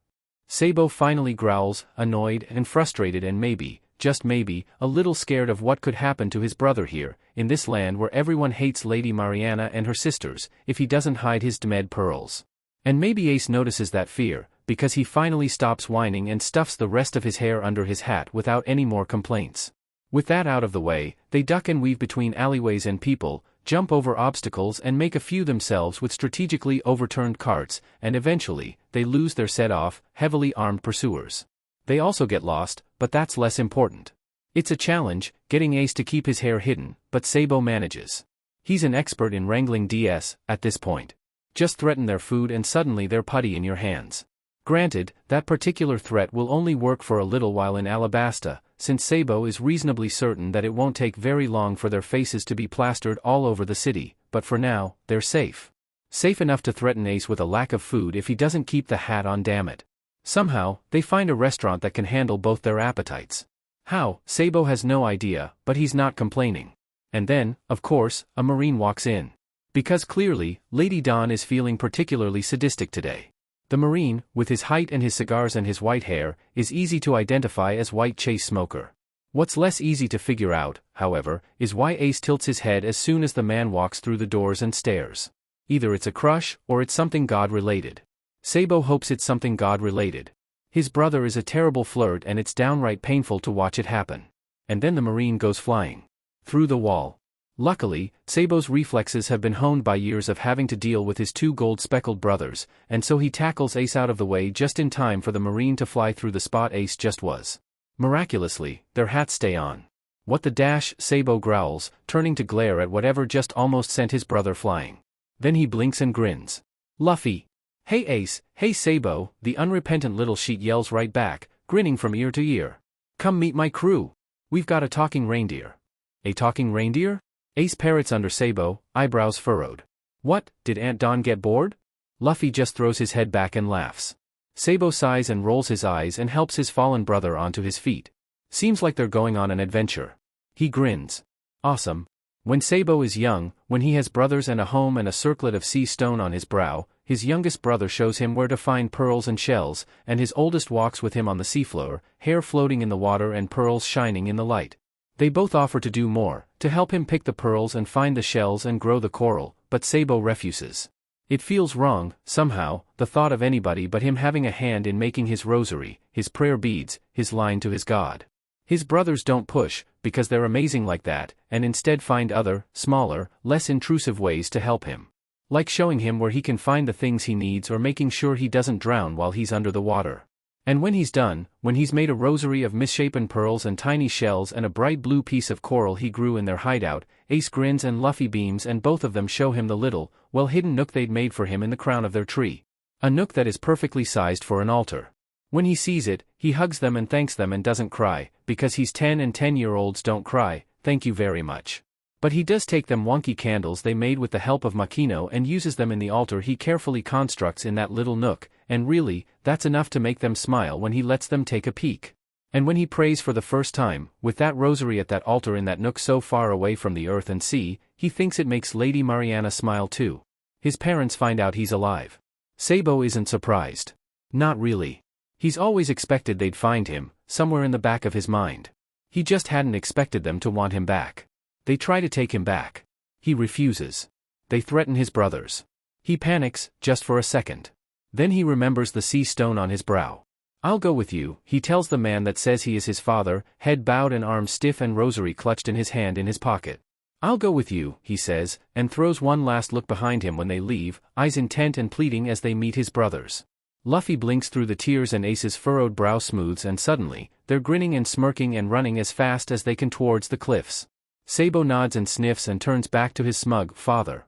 Sabo finally growls, annoyed and frustrated and maybe, just maybe, a little scared of what could happen to his brother here, in this land where everyone hates Lady Mariana and her sisters, if he doesn't hide his Demed pearls. And maybe Ace notices that fear, because he finally stops whining and stuffs the rest of his hair under his hat without any more complaints. With that out of the way, they duck and weave between alleyways and people, jump over obstacles and make a few themselves with strategically overturned carts, and eventually, they lose their set-off, heavily armed pursuers. They also get lost, but that's less important. It's a challenge, getting Ace to keep his hair hidden, but Sabo manages. He's an expert in wrangling DS, at this point. Just threaten their food and suddenly they're putty in your hands. Granted, that particular threat will only work for a little while in Alabasta, since Sabo is reasonably certain that it won't take very long for their faces to be plastered all over the city, but for now, they're safe. Safe enough to threaten Ace with a lack of food if he doesn't keep the hat on, damn it. Somehow, they find a restaurant that can handle both their appetites. How, Sabo has no idea, but he's not complaining. And then, of course, a Marine walks in. Because clearly, Lady Dawn is feeling particularly sadistic today. The Marine, with his height and his cigars and his white hair, is easy to identify as White Chase Smoker. What's less easy to figure out, however, is why Ace tilts his head as soon as the man walks through the doors and stares. Either it's a crush, or it's something God-related. Sabo hopes it's something God-related. His brother is a terrible flirt and it's downright painful to watch it happen. And then the Marine goes flying. Through the wall. Luckily, Sabo's reflexes have been honed by years of having to deal with his 2 gold-speckled brothers, and so he tackles Ace out of the way just in time for the Marine to fly through the spot Ace just was. Miraculously, their hats stay on. "What the dash," Sabo growls, turning to glare at whatever just almost sent his brother flying. Then he blinks and grins. "Luffy." "Hey Ace, hey Sabo," the unrepentant little sheet yells right back, grinning from ear to ear. "Come meet my crew. We've got a talking reindeer." "A talking reindeer?" Ace parrots under Sabo, eyebrows furrowed. "What, did Aunt Dawn get bored?" Luffy just throws his head back and laughs. Sabo sighs and rolls his eyes and helps his fallen brother onto his feet. Seems like they're going on an adventure. He grins. Awesome. When Sabo is young, when he has brothers and a home and a circlet of sea stone on his brow, his youngest brother shows him where to find pearls and shells, and his oldest walks with him on the seafloor, hair floating in the water and pearls shining in the light. They both offer to do more, to help him pick the pearls and find the shells and grow the coral, but Sabo refuses. It feels wrong, somehow, the thought of anybody but him having a hand in making his rosary, his prayer beads, his line to his god. His brothers don't push, because they're amazing like that, and instead find other, smaller, less intrusive ways to help him. Like showing him where he can find the things he needs or making sure he doesn't drown while he's under the water. And when he's done, when he's made a rosary of misshapen pearls and tiny shells and a bright blue piece of coral he grew in their hideout, Ace grins and Luffy beams and both of them show him the little, well-hidden nook they'd made for him in the crown of their tree. A nook that is perfectly sized for an altar. When he sees it, he hugs them and thanks them and doesn't cry, because he's 10 and 10-year-olds don't cry, thank you very much. But he does take them wonky candles they made with the help of Makino and uses them in the altar he carefully constructs in that little nook, and really, that's enough to make them smile when he lets them take a peek. And when he prays for the first time, with that rosary at that altar in that nook so far away from the earth and sea, he thinks it makes Lady Mariana smile too. His parents find out he's alive. Sabo isn't surprised. Not really. He's always expected they'd find him, somewhere in the back of his mind. He just hadn't expected them to want him back. They try to take him back. He refuses. They threaten his brothers. He panics, just for a second. Then he remembers the sea stone on his brow. "I'll go with you," he tells the man that says he is his father, head bowed and arms stiff and rosary clutched in his hand in his pocket. "I'll go with you," he says, and throws one last look behind him when they leave, eyes intent and pleading as they meet his brothers. Luffy blinks through the tears and Ace's furrowed brow smooths, and suddenly, they're grinning and smirking and running as fast as they can towards the cliffs. Sabo nods and sniffs and turns back to his smug father.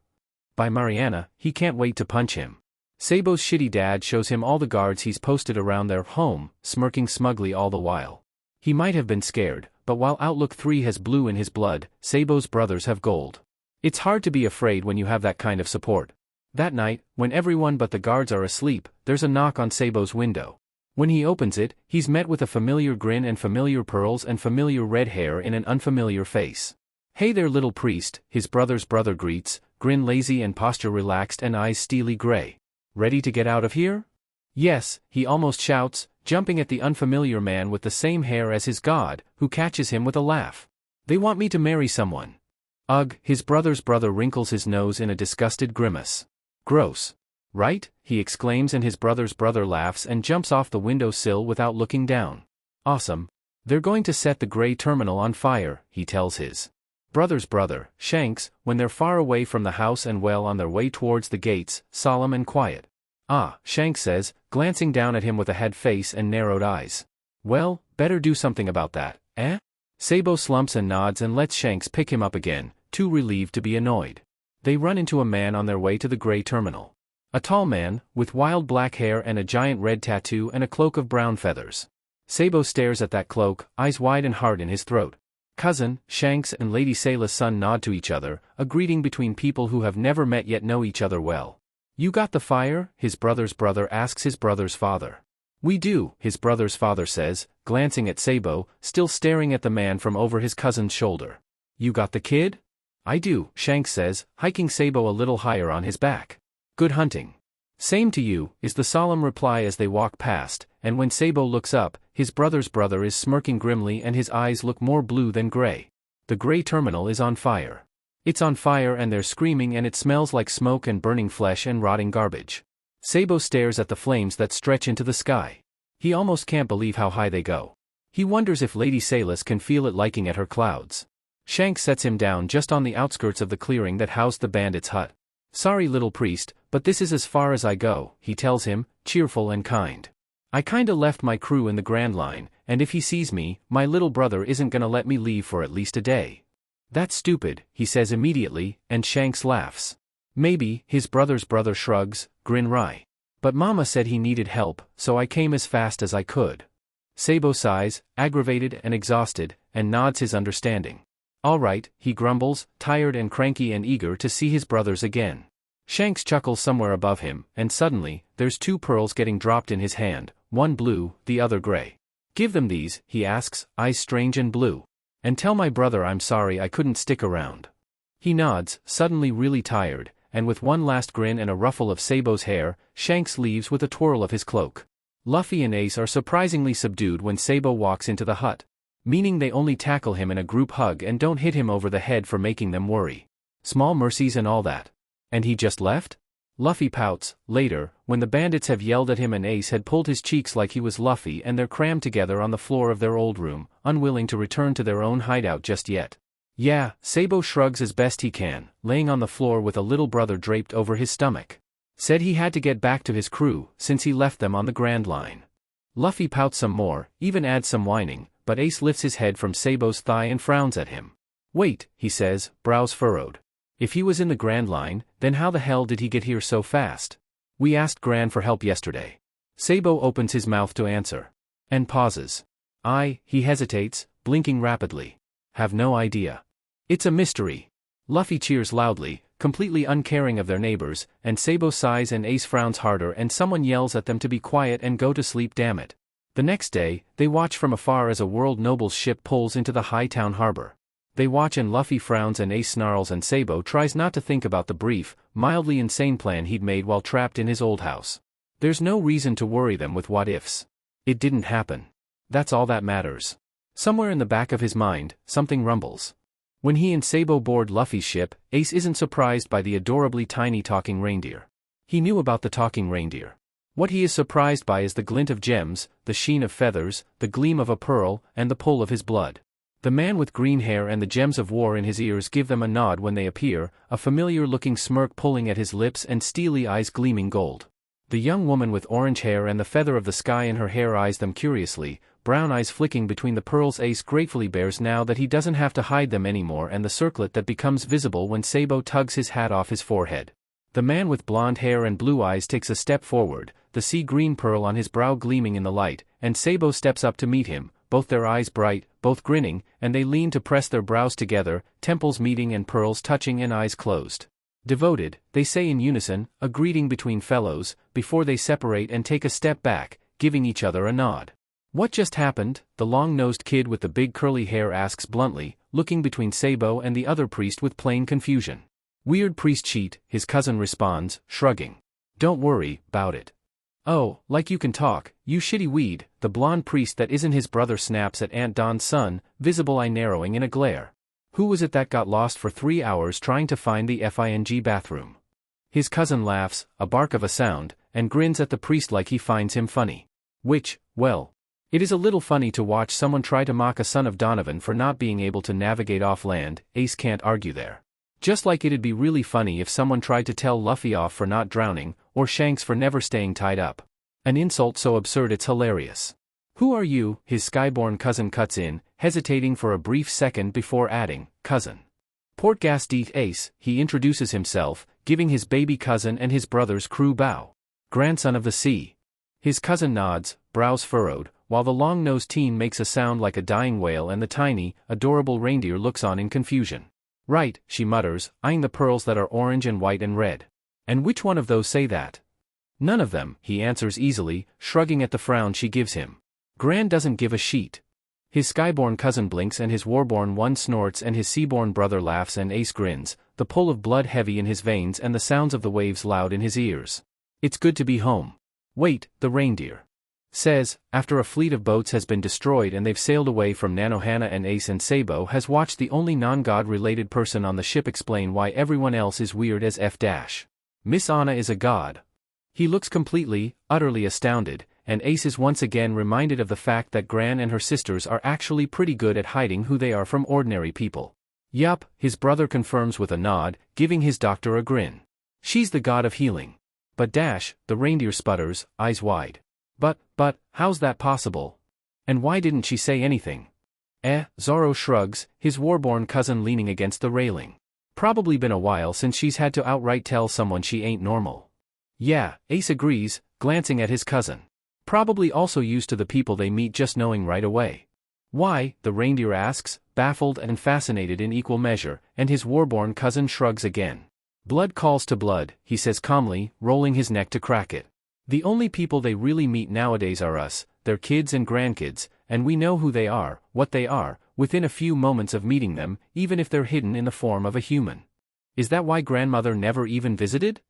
By Mariana, he can't wait to punch him. Sabo's shitty dad shows him all the guards he's posted around their home, smirking smugly all the while. He might have been scared, but while Outlook 3 has blue in his blood, Sabo's brothers have gold. It's hard to be afraid when you have that kind of support. That night, when everyone but the guards are asleep, there's a knock on Sabo's window. When he opens it, he's met with a familiar grin and familiar pearls and familiar red hair in an unfamiliar face. "Hey there, little priest," his brother's brother greets, grin lazy and posture relaxed and eyes steely gray. "Ready to get out of here?" "Yes," he almost shouts, jumping at the unfamiliar man with the same hair as his god, who catches him with a laugh. "They want me to marry someone." "Ugh," his brother's brother wrinkles his nose in a disgusted grimace. "Gross. Right?" he exclaims, and his brother's brother laughs and jumps off the window sill without looking down. "Awesome. They're going to set the gray terminal on fire," he tells his brother's brother, Shanks, when they're far away from the house and well on their way towards the gates, solemn and quiet. "Ah," Shanks says, glancing down at him with a head face and narrowed eyes. "Well, better do something about that, eh?" Sabo slumps and nods and lets Shanks pick him up again, too relieved to be annoyed. They run into a man on their way to the gray terminal. A tall man, with wild black hair and a giant red tattoo and a cloak of brown feathers. Sabo stares at that cloak, eyes wide and hard in his throat. Cousin, Shanks and Lady Sayla's son nod to each other, a greeting between people who have never met yet know each other well. "You got the fire?" his brother's brother asks his brother's father. "We do," his brother's father says, glancing at Sabo, still staring at the man from over his cousin's shoulder. "You got the kid?" "I do," Shanks says, hiking Sabo a little higher on his back. "Good hunting." "Same to you," is the solemn reply as they walk past, and when Sabo looks up, his brother's brother is smirking grimly and his eyes look more blue than gray. The gray terminal is on fire. It's on fire and they're screaming and it smells like smoke and burning flesh and rotting garbage. Sabo stares at the flames that stretch into the sky. He almost can't believe how high they go. He wonders if Lady Saylas can feel it liking at her clouds. Shanks sets him down just on the outskirts of the clearing that housed the bandits' hut. "Sorry, little priest, but this is as far as I go," he tells him, cheerful and kind. "I kinda left my crew in the Grand Line, and if he sees me, my little brother isn't gonna let me leave for at least a day." "That's stupid," he says immediately, and Shanks laughs. "Maybe," his brother's brother shrugs, grin wry. "But Mama said he needed help, so I came as fast as I could." Sabo sighs, aggravated and exhausted, and nods his understanding. "All right," he grumbles, tired and cranky and eager to see his brothers again. Shanks chuckles somewhere above him, and suddenly, there's two pearls getting dropped in his hand, one blue, the other gray. "Give them these," he asks, eyes strange and blue. "And tell my brother I'm sorry I couldn't stick around." He nods, suddenly really tired, and with one last grin and a ruffle of Sabo's hair, Shanks leaves with a twirl of his cloak. Luffy and Ace are surprisingly subdued when Sabo walks into the hut. Meaning they only tackle him in a group hug and don't hit him over the head for making them worry. Small mercies and all that. And he just left? Luffy pouts, later, when the bandits have yelled at him and Ace had pulled his cheeks like he was Luffy and they're crammed together on the floor of their old room, unwilling to return to their own hideout just yet. "Yeah," Sabo shrugs as best he can, laying on the floor with a little brother draped over his stomach. "Said he had to get back to his crew, since he left them on the Grand Line." Luffy pouts some more, even adds some whining, but Ace lifts his head from Sabo's thigh and frowns at him. "Wait," he says, brows furrowed. "If he was in the Grand Line, then how the hell did he get here so fast? We asked Gran for help yesterday." Sabo opens his mouth to answer. And pauses. He hesitates, blinking rapidly. "Have no idea. It's a mystery." Luffy cheers loudly, completely uncaring of their neighbors, and Sabo sighs and Ace frowns harder and someone yells at them to be quiet and go to sleep, damn it. The next day, they watch from afar as a world noble's ship pulls into the high town harbor. They watch and Luffy frowns and Ace snarls and Sabo tries not to think about the brief, mildly insane plan he'd made while trapped in his old house. There's no reason to worry them with what-ifs. It didn't happen. That's all that matters. Somewhere in the back of his mind, something rumbles. When he and Sabo board Luffy's ship, Ace isn't surprised by the adorably tiny talking reindeer. He knew about the talking reindeer. What he is surprised by is the glint of gems, the sheen of feathers, the gleam of a pearl, and the pull of his blood. The man with green hair and the gems of war in his ears give them a nod when they appear, a familiar-looking smirk pulling at his lips and steely eyes gleaming gold. The young woman with orange hair and the feather of the sky in her hair eyes them curiously, brown eyes flicking between the pearls. Ace gratefully bears now that he doesn't have to hide them anymore, and the circlet that becomes visible when Sabo tugs his hat off his forehead. The man with blonde hair and blue eyes takes a step forward, the sea green pearl on his brow gleaming in the light, and Sabo steps up to meet him, both their eyes bright, both grinning, and they lean to press their brows together, temples meeting and pearls touching and eyes closed. Devoted, they say in unison, a greeting between fellows, before they separate and take a step back, giving each other a nod. What just happened? The long-nosed kid with the big curly hair asks bluntly, looking between Sabo and the other priest with plain confusion. Weird priest cheat, his cousin responds, shrugging. Don't worry, 'bout it. Oh, like you can talk, you shitty weed, the blonde priest that isn't his brother snaps at Aunt Don's son, visible eye narrowing in a glare. Who was it that got lost for 3 hours trying to find the FING bathroom? His cousin laughs, a bark of a sound, and grins at the priest like he finds him funny. Which, well, it is a little funny to watch someone try to mock a son of Donovan for not being able to navigate off land. Ace can't argue there. Just like it'd be really funny if someone tried to tell Luffy off for not drowning, or Shanks for never staying tied up. An insult so absurd it's hilarious. Who are you? His skyborn cousin cuts in, hesitating for a brief second before adding, cousin. Portgasdeet Ace, he introduces himself, giving his baby cousin and his brother's crew bow. Grandson of the sea. His cousin nods, brows furrowed, while the long-nosed teen makes a sound like a dying whale and the tiny, adorable reindeer looks on in confusion. Right, she mutters, eyeing the pearls that are orange and white and red. And which one of those say that? None of them, he answers easily, shrugging at the frown she gives him. Gran doesn't give a sheet. His skyborn cousin blinks and his warborn one snorts and his seaborn brother laughs and Ace grins, the pull of blood heavy in his veins and the sounds of the waves loud in his ears. It's good to be home. Wait, the reindeer says, after a fleet of boats has been destroyed and they've sailed away from Nanohana, and Ace and Sabo has watched the only non-god-related person on the ship explain why everyone else is weird as F-. Miss Anna is a god. He looks completely, utterly astounded, and Ace is once again reminded of the fact that Gran and her sisters are actually pretty good at hiding who they are from ordinary people. Yup, his brother confirms with a nod, giving his doctor a grin. She's the god of healing. But the reindeer sputters, eyes wide. But, how's that possible? And why didn't she say anything? Zoro shrugs, his warborn cousin leaning against the railing. Probably been a while since she's had to outright tell someone she ain't normal. Yeah, Ace agrees, glancing at his cousin. Probably also used to the people they meet just knowing right away. Why? The reindeer asks, baffled and fascinated in equal measure, and his warborn cousin shrugs again. Blood calls to blood, he says calmly, rolling his neck to crack it. The only people they really meet nowadays are us, their kids and grandkids, and we know who they are, what they are, within a few moments of meeting them, even if they're hidden in the form of a human. Is that why grandmother never even visited?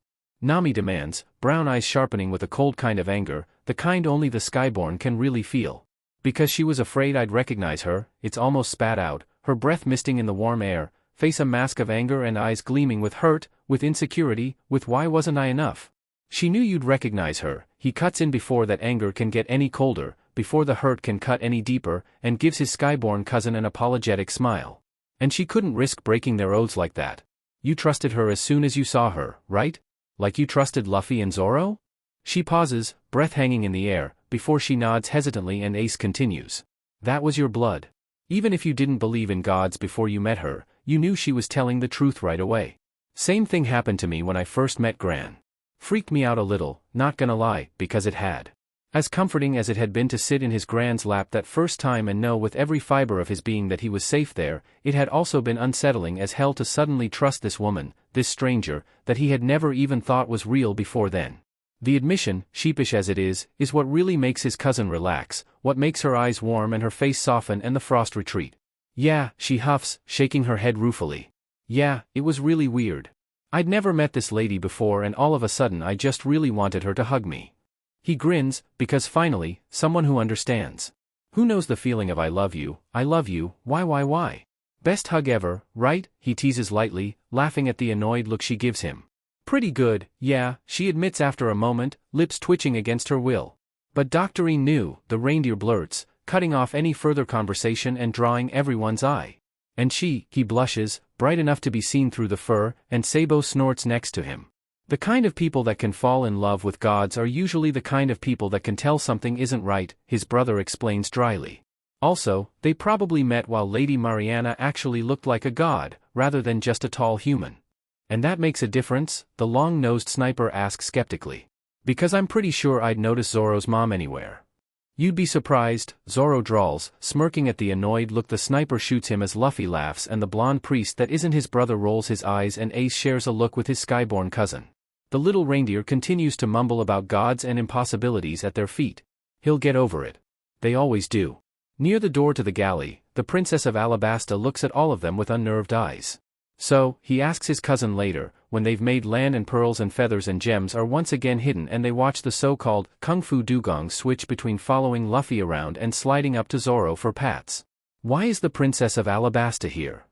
Nami demands, brown eyes sharpening with a cold kind of anger, the kind only the skyborn can really feel. Because she was afraid I'd recognize her, it's almost spat out, her breath misting in the warm air, face a mask of anger and eyes gleaming with hurt, with insecurity, with why wasn't I enough? She knew you'd recognize her, he cuts in before that anger can get any colder, before the hurt can cut any deeper, and gives his skyborn cousin an apologetic smile. And she couldn't risk breaking their oaths like that. You trusted her as soon as you saw her, right? Like you trusted Luffy and Zoro? She pauses, breath hanging in the air, before she nods hesitantly and Ace continues. That was your blood. Even if you didn't believe in gods before you met her, you knew she was telling the truth right away. Same thing happened to me when I first met Gran. Freaked me out a little, not gonna lie, because it had. As comforting as it had been to sit in his Gran's lap that first time and know with every fiber of his being that he was safe there, it had also been unsettling as hell to suddenly trust this woman, this stranger, that he had never even thought was real before then. The admission, sheepish as it is what really makes his cousin relax, what makes her eyes warm and her face soften and the frost retreat. Yeah, she huffs, shaking her head ruefully. Yeah, it was really weird. I'd never met this lady before and all of a sudden I just really wanted her to hug me. He grins, because finally, someone who understands. Who knows the feeling of I love you, why? Best hug ever, right? He teases lightly, laughing at the annoyed look she gives him. Pretty good, yeah, she admits after a moment, lips twitching against her will. But Doctorine knew, the reindeer blurts, cutting off any further conversation and drawing everyone's eye. And he blushes, bright enough to be seen through the fur, and Sabo snorts next to him. The kind of people that can fall in love with gods are usually the kind of people that can tell something isn't right, his brother explains dryly. Also, they probably met while Lady Mariana actually looked like a god, rather than just a tall human. And that makes a difference? The long-nosed sniper asks skeptically. Because I'm pretty sure I'd notice Zoro's mom anywhere. You'd be surprised, Zoro drawls, smirking at the annoyed look the sniper shoots him as Luffy laughs and the blonde priest that isn't his brother rolls his eyes and Ace shares a look with his skyborn cousin. The little reindeer continues to mumble about gods and impossibilities at their feet. He'll get over it. They always do. Near the door to the galley, the Princess of Alabasta looks at all of them with unnerved eyes. So, he asks his cousin later, when they've made land and pearls and feathers and gems are once again hidden and they watch the so-called Kung Fu Dugong switch between following Luffy around and sliding up to Zoro for pats. Why is the Princess of Alabasta here?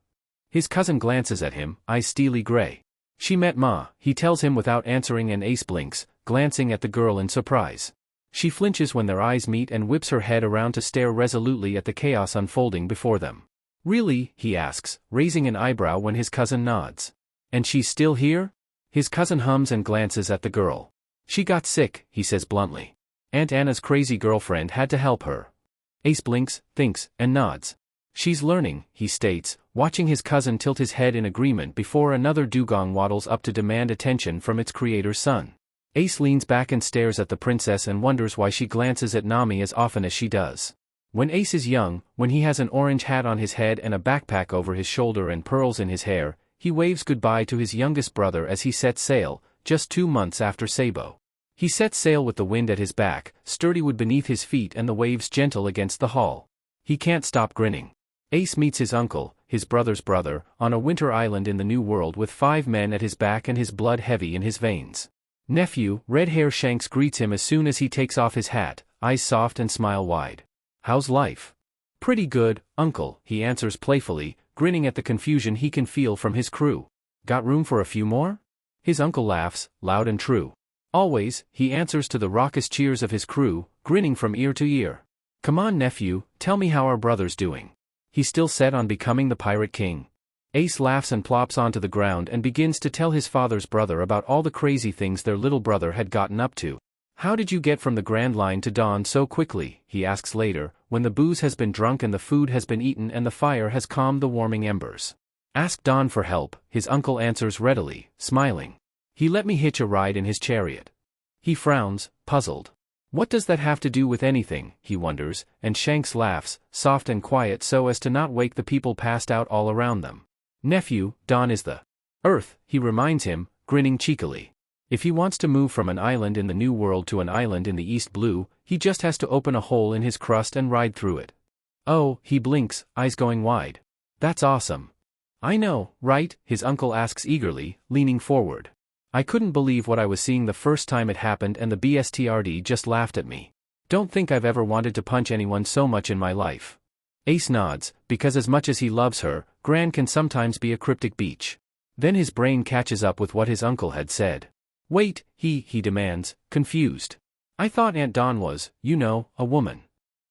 His cousin glances at him, eyes steely gray. She met Ma, he tells him without answering and Ace blinks, glancing at the girl in surprise. She flinches when their eyes meet and whips her head around to stare resolutely at the chaos unfolding before them. Really? He asks, raising an eyebrow when his cousin nods. And she's still here? His cousin hums and glances at the girl. She got sick, he says bluntly. Aunt Anna's crazy girlfriend had to help her. Ace blinks, thinks, and nods. She's learning, he states, watching his cousin tilt his head in agreement before another dugong waddles up to demand attention from its creator's son. Ace leans back and stares at the princess and wonders why she glances at Nami as often as she does. When Ace is young, when he has an orange hat on his head and a backpack over his shoulder and pearls in his hair, he waves goodbye to his youngest brother as he sets sail, just 2 months after Sabo. He sets sail with the wind at his back, sturdy wood beneath his feet and the waves gentle against the hull. He can't stop grinning. Ace meets his uncle, his brother's brother, on a winter island in the New World with 5 men at his back and his blood heavy in his veins. Nephew, red hair Shanks greets him as soon as he takes off his hat, eyes soft and smile wide. How's life? Pretty good, uncle, he answers playfully, grinning at the confusion he can feel from his crew. Got room for a few more? His uncle laughs, loud and true. Always, he answers to the raucous cheers of his crew, grinning from ear to ear. Come on nephew, tell me how our brother's doing. He's still set on becoming the Pirate King. Ace laughs and plops onto the ground and begins to tell his father's brother about all the crazy things their little brother had gotten up to. How did you get from the Grand Line to Dawn so quickly, he asks later, when the booze has been drunk and the food has been eaten and the fire has calmed the warming embers. Ask Don for help, his uncle answers readily, smiling. He let me hitch a ride in his chariot. He frowns, puzzled. What does that have to do with anything, he wonders, and Shanks laughs, soft and quiet so as to not wake the people passed out all around them. Nephew, Dawn is the Earth, he reminds him, grinning cheekily. If he wants to move from an island in the New World to an island in the East Blue, he just has to open a hole in his crust and ride through it. Oh, he blinks, eyes going wide. That's awesome. I know, right? His uncle asks eagerly, leaning forward. I couldn't believe what I was seeing the first time it happened and the BSTRD just laughed at me. Don't think I've ever wanted to punch anyone so much in my life. Ace nods, because as much as he loves her, Gran can sometimes be a cryptic beach. Then his brain catches up with what his uncle had said. Wait, he demands, confused. I thought Aunt Dawn was, a woman.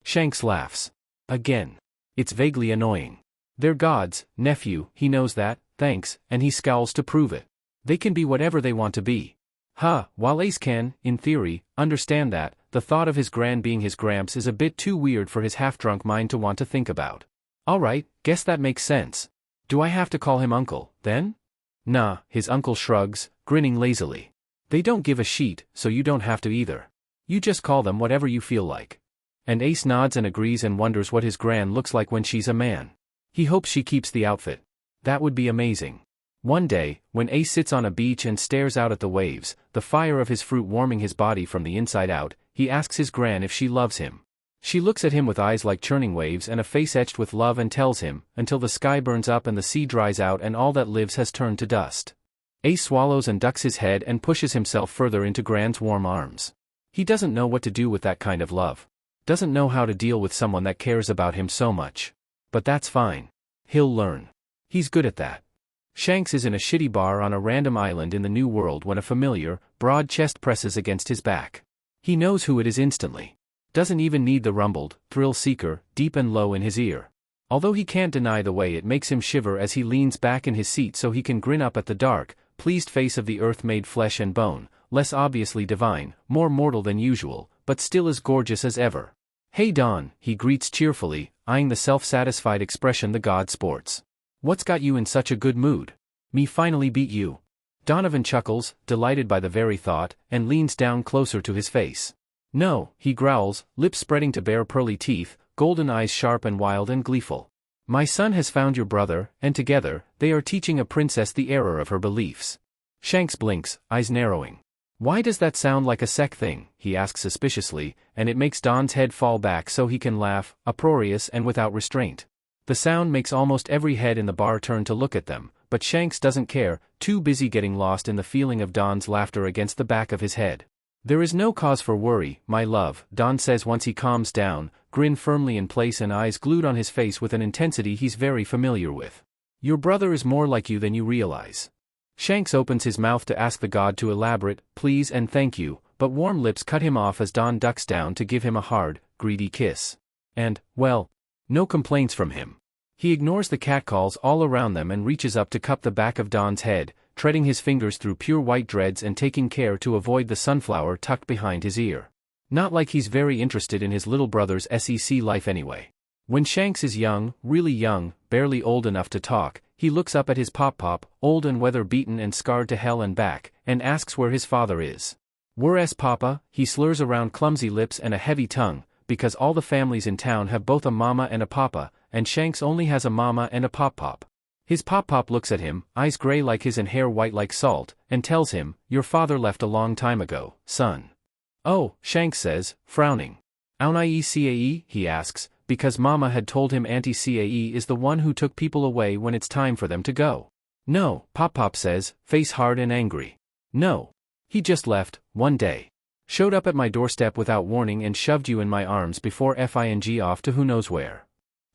Shanks laughs. Again. It's vaguely annoying. They're gods, nephew, he knows that, thanks, and he scowls to prove it. They can be whatever they want to be. While Ace can, in theory, understand that, the thought of his Gran being his Gramps is a bit too weird for his half-drunk mind to want to think about. Alright, guess that makes sense. Do I have to call him uncle, then? Nah, his uncle shrugs, grinning lazily. They don't give a sheet, so you don't have to either. You just call them whatever you feel like. And Ace nods and agrees and wonders what his Gran looks like when she's a man. He hopes she keeps the outfit. That would be amazing. One day, when Ace sits on a beach and stares out at the waves, the fire of his fruit warming his body from the inside out, he asks his gran if she loves him. She looks at him with eyes like churning waves and a face etched with love and tells him, until the sky burns up and the sea dries out and all that lives has turned to dust. Ace swallows and ducks his head and pushes himself further into Gran's warm arms. He doesn't know what to do with that kind of love. Doesn't know how to deal with someone that cares about him so much. But that's fine. He'll learn. He's good at that. Shanks is in a shitty bar on a random island in the New World when a familiar, broad chest presses against his back. He knows who it is instantly. Doesn't even need the rumbled, thrill-seeker, deep and low in his ear. Although he can't deny the way it makes him shiver as he leans back in his seat so he can grin up at the dark, pleased face of the earth made flesh and bone, less obviously divine, more mortal than usual, but still as gorgeous as ever. "Hey Don," he greets cheerfully, eyeing the self-satisfied expression the god sports. "What's got you in such a good mood? Me finally beat you." Donovan chuckles, delighted by the very thought, and leans down closer to his face. "No," he growls, lips spreading to bare pearly teeth, golden eyes sharp and wild and gleeful. "My son has found your brother, and together, they are teaching a princess the error of her beliefs." Shanks blinks, eyes narrowing. "Why does that sound like a sec thing?" he asks suspiciously, and it makes Don's head fall back so he can laugh, uproarious and without restraint. The sound makes almost every head in the bar turn to look at them, but Shanks doesn't care, too busy getting lost in the feeling of Don's laughter against the back of his head. "There is no cause for worry, my love," Don says once he calms down, grin firmly in place and eyes glued on his face with an intensity he's very familiar with. "Your brother is more like you than you realize." Shanks opens his mouth to ask the god to elaborate, please and thank you, but warm lips cut him off as Don ducks down to give him a hard, greedy kiss. And, well, no complaints from him. He ignores the catcalls all around them and reaches up to cup the back of Don's head, treading his fingers through pure white dreads and taking care to avoid the sunflower tucked behind his ear. Not like he's very interested in his little brother's SEC life anyway. When Shanks is young, really young, barely old enough to talk, he looks up at his pop-pop, old and weather-beaten and scarred to hell and back, and asks where his father is. "Where's Papa?" He slurs around clumsy lips and a heavy tongue, because all the families in town have both a mama and a papa, and Shanks only has a mama and a pop-pop. His pop-pop looks at him, eyes gray like his and hair white like salt, and tells him, "Your father left a long time ago, son." "Oh," Shanks says, frowning. "Auntie Cae?" he asks, because Mama had told him Auntie Cae is the one who took people away when it's time for them to go. "No," Pop-Pop says, face hard and angry. "No. He just left, one day. Showed up at my doorstep without warning and shoved you in my arms before fing off to who knows where."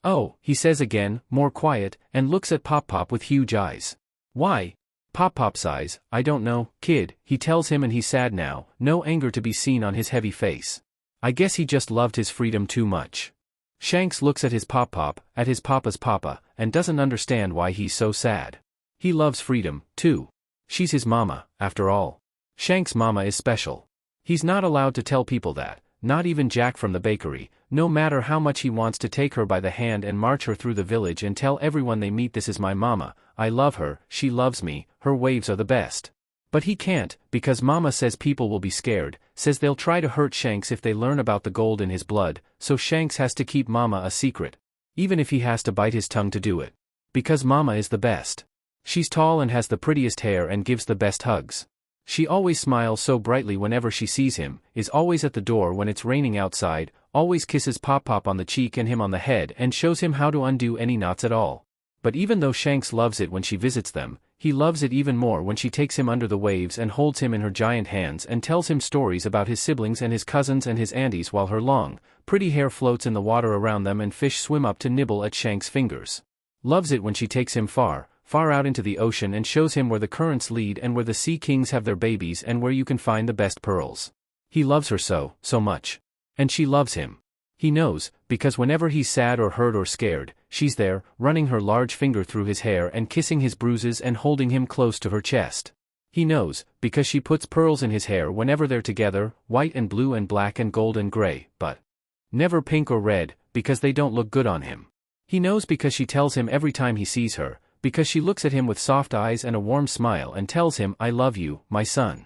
"Oh," he says again, more quiet, and looks at Pop-Pop with huge eyes. "Why?" Pop-Pop sighs, "I don't know, kid," he tells him, and he's sad now, no anger to be seen on his heavy face. "I guess he just loved his freedom too much." Shanks looks at his pop-pop, at his papa's papa, and doesn't understand why he's so sad. He loves freedom, too. She's his mama, after all. Shanks' mama is special. He's not allowed to tell people that, not even Jack from the bakery, no matter how much he wants to take her by the hand and march her through the village and tell everyone they meet, "This is my mama, I love her, she loves me, her waves are the best." But he can't, because Mama says people will be scared, says they'll try to hurt Shanks if they learn about the gold in his blood, so Shanks has to keep Mama a secret. Even if he has to bite his tongue to do it. Because Mama is the best. She's tall and has the prettiest hair and gives the best hugs. She always smiles so brightly whenever she sees him, is always at the door when it's raining outside, always kisses Pop-Pop on the cheek and him on the head and shows him how to undo any knots at all. But even though Shanks loves it when she visits them, he loves it even more when she takes him under the waves and holds him in her giant hands and tells him stories about his siblings and his cousins and his aunties while her long, pretty hair floats in the water around them and fish swim up to nibble at Shanks' fingers. Loves it when she takes him far, far out into the ocean and shows him where the currents lead and where the sea kings have their babies and where you can find the best pearls. He loves her so, so much. And she loves him. He knows, because whenever he's sad or hurt or scared, she's there, running her large finger through his hair and kissing his bruises and holding him close to her chest. He knows, because she puts pearls in his hair whenever they're together, white and blue and black and gold and gray, but never pink or red, because they don't look good on him. He knows because she tells him every time he sees her, because she looks at him with soft eyes and a warm smile and tells him, "I love you, my son."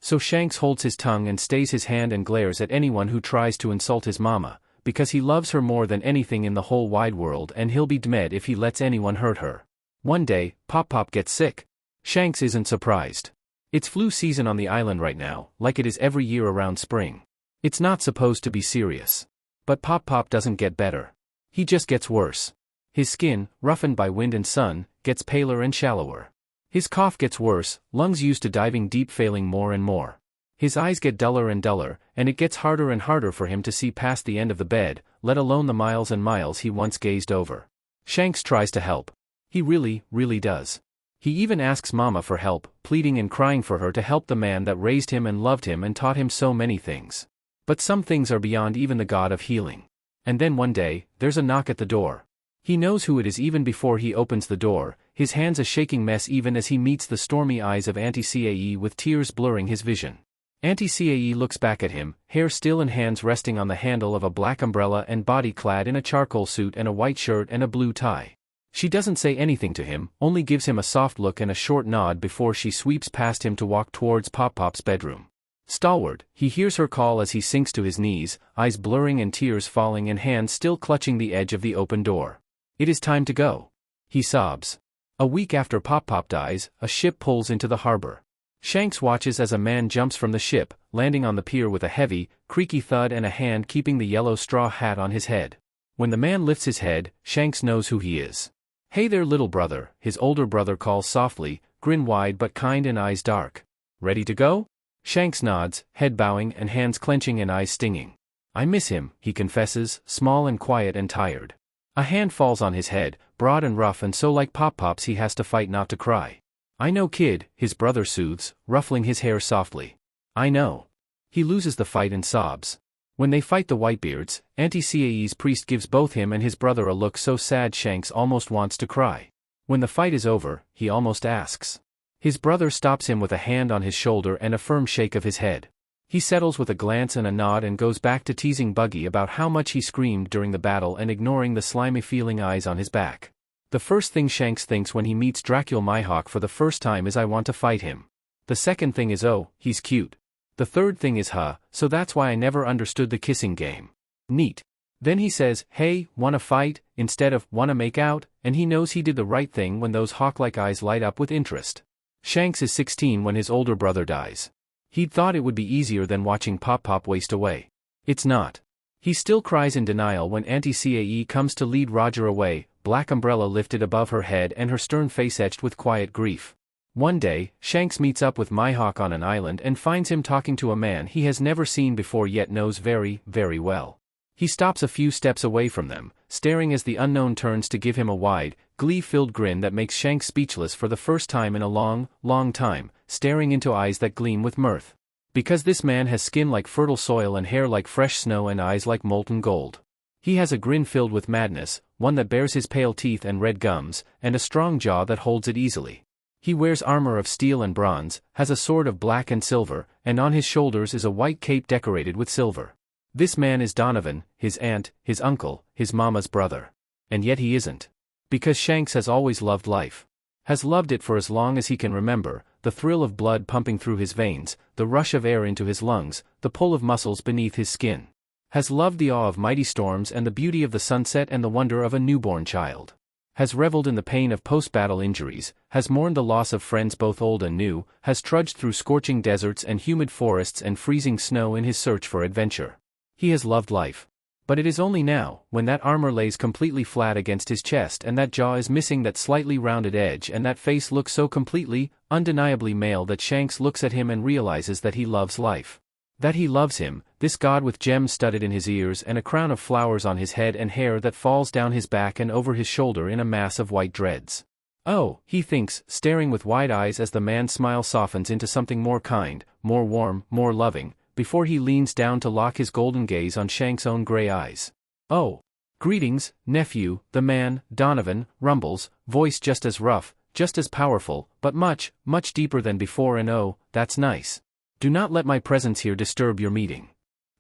So Shanks holds his tongue and stays his hand and glares at anyone who tries to insult his mama, because he loves her more than anything in the whole wide world and he'll be dead if he lets anyone hurt her. One day, Pop-Pop gets sick, Shanks isn't surprised. It's flu season on the island right now, like it is every year around spring. It's not supposed to be serious. But Pop doesn't get better. He just gets worse. His skin, roughened by wind and sun, gets paler and shallower. His cough gets worse, lungs used to diving deep failing more and more. His eyes get duller and duller, and it gets harder and harder for him to see past the end of the bed, let alone the miles and miles he once gazed over. Shanks tries to help. He really does. He even asks Mama for help, pleading and crying for her to help the man that raised him and loved him and taught him so many things. But some things are beyond even the god of healing. And then one day, there's a knock at the door. He knows who it is even before he opens the door, his hands a shaking mess even as he meets the stormy eyes of Auntie Cae with tears blurring his vision. Auntie Cae looks back at him, hair still and hands resting on the handle of a black umbrella and body clad in a charcoal suit and a white shirt and a blue tie. She doesn't say anything to him, only gives him a soft look and a short nod before she sweeps past him to walk towards Pop's bedroom. Stalwart, he hears her call as he sinks to his knees, eyes blurring and tears falling and hands still clutching the edge of the open door. It is time to go. He sobs. A week after Pop dies, a ship pulls into the harbor. Shanks watches as a man jumps from the ship, landing on the pier with a heavy, creaky thud and a hand keeping the yellow straw hat on his head. When the man lifts his head, Shanks knows who he is. "Hey there little brother," his older brother calls softly, grin wide but kind and eyes dark. "Ready to go?" Shanks nods, head bowing and hands clenching and eyes stinging. "I miss him," he confesses, small and quiet and tired. A hand falls on his head, broad and rough and so like Pop's he has to fight not to cry. "I know kid," his brother soothes, ruffling his hair softly. "I know." He loses the fight and sobs. When they fight the Whitebeards, Auntie Cae's priest gives both him and his brother a look so sad Shanks almost wants to cry. When the fight is over, he almost asks. His brother stops him with a hand on his shoulder and a firm shake of his head. He settles with a glance and a nod and goes back to teasing Buggy about how much he screamed during the battle and ignoring the slimy feeling eyes on his back. The first thing Shanks thinks when he meets Dracula Mihawk for the first time is I want to fight him. The second thing is oh, he's cute. The third thing is so that's why I never understood the kissing game. Neat. Then he says, hey, wanna fight, instead of wanna make out, and he knows he did the right thing when those hawk-like eyes light up with interest. Shanks is 16 when his older brother dies. He'd thought it would be easier than watching Pop waste away. It's not. He still cries in denial when Auntie Cae comes to lead Roger away, black umbrella lifted above her head and her stern face etched with quiet grief. One day, Shanks meets up with Mihawk on an island and finds him talking to a man he has never seen before yet knows very well. He stops a few steps away from them, staring as the unknown turns to give him a wide, glee-filled grin that makes Shanks speechless for the first time in a long time, staring into eyes that gleam with mirth. Because this man has skin like fertile soil and hair like fresh snow and eyes like molten gold. He has a grin filled with madness, one that bears his pale teeth and red gums, and a strong jaw that holds it easily. He wears armor of steel and bronze, has a sword of black and silver, and on his shoulders is a white cape decorated with silver. This man is Donovan, his aunt, his uncle, his mama's brother. And yet he isn't. Because Shanks has always loved life. Has loved it for as long as he can remember, the thrill of blood pumping through his veins, the rush of air into his lungs, the pull of muscles beneath his skin. Has loved the awe of mighty storms and the beauty of the sunset and the wonder of a newborn child. Has reveled in the pain of post-battle injuries, has mourned the loss of friends both old and new, has trudged through scorching deserts and humid forests and freezing snow in his search for adventure. He has loved life. But it is only now, when that armor lays completely flat against his chest and that jaw is missing that slightly rounded edge and that face looks so completely, undeniably male that Shanks looks at him and realizes that he loves life. That he loves him, this god with gems studded in his ears and a crown of flowers on his head and hair that falls down his back and over his shoulder in a mass of white dreads. Oh, he thinks, staring with wide eyes as the man's smile softens into something more kind, more warm, more loving, before he leans down to lock his golden gaze on Shanks' own gray eyes. "Oh. Greetings, nephew," the man, Donovan, rumbles, voice just as rough, just as powerful, but much deeper than before and oh, that's nice. "Do not let my presence here disturb your meeting.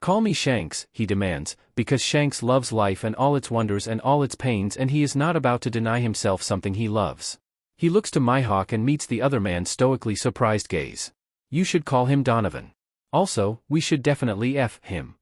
Call me Shanks," he demands, because Shanks loves life and all its wonders and all its pains and he is not about to deny himself something he loves. He looks to Mihawk and meets the other man's stoically surprised gaze. "You should call him Donovan. Also, we should definitely F him."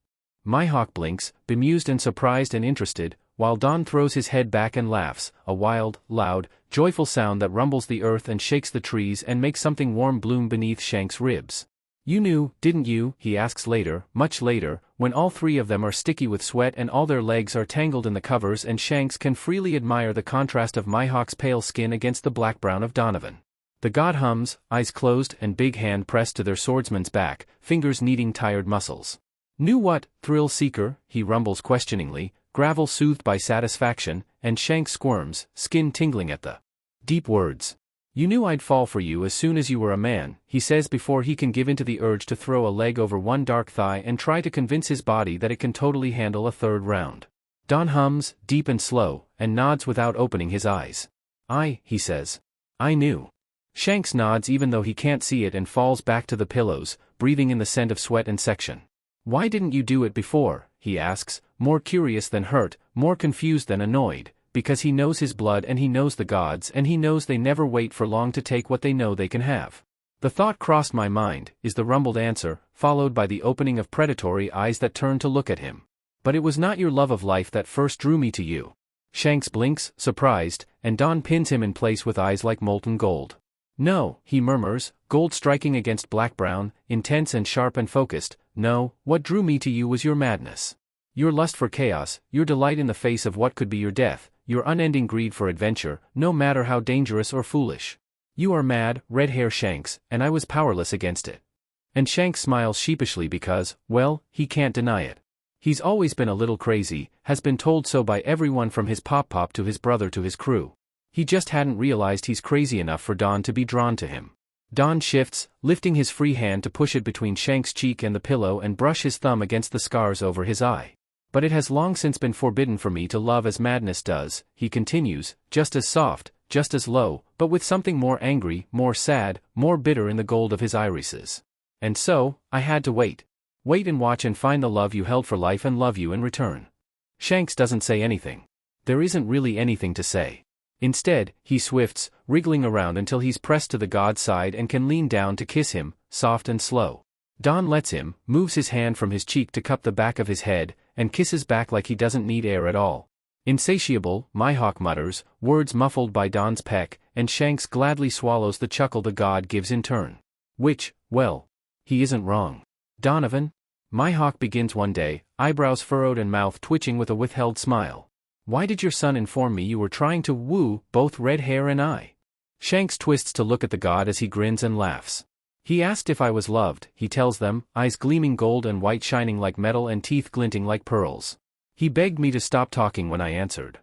Mihawk blinks, bemused and surprised and interested, while Don throws his head back and laughs, a wild, loud, joyful sound that rumbles the earth and shakes the trees and makes something warm bloom beneath Shank's ribs. "You knew, didn't you?" he asks later, much later, when all three of them are sticky with sweat and all their legs are tangled in the covers and Shanks can freely admire the contrast of Mihawk's pale skin against the black-brown of Donovan. The god hums, eyes closed and big hand pressed to their swordsman's back, fingers kneading tired muscles. "Knew what, thrill seeker?" he rumbles questioningly, gravel soothed by satisfaction, and Shanks squirms, skin tingling at the deep words. "You knew I'd fall for you as soon as you were a man," he says before he can give in to the urge to throw a leg over one dark thigh and try to convince his body that it can totally handle a third round. Don hums, deep and slow, and nods without opening his eyes. He says. "I knew." Shanks nods even though he can't see it and falls back to the pillows, breathing in the scent of sweat and section. "Why didn't you do it before?" he asks, more curious than hurt, more confused than annoyed, because he knows his blood and he knows the gods and he knows they never wait for long to take what they know they can have. "The thought crossed my mind," is the rumbled answer, followed by the opening of predatory eyes that turn to look at him. "But it was not your love of life that first drew me to you." Shanks blinks, surprised, and Don pins him in place with eyes like molten gold. "No," he murmurs, gold striking against black-brown, intense and sharp and focused. "No, what drew me to you was your madness. Your lust for chaos, your delight in the face of what could be your death, your unending greed for adventure, no matter how dangerous or foolish. You are mad, red hair Shanks, and I was powerless against it." And Shanks smiles sheepishly because, well, he can't deny it. He's always been a little crazy, has been told so by everyone from his pop-pop to his brother to his crew. He just hadn't realized he's crazy enough for Don to be drawn to him. Don shifts, lifting his free hand to push it between Shanks' cheek and the pillow and brush his thumb against the scars over his eye. "But it has long since been forbidden for me to love as madness does," he continues, just as soft, just as low, but with something more angry, more sad, more bitter in the gold of his irises. "And so, I had to wait. Wait and watch and find the love you held for life and love you in return." Shanks doesn't say anything. There isn't really anything to say. Instead, he swifts, wriggling around until he's pressed to the god's side and can lean down to kiss him, soft and slow. Don lets him, moves his hand from his cheek to cup the back of his head, and kisses back like he doesn't need air at all. "Insatiable," Mihawk mutters, words muffled by Don's peck, and Shanks gladly swallows the chuckle the god gives in turn. Which, well, he isn't wrong. "Donovan?" Mihawk begins one day, eyebrows furrowed and mouth twitching with a withheld smile. "Why did your son inform me you were trying to woo both red hair and I?" Shanks twists to look at the god as he grins and laughs. "He asked if I was loved," he tells them, eyes gleaming gold and white shining like metal and teeth glinting like pearls. "He begged me to stop talking when I answered."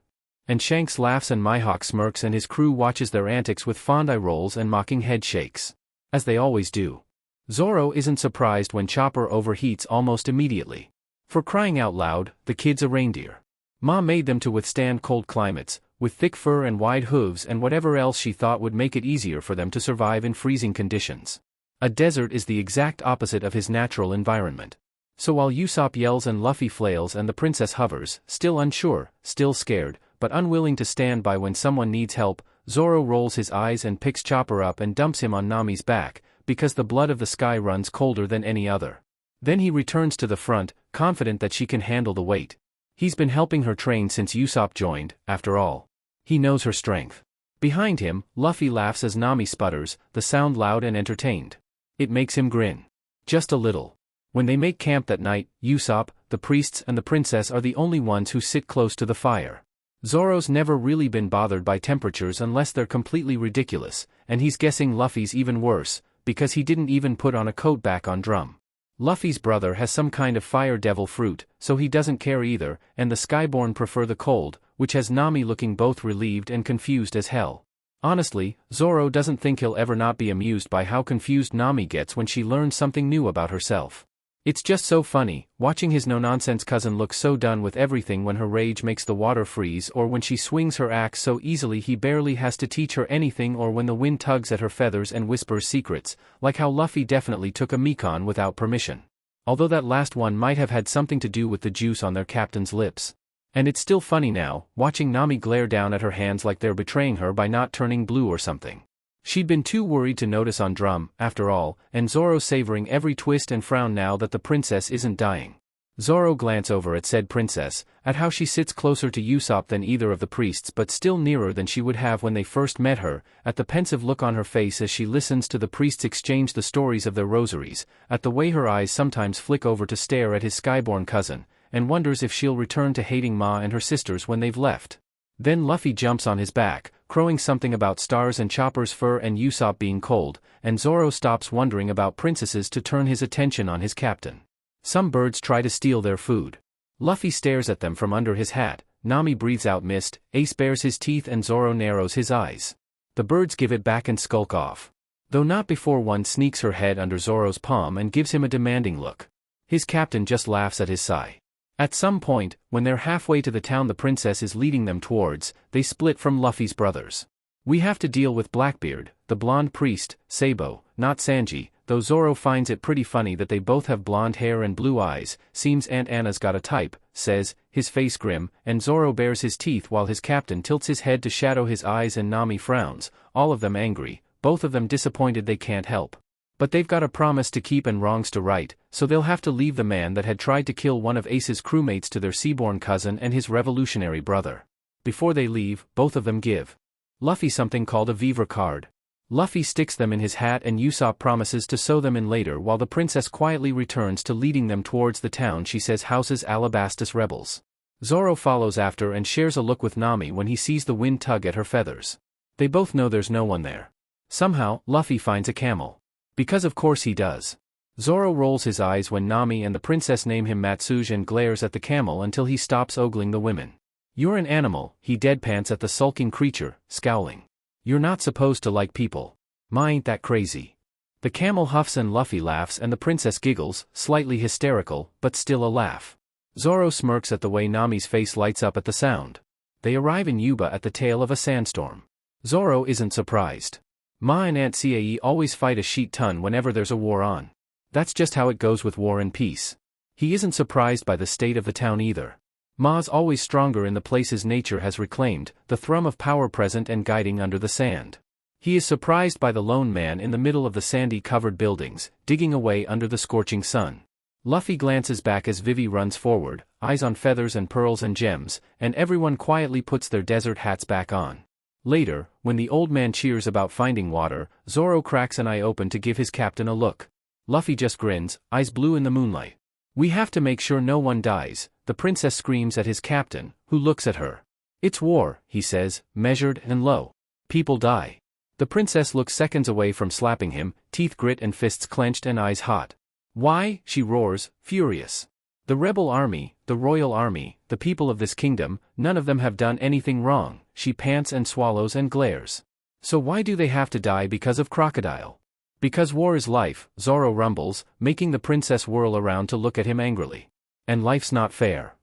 And Shanks laughs and Mihawk smirks and his crew watches their antics with fond eye rolls and mocking head shakes. As they always do. Zoro isn't surprised when Chopper overheats almost immediately. For crying out loud, the kid's a reindeer. Ma made them to withstand cold climates, with thick fur and wide hooves and whatever else she thought would make it easier for them to survive in freezing conditions. A desert is the exact opposite of his natural environment. So while Yasop yells and Luffy flails and the princess hovers, still unsure, still scared, but unwilling to stand by when someone needs help, Zoro rolls his eyes and picks Chopper up and dumps him on Nami's back, because the blood of the sky runs colder than any other. Then he returns to the front, confident that she can handle the weight. He's been helping her train since Yasop joined, after all. He knows her strength. Behind him, Luffy laughs as Nami sputters, the sound loud and entertained. It makes him grin. Just a little. When they make camp that night, Yasop, the priests and the princess are the only ones who sit close to the fire. Zoro's never really been bothered by temperatures unless they're completely ridiculous, and he's guessing Luffy's even worse, because he didn't even put on a coat back on drum. Luffy's brother has some kind of fire devil fruit, so he doesn't care either, and the Skyborn prefer the cold, which has Nami looking both relieved and confused as hell. Honestly, Zoro doesn't think he'll ever not be amused by how confused Nami gets when she learns something new about herself. It's just so funny, watching his no-nonsense cousin look so done with everything when her rage makes the water freeze or when she swings her axe so easily he barely has to teach her anything or when the wind tugs at her feathers and whispers secrets, like how Luffy definitely took a Mekon without permission. Although that last one might have had something to do with the juice on their captain's lips. And it's still funny now, watching Nami glare down at her hands like they're betraying her by not turning blue or something. She'd been too worried to notice on drum, after all, and Zoro savoring every twist and frown now that the princess isn't dying. Zoro glance over at said princess, at how she sits closer to Yasop than either of the priests but still nearer than she would have when they first met her, at the pensive look on her face as she listens to the priests exchange the stories of their rosaries, at the way her eyes sometimes flick over to stare at his skyborn cousin, and wonders if she'll return to hating Ma and her sisters when they've left. Then Luffy jumps on his back, crowing something about stars and Chopper's fur and Yasop being cold, and Zoro stops wondering about princesses to turn his attention on his captain. Some birds try to steal their food. Luffy stares at them from under his hat, Nami breathes out mist, Ace bares his teeth and Zoro narrows his eyes. The birds give it back and skulk off. Though not before one sneaks her head under Zoro's palm and gives him a demanding look. His captain just laughs at his sigh. At some point, when they're halfway to the town the princess is leading them towards, they split from Luffy's brothers. We have to deal with Blackbeard, the blonde priest, Sabo, not Sanji, though Zoro finds it pretty funny that they both have blonde hair and blue eyes, seems Aunt Anna's got a type, says, his face grim, and Zoro bares his teeth while his captain tilts his head to shadow his eyes and Nami frowns, all of them angry, both of them disappointed they can't help. But they've got a promise to keep and wrongs to right, so they'll have to leave the man that had tried to kill one of Ace's crewmates to their seaborn cousin and his revolutionary brother. Before they leave, both of them give Luffy something called a Vivre card. Luffy sticks them in his hat and Yasop promises to sew them in later while the princess quietly returns to leading them towards the town she says houses Alabastus rebels. Zoro follows after and shares a look with Nami when he sees the wind tug at her feathers. They both know there's no one there. Somehow, Luffy finds a camel. Because of course he does. Zoro rolls his eyes when Nami and the princess name him Matsuge and glares at the camel until he stops ogling the women. You're an animal, he deadpants at the sulking creature, scowling. You're not supposed to like people. Ma ain't that crazy. The camel huffs and Luffy laughs and the princess giggles, slightly hysterical, but still a laugh. Zoro smirks at the way Nami's face lights up at the sound. They arrive in Yuba at the tail of a sandstorm. Zoro isn't surprised. Ma and Aunt Cae always fight a shit ton whenever there's a war on. That's just how it goes with war and peace. He isn't surprised by the state of the town either. Ma's always stronger in the places nature has reclaimed, the thrum of power present and guiding under the sand. He is surprised by the lone man in the middle of the sandy-covered buildings, digging away under the scorching sun. Luffy glances back as Vivi runs forward, eyes on feathers and pearls and gems, and everyone quietly puts their desert hats back on. Later, when the old man cheers about finding water, Zoro cracks an eye open to give his captain a look. Luffy just grins, eyes blue in the moonlight. We have to make sure no one dies, the princess screams at his captain, who looks at her. It's war, he says, measured and low. People die. The princess looks seconds away from slapping him, teeth grit and fists clenched and eyes hot. Why? She roars, furious. The rebel army, the royal army, the people of this kingdom, none of them have done anything wrong, she pants and swallows and glares. So why do they have to die because of crocodile? Because war is life, Zoro rumbles, making the princess whirl around to look at him angrily. And life's not fair.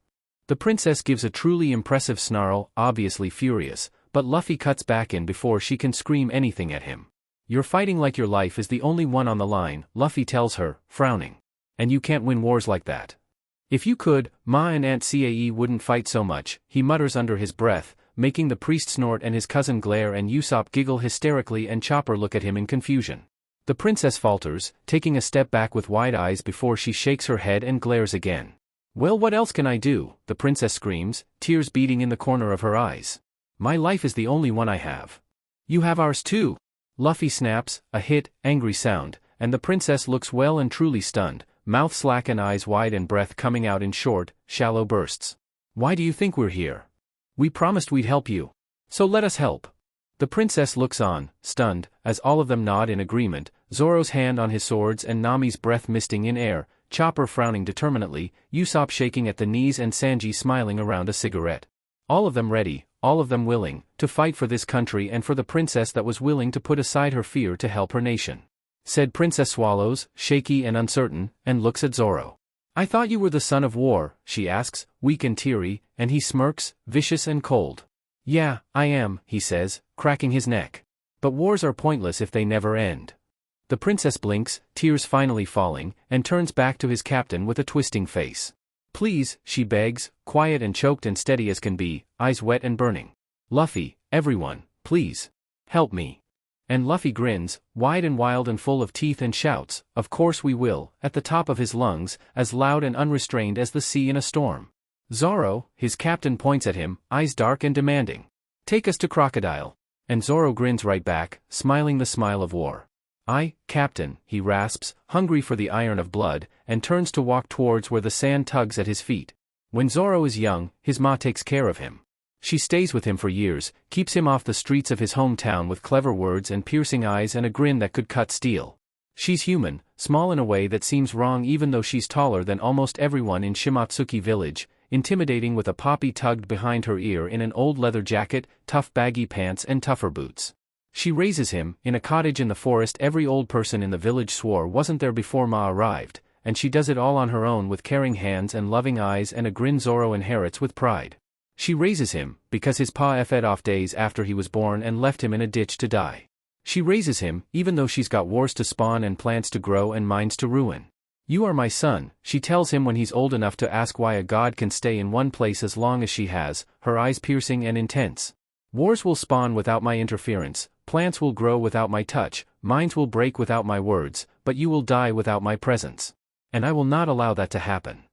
The princess gives a truly impressive snarl, obviously furious, but Luffy cuts back in before she can scream anything at him. You're fighting like your life is the only one on the line, Luffy tells her, frowning. And you can't win wars like that. If you could, Ma and Aunt Cae wouldn't fight so much, he mutters under his breath, making the priest snort and his cousin glare and Yasop giggle hysterically and Chopper look at him in confusion. The princess falters, taking a step back with wide eyes before she shakes her head and glares again. Well, what else can I do? The princess screams, tears beating in the corner of her eyes. My life is the only one I have. You have ours too. Luffy snaps, a hit, angry sound, and the princess looks well and truly stunned, mouth slack and eyes wide and breath coming out in short, shallow bursts. Why do you think we're here? We promised we'd help you. So let us help. The princess looks on, stunned, as all of them nod in agreement, Zoro's hand on his swords and Nami's breath misting in air, Chopper frowning determinately, Yasop shaking at the knees and Sanji smiling around a cigarette. All of them ready, all of them willing, to fight for this country and for the princess that was willing to put aside her fear to help her nation. Said Princess swallows, shaky and uncertain, and looks at Zoro. I thought you were the son of war, she asks, weak and teary, and he smirks, vicious and cold. Yeah, I am, he says, cracking his neck. But wars are pointless if they never end. The princess blinks, tears finally falling, and turns back to his captain with a twisting face. Please, she begs, quiet and choked and steady as can be, eyes wet and burning. Luffy, everyone, please. Help me. And Luffy grins, wide and wild and full of teeth, and shouts, "Of course we will," at the top of his lungs, as loud and unrestrained as the sea in a storm. Zoro, his captain, points at him, eyes dark and demanding. "Take us to Crocodile." And Zoro grins right back, smiling the smile of war. Captain," he rasps, hungry for the iron of blood, and turns to walk towards where the sand tugs at his feet. When Zoro is young, his ma takes care of him. She stays with him for years, keeps him off the streets of his hometown with clever words and piercing eyes and a grin that could cut steel. She's human, small in a way that seems wrong even though she's taller than almost everyone in Shimatsuki village, intimidating with a poppy tugged behind her ear in an old leather jacket, tough baggy pants and tougher boots. She raises him, in a cottage in the forest every old person in the village swore wasn't there before Ma arrived, and she does it all on her own with caring hands and loving eyes and a grin Zoro inherits with pride. She raises him, because his pa fed off days after he was born and left him in a ditch to die. She raises him, even though she's got wars to spawn and plants to grow and mines to ruin. "You are my son," she tells him when he's old enough to ask why a god can stay in one place as long as she has, her eyes piercing and intense. "Wars will spawn without my interference, plants will grow without my touch, mines will break without my words, but you will die without my presence. And I will not allow that to happen."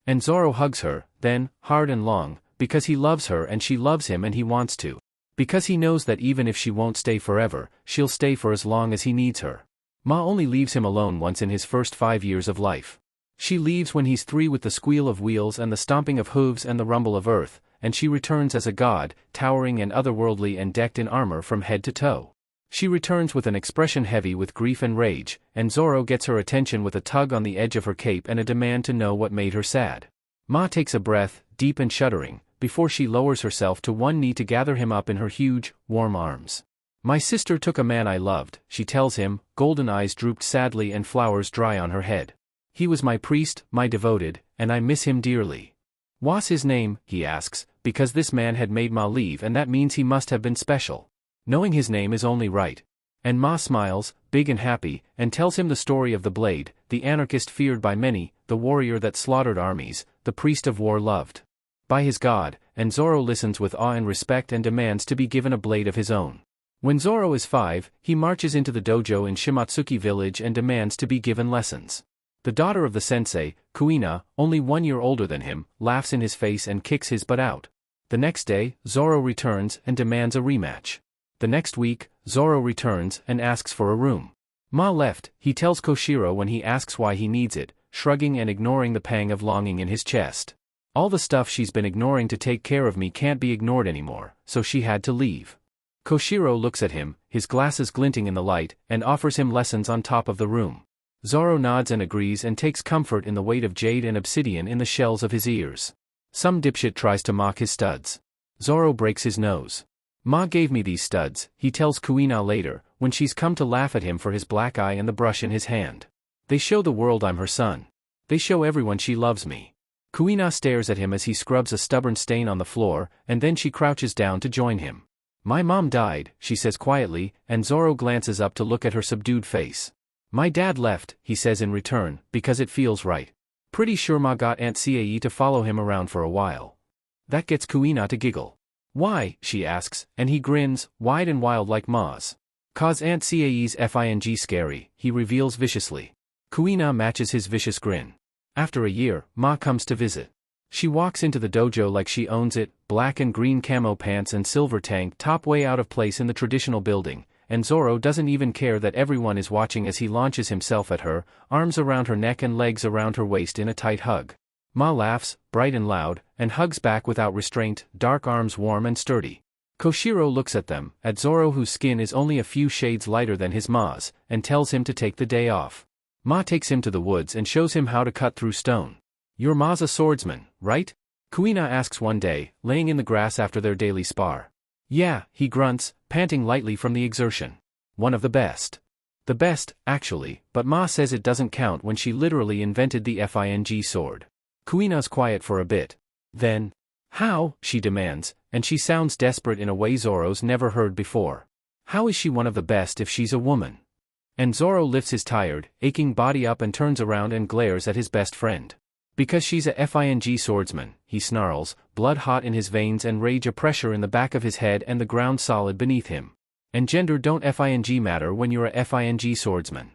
And Zoro hugs her, then, hard and long, because he loves her and she loves him and he wants to. Because he knows that even if she won't stay forever, she'll stay for as long as he needs her. Ma only leaves him alone once in his first 5 years of life. She leaves when he's 3 with the squeal of wheels and the stomping of hooves and the rumble of earth, and she returns as a god, towering and otherworldly and decked in armor from head to toe. She returns with an expression heavy with grief and rage, and Zoro gets her attention with a tug on the edge of her cape and a demand to know what made her sad. Ma takes a breath, deep and shuddering, before she lowers herself to one knee to gather him up in her huge, warm arms. "My sister took a man I loved," she tells him, golden eyes drooped sadly and flowers dry on her head. "He was my priest, my devoted, and I miss him dearly." "What's his name?" he asks, because this man had made Ma leave and that means he must have been special. Knowing his name is only right. And Ma smiles, big and happy, and tells him the story of the blade, the anarchist feared by many, the warrior that slaughtered armies, the priest of war loved by his god, and Zoro listens with awe and respect and demands to be given a blade of his own. When Zoro is 5, he marches into the dojo in Shimatsuki village and demands to be given lessons. The daughter of the sensei, Kuina, only 1 year older than him, laughs in his face and kicks his butt out. The next day, Zoro returns and demands a rematch. The next week, Zoro returns and asks for a room. Ma left, he tells Koshiro when he asks why he needs it, shrugging and ignoring the pang of longing in his chest. "All the stuff she's been ignoring to take care of me can't be ignored anymore, so she had to leave." Koshiro looks at him, his glasses glinting in the light, and offers him lessons on top of the room. Zoro nods and agrees and takes comfort in the weight of jade and obsidian in the shells of his ears. Some dipshit tries to mock his studs. Zoro breaks his nose. "Ma gave me these studs," he tells Kuina later, when she's come to laugh at him for his black eye and the brush in his hand. "They show the world I'm her son. They show everyone she loves me." Kuina stares at him as he scrubs a stubborn stain on the floor, and then she crouches down to join him. "My mom died," she says quietly, and Zoro glances up to look at her subdued face. "My dad left," he says in return, "because it feels right. Pretty sure Ma got Aunt Cae to follow him around for a while." That gets Kuina to giggle. "Why?" she asks, and he grins, wide and wild like Ma's. "'Cause Aunt Cae's fing scary," he reveals viciously. Kuina matches his vicious grin. After a year, Ma comes to visit. She walks into the dojo like she owns it, black and green camo pants and silver tank top way out of place in the traditional building, and Zoro doesn't even care that everyone is watching as he launches himself at her, arms around her neck and legs around her waist in a tight hug. Ma laughs, bright and loud, and hugs back without restraint, dark arms warm and sturdy. Koshiro looks at them, at Zoro whose skin is only a few shades lighter than his Ma's, and tells him to take the day off. Ma takes him to the woods and shows him how to cut through stone. "Your Ma's a swordsman, right?" Kuina asks one day, laying in the grass after their daily spar. "Yeah," he grunts, panting lightly from the exertion. "One of the best." "The best, actually, but Ma says it doesn't count when she literally invented the fing sword." Kuina's quiet for a bit. Then, "How?" she demands, and she sounds desperate in a way Zoro's never heard before. "How is she one of the best if she's a woman?" And Zoro lifts his tired, aching body up and turns around and glares at his best friend. "Because she's a fing swordsman," he snarls, blood hot in his veins and rage a pressure in the back of his head and the ground solid beneath him. And gender don't FING matter when you're a FING swordsman.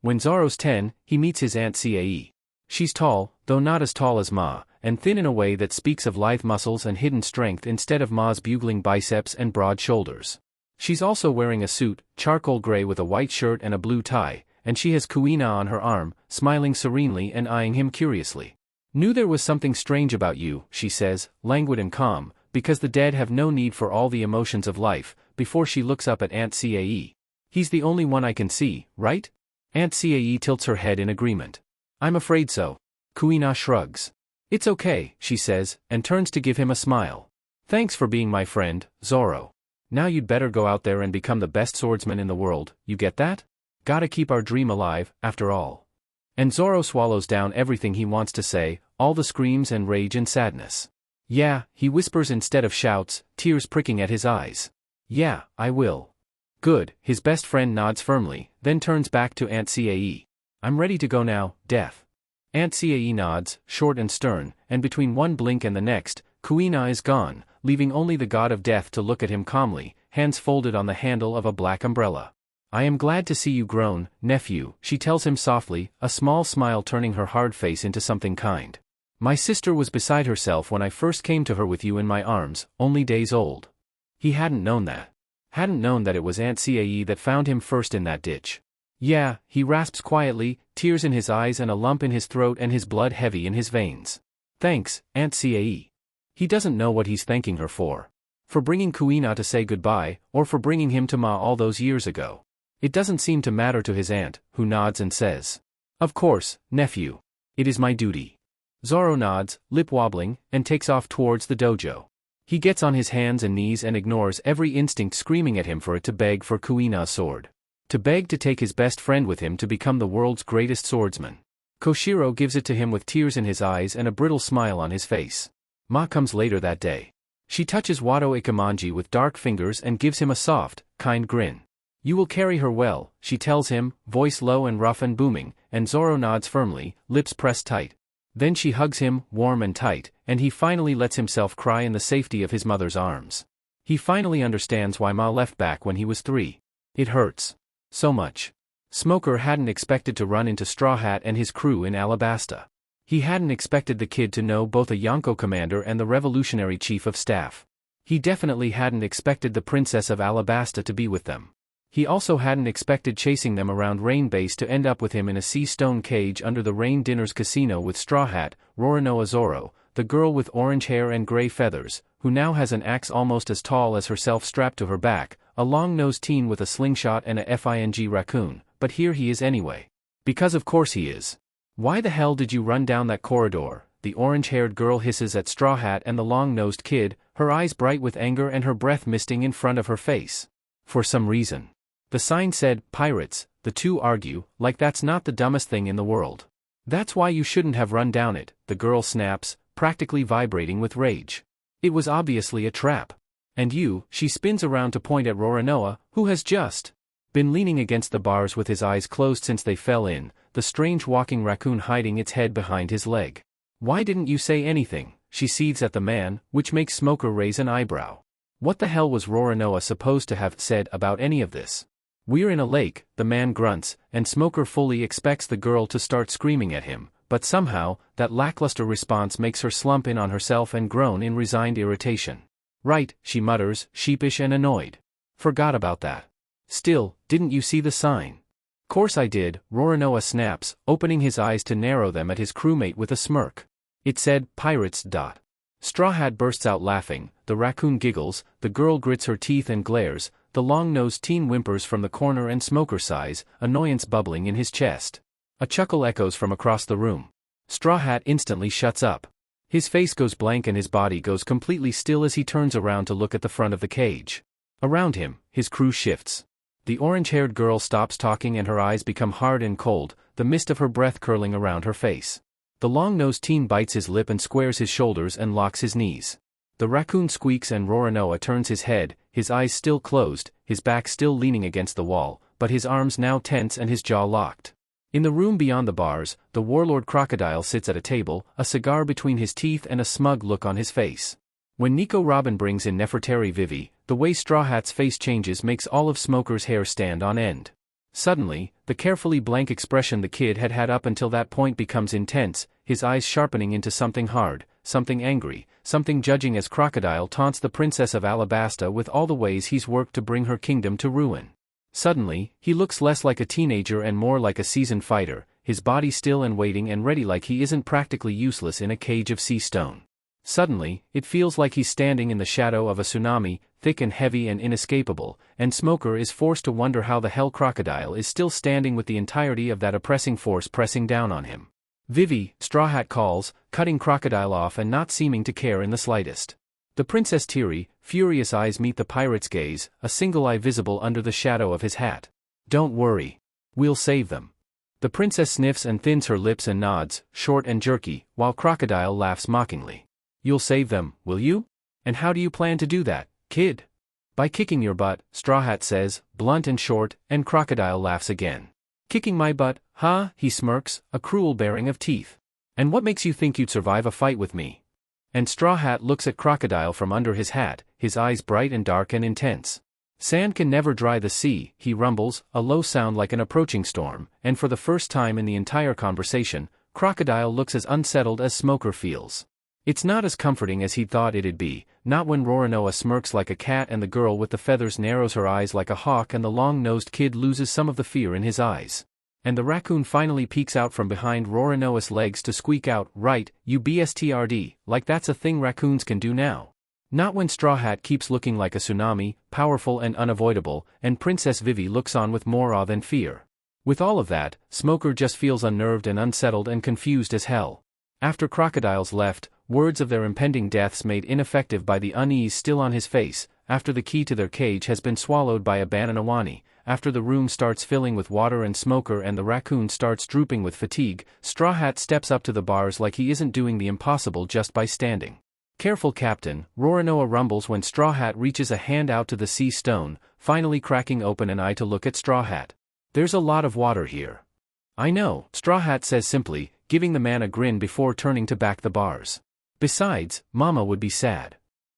When Zoro's 10, he meets his aunt Cae. She's tall, though not as tall as Ma, and thin in a way that speaks of lithe muscles and hidden strength instead of Ma's bugling biceps and broad shoulders. She's also wearing a suit, charcoal gray with a white shirt and a blue tie, and she has Kuina on her arm, smiling serenely and eyeing him curiously. Knew there was something strange about you, she says, languid and calm, because the dead have no need for all the emotions of life, before she looks up at Aunt Cae. He's the only one I can see, right? Aunt Cae tilts her head in agreement. I'm afraid so. Kuina shrugs. It's okay, she says, and turns to give him a smile. Thanks for being my friend, Zoro. Now you'd better go out there and become the best swordsman in the world, you get that? Gotta keep our dream alive, after all. And Zoro swallows down everything he wants to say, all the screams and rage and sadness. Yeah, he whispers instead of shouts, tears pricking at his eyes. Yeah, I will. Good, his best friend nods firmly, then turns back to Aunt Cae. I'm ready to go now, Death. Aunt Cae nods, short and stern, and between one blink and the next, Kuina is gone, leaving only the god of death to look at him calmly, hands folded on the handle of a black umbrella. I am glad to see you grown, nephew, she tells him softly, a small smile turning her hard face into something kind. My sister was beside herself when I first came to her with you in my arms, only days old. He hadn't known that. Hadn't known that it was Aunt Cae that found him first in that ditch. Yeah, he rasps quietly, tears in his eyes and a lump in his throat and his blood heavy in his veins. Thanks, Aunt Cae. He doesn't know what he's thanking her for. For bringing Kuina to say goodbye, or for bringing him to Ma all those years ago. It doesn't seem to matter to his aunt, who nods and says, Of course, nephew. It is my duty. Zoro nods, lip wobbling, and takes off towards the dojo. He gets on his hands and knees and ignores every instinct screaming at him for it to beg for Kuina's sword. To beg to take his best friend with him to become the world's greatest swordsman. Koshiro gives it to him with tears in his eyes and a brittle smile on his face. Ma comes later that day. She touches Wado Ikemanji with dark fingers and gives him a soft, kind grin. You will carry her well, she tells him, voice low and rough and booming, and Zoro nods firmly, lips pressed tight. Then she hugs him, warm and tight, and he finally lets himself cry in the safety of his mother's arms. He finally understands why Ma left back when he was 3. It hurts. So much. Smoker hadn't expected to run into Straw Hat and his crew in Alabasta. He hadn't expected the kid to know both a Yonko commander and the revolutionary chief of staff. He definitely hadn't expected the princess of Alabasta to be with them. He also hadn't expected chasing them around Rain Base to end up with him in a sea stone cage under the Rain Dinners casino with Straw Hat, Roronoa Zoro, the girl with orange hair and gray feathers, who now has an axe almost as tall as herself strapped to her back, a long-nosed teen with a slingshot and a FING raccoon, but here he is anyway. Because of course he is. Why the hell did you run down that corridor? The orange-haired girl hisses at Straw Hat and the long-nosed kid, her eyes bright with anger and her breath misting in front of her face. For some reason. The sign said, Pirates, the two argue, like that's not the dumbest thing in the world. That's why you shouldn't have run down it, the girl snaps, practically vibrating with rage. It was obviously a trap. And you, she spins around to point at Roronoa, who has just been leaning against the bars with his eyes closed since they fell in, the strange walking raccoon hiding its head behind his leg. Why didn't you say anything? She seethes at the man, which makes Smoker raise an eyebrow. What the hell was Roronoa supposed to have said about any of this? We're in a lake, the man grunts, and Smoker fully expects the girl to start screaming at him, but somehow, that lackluster response makes her slump in on herself and groan in resigned irritation. Right, she mutters, sheepish and annoyed. Forgot about that. Still, didn't you see the sign? Course I did, Roronoa snaps, opening his eyes to narrow them at his crewmate with a smirk. It said, Pirates. Straw Hat bursts out laughing, the raccoon giggles, the girl grits her teeth and glares, the long-nosed teen whimpers from the corner and Smoker sighs, annoyance bubbling in his chest. A chuckle echoes from across the room. Straw Hat instantly shuts up. His face goes blank and his body goes completely still as he turns around to look at the front of the cage. Around him, his crew shifts. The orange-haired girl stops talking and her eyes become hard and cold, the mist of her breath curling around her face. The long-nosed teen bites his lip and squares his shoulders and locks his knees. The raccoon squeaks and Roronoa turns his head, his eyes still closed, his back still leaning against the wall, but his arms now tense and his jaw locked. In the room beyond the bars, the warlord crocodile sits at a table, a cigar between his teeth and a smug look on his face. When Nico Robin brings in Nefertari Vivi, the way Straw Hat's face changes makes all of Smoker's hair stand on end. Suddenly, the carefully blank expression the kid had had up until that point becomes intense, his eyes sharpening into something hard, something angry, something judging as Crocodile taunts the Princess of Alabasta with all the ways he's worked to bring her kingdom to ruin. Suddenly, he looks less like a teenager and more like a seasoned fighter, his body still and waiting and ready like he isn't practically useless in a cage of sea stone. Suddenly, it feels like he's standing in the shadow of a tsunami, thick and heavy and inescapable, and Smoker is forced to wonder how the hell Crocodile is still standing with the entirety of that oppressing force pressing down on him. "Vivi," Straw Hat calls, cutting Crocodile off and not seeming to care in the slightest. The Princess Teary, furious eyes meet the pirate's gaze, a single eye visible under the shadow of his hat. "Don't worry. We'll save them." The princess sniffs and thins her lips and nods, short and jerky, while Crocodile laughs mockingly. "You'll save them, will you? And how do you plan to do that, kid?" "By kicking your butt," Straw Hat says, blunt and short, and Crocodile laughs again. "Kicking my butt, huh?" he smirks, a cruel baring of teeth. "And what makes you think you'd survive a fight with me?" And Straw Hat looks at Crocodile from under his hat, his eyes bright and dark and intense. "Sand can never dry the sea," he rumbles, a low sound like an approaching storm, and for the first time in the entire conversation, Crocodile looks as unsettled as Smoker feels. It's not as comforting as he'd thought it'd be, not when Roronoa smirks like a cat and the girl with the feathers narrows her eyes like a hawk and the long-nosed kid loses some of the fear in his eyes. And the raccoon finally peeks out from behind Roronoa's legs to squeak out, "Right, you BSTRD, like that's a thing raccoons can do now." Not when Straw Hat keeps looking like a tsunami, powerful and unavoidable, and Princess Vivi looks on with more awe than fear. With all of that, Smoker just feels unnerved and unsettled and confused as hell. After Crocodile's left, words of their impending deaths made ineffective by the unease still on his face, after the key to their cage has been swallowed by a Bananawani, after the room starts filling with water and Smoker and the raccoon starts drooping with fatigue, Straw Hat steps up to the bars like he isn't doing the impossible just by standing. "Careful, Captain," Roronoa rumbles when Straw Hat reaches a hand out to the sea stone, finally cracking open an eye to look at Straw Hat. "There's a lot of water here." "I know," Straw Hat says simply, giving the man a grin before turning to back the bars. "Besides, Mama would be sad."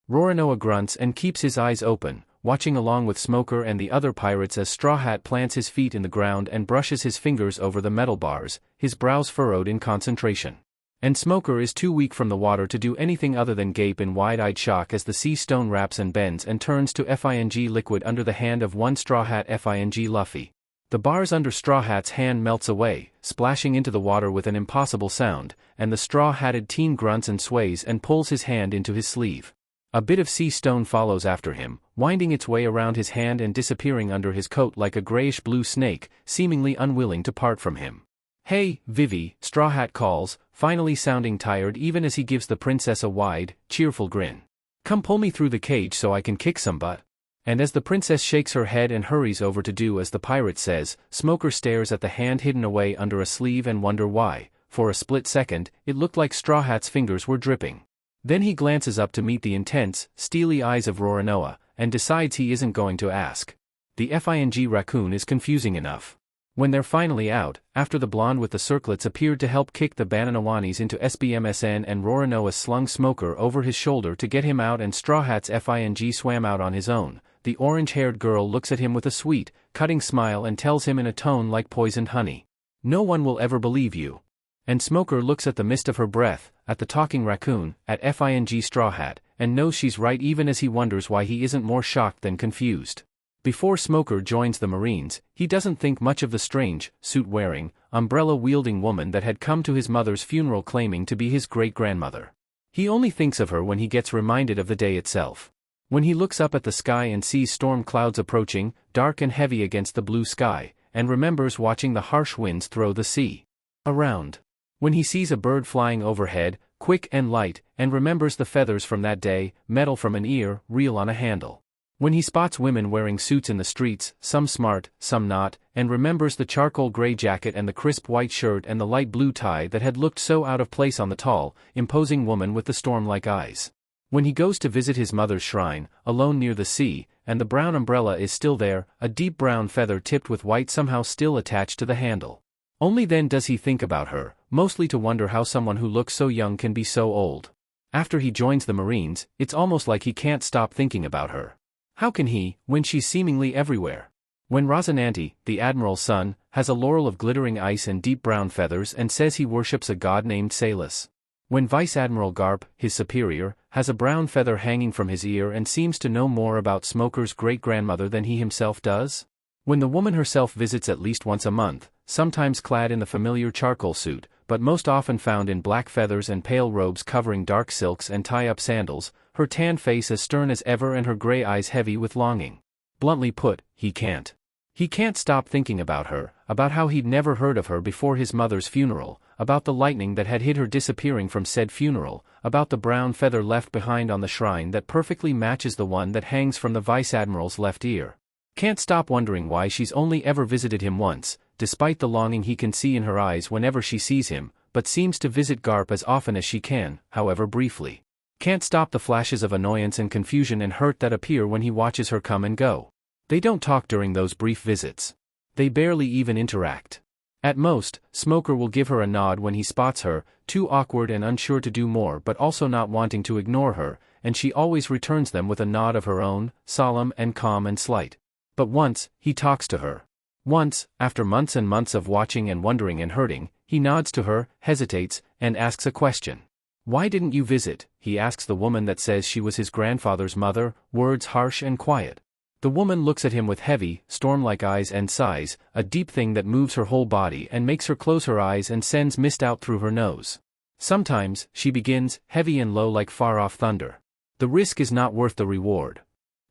Roronoa grunts and keeps his eyes open, watching along with Smoker and the other pirates as Straw Hat plants his feet in the ground and brushes his fingers over the metal bars, his brows furrowed in concentration. And Smoker is too weak from the water to do anything other than gape in wide-eyed shock as the sea stone wraps and bends and turns to FING liquid under the hand of one Straw Hat FING Luffy. The bars under Straw Hat's hand melts away, splashing into the water with an impossible sound, and the straw-hatted teen grunts and sways and pulls his hand into his sleeve. A bit of sea stone follows after him, winding its way around his hand and disappearing under his coat like a grayish-blue snake, seemingly unwilling to part from him. "Hey, Vivi," Straw Hat calls, finally sounding tired even as he gives the princess a wide, cheerful grin. "Come pull me through the cage so I can kick some butt." And as the princess shakes her head and hurries over to do as the pirate says, Smoker stares at the hand hidden away under a sleeve and wonder why. For a split second, it looked like Straw Hat's fingers were dripping. Then he glances up to meet the intense, steely eyes of Roronoa, and decides he isn't going to ask. The FING raccoon is confusing enough. When they're finally out, after the blonde with the circlets appeared to help kick the Bananawanis into SBMSN and Roronoa slung Smoker over his shoulder to get him out and Straw Hat's FING swam out on his own, the orange-haired girl looks at him with a sweet, cutting smile and tells him in a tone like poisoned honey, "No one will ever believe you." And Smoker looks at the mist of her breath, at the talking raccoon, at FING Straw Hat, and knows she's right even as he wonders why he isn't more shocked than confused. Before Smoker joins the Marines, he doesn't think much of the strange, suit-wearing, umbrella-wielding woman that had come to his mother's funeral claiming to be his great-grandmother. He only thinks of her when he gets reminded of the day itself. When he looks up at the sky and sees storm clouds approaching, dark and heavy against the blue sky, and remembers watching the harsh winds throw the sea around. When he sees a bird flying overhead, quick and light, and remembers the feathers from that day, metal from an ear, reel on a handle. When he spots women wearing suits in the streets, some smart, some not, and remembers the charcoal gray jacket and the crisp white shirt and the light blue tie that had looked so out of place on the tall, imposing woman with the storm-like eyes. When he goes to visit his mother's shrine, alone near the sea, and the brown umbrella is still there, a deep brown feather tipped with white somehow still attached to the handle. Only then does he think about her, mostly to wonder how someone who looks so young can be so old. After he joins the Marines, it's almost like he can't stop thinking about her. How can he, when she's seemingly everywhere? When Rosinanti, the Admiral's son, has a laurel of glittering ice and deep brown feathers and says he worships a god named Salus. When Vice Admiral Garp, his superior, has a brown feather hanging from his ear and seems to know more about Smoker's great-grandmother than he himself does? When the woman herself visits at least once a month, sometimes clad in the familiar charcoal suit, but most often found in black feathers and pale robes covering dark silks and tie-up sandals, her tan face as stern as ever and her gray eyes heavy with longing. Bluntly put, he can't. He can't stop thinking about her, about how he'd never heard of her before his mother's funeral, about the lightning that had hid her disappearing from said funeral, about the brown feather left behind on the shrine that perfectly matches the one that hangs from the Vice Admiral's left ear. Can't stop wondering why she's only ever visited him once, despite the longing he can see in her eyes whenever she sees him, but seems to visit Garp as often as she can, however briefly. Can't stop the flashes of annoyance and confusion and hurt that appear when he watches her come and go. They don't talk during those brief visits. They barely even interact. At most, Smoker will give her a nod when he spots her, too awkward and unsure to do more but also not wanting to ignore her, and she always returns them with a nod of her own, solemn and calm and slight. But once, he talks to her. Once, after months and months of watching and wondering and hurting, he nods to her, hesitates, and asks a question. "Why didn't you visit?" he asks the woman that says she was his grandfather's mother, words harsh and quiet. The woman looks at him with heavy, storm-like eyes and sighs, a deep thing that moves her whole body and makes her close her eyes and sends mist out through her nose. Sometimes, she begins, heavy and low like far-off thunder. The risk is not worth the reward.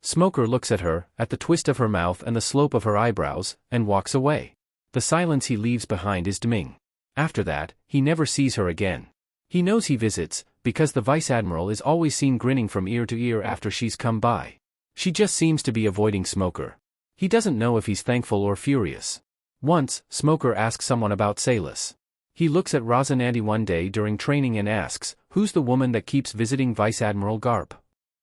Smoker looks at her, at the twist of her mouth and the slope of her eyebrows, and walks away. The silence he leaves behind is dimming. After that, he never sees her again. He knows he visits, because the Vice Admiral is always seen grinning from ear to ear after she's come by. She just seems to be avoiding Smoker. He doesn't know if he's thankful or furious. Once, Smoker asks someone about Salus. He looks at Rosinanti one day during training and asks, "Who's the woman that keeps visiting Vice Admiral Garp?"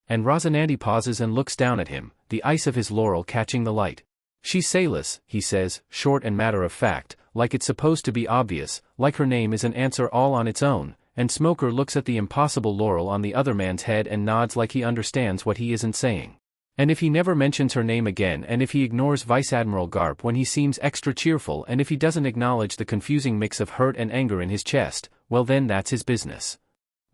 And Rosinanti pauses and looks down at him, the ice of his laurel catching the light. "She's Salus," he says, short and matter-of-fact, like it's supposed to be obvious, like her name is an answer all on its own, and Smoker looks at the impossible laurel on the other man's head and nods like he understands what he isn't saying. And if he never mentions her name again and if he ignores Vice Admiral Garp when he seems extra cheerful and if he doesn't acknowledge the confusing mix of hurt and anger in his chest, well then that's his business.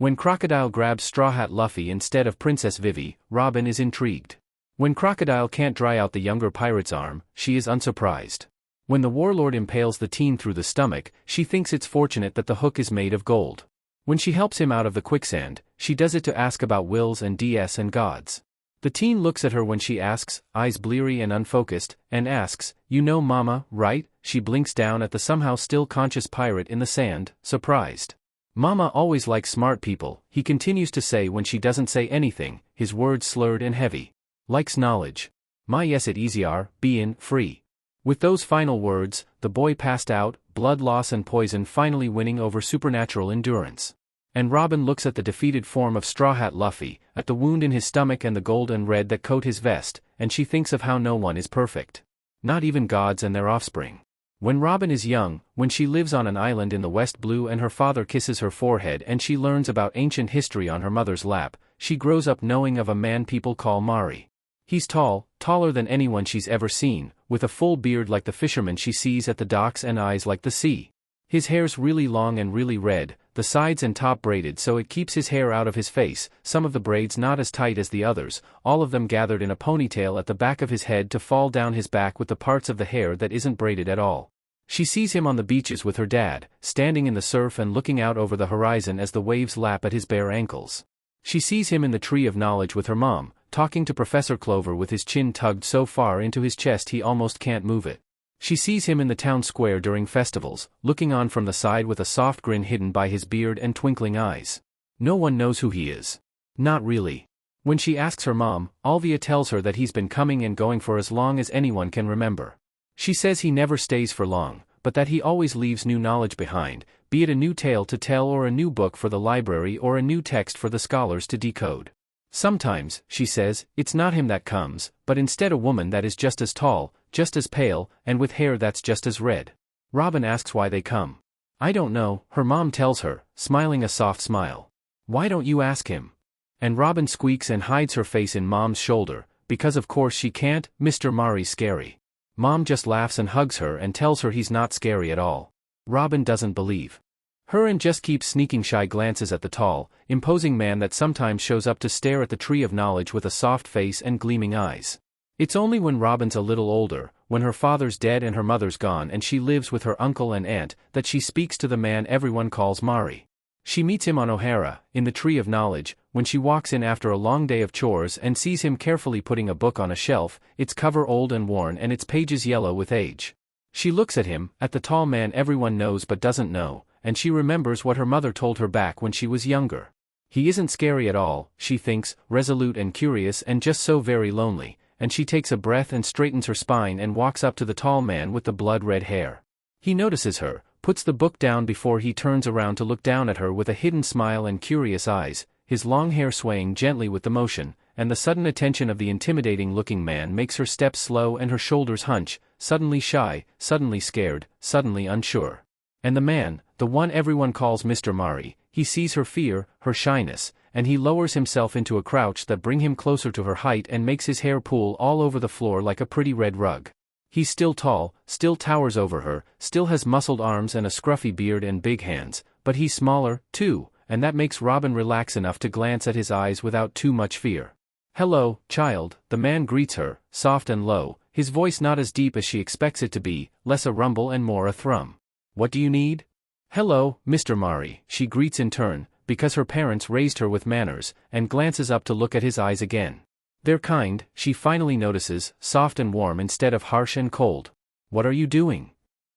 When Crocodile grabs Straw Hat Luffy instead of Princess Vivi, Robin is intrigued. When Crocodile can't dry out the younger pirate's arm, she is unsurprised. When the warlord impales the teen through the stomach, she thinks it's fortunate that the hook is made of gold. When she helps him out of the quicksand, she does it to ask about wills and DS and gods. The teen looks at her when she asks, eyes bleary and unfocused, and asks, "You know Mama, right?" She blinks down at the somehow still conscious pirate in the sand, surprised. "Mama always likes smart people," he continues to say when she doesn't say anything, his words slurred and heavy. "Likes knowledge. My yes it easier, bein' free." With those final words, the boy passed out, blood loss and poison finally winning over supernatural endurance. And Robin looks at the defeated form of Straw Hat Luffy, at the wound in his stomach and the gold and red that coat his vest, and she thinks of how no one is perfect. Not even gods and their offspring. When Robin is young, when she lives on an island in the West Blue and her father kisses her forehead and she learns about ancient history on her mother's lap, she grows up knowing of a man people call Mari. He's tall, taller than anyone she's ever seen, with a full beard like the fisherman she sees at the docks and eyes like the sea. His hair's really long and really red, the sides and top braided so it keeps his hair out of his face, some of the braids not as tight as the others, all of them gathered in a ponytail at the back of his head to fall down his back with the parts of the hair that isn't braided at all. She sees him on the beaches with her dad, standing in the surf and looking out over the horizon as the waves lap at his bare ankles. She sees him in the Tree of Knowledge with her mom, talking to Professor Clover with his chin tugged so far into his chest he almost can't move it. She sees him in the town square during festivals, looking on from the side with a soft grin hidden by his beard and twinkling eyes. No one knows who he is. Not really. When she asks her mom, Alvia tells her that he's been coming and going for as long as anyone can remember. She says he never stays for long, but that he always leaves new knowledge behind, be it a new tale to tell or a new book for the library or a new text for the scholars to decode. Sometimes, she says, it's not him that comes, but instead a woman that is just as tall, just as pale, and with hair that's just as red. Robin asks why they come. I don't know, her mom tells her, smiling a soft smile. Why don't you ask him? And Robin squeaks and hides her face in Mom's shoulder, because of course she can't, Mr. Mari's scary. Mom just laughs and hugs her and tells her he's not scary at all. Robin doesn't believe her and just keeps sneaking shy glances at the tall, imposing man that sometimes shows up to stare at the tree of knowledge with a soft face and gleaming eyes. It's only when Robin's a little older, when her father's dead and her mother's gone and she lives with her uncle and aunt, that she speaks to the man everyone calls Mari. She meets him on O'Hara, in the Tree of Knowledge, when she walks in after a long day of chores and sees him carefully putting a book on a shelf, its cover old and worn and its pages yellow with age. She looks at him, at the tall man everyone knows but doesn't know, and she remembers what her mother told her back when she was younger. He isn't scary at all, she thinks, resolute and curious and just so very lonely, and she takes a breath and straightens her spine and walks up to the tall man with the blood-red hair. He notices her, puts the book down before he turns around to look down at her with a hidden smile and curious eyes, his long hair swaying gently with the motion, and the sudden attention of the intimidating-looking man makes her steps slow and her shoulders hunch, suddenly shy, suddenly scared, suddenly unsure. And the man, the one everyone calls Mr. Mari, he sees her fear, her shyness, and he lowers himself into a crouch that brings him closer to her height and makes his hair pool all over the floor like a pretty red rug. He's still tall, still towers over her, still has muscled arms and a scruffy beard and big hands, but he's smaller, too, and that makes Robin relax enough to glance at his eyes without too much fear. "Hello, child," the man greets her, soft and low, his voice not as deep as she expects it to be, less a rumble and more a thrum. "What do you need?" "Hello, Mr. Mari," she greets in turn, because her parents raised her with manners, and glances up to look at his eyes again. They're kind, she finally notices, soft and warm instead of harsh and cold. "What are you doing?"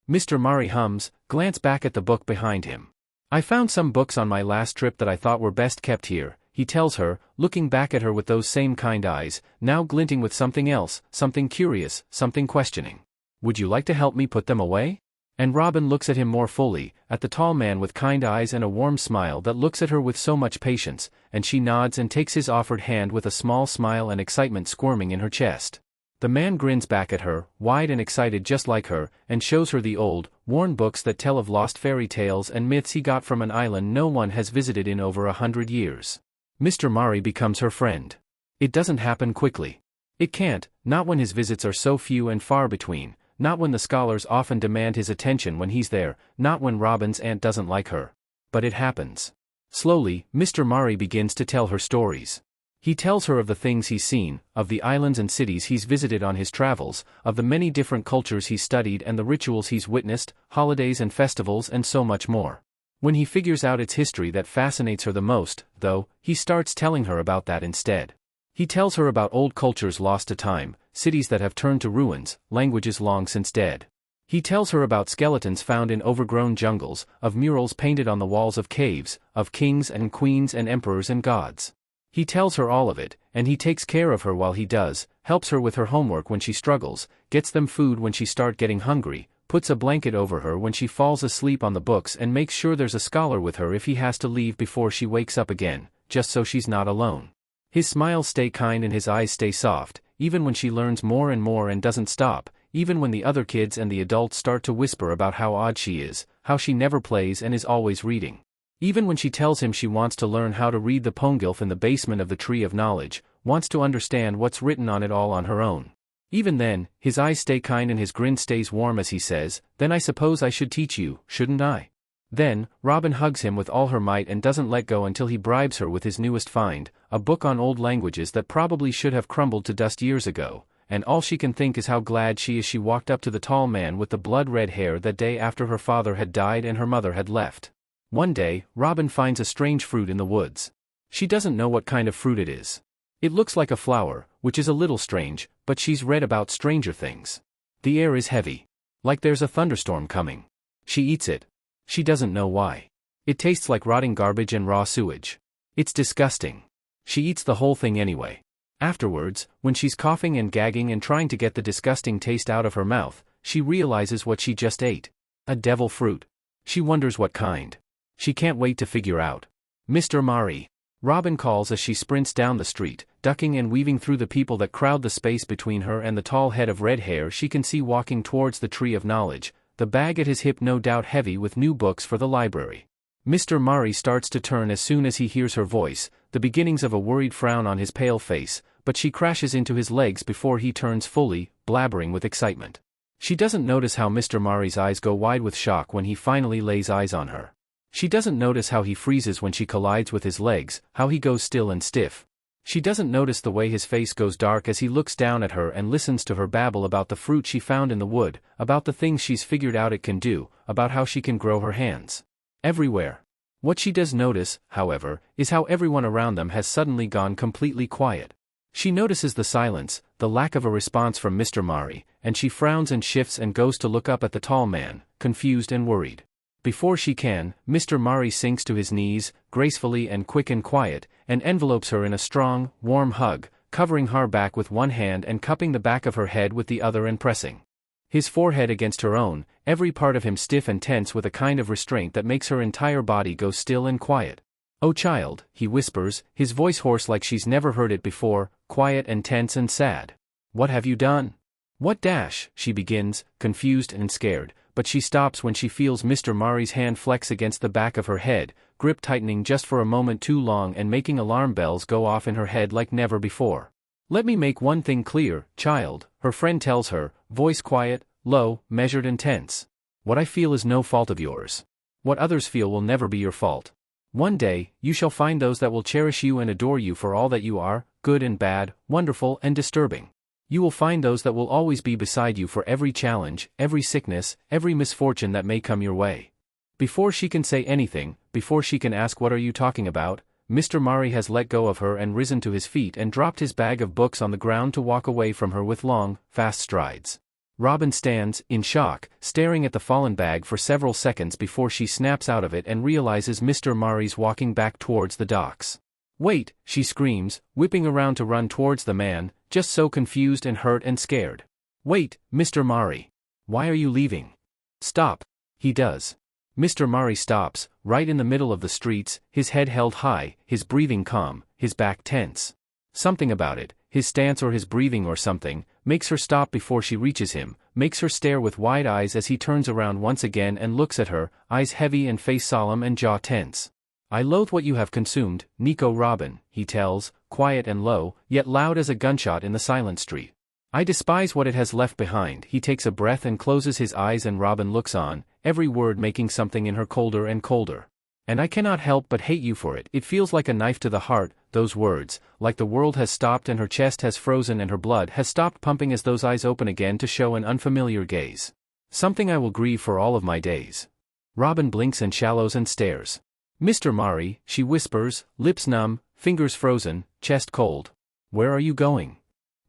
Mr. Mari hums, glance back at the book behind him. "I found some books on my last trip that I thought were best kept here," he tells her, looking back at her with those same kind eyes, now glinting with something else, something curious, something questioning. "Would you like to help me put them away?" And Robin looks at him more fully, at the tall man with kind eyes and a warm smile that looks at her with so much patience, and she nods and takes his offered hand with a small smile and excitement squirming in her chest. The man grins back at her, wide and excited just like her, and shows her the old, worn books that tell of lost fairy tales and myths he got from an island no one has visited in over 100 years. Mr. Mari becomes her friend. It doesn't happen quickly. It can't, not when his visits are so few and far between. Not when the scholars often demand his attention when he's there, not when Robin's aunt doesn't like her. But it happens. Slowly, Mr. Mari begins to tell her stories. He tells her of the things he's seen, of the islands and cities he's visited on his travels, of the many different cultures he's studied and the rituals he's witnessed, holidays and festivals and so much more. When he figures out its history that fascinates her the most, though, he starts telling her about that instead. He tells her about old cultures lost to time, cities that have turned to ruins, languages long since dead. He tells her about skeletons found in overgrown jungles, of murals painted on the walls of caves, of kings and queens and emperors and gods. He tells her all of it, and he takes care of her while he does, helps her with her homework when she struggles, gets them food when she starts getting hungry, puts a blanket over her when she falls asleep on the books and makes sure there's a scholar with her if he has to leave before she wakes up again, just so she's not alone. His smiles stay kind and his eyes stay soft, even when she learns more and more and doesn't stop, even when the other kids and the adults start to whisper about how odd she is, how she never plays and is always reading. Even when she tells him she wants to learn how to read the Poneglyph in the basement of the Tree of Knowledge, wants to understand what's written on it all on her own. Even then, his eyes stay kind and his grin stays warm as he says, "Then I suppose I should teach you, shouldn't I?" Then, Robin hugs him with all her might and doesn't let go until he bribes her with his newest find, a book on old languages that probably should have crumbled to dust years ago, and all she can think is how glad she is she walked up to the tall man with the blood-red hair that day after her father had died and her mother had left. One day, Robin finds a strange fruit in the woods. She doesn't know what kind of fruit it is. It looks like a flower, which is a little strange, but she's read about stranger things. The air is heavy. Like there's a thunderstorm coming. She eats it. She doesn't know why. It tastes like rotting garbage and raw sewage. It's disgusting. She eats the whole thing anyway. Afterwards, when she's coughing and gagging and trying to get the disgusting taste out of her mouth, she realizes what she just ate. A devil fruit. She wonders what kind. She can't wait to figure out. "Mr. Mari," Robin calls as she sprints down the street, ducking and weaving through the people that crowd the space between her and the tall head of red hair she can see walking towards the Tree of Knowledge, the bag at his hip no doubt heavy with new books for the library. Mr. Mari starts to turn as soon as he hears her voice, the beginnings of a worried frown on his pale face, but she crashes into his legs before he turns fully, blabbering with excitement. She doesn't notice how Mr. Mari's eyes go wide with shock when he finally lays eyes on her. She doesn't notice how he freezes when she collides with his legs, how he goes still and stiff. She doesn't notice the way his face goes dark as he looks down at her and listens to her babble about the fruit she found in the wood, about the things she's figured out it can do, about how she can grow her hands. Everywhere. What she does notice, however, is how everyone around them has suddenly gone completely quiet. She notices the silence, the lack of a response from Mr. Mari, and she frowns and shifts and goes to look up at the tall man, confused and worried. Before she can, Mr. Mari sinks to his knees, gracefully and quick and quiet, and envelopes her in a strong, warm hug, covering her back with one hand and cupping the back of her head with the other and pressing his forehead against her own, every part of him stiff and tense with a kind of restraint that makes her entire body go still and quiet. "Oh child," he whispers, his voice hoarse like she's never heard it before, quiet and tense and sad. "What have you done?" "What dash?" she begins, confused and scared, but she stops when she feels Mr. Mari's hand flex against the back of her head, grip tightening just for a moment too long and making alarm bells go off in her head like never before. "Let me make one thing clear, child," her friend tells her, voice quiet, low, measured and tense. "What I feel is no fault of yours. What others feel will never be your fault. One day, you shall find those that will cherish you and adore you for all that you are, good and bad, wonderful and disturbing. You will find those that will always be beside you for every challenge, every sickness, every misfortune that may come your way." Before she can say anything, before she can ask what are you talking about, Mr. Mari has let go of her and risen to his feet and dropped his bag of books on the ground to walk away from her with long, fast strides. Robin stands, in shock, staring at the fallen bag for several seconds before she snaps out of it and realizes Mr. Mari's walking back towards the docks. "Wait," she screams, whipping around to run towards the man, just so confused and hurt and scared. "Wait, Mr. Mari. Why are you leaving? Stop." He does. Mr. Mari stops, right in the middle of the streets, his head held high, his breathing calm, his back tense. Something about it, his stance or his breathing or something, makes her stop before she reaches him, makes her stare with wide eyes as he turns around once again and looks at her, eyes heavy and face solemn and jaw tense. "I loathe what you have consumed, Nico Robin," he tells, quiet and low, yet loud as a gunshot in the silent street. "I despise what it has left behind." He takes a breath and closes his eyes and Robin looks on, every word making something in her colder and colder. "And I cannot help but hate you for it." It feels like a knife to the heart, those words, like the world has stopped and her chest has frozen and her blood has stopped pumping as those eyes open again to show an unfamiliar gaze. "Something I will grieve for all of my days." Robin blinks and shallows and stares. "Mr. Mari," she whispers, lips numb, fingers frozen, chest cold. "Where are you going?"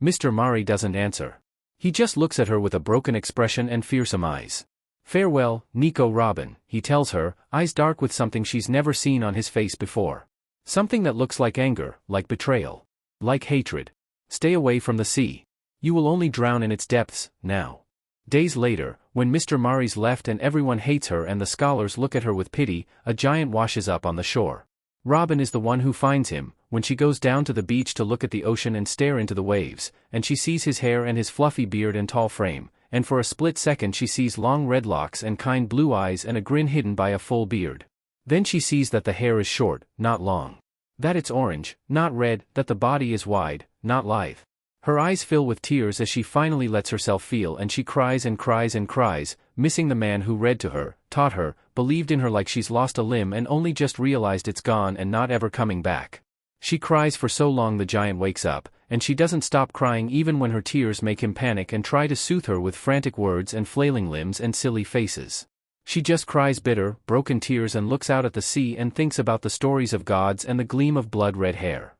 Mr. Mari doesn't answer. He just looks at her with a broken expression and fearsome eyes. "Farewell, Nico Robin," he tells her, eyes dark with something she's never seen on his face before. Something that looks like anger, like betrayal, like hatred. "Stay away from the sea. You will only drown in its depths, now." Days later, when Mr. Mari's left and everyone hates her and the scholars look at her with pity, a giant washes up on the shore. Robin is the one who finds him, when she goes down to the beach to look at the ocean and stare into the waves, and she sees his hair and his fluffy beard and tall frame, and for a split second she sees long red locks and kind blue eyes and a grin hidden by a full beard. Then she sees that the hair is short, not long. That it's orange, not red, that the body is wide, not lithe. Her eyes fill with tears as she finally lets herself feel and she cries and cries and cries, missing the man who read to her, taught her, believed in her like she's lost a limb and only just realized it's gone and not ever coming back. She cries for so long the giant wakes up, and she doesn't stop crying even when her tears make him panic and try to soothe her with frantic words and flailing limbs and silly faces. She just cries bitter, broken tears and looks out at the sea and thinks about the stories of gods and the gleam of blood-red hair.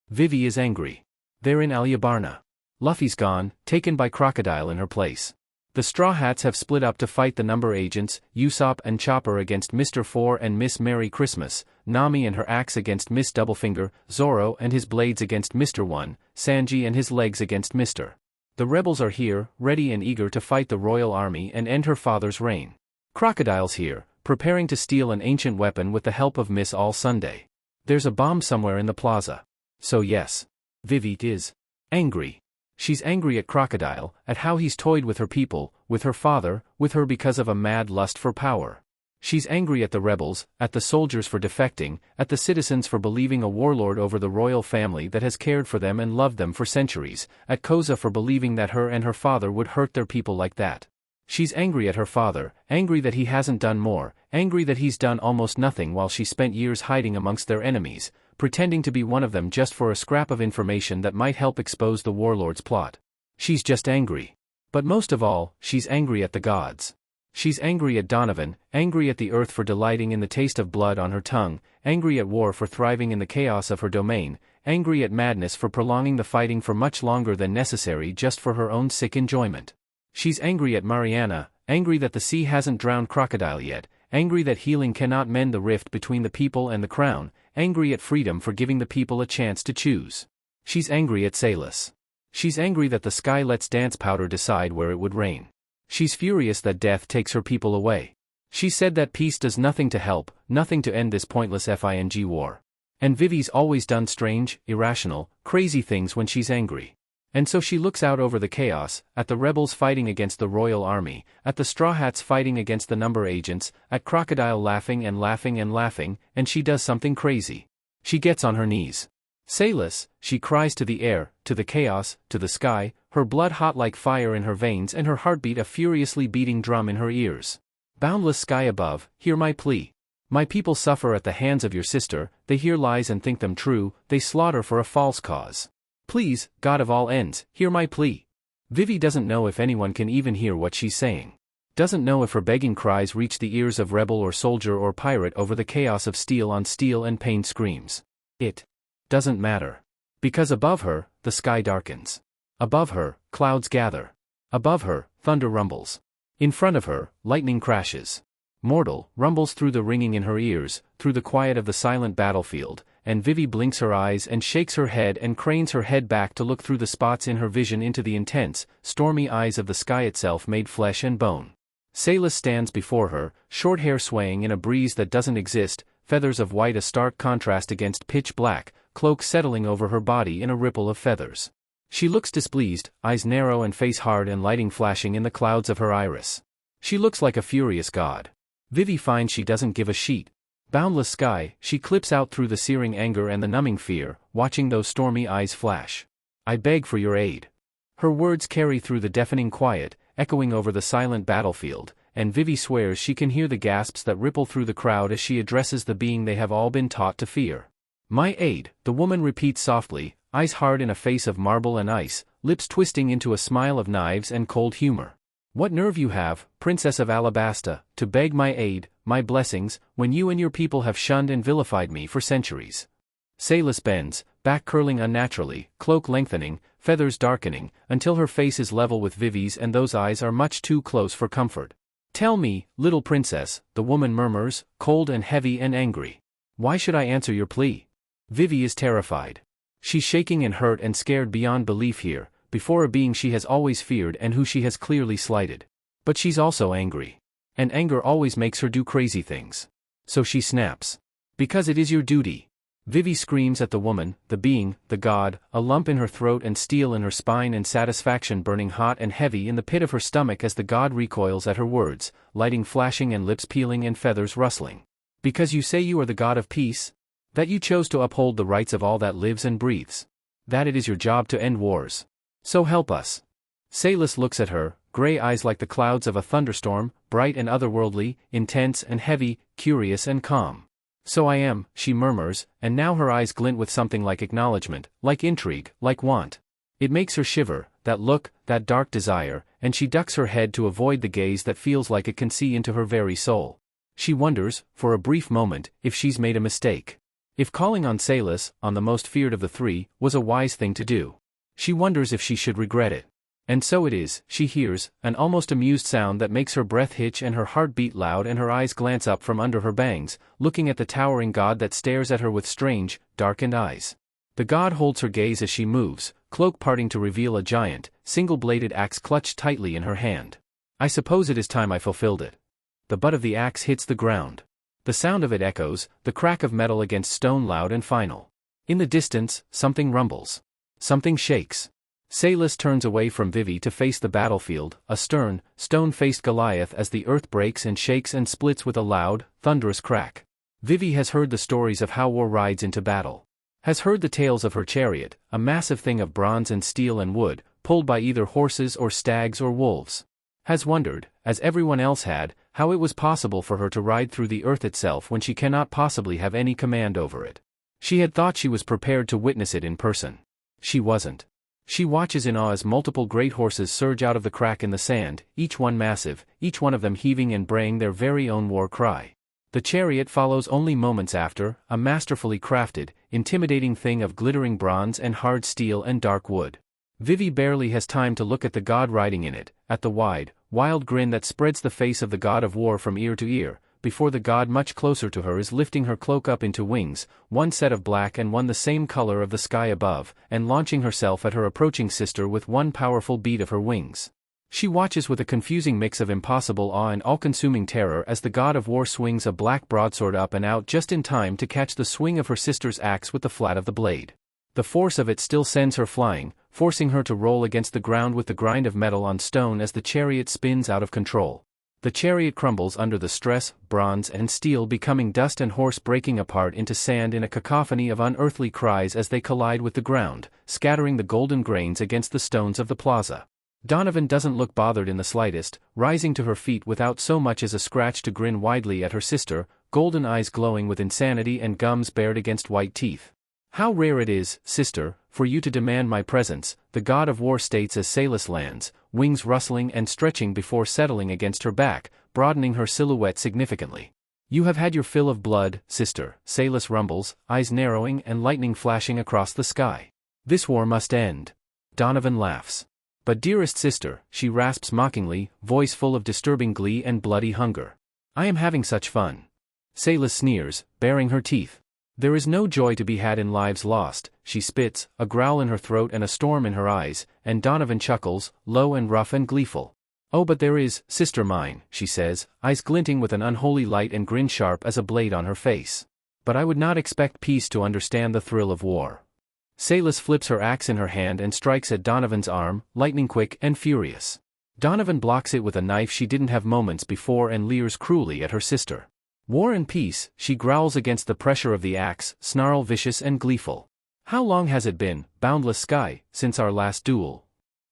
Vivi is angry. They're in Alyabarna. Luffy's gone, taken by Crocodile in her place. The Straw Hats have split up to fight the number agents, Yasop and Chopper against Mr. Four and Miss Merry Christmas, Nami and her axe against Miss Doublefinger, Zoro and his blades against Mr. One, Sanji and his legs against Mr. The rebels are here, ready and eager to fight the royal army and end her father's reign. Crocodile's here, preparing to steal an ancient weapon with the help of Miss All Sunday. There's a bomb somewhere in the plaza. So yes, Vivi is angry. She's angry at Crocodile, at how he's toyed with her people, with her father, with her because of a mad lust for power. She's angry at the rebels, at the soldiers for defecting, at the citizens for believing a warlord over the royal family that has cared for them and loved them for centuries, at Koza for believing that her and her father would hurt their people like that. She's angry at her father, angry that he hasn't done more, angry that he's done almost nothing while she spent years hiding amongst their enemies, pretending to be one of them just for a scrap of information that might help expose the warlord's plot. She's just angry. But most of all, she's angry at the gods. She's angry at Donovan, angry at the earth for delighting in the taste of blood on her tongue, angry at war for thriving in the chaos of her domain, angry at madness for prolonging the fighting for much longer than necessary just for her own sick enjoyment. She's angry at Mariana, angry that the sea hasn't drowned Crocodile yet, angry that healing cannot mend the rift between the people and the crown, angry at freedom for giving the people a chance to choose. She's angry at Salas. She's angry that the sky lets Dance Powder decide where it would rain. She's furious that death takes her people away. She said that peace does nothing to help, nothing to end this pointless FING war. And Vivi's always done strange, irrational, crazy things when she's angry. And so she looks out over the chaos, at the rebels fighting against the royal army, at the Straw Hats fighting against the number agents, at Crocodile laughing and laughing and laughing, and she does something crazy. She gets on her knees. Salas, she cries to the air, to the chaos, to the sky, her blood hot like fire in her veins and her heartbeat a furiously beating drum in her ears. Boundless sky above, hear my plea. My people suffer at the hands of your sister, they hear lies and think them true, they slaughter for a false cause. Please, God of all ends, hear my plea. Vivi doesn't know if anyone can even hear what she's saying. Doesn't know if her begging cries reach the ears of rebel or soldier or pirate over the chaos of steel on steel and pain screams. It doesn't matter. Because above her, the sky darkens. Above her, clouds gather. Above her, thunder rumbles. In front of her, lightning crashes. Mortal rumbles through the ringing in her ears, through the quiet of the silent battlefield, and Vivi blinks her eyes and shakes her head and cranes her head back to look through the spots in her vision into the intense, stormy eyes of the sky itself made flesh and bone. Salas stands before her, short hair swaying in a breeze that doesn't exist, feathers of white a stark contrast against pitch black, cloak settling over her body in a ripple of feathers. She looks displeased, eyes narrow and face hard and lighting flashing in the clouds of her iris. She looks like a furious god. Vivi finds she doesn't give a sheet. Boundless sky, she clips out through the searing anger and the numbing fear, watching those stormy eyes flash. I beg for your aid. Her words carry through the deafening quiet, echoing over the silent battlefield, and Vivi swears she can hear the gasps that ripple through the crowd as she addresses the being they have all been taught to fear. My aid, the woman repeats softly, eyes hard in a face of marble and ice, lips twisting into a smile of knives and cold humor. What nerve you have, Princess of Alabasta, to beg my aid, my blessings, when you and your people have shunned and vilified me for centuries. Salas bends, back curling unnaturally, cloak lengthening, feathers darkening, until her face is level with Vivi's and those eyes are much too close for comfort. Tell me, little princess, the woman murmurs, cold and heavy and angry. Why should I answer your plea? Vivi is terrified. She's shaking and hurt and scared beyond belief here, before a being she has always feared and who she has clearly slighted. But she's also angry. And anger always makes her do crazy things. So she snaps. Because it is your duty. Vivi screams at the woman, the being, the god, a lump in her throat and steel in her spine and satisfaction burning hot and heavy in the pit of her stomach as the god recoils at her words, lighting flashing and lips peeling and feathers rustling. Because you say you are the god of peace? That you chose to uphold the rights of all that lives and breathes? That it is your job to end wars? So help us. Salas looks at her, gray eyes like the clouds of a thunderstorm, bright and otherworldly, intense and heavy, curious and calm. So I am, she murmurs, and now her eyes glint with something like acknowledgement, like intrigue, like want. It makes her shiver, that look, that dark desire, and she ducks her head to avoid the gaze that feels like it can see into her very soul. She wonders, for a brief moment, if she's made a mistake. If calling on Salas, on the most feared of the three, was a wise thing to do. She wonders if she should regret it. And so it is, she hears, an almost amused sound that makes her breath hitch and her heart beat loud and her eyes glance up from under her bangs, looking at the towering god that stares at her with strange, darkened eyes. The god holds her gaze as she moves, cloak parting to reveal a giant, single-bladed axe clutched tightly in her hand. I suppose it is time I fulfilled it. The butt of the axe hits the ground. The sound of it echoes, the crack of metal against stone loud and final. In the distance, something rumbles. Something shakes. Salis turns away from Vivi to face the battlefield, a stern, stone-faced Goliath as the earth breaks and shakes and splits with a loud, thunderous crack. Vivi has heard the stories of how war rides into battle. Has heard the tales of her chariot, a massive thing of bronze and steel and wood, pulled by either horses or stags or wolves. Has wondered, as everyone else had, how it was possible for her to ride through the earth itself when she cannot possibly have any command over it. She had thought she was prepared to witness it in person. She wasn't. She watches in awe as multiple great horses surge out of the crack in the sand, each one massive, each one of them heaving and braying their very own war cry. The chariot follows only moments after, a masterfully crafted, intimidating thing of glittering bronze and hard steel and dark wood. Vivi barely has time to look at the god riding in it, at the wide, wild grin that spreads the face of the god of war from ear to ear, before the god much closer to her is lifting her cloak up into wings, one set of black and one the same color of the sky above, and launching herself at her approaching sister with one powerful beat of her wings. She watches with a confusing mix of impossible awe and all-consuming terror as the god of war swings a black broadsword up and out just in time to catch the swing of her sister's axe with the flat of the blade. The force of it still sends her flying, forcing her to roll against the ground with the grind of metal on stone as the chariot spins out of control. The chariot crumbles under the stress, bronze and steel becoming dust and horse breaking apart into sand in a cacophony of unearthly cries as they collide with the ground, scattering the golden grains against the stones of the plaza. Donovan doesn't look bothered in the slightest, rising to her feet without so much as a scratch to grin widely at her sister, golden eyes glowing with insanity and gums bared against white teeth. "How rare it is, sister, for you to demand my presence," the god of war states as Salis lands, wings rustling and stretching before settling against her back, broadening her silhouette significantly. "You have had your fill of blood, sister," Salis rumbles, eyes narrowing and lightning flashing across the sky. "This war must end." Donovan laughs. "But dearest sister," she rasps mockingly, voice full of disturbing glee and bloody hunger. "I am having such fun." Salis sneers, baring her teeth. "There is no joy to be had in lives lost," she spits, a growl in her throat and a storm in her eyes, and Donovan chuckles, low and rough and gleeful. "Oh, but there is, sister mine," she says, eyes glinting with an unholy light and grin sharp as a blade on her face. "But I would not expect peace to understand the thrill of war." Salis flips her axe in her hand and strikes at Donovan's arm, lightning quick and furious. Donovan blocks it with a knife she didn't have moments before and leers cruelly at her sister. "War and peace," she growls against the pressure of the axe, snarl vicious and gleeful. "How long has it been, boundless sky, since our last duel?"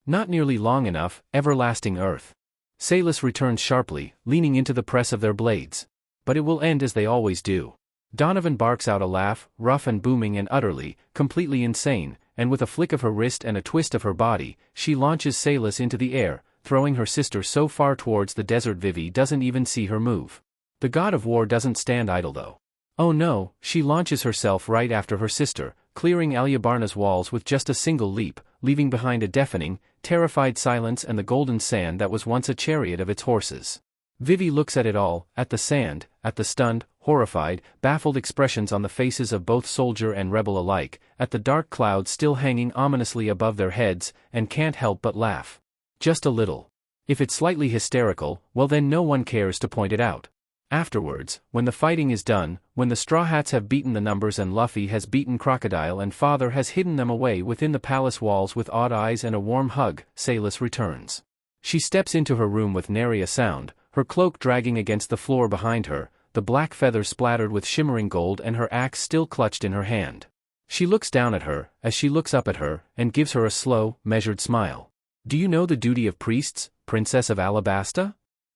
"Not nearly long enough, everlasting earth." Salis returns sharply, leaning into the press of their blades. "But it will end as they always do." Donovan barks out a laugh, rough and booming and utterly, completely insane, and with a flick of her wrist and a twist of her body, she launches Salis into the air, throwing her sister so far towards the desert Vivi doesn't even see her move. The god of war doesn't stand idle though. Oh no, she launches herself right after her sister, clearing Alyabarna's walls with just a single leap, leaving behind a deafening, terrified silence and the golden sand that was once a chariot of its horses. Vivi looks at it all, at the sand, at the stunned, horrified, baffled expressions on the faces of both soldier and rebel alike, at the dark clouds still hanging ominously above their heads, and can't help but laugh. Just a little. If it's slightly hysterical, well then no one cares to point it out. Afterwards, when the fighting is done, when the Straw Hats have beaten the numbers and Luffy has beaten Crocodile and Father has hidden them away within the palace walls with odd eyes and a warm hug, Salis returns. She steps into her room with nary a sound, her cloak dragging against the floor behind her, the black feathers splattered with shimmering gold and her axe still clutched in her hand. She looks down at her, as she looks up at her, and gives her a slow, measured smile. "Do you know the duty of priests, Princess of Alabasta?"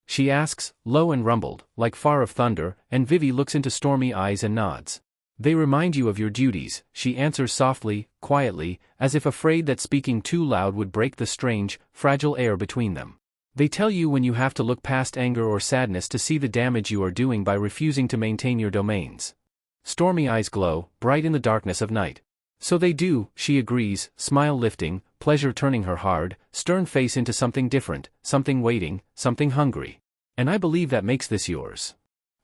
she asks, low and rumbled, like far of thunder, and Vivi looks into stormy eyes and nods. "They remind you of your duties," she answers softly, quietly, as if afraid that speaking too loud would break the strange, fragile air between them. "They tell you when you have to look past anger or sadness to see the damage you are doing by refusing to maintain your domains." Stormy eyes glow, bright in the darkness of night. "So they do," she agrees, smile lifting, pleasure turning her hard, stern face into something different, something waiting, something hungry. "And I believe that makes this yours."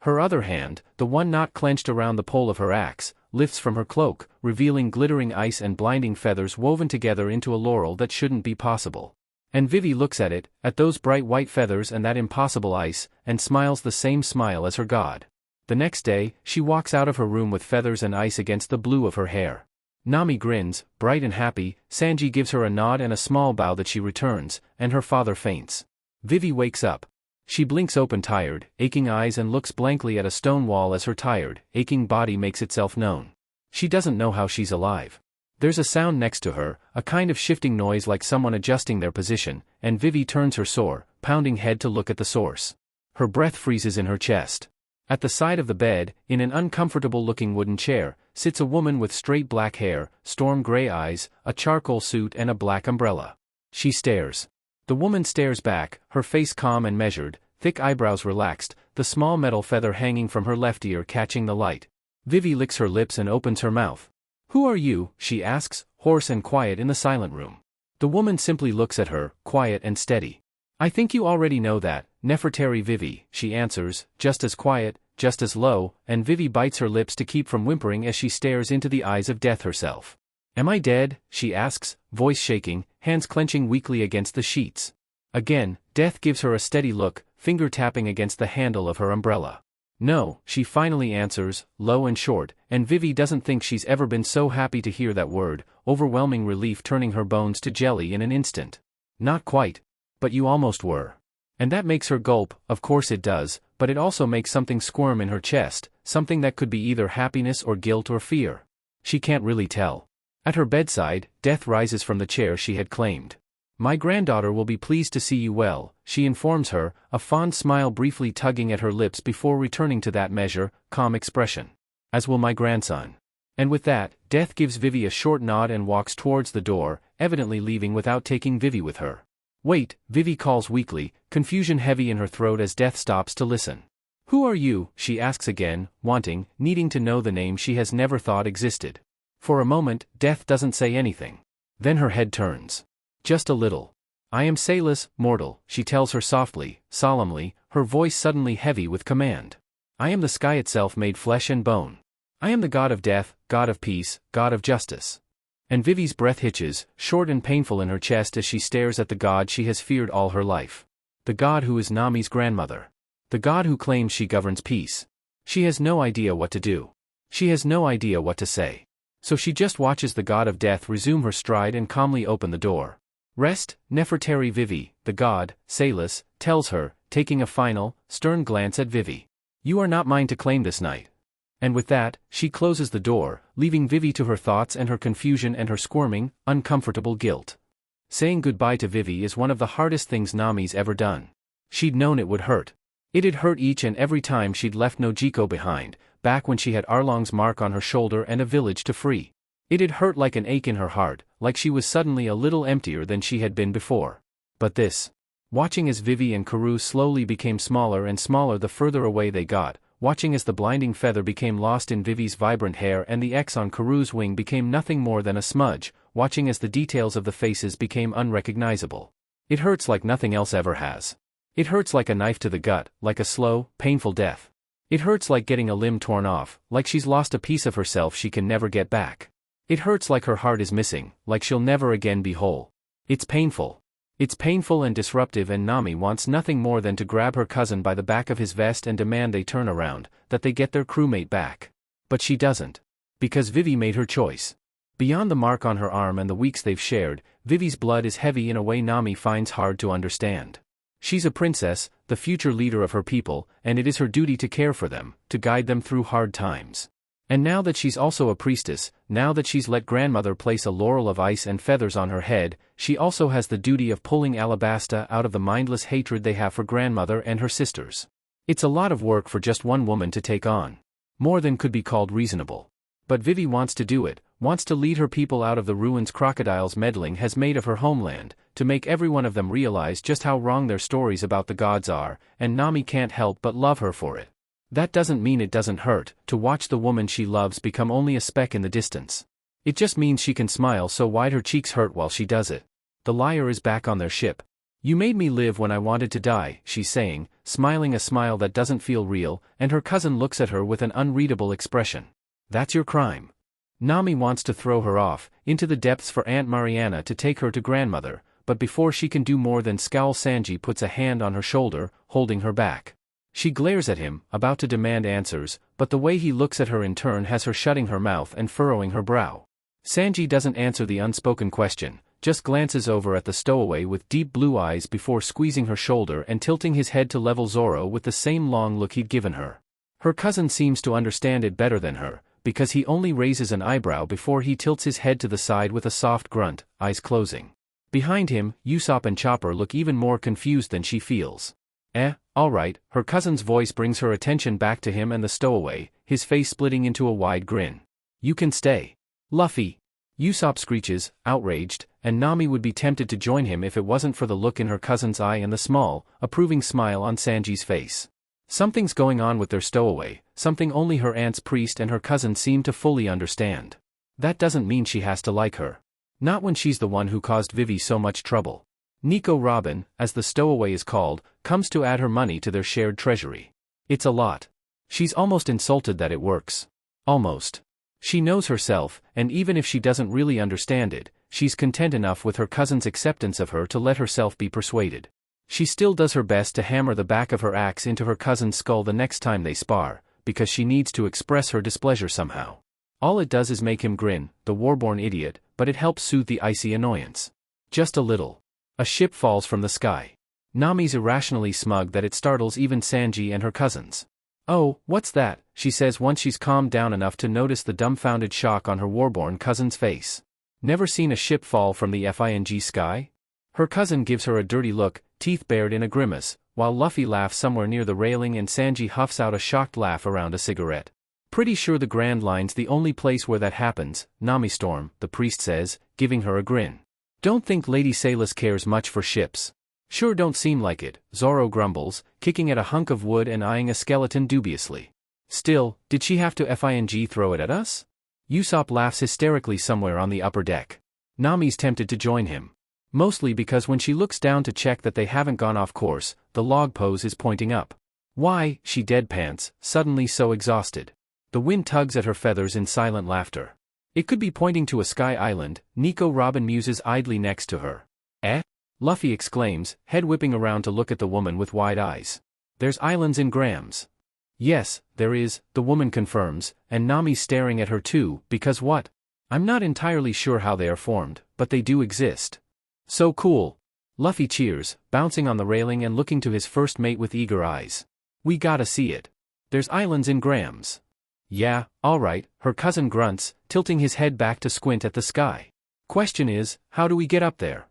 Her other hand, the one not clenched around the pole of her axe, lifts from her cloak, revealing glittering ice and blinding feathers woven together into a laurel that shouldn't be possible. And Vivi looks at it, at those bright white feathers and that impossible ice, and smiles the same smile as her god. The next day, she walks out of her room with feathers and ice against the blue of her hair. Nami grins, bright and happy. Sanji gives her a nod and a small bow that she returns, and her father faints. Vivi wakes up. She blinks open tired, aching eyes and looks blankly at a stone wall as her tired, aching body makes itself known. She doesn't know how she's alive. There's a sound next to her, a kind of shifting noise like someone adjusting their position, and Vivi turns her sore, pounding head to look at the source. Her breath freezes in her chest. At the side of the bed, in an uncomfortable-looking wooden chair, sits a woman with straight black hair, storm-gray eyes, a charcoal suit and a black umbrella. She stares. The woman stares back, her face calm and measured, thick eyebrows relaxed, the small metal feather hanging from her left ear catching the light. Vivi licks her lips and opens her mouth. "Who are you?" she asks, hoarse and quiet in the silent room. The woman simply looks at her, quiet and steady. "I think you already know that, Nefertari Vivi," she answers, just as quiet, just as low, and Vivi bites her lips to keep from whimpering as she stares into the eyes of death herself. "Am I dead?" she asks, voice shaking, hands clenching weakly against the sheets. Again, death gives her a steady look, finger tapping against the handle of her umbrella. "No," she finally answers, low and short, and Vivi doesn't think she's ever been so happy to hear that word, overwhelming relief turning her bones to jelly in an instant. "Not quite. But you almost were." And that makes her gulp, of course it does, but it also makes something squirm in her chest, something that could be either happiness or guilt or fear. She can't really tell. At her bedside, Death rises from the chair she had claimed. "My granddaughter will be pleased to see you well," she informs her, a fond smile briefly tugging at her lips before returning to that measure, calm expression. "As will my grandson." And with that, Death gives Vivi a short nod and walks towards the door, evidently leaving without taking Vivi with her. "Wait," Vivi calls weakly, confusion heavy in her throat as Death stops to listen. "Who are you?" she asks again, needing to know the name she has never thought existed. For a moment, Death doesn't say anything. Then her head turns. Just a little. "I am Sailus, mortal," she tells her softly, solemnly, her voice suddenly heavy with command. "I am the sky itself made flesh and bone. I am the god of death, god of peace, god of justice." And Vivi's breath hitches, short and painful in her chest as she stares at the god she has feared all her life. The god who is Nami's grandmother. The god who claims she governs peace. She has no idea what to do. She has no idea what to say. So she just watches the god of death resume her stride and calmly open the door. "Rest, Nefertari Vivi," the god, Sailus, tells her, taking a final, stern glance at Vivi. "You are not mine to claim this night." And with that, she closes the door, leaving Vivi to her thoughts and her confusion and her squirming, uncomfortable guilt. Saying goodbye to Vivi is one of the hardest things Nami's ever done. She'd known it would hurt. It'd hurt each and every time she'd left Nojiko behind, back when she had Arlong's mark on her shoulder and a village to free. It'd hurt like an ache in her heart, like she was suddenly a little emptier than she had been before. But this. Watching as Vivi and Karoo slowly became smaller and smaller the further away they got, watching as the blinding feather became lost in Vivi's vibrant hair and the X on Karoo's wing became nothing more than a smudge, watching as the details of the faces became unrecognizable. It hurts like nothing else ever has. It hurts like a knife to the gut, like a slow, painful death. It hurts like getting a limb torn off, like she's lost a piece of herself she can never get back. It hurts like her heart is missing, like she'll never again be whole. It's painful. It's painful and disruptive, and Nami wants nothing more than to grab her cousin by the back of his vest and demand they turn around, that they get their crewmate back. But she doesn't. Because Vivi made her choice. Beyond the mark on her arm and the weeks they've shared, Vivi's blood is heavy in a way Nami finds hard to understand. She's a princess, the future leader of her people, and it is her duty to care for them, to guide them through hard times. And now that she's also a priestess, now that she's let grandmother place a laurel of ice and feathers on her head, she also has the duty of pulling Alabasta out of the mindless hatred they have for grandmother and her sisters. It's a lot of work for just one woman to take on. More than could be called reasonable. But Vivi wants to do it, wants to lead her people out of the ruins Crocodile's meddling has made of her homeland, to make every one of them realize just how wrong their stories about the gods are, and Nami can't help but love her for it. That doesn't mean it doesn't hurt, to watch the woman she loves become only a speck in the distance. It just means she can smile so wide her cheeks hurt while she does it. The liar is back on their ship. "You made me live when I wanted to die," she's saying, smiling a smile that doesn't feel real, and her cousin looks at her with an unreadable expression. "That's your crime." Nami wants to throw her off, into the depths for Aunt Mariana to take her to grandmother, but before she can do more than scowl, Sanji puts a hand on her shoulder, holding her back. She glares at him, about to demand answers, but the way he looks at her in turn has her shutting her mouth and furrowing her brow. Sanji doesn't answer the unspoken question, just glances over at the stowaway with deep blue eyes before squeezing her shoulder and tilting his head to level Zoro with the same long look he'd given her. Her cousin seems to understand it better than her, because he only raises an eyebrow before he tilts his head to the side with a soft grunt, eyes closing. Behind him, Yasop and Chopper look even more confused than she feels. Alright, her cousin's voice brings her attention back to him and the stowaway, his face splitting into a wide grin. You can stay. Luffy. Yasop screeches, outraged, and Nami would be tempted to join him if it wasn't for the look in her cousin's eye and the small, approving smile on Sanji's face. Something's going on with their stowaway, something only her aunt's priest and her cousin seem to fully understand. That doesn't mean she has to like her. Not when she's the one who caused Vivi so much trouble. Nico Robin, as the stowaway is called, comes to add her money to their shared treasury. It's a lot. She's almost insulted that it works. Almost. She knows herself, and even if she doesn't really understand it, she's content enough with her cousin's acceptance of her to let herself be persuaded. She still does her best to hammer the back of her axe into her cousin's skull the next time they spar, because she needs to express her displeasure somehow. All it does is make him grin, the warborn idiot, but it helps soothe the icy annoyance. Just a little. A ship falls from the sky. Nami's irrationally smug that it startles even Sanji and her cousins. Oh, what's that? She says once she's calmed down enough to notice the dumbfounded shock on her warborn cousin's face. Never seen a ship fall from the FING sky? Her cousin gives her a dirty look, teeth bared in a grimace, while Luffy laughs somewhere near the railing and Sanji huffs out a shocked laugh around a cigarette. Pretty sure the Grand Line's the only place where that happens, Nami Storm, the priest says, giving her a grin. Don't think Lady Salis cares much for ships. Sure don't seem like it, Zoro grumbles, kicking at a hunk of wood and eyeing a skeleton dubiously. Still, did she have to FING throw it at us? Yasop laughs hysterically somewhere on the upper deck. Nami's tempted to join him. Mostly because when she looks down to check that they haven't gone off course, the log pose is pointing up. Why, she deadpants, suddenly so exhausted. The wind tugs at her feathers in silent laughter. It could be pointing to a sky island, Nico Robin muses idly next to her. Luffy exclaims, head whipping around to look at the woman with wide eyes. There's islands in Grams. Yes, there is, the woman confirms, and Nami's staring at her too, because what? I'm not entirely sure how they are formed, but they do exist. So cool. Luffy cheers, bouncing on the railing and looking to his first mate with eager eyes. We gotta see it. There's islands in Grams. Yeah, alright, her cousin grunts, tilting his head back to squint at the sky. Question is, how do we get up there?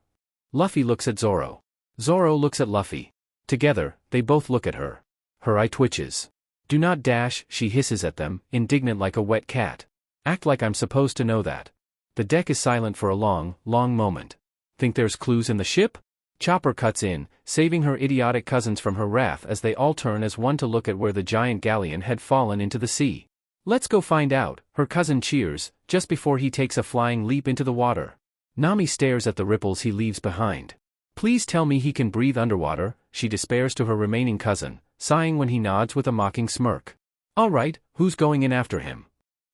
Luffy looks at Zoro. Zoro looks at Luffy. Together, they both look at her. Her eye twitches. Do not dash, she hisses at them, indignant like a wet cat. Act like I'm supposed to know that. The deck is silent for a long, long moment. Think there's clues in the ship? Chopper cuts in, saving her idiotic cousins from her wrath as they all turn as one to look at where the giant galleon had fallen into the sea. Let's go find out, her cousin cheers, just before he takes a flying leap into the water. Nami stares at the ripples he leaves behind. Please tell me he can breathe underwater, she despairs to her remaining cousin, sighing when he nods with a mocking smirk. Alright, who's going in after him?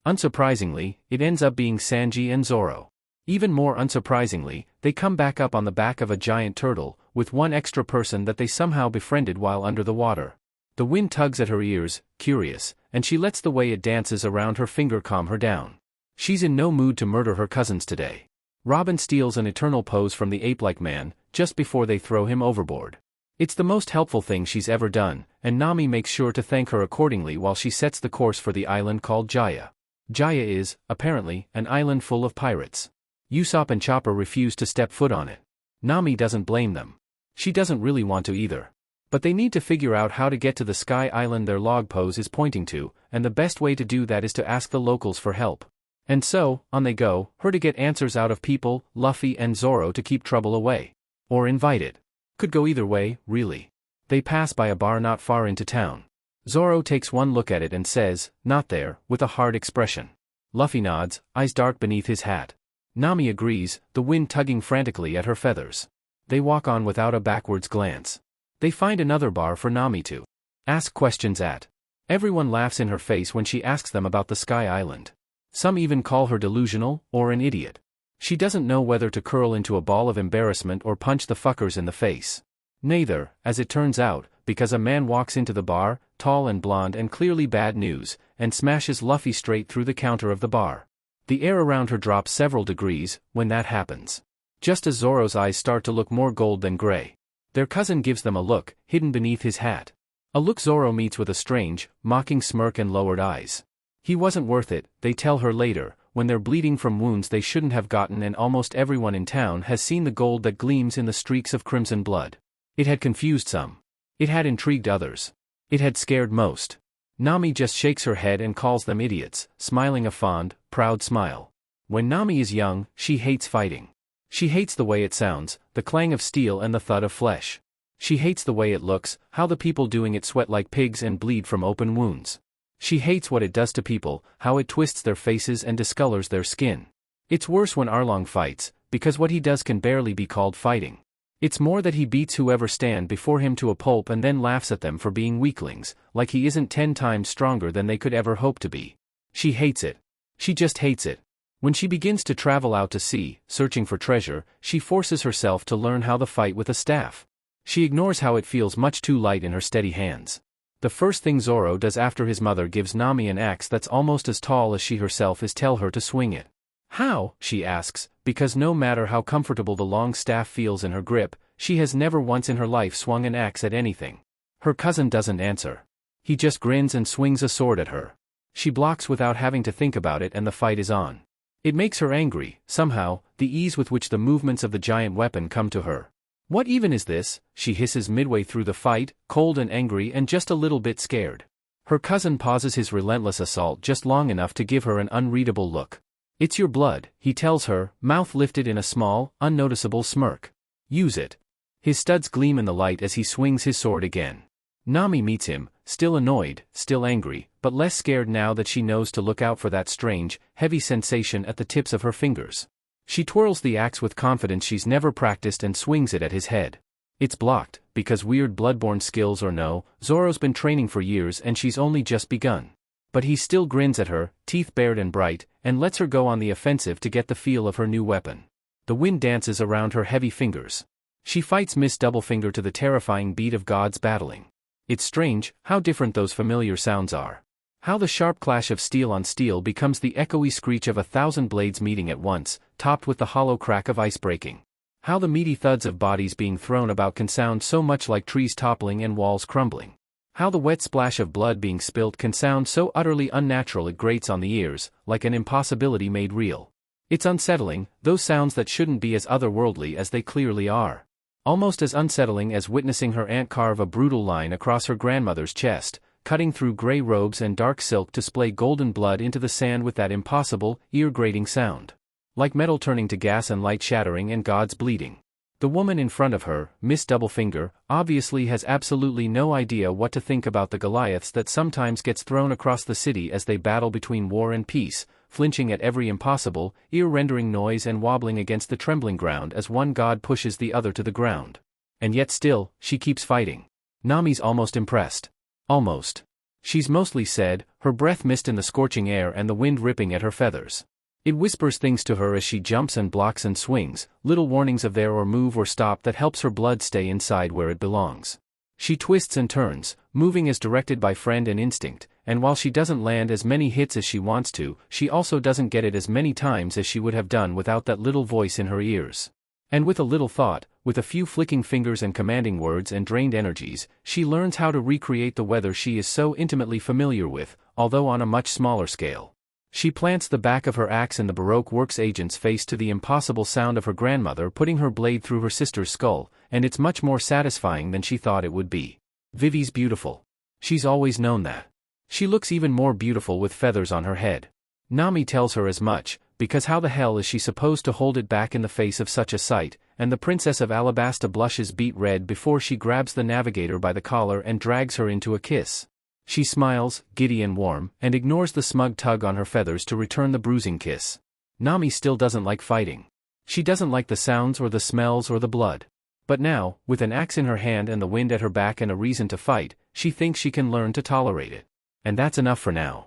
Unsurprisingly, it ends up being Sanji and Zoro. Even more unsurprisingly, they come back up on the back of a giant turtle, with one extra person that they somehow befriended while under the water. The wind tugs at her ears, curious, and she lets the way it dances around her finger calm her down. She's in no mood to murder her cousins today. Robin steals an eternal pose from the ape-like man, just before they throw him overboard. It's the most helpful thing she's ever done, and Nami makes sure to thank her accordingly while she sets the course for the island called Jaya. Jaya is, apparently, an island full of pirates. Yasop and Chopper refuse to step foot on it. Nami doesn't blame them. She doesn't really want to either. But they need to figure out how to get to the sky island their log pose is pointing to, and the best way to do that is to ask the locals for help. And so, on they go, her to get answers out of people, Luffy and Zoro to keep trouble away. Or invite it. Could go either way, really. They pass by a bar not far into town. Zoro takes one look at it and says, not there, with a hard expression. Luffy nods, eyes dark beneath his hat. Nami agrees, the wind tugging frantically at her feathers. They walk on without a backwards glance. They find another bar for Nami to ask questions at. Everyone laughs in her face when she asks them about the Sky Island. Some even call her delusional, or an idiot. She doesn't know whether to curl into a ball of embarrassment or punch the fuckers in the face. Neither, as it turns out, because a man walks into the bar, tall and blonde and clearly bad news, and smashes Luffy straight through the counter of the bar. The air around her drops several degrees when that happens. Just as Zoro's eyes start to look more gold than gray. Their cousin gives them a look, hidden beneath his hat. A look Zoro meets with a strange, mocking smirk and lowered eyes. He wasn't worth it, they tell her later, when they're bleeding from wounds they shouldn't have gotten, and almost everyone in town has seen the gold that gleams in the streaks of crimson blood. It had confused some. It had intrigued others. It had scared most. Nami just shakes her head and calls them idiots, smiling a fond, proud smile. When Nami is young, she hates fighting. She hates the way it sounds, the clang of steel and the thud of flesh. She hates the way it looks, how the people doing it sweat like pigs and bleed from open wounds. She hates what it does to people, how it twists their faces and discolors their skin. It's worse when Arlong fights, because what he does can barely be called fighting. It's more that he beats whoever stand before him to a pulp and then laughs at them for being weaklings, like he isn't 10 times stronger than they could ever hope to be. She hates it. She just hates it. When she begins to travel out to sea, searching for treasure, she forces herself to learn how to fight with a staff. She ignores how it feels much too light in her steady hands. The first thing Zoro does after his mother gives Nami an axe that's almost as tall as she herself is tell her to swing it. How, she asks, because no matter how comfortable the long staff feels in her grip, she has never once in her life swung an axe at anything. Her cousin doesn't answer. He just grins and swings a sword at her. She blocks without having to think about it and the fight is on. It makes her angry, somehow, the ease with which the movements of the giant weapon come to her. What even is this? She hisses midway through the fight, cold and angry and just a little bit scared. Her cousin pauses his relentless assault just long enough to give her an unreadable look. It's your blood, he tells her, mouth lifted in a small, unnoticeable smirk. Use it. His studs gleam in the light as he swings his sword again. Nami meets him, still annoyed, still angry, but less scared now that she knows to look out for that strange, heavy sensation at the tips of her fingers. She twirls the axe with confidence she's never practiced and swings it at his head. It's blocked, because weird bloodborne skills or no, Zoro's been training for years and she's only just begun. But he still grins at her, teeth bared and bright, and lets her go on the offensive to get the feel of her new weapon. The wind dances around her heavy fingers. She fights Miss Doublefinger to the terrifying beat of gods battling. It's strange, how different those familiar sounds are. How the sharp clash of steel on steel becomes the echoey screech of 1,000 blades meeting at once, topped with the hollow crack of ice breaking. How the meaty thuds of bodies being thrown about can sound so much like trees toppling and walls crumbling. How the wet splash of blood being spilt can sound so utterly unnatural it grates on the ears, like an impossibility made real. It's unsettling, those sounds that shouldn't be as otherworldly as they clearly are. Almost as unsettling as witnessing her aunt carve a brutal line across her grandmother's chest, cutting through gray robes and dark silk to splay golden blood into the sand with that impossible, ear-grating sound. Like metal turning to gas and light shattering and gods bleeding. The woman in front of her, Miss Doublefinger, obviously has absolutely no idea what to think about the Goliaths that sometimes gets thrown across the city as they battle between war and peace, flinching at every impossible, ear-rendering noise and wobbling against the trembling ground as one god pushes the other to the ground. And yet still, she keeps fighting. Nami's almost impressed. Almost. She's mostly said, her breath missed in the scorching air and the wind ripping at her feathers. It whispers things to her as she jumps and blocks and swings, little warnings of there or move or stop that helps her blood stay inside where it belongs. She twists and turns, moving as directed by friend and instinct, and while she doesn't land as many hits as she wants to, she also doesn't get it as many times as she would have done without that little voice in her ears. And with a little thought, with a few flicking fingers and commanding words and drained energies, she learns how to recreate the weather she is so intimately familiar with, although on a much smaller scale. She plants the back of her axe in the Baroque works agent's face to the impossible sound of her grandmother putting her blade through her sister's skull, and it's much more satisfying than she thought it would be. Vivi's beautiful. She's always known that. She looks even more beautiful with feathers on her head. Nami tells her as much, because how the hell is she supposed to hold it back in the face of such a sight, and the Princess of Alabasta blushes beet red before she grabs the navigator by the collar and drags her into a kiss. She smiles, giddy and warm, and ignores the smug tug on her feathers to return the bruising kiss. Nami still doesn't like fighting. She doesn't like the sounds or the smells or the blood. But now, with an axe in her hand and the wind at her back and a reason to fight, she thinks she can learn to tolerate it. And that's enough for now.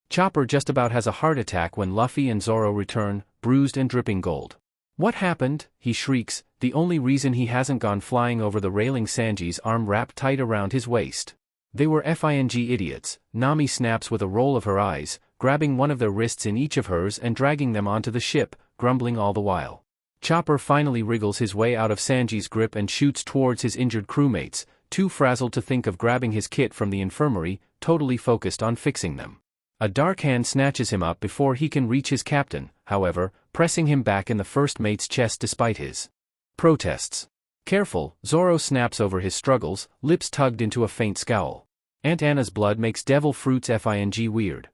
Chopper just about has a heart attack when Luffy and Zoro return, bruised and dripping gold. What happened? He shrieks, the only reason he hasn't gone flying over the railing. Sanji's arm wrapped tight around his waist. They were FING idiots, Nami snaps with a roll of her eyes, grabbing one of their wrists in each of hers and dragging them onto the ship, grumbling all the while. Chopper finally wriggles his way out of Sanji's grip and shoots towards his injured crewmates, too frazzled to think of grabbing his kit from the infirmary, totally focused on fixing them. A dark hand snatches him up before he can reach his captain, however, pressing him back in the first mate's chest despite his protests. Careful, Zoro snaps over his struggles, lips tugged into a faint scowl. Aunt Anna's blood makes devil fruits fing weird.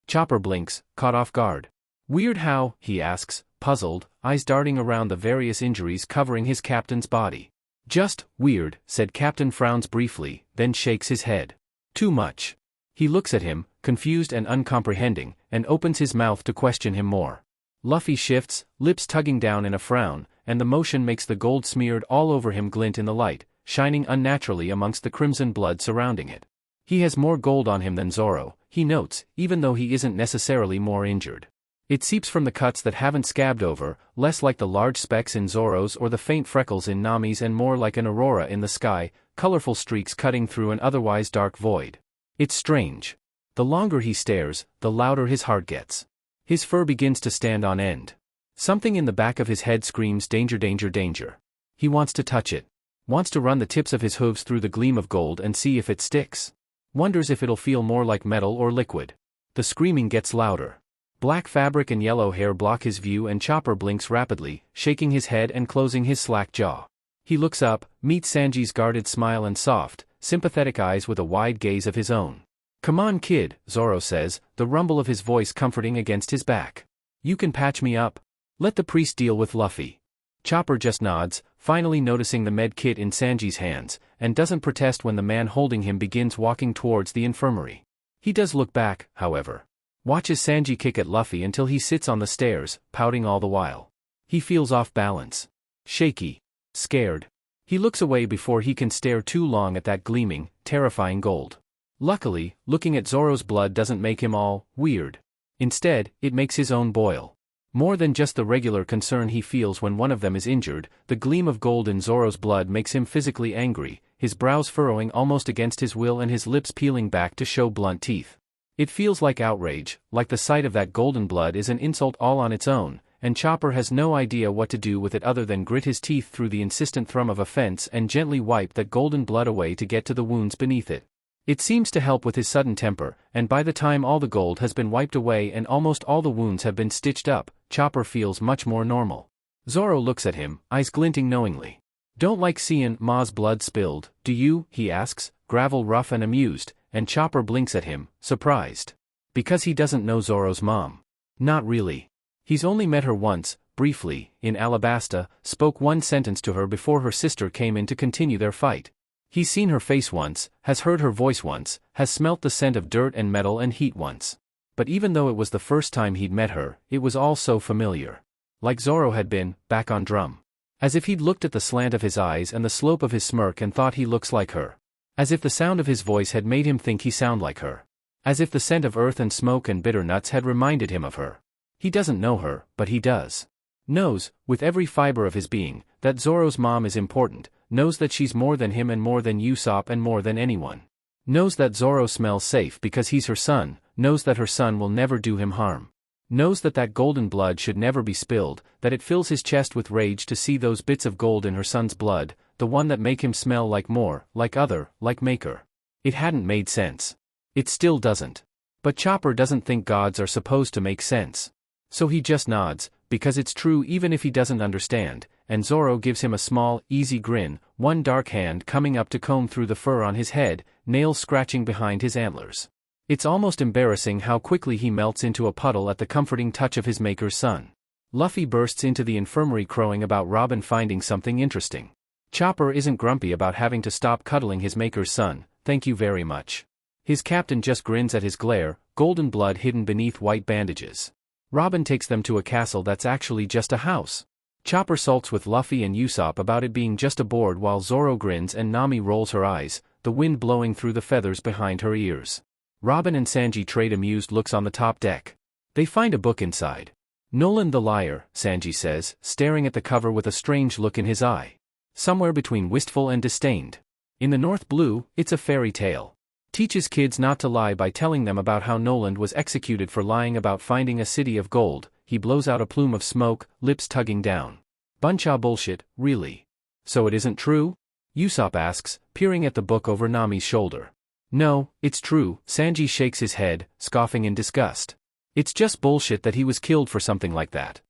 Chopper blinks, caught off guard. Weird how, he asks, puzzled, eyes darting around the various injuries covering his captain's body. Just weird, said Captain frowns briefly, then shakes his head. Too much. He looks at him, confused and uncomprehending, and opens his mouth to question him more. Luffy shifts, lips tugging down in a frown, and the motion makes the gold smeared all over him glint in the light, shining unnaturally amongst the crimson blood surrounding it. He has more gold on him than Zoro, he notes, even though he isn't necessarily more injured. It seeps from the cuts that haven't scabbed over, less like the large specks in Zoro's or the faint freckles in Nami's and more like an aurora in the sky, colorful streaks cutting through an otherwise dark void. It's strange. The longer he stares, the louder his heart gets. His fur begins to stand on end. Something in the back of his head screams danger, danger, danger. He wants to touch it. Wants to run the tips of his hooves through the gleam of gold and see if it sticks. Wonders if it'll feel more like metal or liquid. The screaming gets louder. Black fabric and yellow hair block his view and Chopper blinks rapidly, shaking his head and closing his slack jaw. He looks up, meets Sanji's guarded smile and soft, sympathetic eyes with a wide gaze of his own. Come on kid, Zoro says, the rumble of his voice comforting against his back. You can patch me up. Let the priest deal with Luffy. Chopper just nods, finally noticing the med kit in Sanji's hands, and doesn't protest when the man holding him begins walking towards the infirmary. He does look back, however. Watches Sanji kick at Luffy until he sits on the stairs, pouting all the while. He feels off balance. Shaky. Scared. He looks away before he can stare too long at that gleaming, terrifying gold. Luckily, looking at Zoro's blood doesn't make him all weird. Instead, it makes his own boil. More than just the regular concern he feels when one of them is injured, the gleam of gold in Zoro's blood makes him physically angry, his brows furrowing almost against his will and his lips peeling back to show blunt teeth. It feels like outrage, like the sight of that golden blood is an insult all on its own, and Chopper has no idea what to do with it other than grit his teeth through the insistent thrum of offense and gently wipe that golden blood away to get to the wounds beneath it. It seems to help with his sudden temper, and by the time all the gold has been wiped away and almost all the wounds have been stitched up, Chopper feels much more normal. Zoro looks at him, eyes glinting knowingly. Don't like seein' Ma's blood spilled, do you? He asks, gravel rough and amused, and Chopper blinks at him, surprised. Because he doesn't know Zoro's mom. Not really. He's only met her once, briefly, in Alabasta, spoke one sentence to her before her sister came in to continue their fight. He's seen her face once, has heard her voice once, has smelt the scent of dirt and metal and heat once. But even though it was the first time he'd met her, it was all so familiar. Like Zoro had been, back on Drum. As if he'd looked at the slant of his eyes and the slope of his smirk and thought he looks like her. As if the sound of his voice had made him think he sound like her. As if the scent of earth and smoke and bitter nuts had reminded him of her. He doesn't know her, but he does. Knows, with every fiber of his being, that Zoro's mom is important, knows that she's more than him and more than Yasop and more than anyone. Knows that Zoro smells safe because he's her son, knows that her son will never do him harm. Knows that that golden blood should never be spilled, that it fills his chest with rage to see those bits of gold in her son's blood, the one that make him smell like more, like other, like Maker. It hadn't made sense. It still doesn't. But Chopper doesn't think gods are supposed to make sense. So he just nods, because it's true even if he doesn't understand, and Zoro gives him a small, easy grin, one dark hand coming up to comb through the fur on his head, nails scratching behind his antlers. It's almost embarrassing how quickly he melts into a puddle at the comforting touch of his Maker's son. Luffy bursts into the infirmary crowing about Robin finding something interesting. Chopper isn't grumpy about having to stop cuddling his Maker's son, thank you very much. His captain just grins at his glare, golden blood hidden beneath white bandages. Robin takes them to a castle that's actually just a house. Chopper sulks with Luffy and Yasop about it being just a board while Zoro grins and Nami rolls her eyes, the wind blowing through the feathers behind her ears. Robin and Sanji trade amused looks on the top deck. They find a book inside. Nolan the liar, Sanji says, staring at the cover with a strange look in his eye. Somewhere between wistful and disdained. In the North Blue, it's a fairy tale. Teaches kids not to lie by telling them about how Noland was executed for lying about finding a city of gold. He blows out a plume of smoke, lips tugging down. Buncha bullshit, really. So it isn't true? Yasop asks, peering at the book over Nami's shoulder. No, it's true, Sanji shakes his head, scoffing in disgust. It's just bullshit that he was killed for something like that.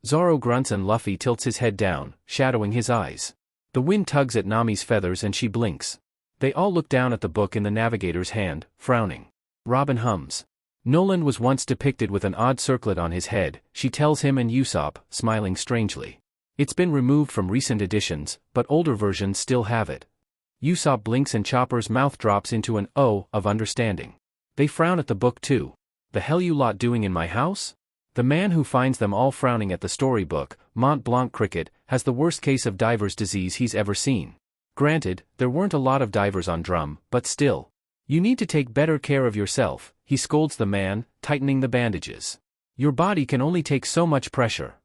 Zoro grunts and Luffy tilts his head down, shadowing his eyes. The wind tugs at Nami's feathers and she blinks. They all look down at the book in the navigator's hand, frowning. Robin hums. Noland was once depicted with an odd circlet on his head, she tells him and Yasop, smiling strangely. It's been removed from recent editions, but older versions still have it. Yasop blinks and Chopper's mouth drops into an O of understanding. They frown at the book too. The hell you lot doing in my house? The man who finds them all frowning at the storybook, Mont Blanc Cricket, has the worst case of diver's disease he's ever seen. Granted, there weren't a lot of divers on Drum, but still. You need to take better care of yourself, he scolds the man, tightening the bandages. Your body can only take so much pressure.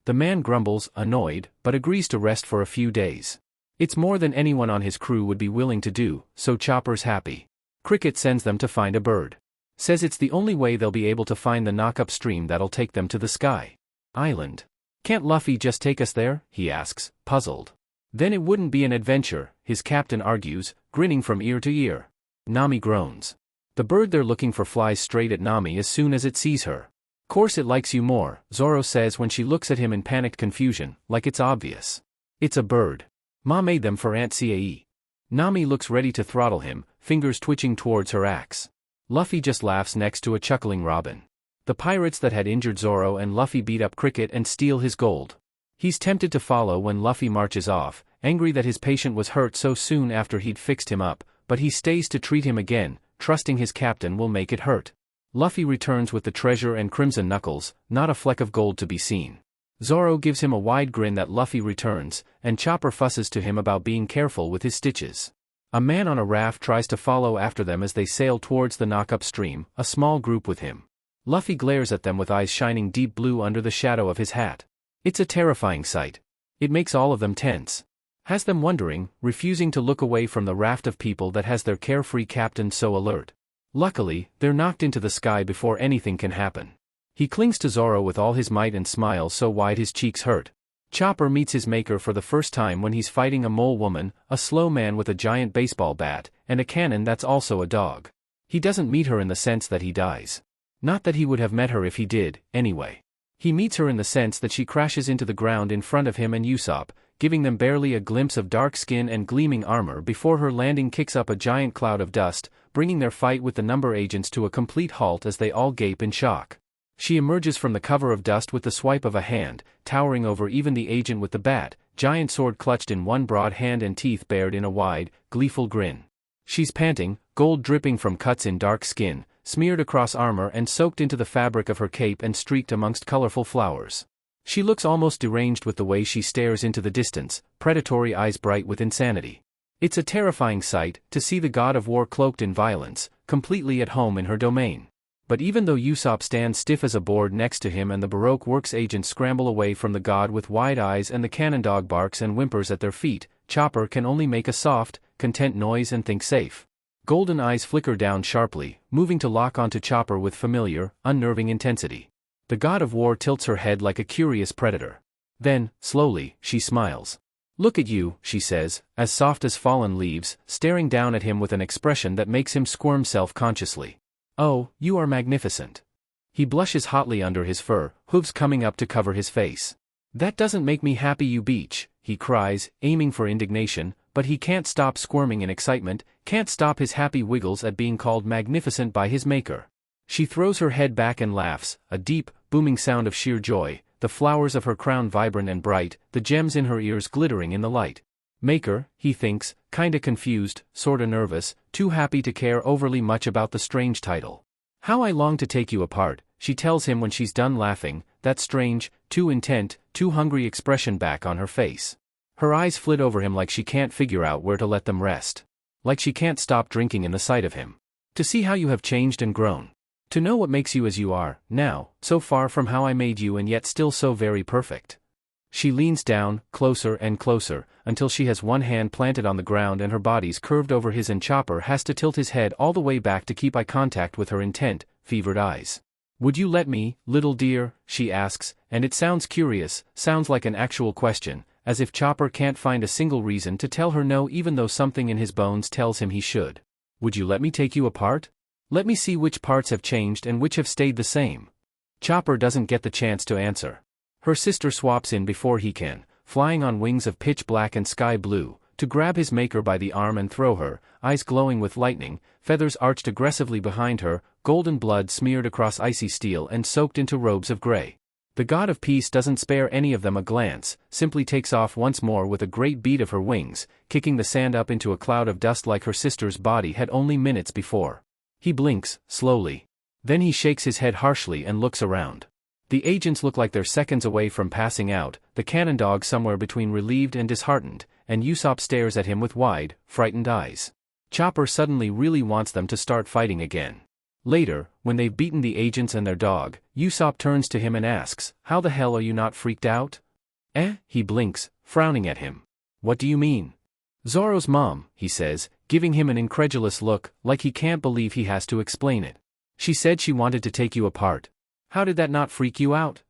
The man grumbles, annoyed, but agrees to rest for a few days. It's more than anyone on his crew would be willing to do, so Chopper's happy. Cricket sends them to find a bird. Says it's the only way they'll be able to find the knock-up stream that'll take them to the Sky Island. Can't Luffy just take us there? He asks, puzzled. Then it wouldn't be an adventure, his captain argues, grinning from ear to ear. Nami groans. The bird they're looking for flies straight at Nami as soon as it sees her. Course it likes you more, Zoro says when she looks at him in panicked confusion, like it's obvious. It's a bird. Ma made them for Aunt Cae. Nami looks ready to throttle him, fingers twitching towards her axe. Luffy just laughs next to a chuckling Robin. The pirates that had injured Zoro and Luffy beat up Cricket and steal his gold. He's tempted to follow when Luffy marches off, angry that his patient was hurt so soon after he'd fixed him up, but he stays to treat him again, trusting his captain will make it hurt. Luffy returns with the treasure and crimson knuckles, not a fleck of gold to be seen. Zoro gives him a wide grin that Luffy returns, and Chopper fusses to him about being careful with his stitches. A man on a raft tries to follow after them as they sail towards the knock-up stream, a small group with him. Luffy glares at them with eyes shining deep blue under the shadow of his hat. It's a terrifying sight. It makes all of them tense. Has them wondering, refusing to look away from the raft of people that has their carefree captain so alert. Luckily, they're knocked into the sky before anything can happen. He clings to Zoro with all his might and smiles so wide his cheeks hurt. Chopper meets his maker for the first time when he's fighting a mole woman, a slow man with a giant baseball bat, and a cannon that's also a dog. He doesn't meet her in the sense that he dies. Not that he would have met her if he did, anyway. He meets her in the sense that she crashes into the ground in front of him and Yasop, giving them barely a glimpse of dark skin and gleaming armor before her landing kicks up a giant cloud of dust, bringing their fight with the number agents to a complete halt as they all gape in shock. She emerges from the cover of dust with the swipe of a hand, towering over even the agent with the bat, giant sword clutched in one broad hand and teeth bared in a wide, gleeful grin. She's panting, gold dripping from cuts in dark skin, smeared across armor and soaked into the fabric of her cape and streaked amongst colorful flowers. She looks almost deranged with the way she stares into the distance, predatory eyes bright with insanity. It's a terrifying sight, to see the god of war cloaked in violence, completely at home in her domain. But even though Yasop stands stiff as a board next to him and the Baroque Works agents scramble away from the god with wide eyes and the cannon dog barks and whimpers at their feet, Chopper can only make a soft, content noise and think safe. Golden eyes flicker down sharply, moving to lock onto Chopper with familiar, unnerving intensity. The god of war tilts her head like a curious predator. Then, slowly, she smiles. Look at you, she says, as soft as fallen leaves, staring down at him with an expression that makes him squirm self-consciously. Oh, you are magnificent. He blushes hotly under his fur, hooves coming up to cover his face. That doesn't make me happy, you beach, he cries, aiming for indignation, but he can't stop squirming in excitement, can't stop his happy wiggles at being called magnificent by his maker. She throws her head back and laughs, a deep, booming sound of sheer joy, the flowers of her crown vibrant and bright, the gems in her ears glittering in the light. Maker, he thinks, kinda confused, sorta nervous, too happy to care overly much about the strange title. How I long to take you apart, she tells him when she's done laughing, that strange, too intent, too hungry expression back on her face. Her eyes flit over him like she can't figure out where to let them rest. Like she can't stop drinking in the sight of him. To see how you have changed and grown. To know what makes you as you are, now, so far from how I made you and yet still so very perfect. She leans down, closer and closer, until she has one hand planted on the ground and her body's curved over his, and Chopper has to tilt his head all the way back to keep eye contact with her intent, fevered eyes. "Would you let me, little dear?" she asks, and it sounds curious, sounds like an actual question, as if Chopper can't find a single reason to tell her no even though something in his bones tells him he should. "Would you let me take you apart? Let me see which parts have changed and which have stayed the same." Chopper doesn't get the chance to answer. Her sister swaps in before he can, flying on wings of pitch black and sky blue, to grab his maker by the arm and throw her, eyes glowing with lightning, feathers arched aggressively behind her, golden blood smeared across icy steel and soaked into robes of gray. The god of peace doesn't spare any of them a glance, simply takes off once more with a great beat of her wings, kicking the sand up into a cloud of dust like her sister's body had only minutes before. He blinks, slowly. Then he shakes his head harshly and looks around. The agents look like they're seconds away from passing out, the cannon dog somewhere between relieved and disheartened, and Yasop stares at him with wide, frightened eyes. Chopper suddenly really wants them to start fighting again. Later, when they've beaten the agents and their dog, Yasop turns to him and asks, "How the hell are you not freaked out?" He blinks, frowning at him. "What do you mean?" "Zoro's mom," he says, giving him an incredulous look, like he can't believe he has to explain it. "She said she wanted to take you apart. How did that not freak you out?"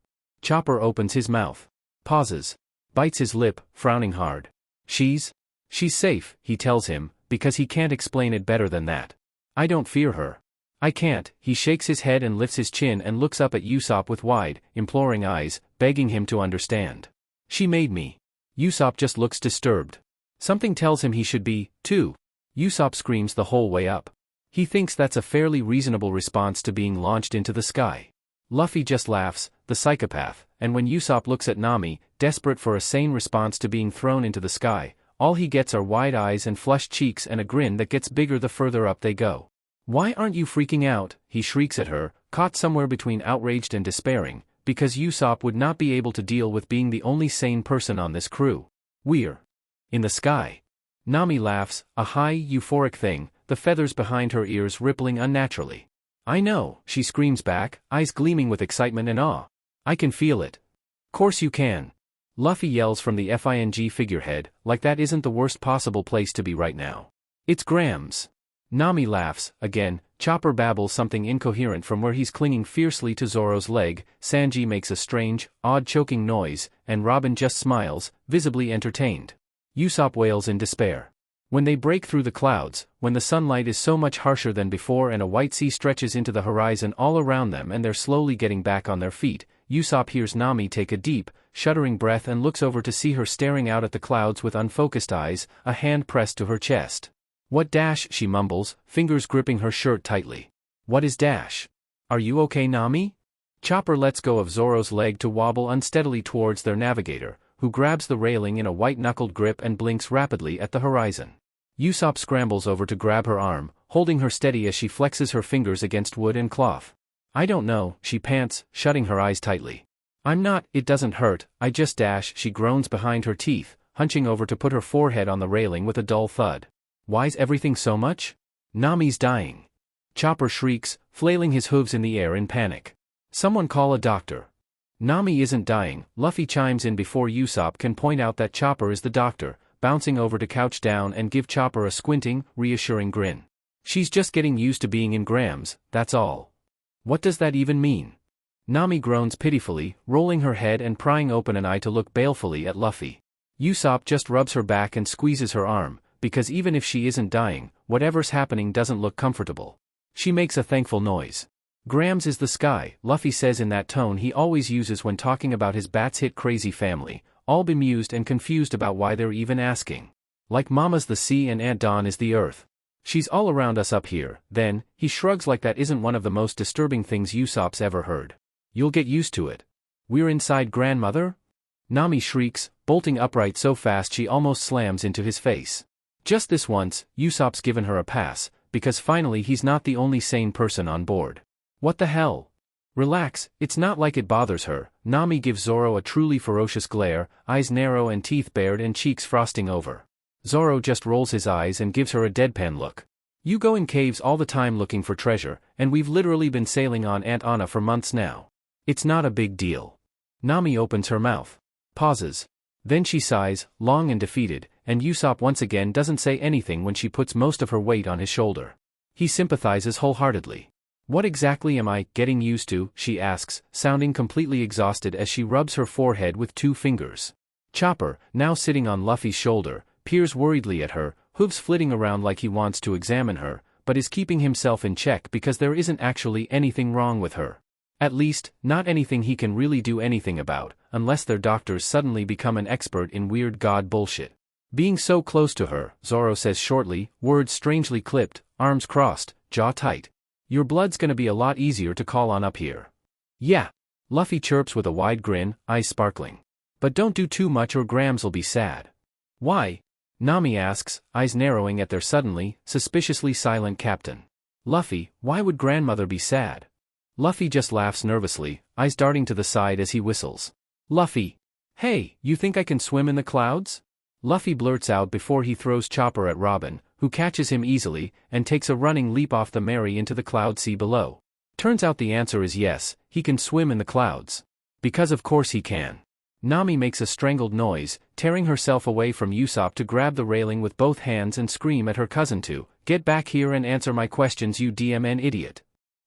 Chopper opens his mouth. Pauses. Bites his lip, frowning hard. She's safe," he tells him, because he can't explain it better than that. "I don't fear her." "I can't." He shakes his head and lifts his chin and looks up at Yasop with wide, imploring eyes, begging him to understand. "She made me." Yasop just looks disturbed. Something tells him he should be, too. Yasop screams the whole way up. He thinks that's a fairly reasonable response to being launched into the sky. Luffy just laughs, the psychopath, and when Yasop looks at Nami, desperate for a sane response to being thrown into the sky, all he gets are wide eyes and flushed cheeks and a grin that gets bigger the further up they go. "Why aren't you freaking out?" he shrieks at her, caught somewhere between outraged and despairing, because Yasop would not be able to deal with being the only sane person on this crew. "We're in the sky." Nami laughs, a high, euphoric thing, the feathers behind her ears rippling unnaturally. "I know," she screams back, eyes gleaming with excitement and awe. "I can feel it." "Course you can." Luffy yells from the FING figurehead, like that isn't the worst possible place to be right now. "It's Grams." Nami laughs, again. Chopper babbles something incoherent from where he's clinging fiercely to Zoro's leg, Sanji makes a strange, odd choking noise, and Robin just smiles, visibly entertained. Yasop wails in despair. When they break through the clouds, when the sunlight is so much harsher than before and a white sea stretches into the horizon all around them and they're slowly getting back on their feet, Yasop hears Nami take a deep, shuddering breath and looks over to see her staring out at the clouds with unfocused eyes, a hand pressed to her chest. "What dash?" she mumbles, fingers gripping her shirt tightly. "What is dash? Are you okay, Nami?" Chopper lets go of Zoro's leg to wobble unsteadily towards their navigator, who grabs the railing in a white-knuckled grip and blinks rapidly at the horizon. Yasop scrambles over to grab her arm, holding her steady as she flexes her fingers against wood and cloth. "I don't know," she pants, shutting her eyes tightly. "I'm not, it doesn't hurt, I just dash," she groans behind her teeth, hunching over to put her forehead on the railing with a dull thud. "Why's everything so much?" "Nami's dying." Chopper shrieks, flailing his hooves in the air in panic. "Someone call a doctor." "Nami isn't dying," Luffy chimes in before Yasop can point out that Chopper is the doctor, bouncing over to couch down and give Chopper a squinting, reassuring grin. "She's just getting used to being in Grams, that's all." "What does that even mean?" Nami groans pitifully, rolling her head and prying open an eye to look balefully at Luffy. Yasop just rubs her back and squeezes her arm, because even if she isn't dying, whatever's happening doesn't look comfortable. She makes a thankful noise. "Grams is the sky," Luffy says in that tone he always uses when talking about his bats-hit crazy family, all bemused and confused about why they're even asking. "Like Mama's the sea and Aunt Dawn is the earth. She's all around us up here." Then, he shrugs like that isn't one of the most disturbing things Yasop's ever heard. "You'll get used to it." "We're inside grandmother?" Nami shrieks, bolting upright so fast she almost slams into his face. Just this once, Yasop's given her a pass, because finally he's not the only sane person on board. "What the hell?" "Relax, it's not like it bothers her." Nami gives Zoro a truly ferocious glare, eyes narrow and teeth bared and cheeks frosting over. Zoro just rolls his eyes and gives her a deadpan look. "You go in caves all the time looking for treasure, and we've literally been sailing on Aunt Anna for months now. It's not a big deal." Nami opens her mouth. Pauses. Then she sighs, long and defeated, and Yasop once again doesn't say anything when she puts most of her weight on his shoulder. He sympathizes wholeheartedly. What exactly am I getting used to, she asks, sounding completely exhausted as she rubs her forehead with 2 fingers. Chopper, now sitting on Luffy's shoulder, peers worriedly at her, hooves flitting around like he wants to examine her, but is keeping himself in check because there isn't actually anything wrong with her. At least, not anything he can really do anything about, unless their doctors suddenly become an expert in weird god bullshit. Being so close to her, Zoro says shortly, words strangely clipped, arms crossed, jaw tight. Your blood's gonna be a lot easier to call on up here. Yeah. Luffy chirps with a wide grin, eyes sparkling. But don't do too much or Grams'll be sad. Why? Nami asks, eyes narrowing at their suddenly, suspiciously silent captain. Luffy, why would grandmother be sad? Luffy just laughs nervously, eyes darting to the side as he whistles. Luffy. Hey, you think I can swim in the clouds? Luffy blurts out before he throws Chopper at Robin, who catches him easily, and takes a running leap off the Mary into the cloud sea below. Turns out the answer is yes, he can swim in the clouds. Because of course he can. Nami makes a strangled noise, tearing herself away from Yasop to grab the railing with both hands and scream at her cousin to, "Get back here and answer my questions, you DMN idiot."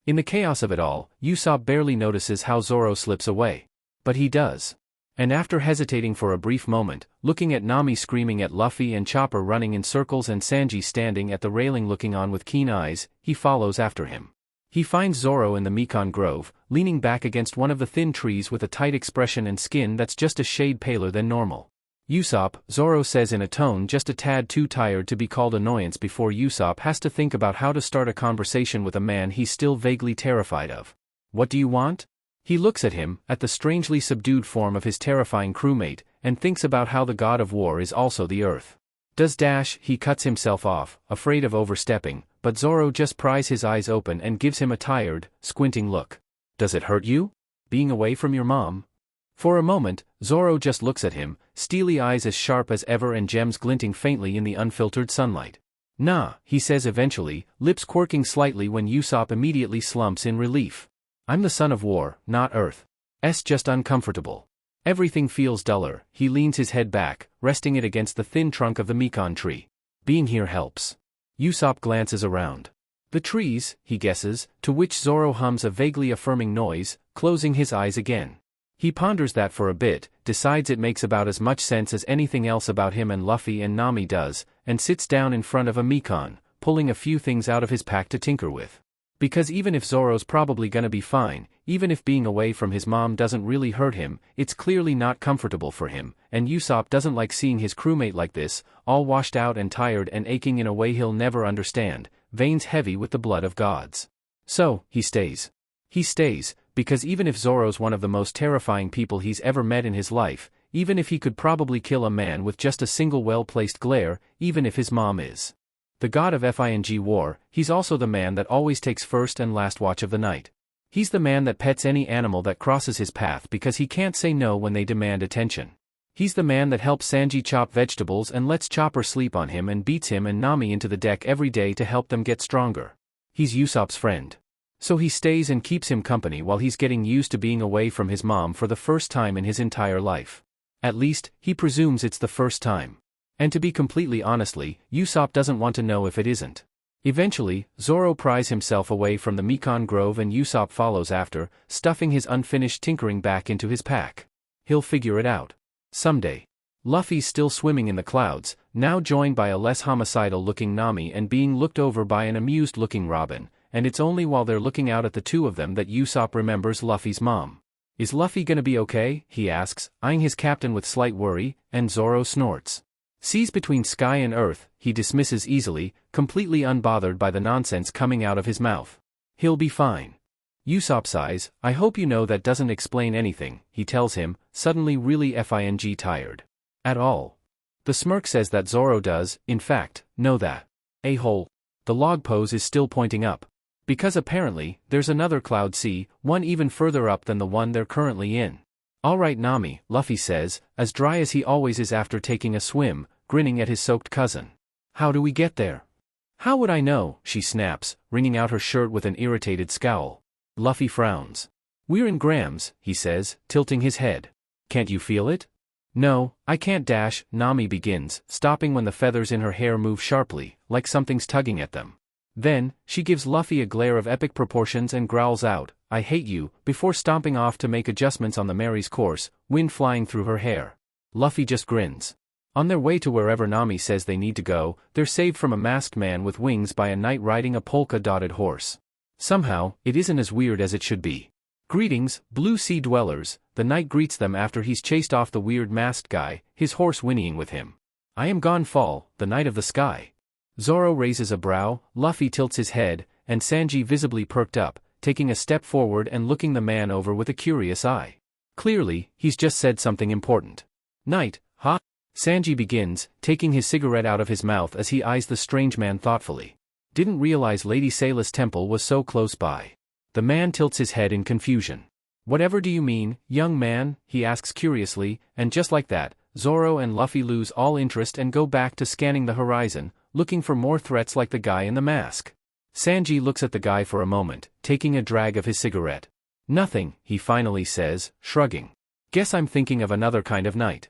In the chaos of it all, Yasop barely notices how Zoro slips away. But he does. And after hesitating for a brief moment, looking at Nami screaming at Luffy and Chopper running in circles and Sanji standing at the railing looking on with keen eyes, he follows after him. He finds Zoro in the Mekong Grove, leaning back against one of the thin trees with a tight expression and skin that's just a shade paler than normal. Yasop, Zoro says in a tone just a tad too tired to be called annoyance before Yasop has to think about how to start a conversation with a man he's still vaguely terrified of. What do you want? He looks at him, at the strangely subdued form of his terrifying crewmate, and thinks about how the god of war is also the earth. He cuts himself off, afraid of overstepping, but Zoro just pries his eyes open and gives him a tired, squinting look. Does it hurt you? Being away from your mom? For a moment, Zoro just looks at him, steely eyes as sharp as ever and gems glinting faintly in the unfiltered sunlight. Nah, he says eventually, lips quirking slightly when Yasop immediately slumps in relief. I'm the son of war, not earth. Just uncomfortable. Everything feels duller. He leans his head back, resting it against the thin trunk of the Mekong tree. Being here helps. Yasop glances around. The trees, he guesses, to which Zoro hums a vaguely affirming noise, closing his eyes again. He ponders that for a bit, decides it makes about as much sense as anything else about him and Luffy and Nami does, and sits down in front of a Mekong, pulling a few things out of his pack to tinker with. Because even if Zoro's probably gonna be fine, even if being away from his mom doesn't really hurt him, it's clearly not comfortable for him, and Yasop doesn't like seeing his crewmate like this, all washed out and tired and aching in a way he'll never understand, veins heavy with the blood of gods. So, he stays. He stays, because even if Zoro's one of the most terrifying people he's ever met in his life, even if he could probably kill a man with just a single well-placed glare, even if his mom is the god of FING war, he's also the man that always takes first and last watch of the night. He's the man that pets any animal that crosses his path because he can't say no when they demand attention. He's the man that helps Sanji chop vegetables and lets Chopper sleep on him and beats him and Nami into the deck every day to help them get stronger. He's Yasop's friend. So he stays and keeps him company while he's getting used to being away from his mom for the first time in his entire life. At least, he presumes it's the first time. And to be completely honestly, Yasop doesn't want to know if it isn't. Eventually, Zoro pries himself away from the Mekong Grove and Yasop follows after, stuffing his unfinished tinkering back into his pack. He'll figure it out. Someday. Luffy's still swimming in the clouds, now joined by a less homicidal-looking Nami and being looked over by an amused-looking Robin, and it's only while they're looking out at the two of them that Yasop remembers Luffy's mom. Is Luffy gonna be okay? He asks, eyeing his captain with slight worry, and Zoro snorts. Seas between sky and earth, he dismisses easily, completely unbothered by the nonsense coming out of his mouth. He'll be fine. Yasop sighs, I hope you know that doesn't explain anything, he tells him, suddenly really FING tired. At all. The smirk says that Zoro does, in fact, know that. A-hole. The log pose is still pointing up. Because apparently, there's another cloud sea, one even further up than the one they're currently in. Alright Nami, Luffy says, as dry as he always is after taking a swim, grinning at his soaked cousin. How do we get there? How would I know, she snaps, wringing out her shirt with an irritated scowl. Luffy frowns. We're in Grams, he says, tilting his head. Can't you feel it? No, I can't dash, Nami begins, stopping when the feathers in her hair move sharply, like something's tugging at them. Then, she gives Luffy a glare of epic proportions and growls out, I hate you, before stomping off to make adjustments on the Mary's course, wind flying through her hair. Luffy just grins. On their way to wherever Nami says they need to go, they're saved from a masked man with wings by a knight riding a polka-dotted horse. Somehow, it isn't as weird as it should be. Greetings, Blue Sea Dwellers, the knight greets them after he's chased off the weird masked guy, his horse whinnying with him. I am Gonfall, the Knight of the Sky. Zoro raises a brow, Luffy tilts his head, and Sanji visibly perked up, taking a step forward and looking the man over with a curious eye. Clearly, he's just said something important. Knight, huh? Sanji begins, taking his cigarette out of his mouth as he eyes the strange man thoughtfully. Didn't realize Lady Sayla's temple was so close by. The man tilts his head in confusion. Whatever do you mean, young man? He asks curiously, and just like that, Zoro and Luffy lose all interest and go back to scanning the horizon, looking for more threats like the guy in the mask. Sanji looks at the guy for a moment, taking a drag of his cigarette. Nothing, he finally says, shrugging. Guess I'm thinking of another kind of knight.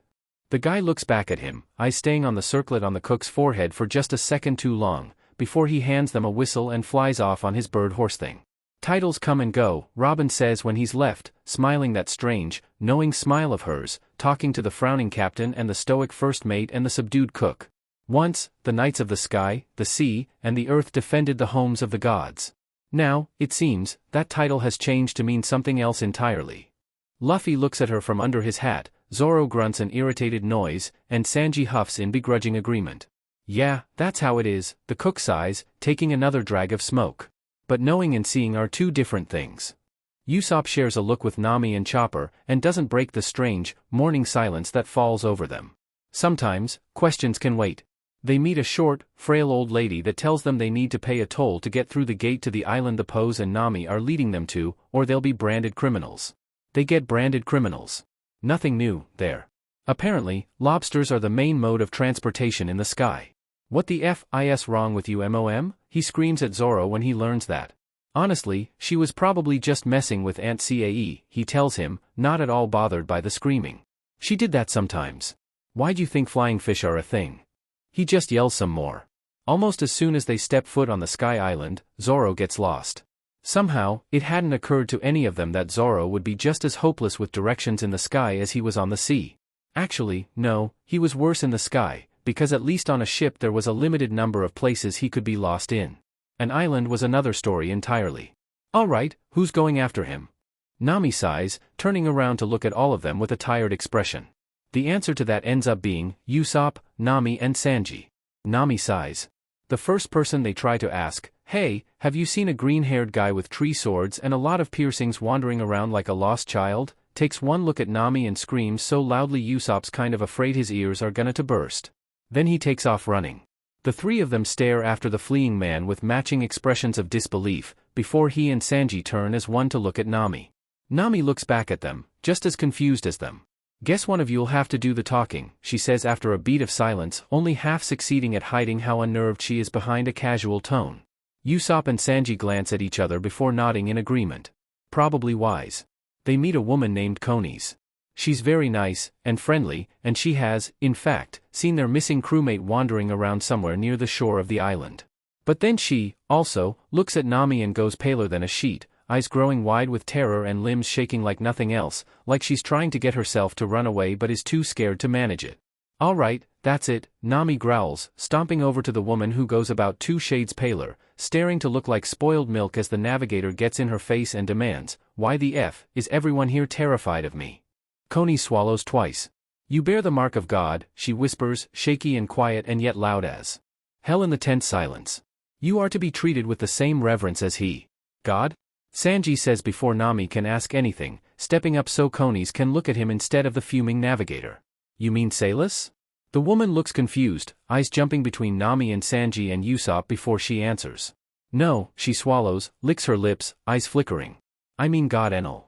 The guy looks back at him, eyes staying on the circlet on the cook's forehead for just a second too long, before he hands them a whistle and flies off on his bird horse thing. Titles come and go, Robin says when he's left, smiling that strange, knowing smile of hers, talking to the frowning captain and the stoic first mate and the subdued cook. Once, the knights of the sky, the sea, and the earth defended the homes of the gods. Now, it seems, that title has changed to mean something else entirely. Luffy looks at her from under his hat, Zoro grunts an irritated noise, and Sanji huffs in begrudging agreement. Yeah, that's how it is, the cook sighs, taking another drag of smoke. But knowing and seeing are two different things. Yasop shares a look with Nami and Chopper, and doesn't break the strange, mourning silence that falls over them. Sometimes, questions can wait. They meet a short, frail old lady that tells them they need to pay a toll to get through the gate to the island the Pose and Nami are leading them to, or they'll be branded criminals. They get branded criminals. Nothing new, there. Apparently, lobsters are the main mode of transportation in the sky. What the F is wrong with you, MOM? He screams at Zoro when he learns that. Honestly, she was probably just messing with Aunt Cae, he tells him, not at all bothered by the screaming. She did that sometimes. Why'd you think flying fish are a thing? He just yells some more. Almost as soon as they step foot on the Sky Island, Zoro gets lost. Somehow, it hadn't occurred to any of them that Zoro would be just as hopeless with directions in the sky as he was on the sea. Actually, no, he was worse in the sky, because at least on a ship there was a limited number of places he could be lost in. An island was another story entirely. Alright, who's going after him? Nami sighs, turning around to look at all of them with a tired expression. The answer to that ends up being, Yasop, Nami and Sanji. Nami sighs. The first person they try to ask, hey, have you seen a green-haired guy with tree swords and a lot of piercings wandering around like a lost child? Takes one look at Nami and screams so loudly Yasop's kind of afraid his ears are gonna to burst. Then he takes off running. The three of them stare after the fleeing man with matching expressions of disbelief, before he and Sanji turn as one to look at Nami. Nami looks back at them, just as confused as them. Guess one of you'll have to do the talking, she says after a beat of silence, only half succeeding at hiding how unnerved she is behind a casual tone. Yasop and Sanji glance at each other before nodding in agreement. Probably wise. They meet a woman named Konis. She's very nice, and friendly, and she has, in fact, seen their missing crewmate wandering around somewhere near the shore of the island. But then she, also, looks at Nami and goes paler than a sheet, eyes growing wide with terror and limbs shaking like nothing else, like she's trying to get herself to run away but is too scared to manage it. Alright, that's it, Nami growls, stomping over to the woman who goes about 2 shades paler, staring to look like spoiled milk as the navigator gets in her face and demands, why the F is everyone here terrified of me? Coney swallows twice. You bear the mark of God, she whispers, shaky and quiet and yet loud as hell in the tense silence. You are to be treated with the same reverence as he. God? Sanji says before Nami can ask anything, stepping up so Konis can look at him instead of the fuming navigator. You mean Sailus? The woman looks confused, eyes jumping between Nami and Sanji and Yasop before she answers. No, she swallows, licks her lips, eyes flickering. I mean God Enel.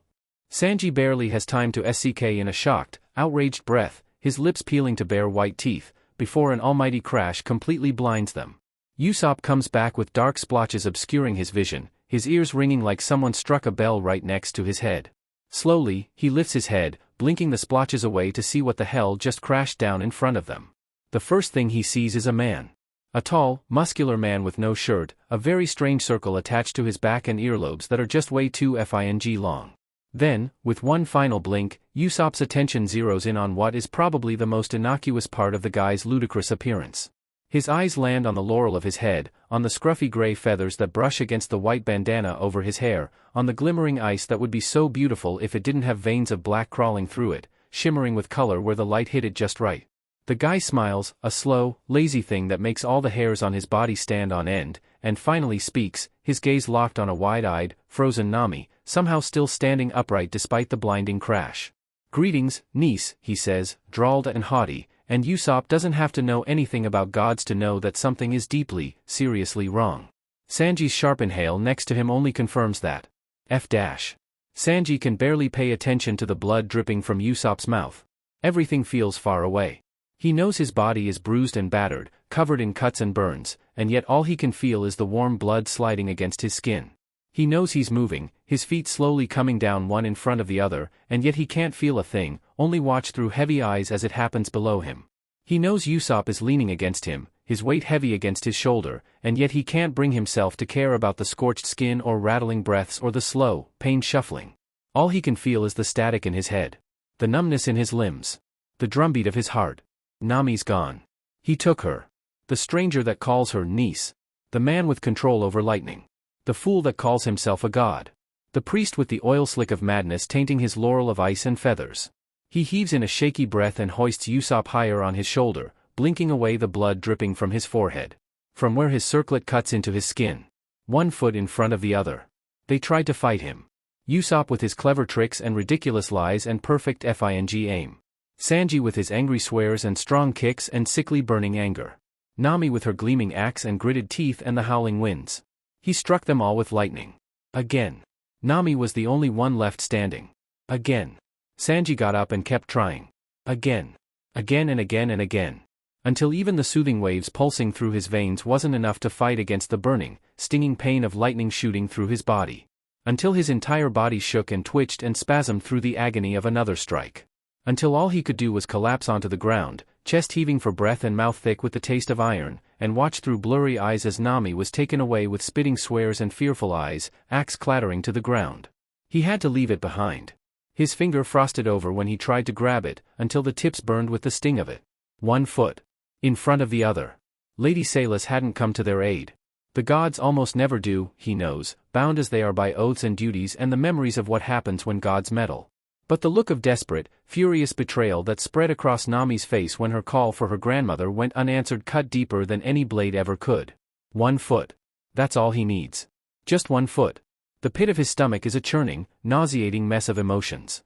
Sanji barely has time to SCK in a shocked, outraged breath, his lips peeling to bare white teeth, before an almighty crash completely blinds them. Yasop comes back with dark splotches obscuring his vision, his ears ringing like someone struck a bell right next to his head. Slowly, he lifts his head, blinking the splotches away to see what the hell just crashed down in front of them. The first thing he sees is a man. A tall, muscular man with no shirt, a very strange circle attached to his back and earlobes that are just way too fing long. Then, with one final blink, Yasop's attention zeroes in on what is probably the most innocuous part of the guy's ludicrous appearance. His eyes land on the laurel of his head, on the scruffy gray feathers that brush against the white bandana over his hair, on the glimmering ice that would be so beautiful if it didn't have veins of black crawling through it, shimmering with color where the light hit it just right. The guy smiles, a slow, lazy thing that makes all the hairs on his body stand on end, and finally speaks, his gaze locked on a wide-eyed, frozen Nami, somehow still standing upright despite the blinding crash. "Greetings, niece," he says, drawled and haughty, and Yasop doesn't have to know anything about gods to know that something is deeply, seriously wrong. Sanji's sharp inhale next to him only confirms that. Sanji can barely pay attention to the blood dripping from Yasop's mouth. Everything feels far away. He knows his body is bruised and battered, covered in cuts and burns, and yet all he can feel is the warm blood sliding against his skin. He knows he's moving, his feet slowly coming down one in front of the other, and yet he can't feel a thing, only watch through heavy eyes as it happens below him. He knows Yasop is leaning against him, his weight heavy against his shoulder, and yet he can't bring himself to care about the scorched skin or rattling breaths or the slow, pained shuffling. All he can feel is the static in his head, the numbness in his limbs, the drumbeat of his heart. Nami's gone. He took her. The stranger that calls her niece. The man with control over lightning. The fool that calls himself a god. The priest with the oil slick of madness tainting his laurel of ice and feathers. He heaves in a shaky breath and hoists Yasop higher on his shoulder, blinking away the blood dripping from his forehead. From where his circlet cuts into his skin. One foot in front of the other. They tried to fight him. Yasop with his clever tricks and ridiculous lies and perfect fing aim. Sanji with his angry swears and strong kicks and sickly burning anger. Nami with her gleaming axe and gritted teeth and the howling winds. He struck them all with lightning. Again. Nami was the only one left standing. Again. Sanji got up and kept trying. Again. Again and again and again. Until even the soothing waves pulsing through his veins wasn't enough to fight against the burning, stinging pain of lightning shooting through his body. Until his entire body shook and twitched and spasmed through the agony of another strike. Until all he could do was collapse onto the ground, chest heaving for breath and mouth thick with the taste of iron, and watch through blurry eyes as Nami was taken away with spitting swears and fearful eyes, axe clattering to the ground. He had to leave it behind. His finger frosted over when he tried to grab it, until the tips burned with the sting of it. One foot. In front of the other. Lady Salis hadn't come to their aid. The gods almost never do, he knows, bound as they are by oaths and duties and the memories of what happens when gods meddle. But the look of desperate, furious betrayal that spread across Nami's face when her call for her grandmother went unanswered cut deeper than any blade ever could. 1 foot. That's all he needs. Just 1 foot. The pit of his stomach is a churning, nauseating mess of emotions.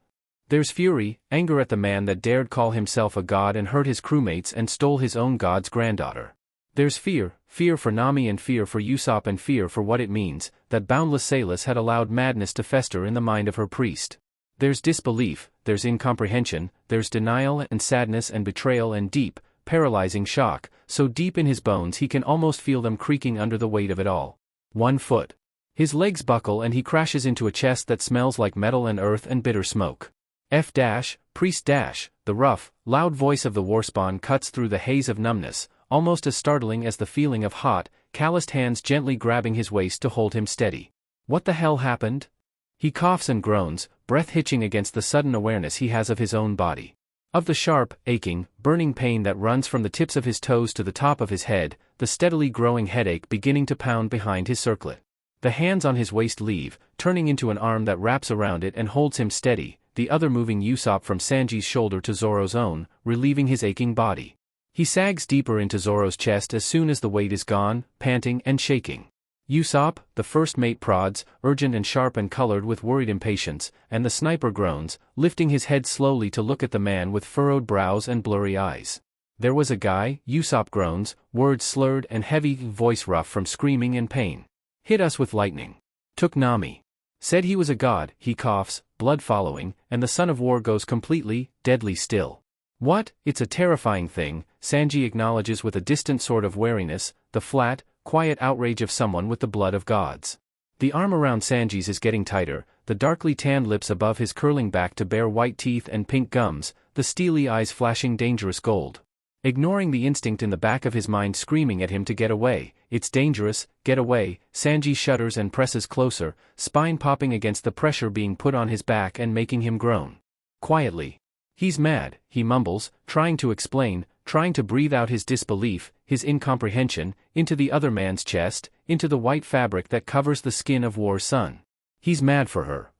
There's fury, anger at the man that dared call himself a god and hurt his crewmates and stole his own god's granddaughter. There's fear for Nami and fear for Yasop and fear for what it means, that boundless Salis had allowed madness to fester in the mind of her priest. There's disbelief, there's incomprehension, there's denial and sadness and betrayal and deep, paralyzing shock, so deep in his bones he can almost feel them creaking under the weight of it all. 1 foot. His legs buckle and he crashes into a chest that smells like metal and earth and bitter smoke. Priest the rough, loud voice of the warspawn cuts through the haze of numbness, almost as startling as the feeling of hot, calloused hands gently grabbing his waist to hold him steady. What the hell happened? He coughs and groans, breath hitching against the sudden awareness he has of his own body. Of the sharp, aching, burning pain that runs from the tips of his toes to the top of his head, the steadily growing headache beginning to pound behind his circlet. The hands on his waist leave, turning into an arm that wraps around it and holds him steady, the other moving Yasop from Sanji's shoulder to Zoro's own, relieving his aching body. He sags deeper into Zoro's chest as soon as the weight is gone, panting and shaking. Yasop, the first mate prods, urgent and sharp and colored with worried impatience, and the sniper groans, lifting his head slowly to look at the man with furrowed brows and blurry eyes. There was a guy, Yasop groans, words slurred and heavy, voice rough from screaming and pain. Hit us with lightning. Took Nami. Said he was a god, he coughs, blood following, and the son of war goes completely, deadly still. What? It's a terrifying thing, Sanji acknowledges with a distant sort of wariness, the flat, quiet outrage of someone with the blood of gods. The arm around Sanji's is getting tighter, the darkly tanned lips above his curling back to bare white teeth and pink gums, the steely eyes flashing dangerous gold. Ignoring the instinct in the back of his mind screaming at him to get away, "It's dangerous, get away," Sanji shudders and presses closer, spine popping against the pressure being put on his back and making him groan. Quietly. "He's mad," he mumbles, trying to explain, trying to breathe out his disbelief, his incomprehension, into the other man's chest, into the white fabric that covers the skin of War's son. He's mad for her.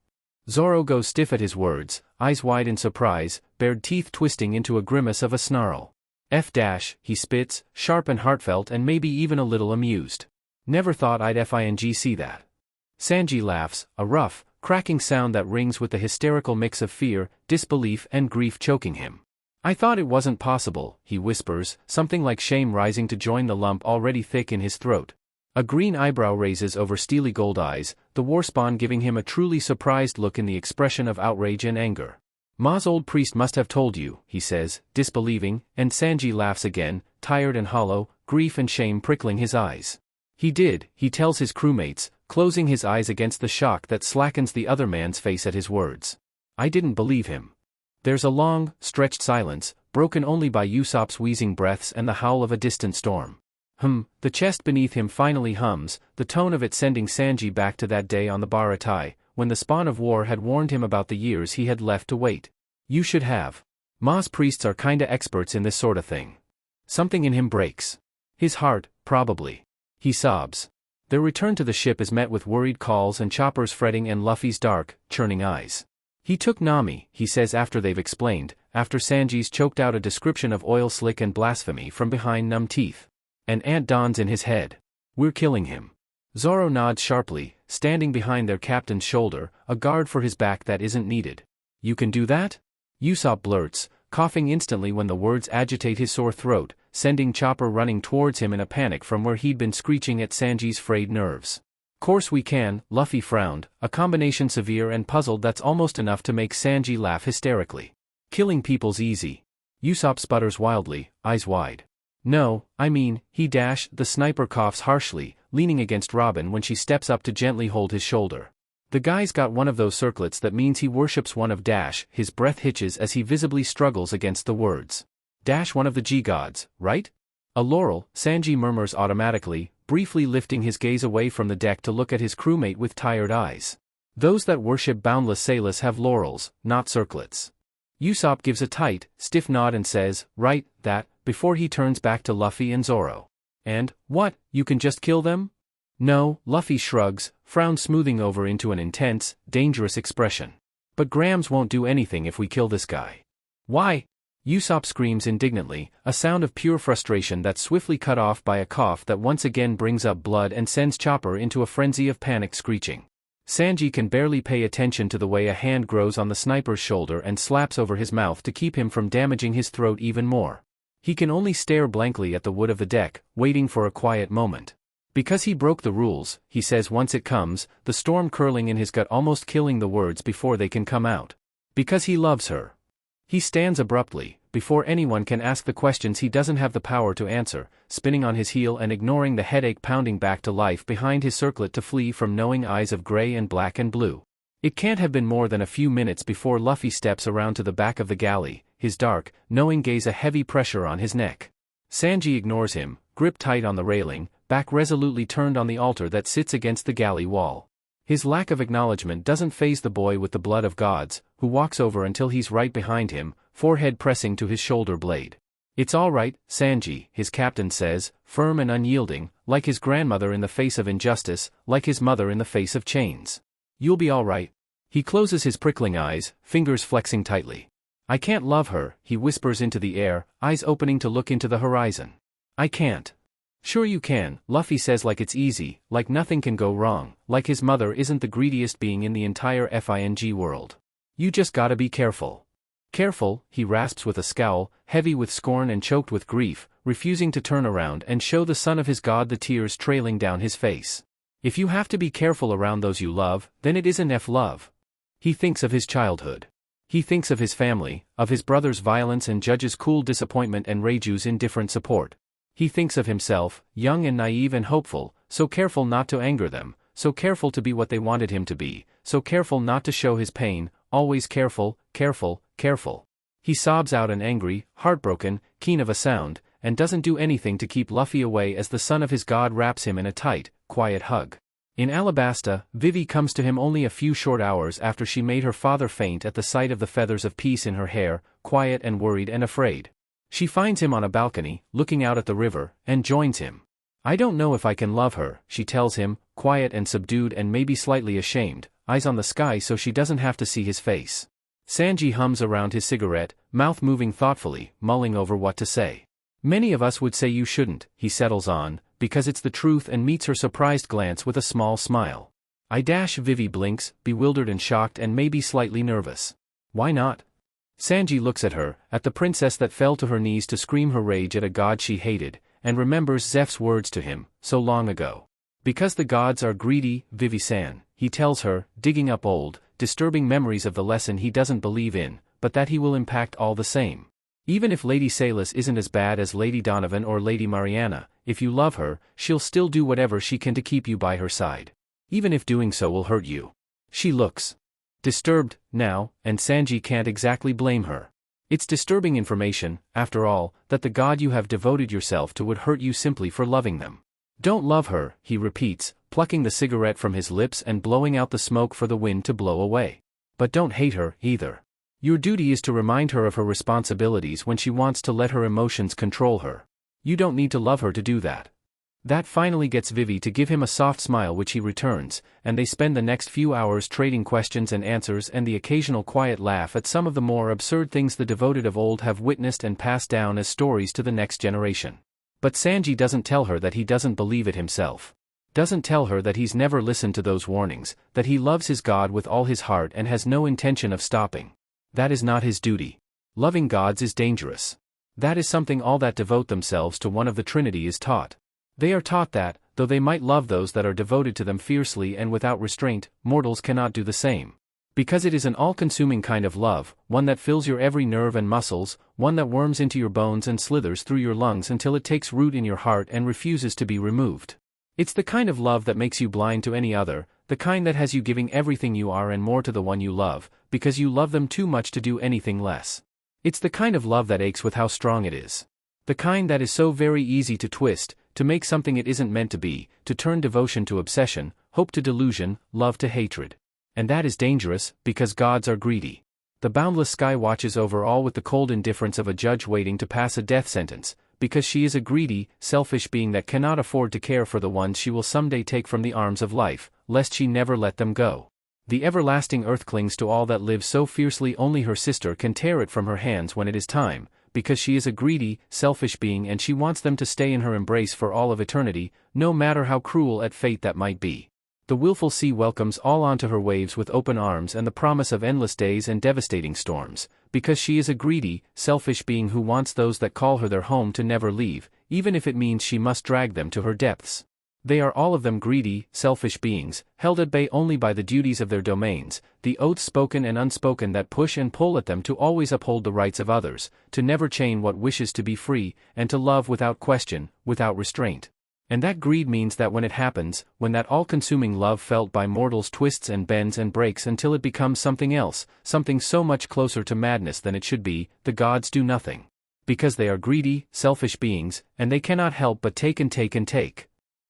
Zoro goes stiff at his words, eyes wide in surprise, bared teeth twisting into a grimace of a snarl. He spits, sharp and heartfelt and maybe even a little amused. "Never thought I'd see that." Sanji laughs, a rough, cracking sound that rings with the hysterical mix of fear, disbelief and grief choking him. "I thought it wasn't possible," he whispers, something like shame rising to join the lump already thick in his throat. A green eyebrow raises over steely gold eyes, the warspawn giving him a truly surprised look in the expression of outrage and anger. "Ma's old priest must have told you," he says, disbelieving, and Sanji laughs again, tired and hollow, grief and shame prickling his eyes. "He did," he tells his crewmates, closing his eyes against the shock that slackens the other man's face at his words. "I didn't believe him." There's a long, stretched silence, broken only by Yasop's wheezing breaths and the howl of a distant storm. The chest beneath him finally hums, the tone of it sending Sanji back to that day on the Baratai, when the spawn of war had warned him about the years he had left to wait. "You should have. Ma's priests are kinda experts in this sorta thing." Something in him breaks. His heart, probably. He sobs. Their return to the ship is met with worried calls and Chopper's fretting and Luffy's dark, churning eyes. "He took Nami," he says after they've explained, after Sanji's choked out a description of oil slick and blasphemy from behind numb teeth. An ant dawns in his head. "We're killing him." Zoro nods sharply, standing behind their captain's shoulder, a guard for his back that isn't needed. "You can do that?" Yasop blurts, coughing instantly when the words agitate his sore throat, sending Chopper running towards him in a panic from where he'd been screeching at Sanji's frayed nerves. "Course we can," Luffy frowned, a combination severe and puzzled that's almost enough to make Sanji laugh hysterically. "Killing people's easy." Yasop sputters wildly, eyes wide. "No, I mean," the sniper coughs harshly, leaning against Robin when she steps up to gently hold his shoulder. "The guy's got one of those circlets that means he worships one of his breath hitches as he visibly struggles against the words. One of the G-gods, right?" "A laurel," Sanji murmurs automatically, briefly lifting his gaze away from the deck to look at his crewmate with tired eyes. "Those that worship boundless sailors have laurels, not circlets." Yasop gives a tight, stiff nod and says, "Right, that," before he turns back to Luffy and Zoro. "And, what, you can just kill them?" "No," Luffy shrugs, frown smoothing over into an intense, dangerous expression. "But Grams won't do anything if we kill this guy." "Why?" Yasop screams indignantly, a sound of pure frustration that's swiftly cut off by a cough that once again brings up blood and sends Chopper into a frenzy of panic screeching. Sanji can barely pay attention to the way a hand grows on the sniper's shoulder and slaps over his mouth to keep him from damaging his throat even more. He can only stare blankly at the wood of the deck, waiting for a quiet moment. "Because he broke the rules," he says once it comes, the storm curling in his gut almost killing the words before they can come out. "Because he loves her." He stands abruptly, before anyone can ask the questions he doesn't have the power to answer, spinning on his heel and ignoring the headache pounding back to life behind his circlet to flee from knowing eyes of gray and black and blue. It can't have been more than a few minutes before Luffy steps around to the back of the galley, his dark, knowing gaze a heavy pressure on his neck. Sanji ignores him, gripped tight on the railing, back resolutely turned on the altar that sits against the galley wall. His lack of acknowledgement doesn't faze the boy with the blood of gods, who walks over until he's right behind him, forehead pressing to his shoulder blade. "It's all right, Sanji," his captain says, firm and unyielding, like his grandmother in the face of injustice, like his mother in the face of chains. "You'll be all right." He closes his prickling eyes, fingers flexing tightly. "I can't love her," he whispers into the air, eyes opening to look into the horizon. "I can't." "Sure you can," Luffy says like it's easy, like nothing can go wrong, like his mother isn't the greediest being in the entire FING world. "You just gotta be careful." "Careful," he rasps with a scowl, heavy with scorn and choked with grief, refusing to turn around and show the son of his god the tears trailing down his face. "If you have to be careful around those you love, then it isn't love." He thinks of his childhood. He thinks of his family, of his brother's violence and Judge's cool disappointment and Reiju's indifferent support. He thinks of himself, young and naive and hopeful, so careful not to anger them, so careful to be what they wanted him to be, so careful not to show his pain, always careful, careful, careful. He sobs out an angry, heartbroken, keen of a sound, and doesn't do anything to keep Luffy away as the son of his god wraps him in a tight, quiet hug. In Alabasta, Vivi comes to him only a few short hours after she made her father faint at the sight of the feathers of peace in her hair, quiet and worried and afraid. She finds him on a balcony, looking out at the river, and joins him. I don't know if I can love her, she tells him, quiet and subdued and maybe slightly ashamed, eyes on the sky so she doesn't have to see his face. Sanji hums around his cigarette, mouth moving thoughtfully, mulling over what to say. Many of us would say you shouldn't, he settles on, because it's the truth, and meets her surprised glance with a small smile. Vivi blinks, bewildered and shocked and maybe slightly nervous. Why not? Sanji looks at her, at the princess that fell to her knees to scream her rage at a god she hated, and remembers Zeph's words to him, so long ago. Because the gods are greedy, Vivi-san, he tells her, digging up old, disturbing memories of the lesson he doesn't believe in, but that he will impact all the same. Even if Lady Salis isn't as bad as Lady Donovan or Lady Mariana, if you love her, she'll still do whatever she can to keep you by her side. Even if doing so will hurt you. She looks disturbed, now, and Sanji can't exactly blame her. It's disturbing information, after all, that the god you have devoted yourself to would hurt you simply for loving them. Don't love her, he repeats, plucking the cigarette from his lips and blowing out the smoke for the wind to blow away. But don't hate her, either. Your duty is to remind her of her responsibilities when she wants to let her emotions control her. You don't need to love her to do that. That finally gets Vivi to give him a soft smile, which he returns, and they spend the next few hours trading questions and answers and the occasional quiet laugh at some of the more absurd things the devoted of old have witnessed and passed down as stories to the next generation. But Sanji doesn't tell her that he doesn't believe it himself. Doesn't tell her that he's never listened to those warnings, that he loves his god with all his heart and has no intention of stopping. That is not his duty. Loving gods is dangerous. That is something all that devote themselves to one of the Trinity is taught. They are taught that, though they might love those that are devoted to them fiercely and without restraint, mortals cannot do the same. Because it is an all-consuming kind of love, one that fills your every nerve and muscles, one that worms into your bones and slithers through your lungs until it takes root in your heart and refuses to be removed. It's the kind of love that makes you blind to any other, the kind that has you giving everything you are and more to the one you love, because you love them too much to do anything less. It's the kind of love that aches with how strong it is. The kind that is so very easy to twist, to make something it isn't meant to be, to turn devotion to obsession, hope to delusion, love to hatred. And that is dangerous, because gods are greedy. The boundless sky watches over all with the cold indifference of a judge waiting to pass a death sentence, because she is a greedy, selfish being that cannot afford to care for the ones she will someday take from the arms of life, lest she never let them go. The everlasting earth clings to all that lives so fiercely only her sister can tear it from her hands when it is time, because she is a greedy, selfish being and she wants them to stay in her embrace for all of eternity, no matter how cruel at fate that might be. The willful sea welcomes all onto her waves with open arms and the promise of endless days and devastating storms, because she is a greedy, selfish being who wants those that call her their home to never leave, even if it means she must drag them to her depths. They are all of them greedy, selfish beings, held at bay only by the duties of their domains, the oaths spoken and unspoken that push and pull at them to always uphold the rights of others, to never chain what wishes to be free, and to love without question, without restraint. And that greed means that when it happens, when that all-consuming love felt by mortals twists and bends and breaks until it becomes something else, something so much closer to madness than it should be, the gods do nothing. Because they are greedy, selfish beings, and they cannot help but take and take and take.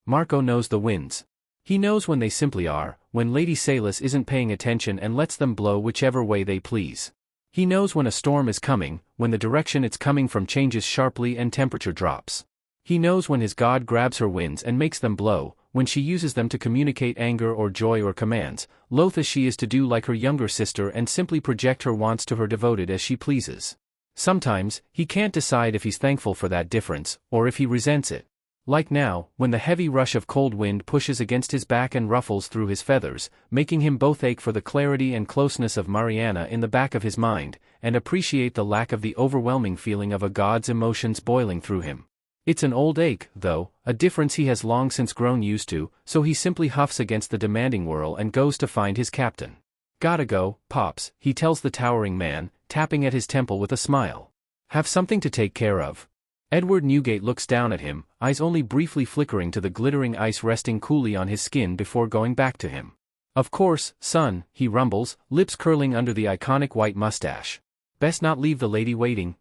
Marco knows the winds. He knows when they simply are, when Lady Salis isn't paying attention and lets them blow whichever way they please. He knows when a storm is coming, when the direction it's coming from changes sharply and temperature drops. He knows when his god grabs her winds and makes them blow, when she uses them to communicate anger or joy or commands, loath as she is to do like her younger sister and simply project her wants to her devoted as she pleases. Sometimes, he can't decide if he's thankful for that difference, or if he resents it. Like now, when the heavy rush of cold wind pushes against his back and ruffles through his feathers, making him both ache for the clarity and closeness of Mariana in the back of his mind, and appreciate the lack of the overwhelming feeling of a god's emotions boiling through him. It's an old ache, though, a difference he has long since grown used to, so he simply huffs against the demanding whirl and goes to find his captain. Gotta go, Pops, he tells the towering man, tapping at his temple with a smile. Have something to take care of. Edward Newgate looks down at him, eyes only briefly flickering to the glittering ice resting coolly on his skin before going back to him. Of course, son, he rumbles, lips curling under the iconic white mustache. Best not leave the lady waiting,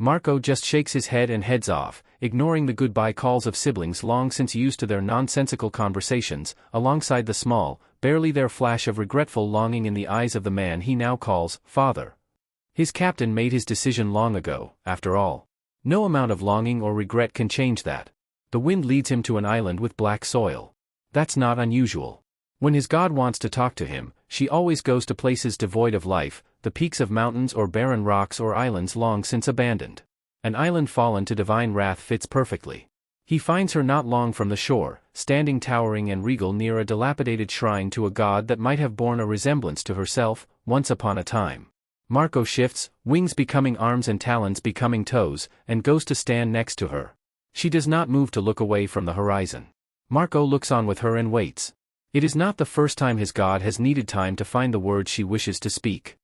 Marco just shakes his head and heads off, ignoring the goodbye calls of siblings long since used to their nonsensical conversations, alongside the small, barely there flash of regretful longing in the eyes of the man he now calls father. His captain made his decision long ago, after all. No amount of longing or regret can change that. The wind leads him to an island with black soil. That's not unusual. When his god wants to talk to him, she always goes to places devoid of life, the peaks of mountains or barren rocks or islands long since abandoned. An island fallen to divine wrath fits perfectly. He finds her not long from the shore, standing towering and regal near a dilapidated shrine to a god that might have borne a resemblance to herself, once upon a time. Marco shifts, wings becoming arms and talons becoming toes, and goes to stand next to her. She does not move to look away from the horizon. Marco looks on with her and waits. It is not the first time his god has needed time to find the words she wishes to speak.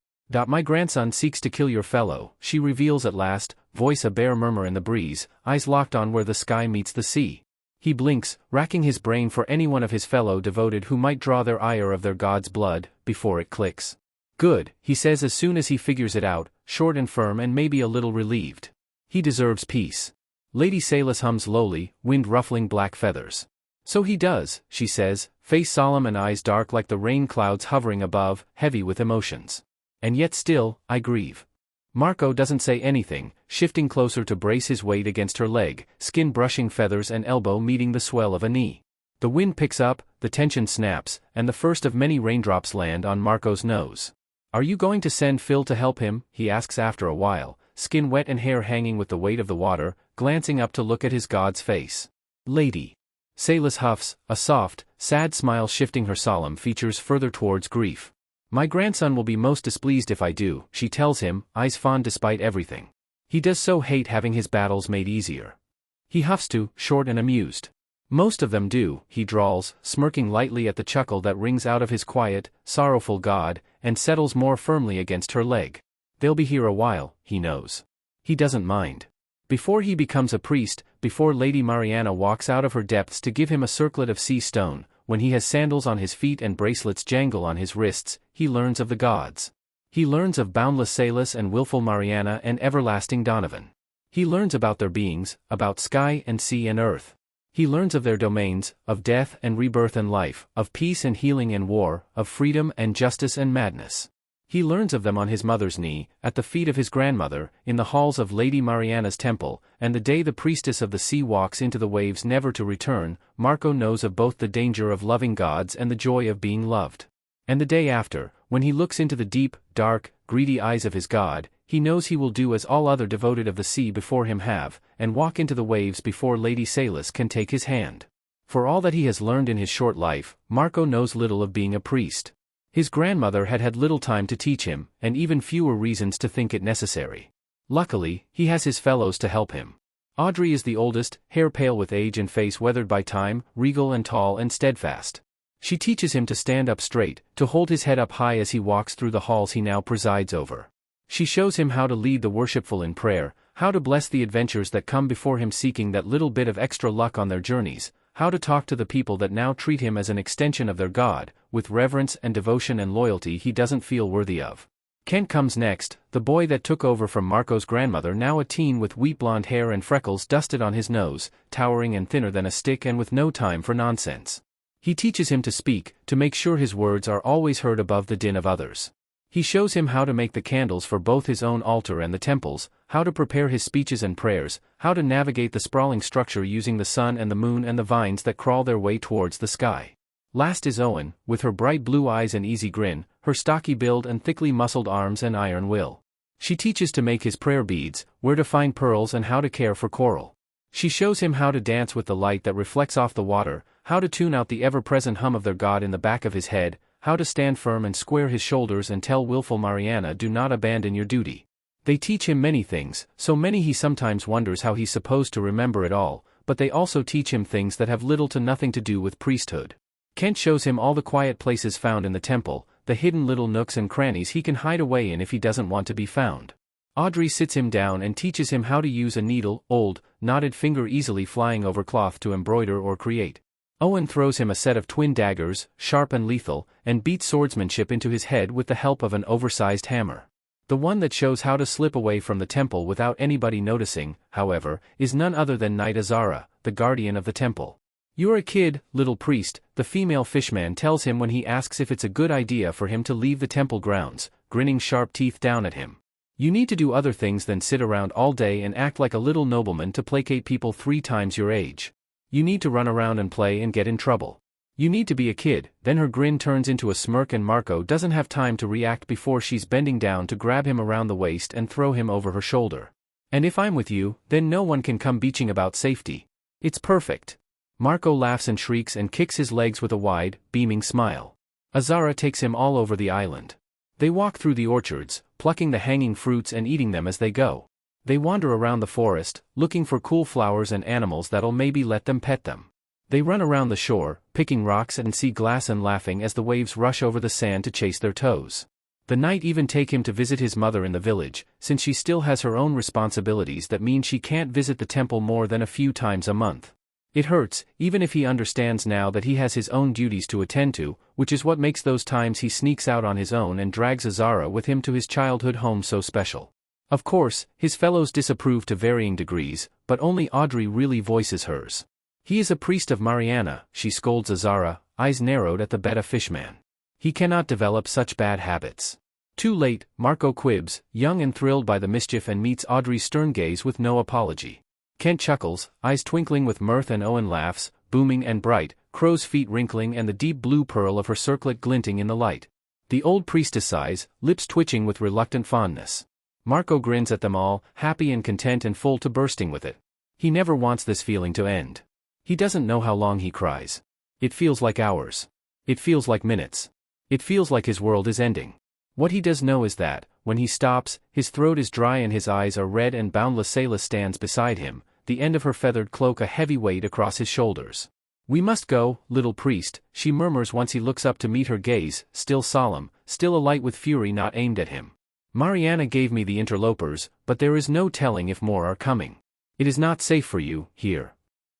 My grandson seeks to kill your fellow, she reveals at last, voice a bare murmur in the breeze, eyes locked on where the sky meets the sea. He blinks, racking his brain for any one of his fellow devoted who might draw their ire of their god's blood, before it clicks. Good, he says as soon as he figures it out, short and firm and maybe a little relieved. He deserves peace. Lady Salis hums lowly, wind ruffling black feathers. So he does, she says, face solemn and eyes dark like the rain clouds hovering above, heavy with emotions. And yet still, I grieve. Marco doesn't say anything, shifting closer to brace his weight against her leg, skin brushing feathers and elbow meeting the swell of a knee. The wind picks up, the tension snaps, and the first of many raindrops land on Marco's nose. Are you going to send Phil to help him? He asks after a while, skin wet and hair hanging with the weight of the water, glancing up to look at his god's face. Lady Salis huffs, a soft, sad smile shifting her solemn features further towards grief. My grandson will be most displeased if I do, she tells him, eyes fond despite everything. He does so hate having his battles made easier. He huffs too, short and amused. Most of them do, he drawls, smirking lightly at the chuckle that rings out of his quiet, sorrowful god, and settles more firmly against her leg. They'll be here a while, he knows. He doesn't mind. Before he becomes a priest, before Lady Mariana walks out of her depths to give him a circlet of sea stone, when he has sandals on his feet and bracelets jangle on his wrists, he learns of the gods. He learns of boundless Salis and willful Mariana and everlasting Donovan. He learns about their beings, about sky and sea and earth. He learns of their domains, of death and rebirth and life, of peace and healing and war, of freedom and justice and madness. He learns of them on his mother's knee, at the feet of his grandmother, in the halls of Lady Mariana's temple, and the day the priestess of the sea walks into the waves never to return. Marco knows of both the danger of loving gods and the joy of being loved. And the day after, when he looks into the deep, dark, greedy eyes of his god, he knows he will do as all other devoted of the sea before him have, and walk into the waves before Lady Salis can take his hand. For all that he has learned in his short life, Marco knows little of being a priest. His grandmother had had little time to teach him, and even fewer reasons to think it necessary. Luckily, he has his fellows to help him. Audrey is the oldest, hair pale with age and face weathered by time, regal and tall and steadfast. She teaches him to stand up straight, to hold his head up high as he walks through the halls he now presides over. She shows him how to lead the worshipful in prayer, how to bless the adventures that come before him seeking that little bit of extra luck on their journeys, how to talk to the people that now treat him as an extension of their god, with reverence and devotion and loyalty he doesn't feel worthy of. Kent comes next, the boy that took over from Marco's grandmother, now a teen with wheat blonde hair and freckles dusted on his nose, towering and thinner than a stick and with no time for nonsense. He teaches him to speak, to make sure his words are always heard above the din of others. He shows him how to make the candles for both his own altar and the temples, how to prepare his speeches and prayers, how to navigate the sprawling structure using the sun and the moon and the vines that crawl their way towards the sky. Last is Owen, with her bright blue eyes and easy grin, her stocky build and thickly muscled arms and iron will. She teaches to make his prayer beads, where to find pearls and how to care for coral. She shows him how to dance with the light that reflects off the water, how to tune out the ever-present hum of their god in the back of his head, how to stand firm and square his shoulders and tell willful Mariana, do not abandon your duty. They teach him many things, so many he sometimes wonders how he's supposed to remember it all, but they also teach him things that have little to nothing to do with priesthood. Kent shows him all the quiet places found in the temple, the hidden little nooks and crannies he can hide away in if he doesn't want to be found. Audrey sits him down and teaches him how to use a needle, old, knotted finger easily flying over cloth to embroider or create. Owen throws him a set of twin daggers, sharp and lethal, and beats swordsmanship into his head with the help of an oversized hammer. The one that shows how to slip away from the temple without anybody noticing, however, is none other than Knight Azara, the guardian of the temple. "You're a kid, little priest," the female fishman tells him when he asks if it's a good idea for him to leave the temple grounds, grinning sharp teeth down at him. "You need to do other things than sit around all day and act like a little nobleman to placate people 3 times your age. You need to run around and play and get in trouble. You need to be a kid." Then her grin turns into a smirk and Marco doesn't have time to react before she's bending down to grab him around the waist and throw him over her shoulder. "And if I'm with you, then no one can come beaching about safety. It's perfect." Marco laughs and shrieks and kicks his legs with a wide, beaming smile. Azara takes him all over the island. They walk through the orchards, plucking the hanging fruits and eating them as they go. They wander around the forest, looking for cool flowers and animals that'll maybe let them pet them. They run around the shore, picking rocks and sea glass and laughing as the waves rush over the sand to chase their toes. The knight even take him to visit his mother in the village, since she still has her own responsibilities that mean she can't visit the temple more than a few times a month. It hurts, even if he understands now that he has his own duties to attend to, which is what makes those times he sneaks out on his own and drags Azara with him to his childhood home so special. Of course, his fellows disapprove to varying degrees, but only Audrey really voices hers. "He is a priest of Mariana," she scolds Azara, eyes narrowed at the betta fishman. "He cannot develop such bad habits." Too late, Marco quibs, young and thrilled by the mischief, and meets Audrey's stern gaze with no apology. Kent chuckles, eyes twinkling with mirth, and Owen laughs, booming and bright, crow's feet wrinkling and the deep blue pearl of her circlet glinting in the light. The old priestess sighs, lips twitching with reluctant fondness. Marco grins at them all, happy and content and full to bursting with it. He never wants this feeling to end. He doesn't know how long he cries. It feels like hours. It feels like minutes. It feels like his world is ending. What he does know is that, when he stops, his throat is dry and his eyes are red, and boundless Sayla stands beside him, the end of her feathered cloak a heavy weight across his shoulders. "We must go, little priest," she murmurs once he looks up to meet her gaze, still solemn, still alight with fury not aimed at him. "Mariana gave me the interlopers, but there is no telling if more are coming. It is not safe for you, here."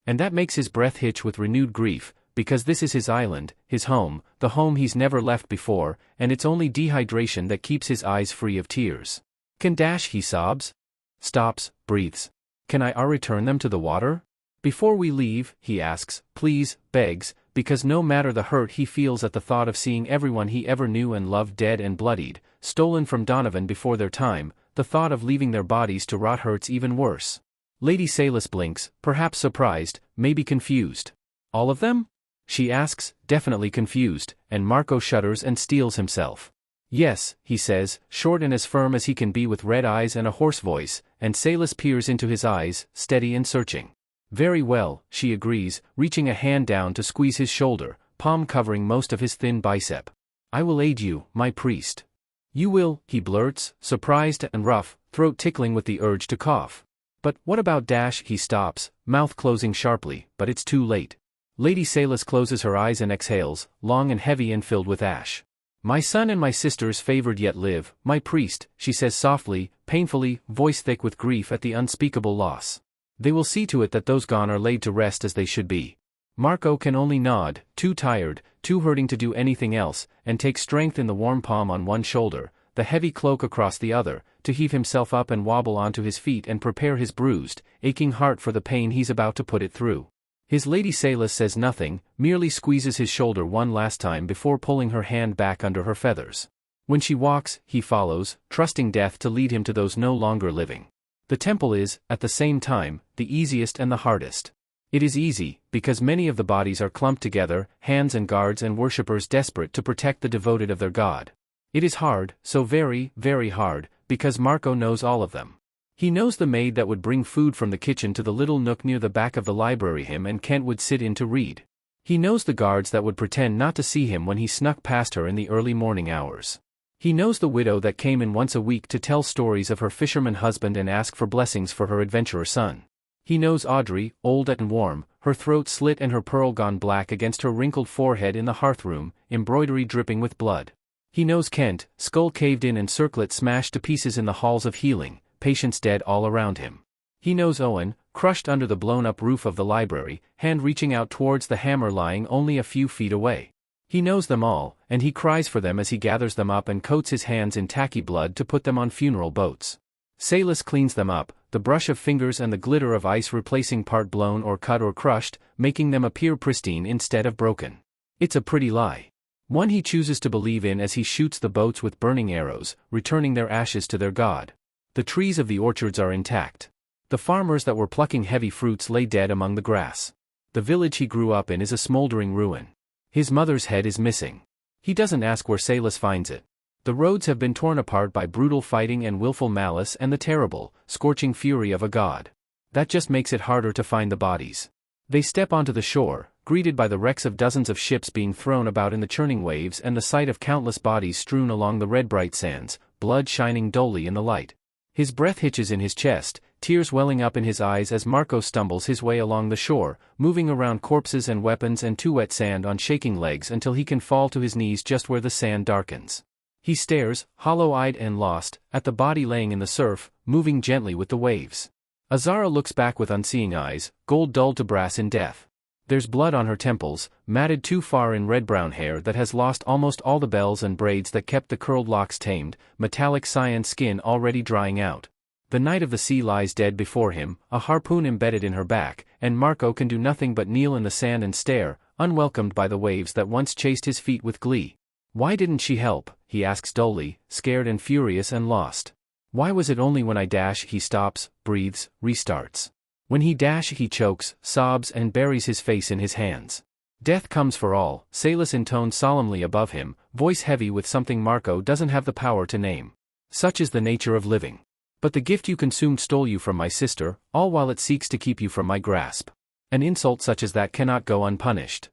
And that makes his breath hitch with renewed grief, because this is his island, his home, the home he's never left before, and it's only dehydration that keeps his eyes free of tears. "Can Dash," he sobs. Stops, breathes. "Can I return them to the water?" "Before we leave," he asks, please, begs, because no matter the hurt he feels at the thought of seeing everyone he ever knew and loved dead and bloodied, stolen from Donovan before their time, the thought of leaving their bodies to rot hurts even worse. Lady Salis blinks, perhaps surprised, maybe confused. "All of them?" she asks, definitely confused, and Marco shudders and steels himself. "Yes," he says, short and as firm as he can be, with red eyes and a hoarse voice, and Salis peers into his eyes, steady and searching. "Very well," she agrees, reaching a hand down to squeeze his shoulder, palm covering most of his thin bicep. "I will aid you, my priest." "You will," he blurts, surprised and rough, throat tickling with the urge to cough. "But what about Dash?" He stops, mouth closing sharply, but it's too late. Lady Salis closes her eyes and exhales, long and heavy and filled with ash. "My son and my sisters favored yet live, my priest," she says softly, painfully, voice thick with grief at the unspeakable loss. "They will see to it that those gone are laid to rest as they should be." Marco can only nod, too tired, too hurting to do anything else, and take strength in the warm palm on one shoulder, the heavy cloak across the other, to heave himself up and wobble onto his feet and prepare his bruised, aching heart for the pain he's about to put it through. His Lady Salis says nothing, merely squeezes his shoulder one last time before pulling her hand back under her feathers. When she walks, he follows, trusting death to lead him to those no longer living. The temple is, at the same time, the easiest and the hardest. It is easy, because many of the bodies are clumped together, hands and guards and worshippers desperate to protect the devoted of their god. It is hard, so very, very hard, because Marco knows all of them. He knows the maid that would bring food from the kitchen to the little nook near the back of the library him and Kent would sit in to read. He knows the guards that would pretend not to see him when he snuck past her in the early morning hours. He knows the widow that came in once a week to tell stories of her fisherman husband and ask for blessings for her adventurer son. He knows Audrey, old and warm, her throat slit and her pearl gone black against her wrinkled forehead in the hearthroom, embroidery dripping with blood. He knows Kent, skull caved in and circlet smashed to pieces in the halls of healing, patients dead all around him. He knows Owen, crushed under the blown-up roof of the library, hand reaching out towards the hammer lying only a few feet away. He knows them all, and he cries for them as he gathers them up and coats his hands in tacky blood to put them on funeral boats. Salis cleans them up, the brush of fingers and the glitter of ice replacing part blown or cut or crushed, making them appear pristine instead of broken. It's a pretty lie. One he chooses to believe in as he shoots the boats with burning arrows, returning their ashes to their god. The trees of the orchards are intact. The farmers that were plucking heavy fruits lay dead among the grass. The village he grew up in is a smoldering ruin. His mother's head is missing. He doesn't ask where Salis finds it. The roads have been torn apart by brutal fighting and willful malice and the terrible, scorching fury of a god. That just makes it harder to find the bodies. They step onto the shore, greeted by the wrecks of dozens of ships being thrown about in the churning waves and the sight of countless bodies strewn along the red bright sands, blood shining dully in the light. His breath hitches in his chest, tears welling up in his eyes as Marco stumbles his way along the shore, moving around corpses and weapons and too wet sand on shaking legs until he can fall to his knees just where the sand darkens. He stares, hollow-eyed and lost, at the body laying in the surf, moving gently with the waves. Azara looks back with unseeing eyes, gold dulled to brass in death. There's blood on her temples, matted too far in red-brown hair that has lost almost all the bells and braids that kept the curled locks tamed, metallic cyan skin already drying out. The Knight of the Sea lies dead before him, a harpoon embedded in her back, and Marco can do nothing but kneel in the sand and stare, unwelcomed by the waves that once chased his feet with glee. Why didn't she help? He asks dully, scared and furious and lost. Why was it only when I dash he stops, breathes, restarts? When he dash he chokes, sobs and buries his face in his hands. Death comes for all, Salis intoned solemnly above him, voice heavy with something Marco doesn't have the power to name. Such is the nature of living. But the gift you consumed stole you from my sister, all while it seeks to keep you from my grasp. An insult such as that cannot go unpunished.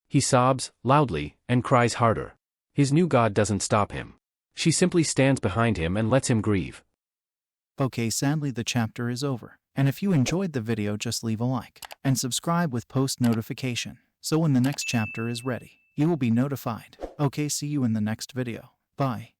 He sobs, loudly, and cries harder. His new god doesn't stop him. She simply stands behind him and lets him grieve. Okay, sadly the chapter is over. And if you enjoyed the video, just leave a like and subscribe with post notification, so when the next chapter is ready, you will be notified. Okay, see you in the next video. Bye.